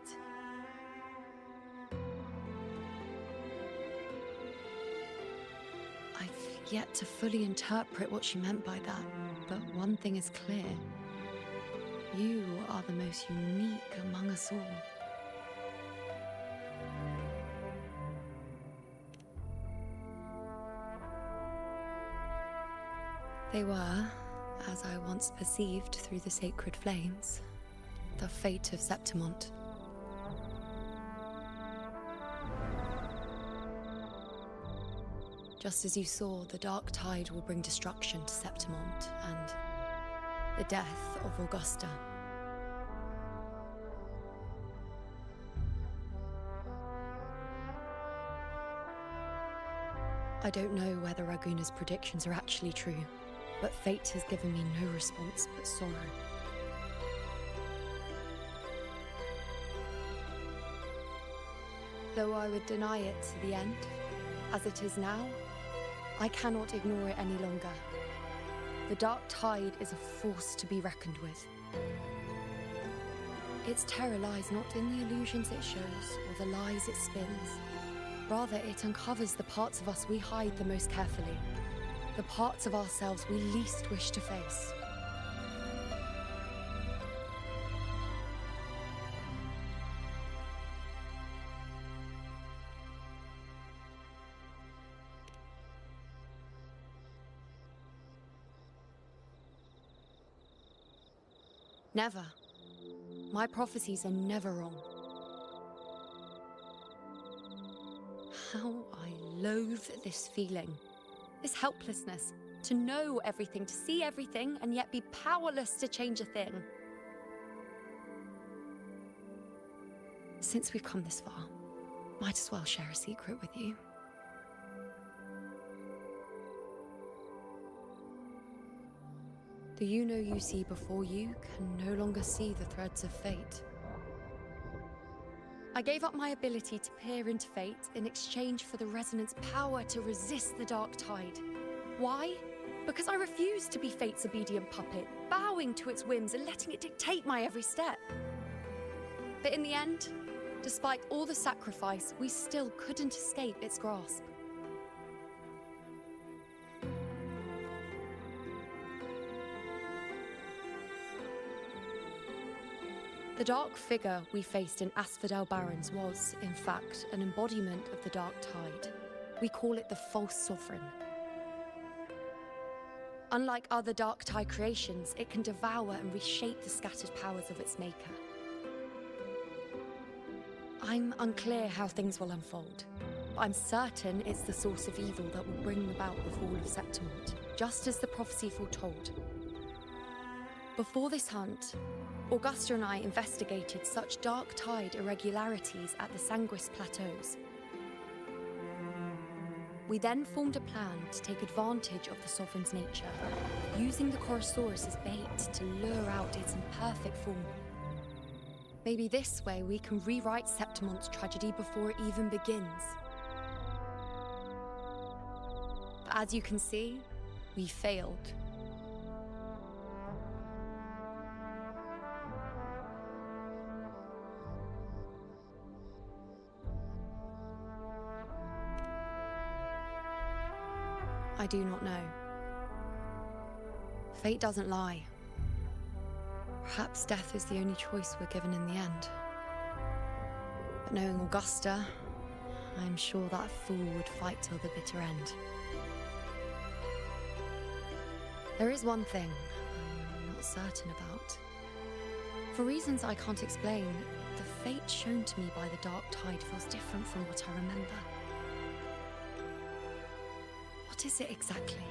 I've yet to fully interpret what she meant by that, but one thing is clear. You are the most unique among us all. They were, as I once perceived through the sacred flames, the fate of Septimont. Just as you saw, the dark tide will bring destruction to Septimont and the death of Augusta. I don't know whether Raguna's predictions are actually true, but fate has given me no response but sorrow. Though I would deny it to the end, as it is now, I cannot ignore it any longer. The dark tide is a force to be reckoned with. Its terror lies not in the illusions it shows or the lies it spins. Rather, it uncovers the parts of us we hide the most carefully, the parts of ourselves we least wish to face. Never. My prophecies are never wrong. How I loathe this feeling. This helplessness. To know everything, to see everything, and yet be powerless to change a thing. Since we've come this far, might as well share a secret with you. The you see before you can no longer see the threads of fate. I gave up my ability to peer into fate in exchange for the resonance power to resist the dark tide. Why? Because I refused to be fate's obedient puppet, bowing to its whims and letting it dictate my every step. But in the end, despite all the sacrifice, we still couldn't escape its grasp. The dark figure we faced in Asphodel Barrens was, in fact, an embodiment of the dark tide. We call it the false sovereign. Unlike other dark tide creations, it can devour and reshape the scattered powers of its maker. I'm unclear how things will unfold, but I'm certain it's the source of evil that will bring about the fall of Septimont, just as the prophecy foretold. Before this hunt, Augusta and I investigated such dark tide irregularities at the Sanguis Plateaus. We then formed a plan to take advantage of the Sovereign's nature, using the CORSAIR as bait to lure out its imperfect form. Maybe this way we can rewrite Septimont's tragedy before it even begins. But as you can see, we failed. I do not know. Fate doesn't lie. Perhaps death is the only choice we're given in the end. But knowing Augusta, I'm sure that fool would fight till the bitter end. There is one thing I'm not certain about. For reasons I can't explain, the fate shown to me by the Dark Tide feels different from what I remember. What is it exactly?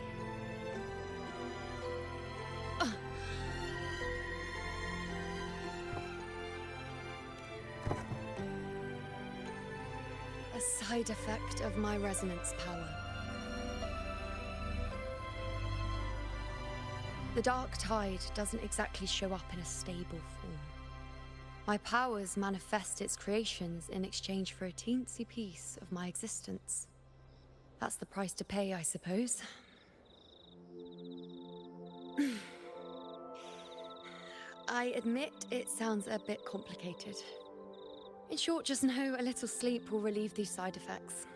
A side effect of my resonance power. The Dark Tide doesn't exactly show up in a stable form. My powers manifest its creations in exchange for a teensy piece of my existence. That's the price to pay, I suppose. I admit it sounds a bit complicated. In short, just know a little sleep will relieve these side effects.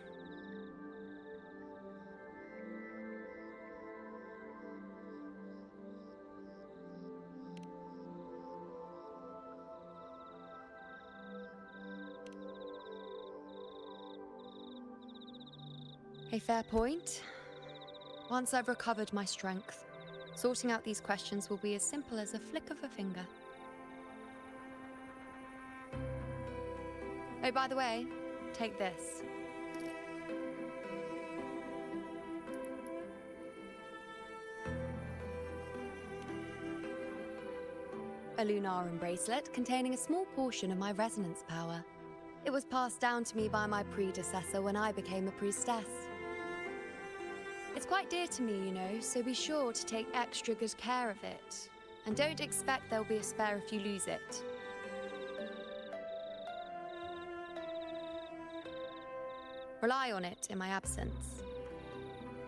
A fair point. Once I've recovered my strength, sorting out these questions will be as simple as a flick of a finger. Oh, by the way, take this. A Lunarum bracelet containing a small portion of my resonance power. It was passed down to me by my predecessor when I became a priestess. It's quite dear to me, you know, so be sure to take extra good care of it. And don't expect there'll be a spare if you lose it. Rely on it in my absence.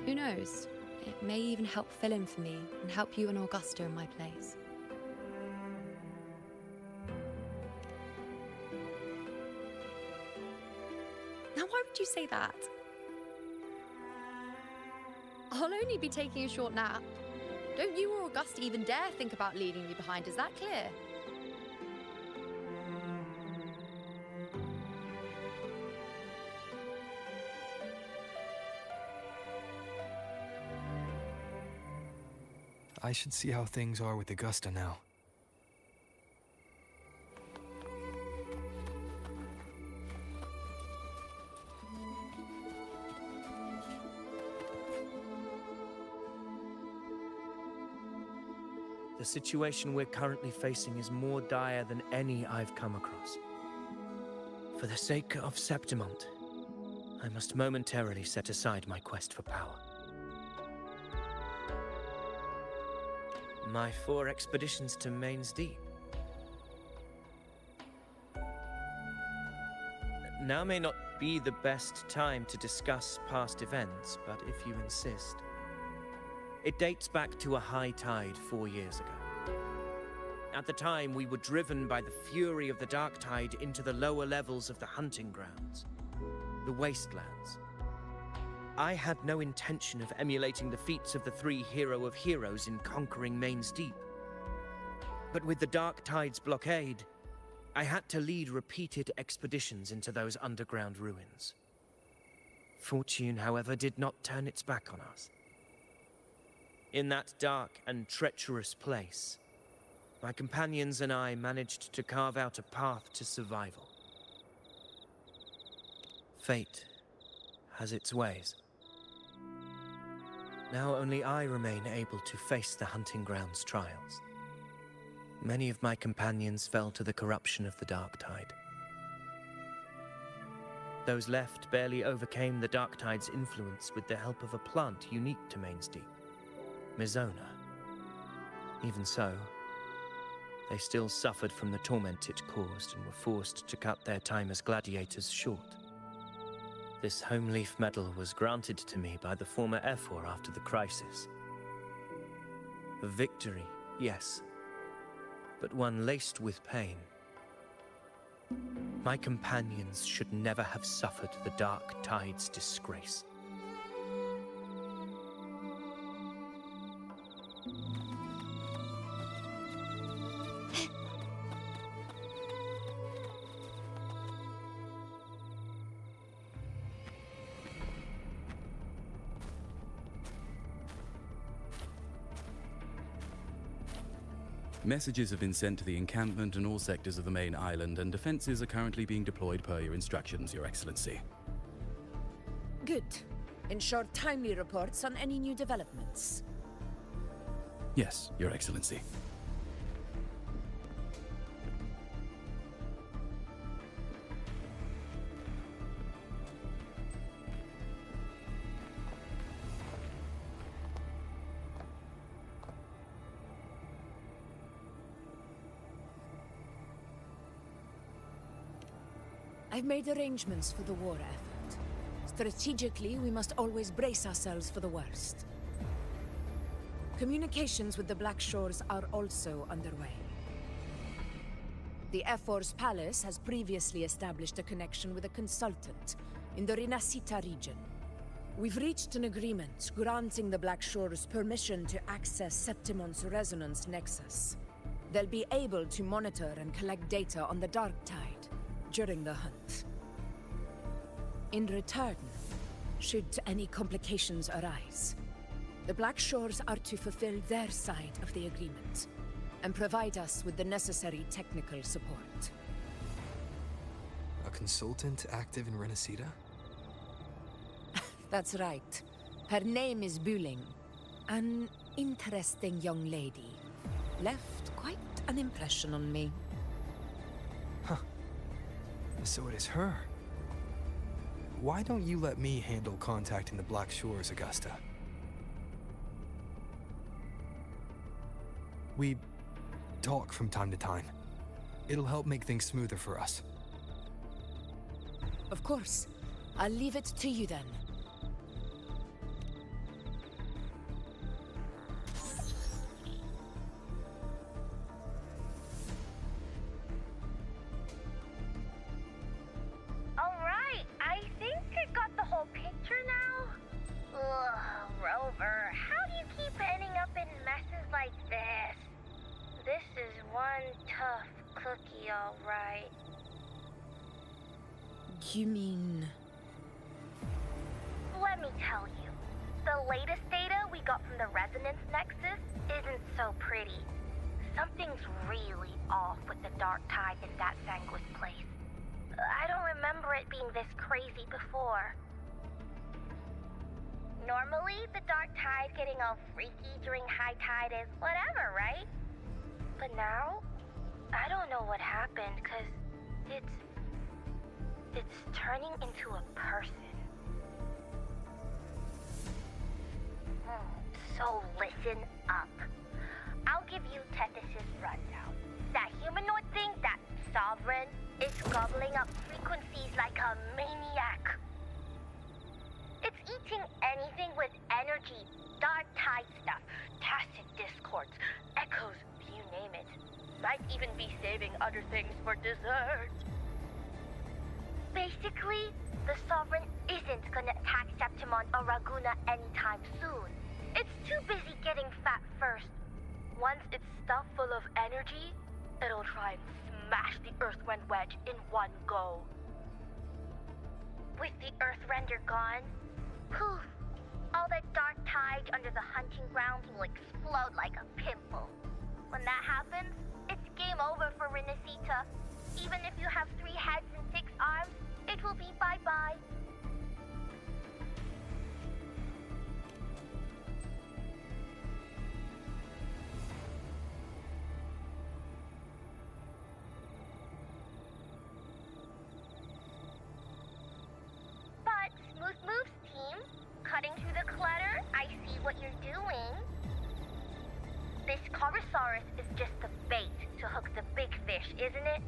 Who knows? It may even help fill in for me and help you and Augusta in my place. Now, why would you say that? I'll only be taking a short nap. Don't you or Augusta even dare think about leaving me behind, is that clear? I should see how things are with Augusta now. The situation we're currently facing is more dire than any I've come across. For the sake of Septimont, I must momentarily set aside my quest for power. My 4 expeditions to Main's Deep. Now may not be the best time to discuss past events, but if you insist. It dates back to a high tide 4 years ago. At the time, we were driven by the fury of the Dark Tide into the lower levels of the hunting grounds, the wastelands. I had no intention of emulating the feats of the 3 hero of heroes in conquering Main's Deep. But with the Dark Tide's blockade, I had to lead repeated expeditions into those underground ruins. Fortune, however, did not turn its back on us. In that dark and treacherous place, my companions and I managed to carve out a path to survival. Fate has its ways. Now only I remain able to face the hunting grounds trials. Many of my companions fell to the corruption of the Dark Tide. Those left barely overcame the Dark Tide's influence with the help of a plant unique to Main's Deep, Mizona. Even so, they still suffered from the torment it caused and were forced to cut their time as gladiators short. This home leaf medal was granted to me by the former Ephor after the crisis. A victory, yes, but one laced with pain. My companions should never have suffered the Dark Tide's disgrace. Messages have been sent to the encampment and all sectors of the main island, and defenses are currently being deployed per your instructions, Your Excellency. Good. Ensure timely reports on any new developments. Yes, Your Excellency. I've made arrangements for the war effort. Strategically, we must always brace ourselves for the worst. Communications with the Black Shores are also underway. The F4's palace has previously established a connection with a consultant in the Rinascita region. We've reached an agreement granting the Black Shores permission to access Septimon's resonance nexus. They'll be able to monitor and collect data on the Dark Tide during the hunt. In return, should any complications arise, the Black Shores are to fulfill their side of the agreement and provide us with the necessary technical support. A consultant active in Rinascita? That's right. Her name is Buling. An interesting young lady. Left quite an impression on me. Huh. So it is her. Why don't you let me handle contacting the Black Shores, Augusta? We talk from time to time. It'll help make things smoother for us. Of course. I'll leave it to you then. Alright, I think I got the whole picture now. Ugh, Rover, how do you keep ending up in messes like this? This is one tough cookie, alright. You mean... Let me tell you, the latest data we got from the resonance nexus isn't so pretty. Something's really off with the Dark Tide in that Sanguis place. I don't remember it being this crazy before. Normally, the Dark Tide getting all freaky during high tide is whatever, right? But now, I don't know what happened, cause it's turning into a person. So listen up. I'll give you Tethys' rundown. That humanoid thing, that sovereign, is gobbling up frequencies like a maniac. It's eating anything with energy, Dark Tide stuff, tacit discords, echoes, you name it. Might even be saving other things for dessert. Basically, the Sovereign isn't gonna attack Septimon or Raguna anytime soon. It's too busy getting fat first. Once it's stuffed full of energy, it'll try and smash the Earthwind wedge in one go. With the Earthrender gone, poof, all that Dark Tide under the hunting grounds will explode like a pimple. When that happens, it's game over for Rinascita. Even if you have 3 heads and 6 arms, it will be bye-bye. But Smooth Moves team, cutting through the clutter, I see what you're doing. This CORSAIR is just the bait to hook the big fish, isn't it?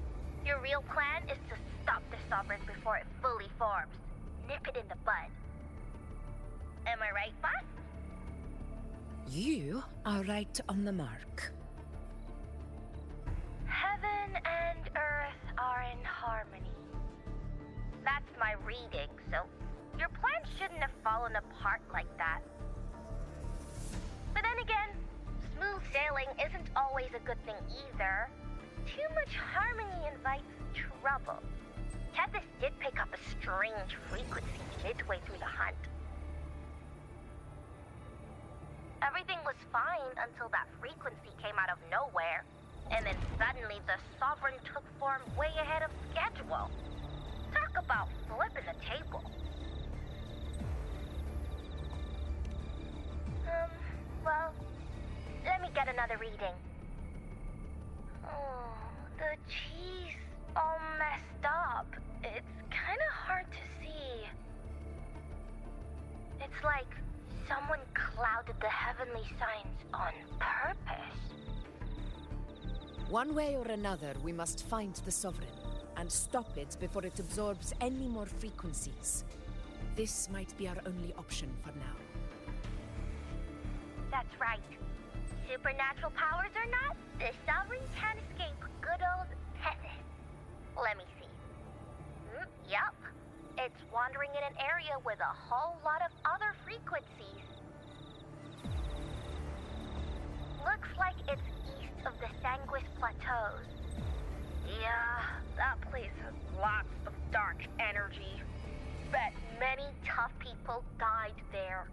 Your real plan is to stop the Sovereign before it fully forms. Nip it in the bud. Am I right, boss? You are right on the mark. Heaven and Earth are in harmony. That's my reading, so your plan shouldn't have fallen apart like that. But then again, smooth sailing isn't always a good thing either. Too much harmony invites trouble. Tethys did pick up a strange frequency midway through the hunt. Everything was fine until that frequency came out of nowhere. And then suddenly the Sovereign took form way ahead of schedule. Talk about flipping the table. Well, let me get another reading. Oh, the cheese all messed up. It's kind of hard to see. It's like someone clouded the heavenly signs on purpose. One way or another, we must find the Sovereign and stop it before it absorbs any more frequencies. This might be our only option for now. That's right. Supernatural powers or not, the Sovereign can't escape good old heaven. Let me see. Yup. It's wandering in an area with a whole lot of other frequencies. Looks like it's east of the Sanguis Plateaus. Yeah, that place has lots of dark energy. Bet many tough people died there.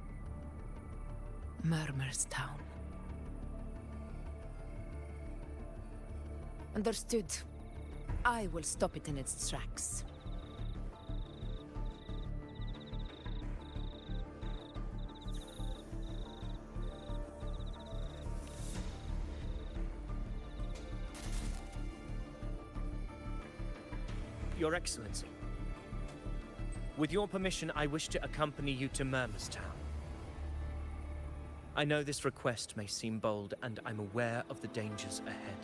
Murmur's Town. Understood. I will stop it in its tracks. Your Excellency, with your permission, I wish to accompany you to Murmur's Town. I know this request may seem bold, and I'm aware of the dangers ahead.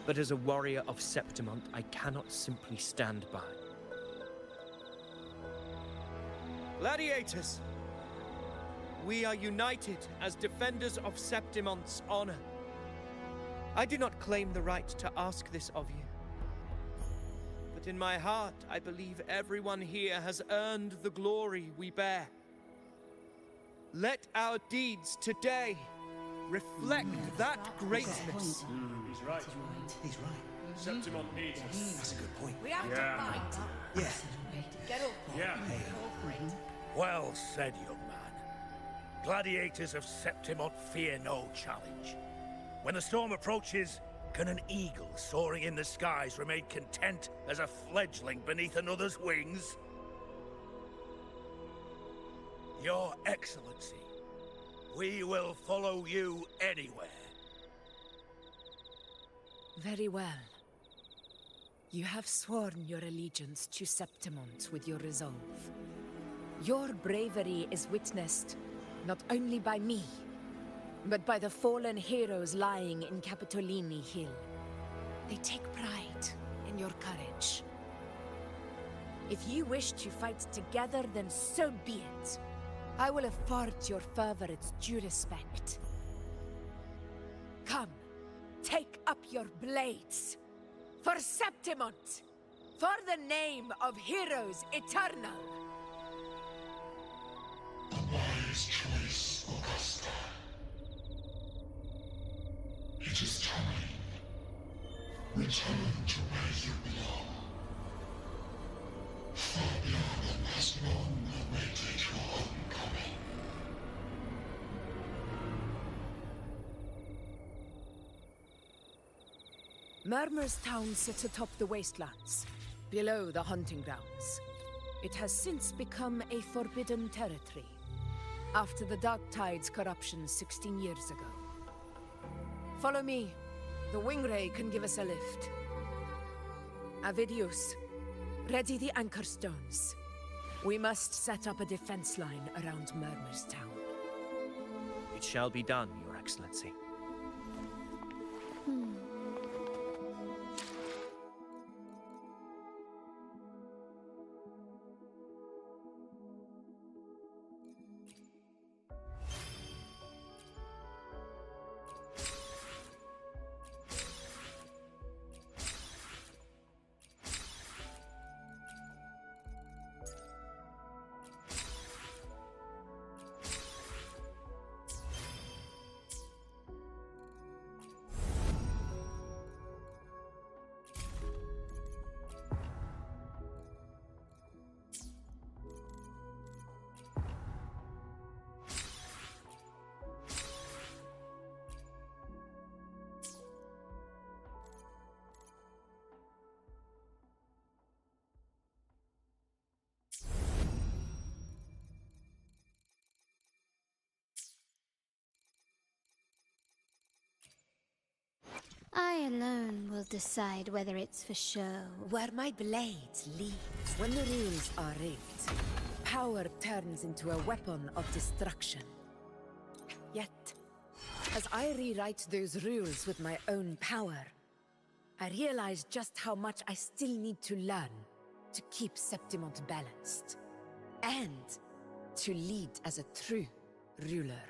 But as a warrior of Septimont, I cannot simply stand by. Gladiators! We are united as defenders of Septimont's honor. I do not claim the right to ask this of you. But in my heart, I believe everyone here has earned the glory we bear. Let our deeds today reflect that greatness. He's right. He's right. Septimont needs us. That's a good point. We have to fight. Yeah. Get up. Yeah. Well said, young man. Gladiators of Septimont fear no challenge. When the storm approaches, can an eagle soaring in the skies remain content as a fledgling beneath another's wings? Your Excellency, we will follow you anywhere. Very well. You have sworn your allegiance to Septimont with your resolve. Your bravery is witnessed not only by me, but by the fallen heroes lying in Capitolini Hill. They take pride in your courage. If you wish to fight together, then so be it. I will afford your fervor its due respect. Come, take up your blades. For Septimont! For the name of heroes eternal! A wise choice, Augusta. It is time. Return to where you belong. Fabiana has long awaited your homecoming. Murmur's Town sits atop the wastelands, below the hunting grounds. It has since become a forbidden territory, after the Dark Tide's corruption 16 years ago. Follow me. The Wingray can give us a lift. Avidius, ready the anchor stones. We must set up a defense line around Murmur's Town. It shall be done, Your Excellency. I alone will decide whether it's for show. Where my blades lead. When the rules are rigged, power turns into a weapon of destruction. Yet, as I rewrite those rules with my own power, I realize just how much I still need to learn to keep Septimont balanced, and to lead as a true ruler.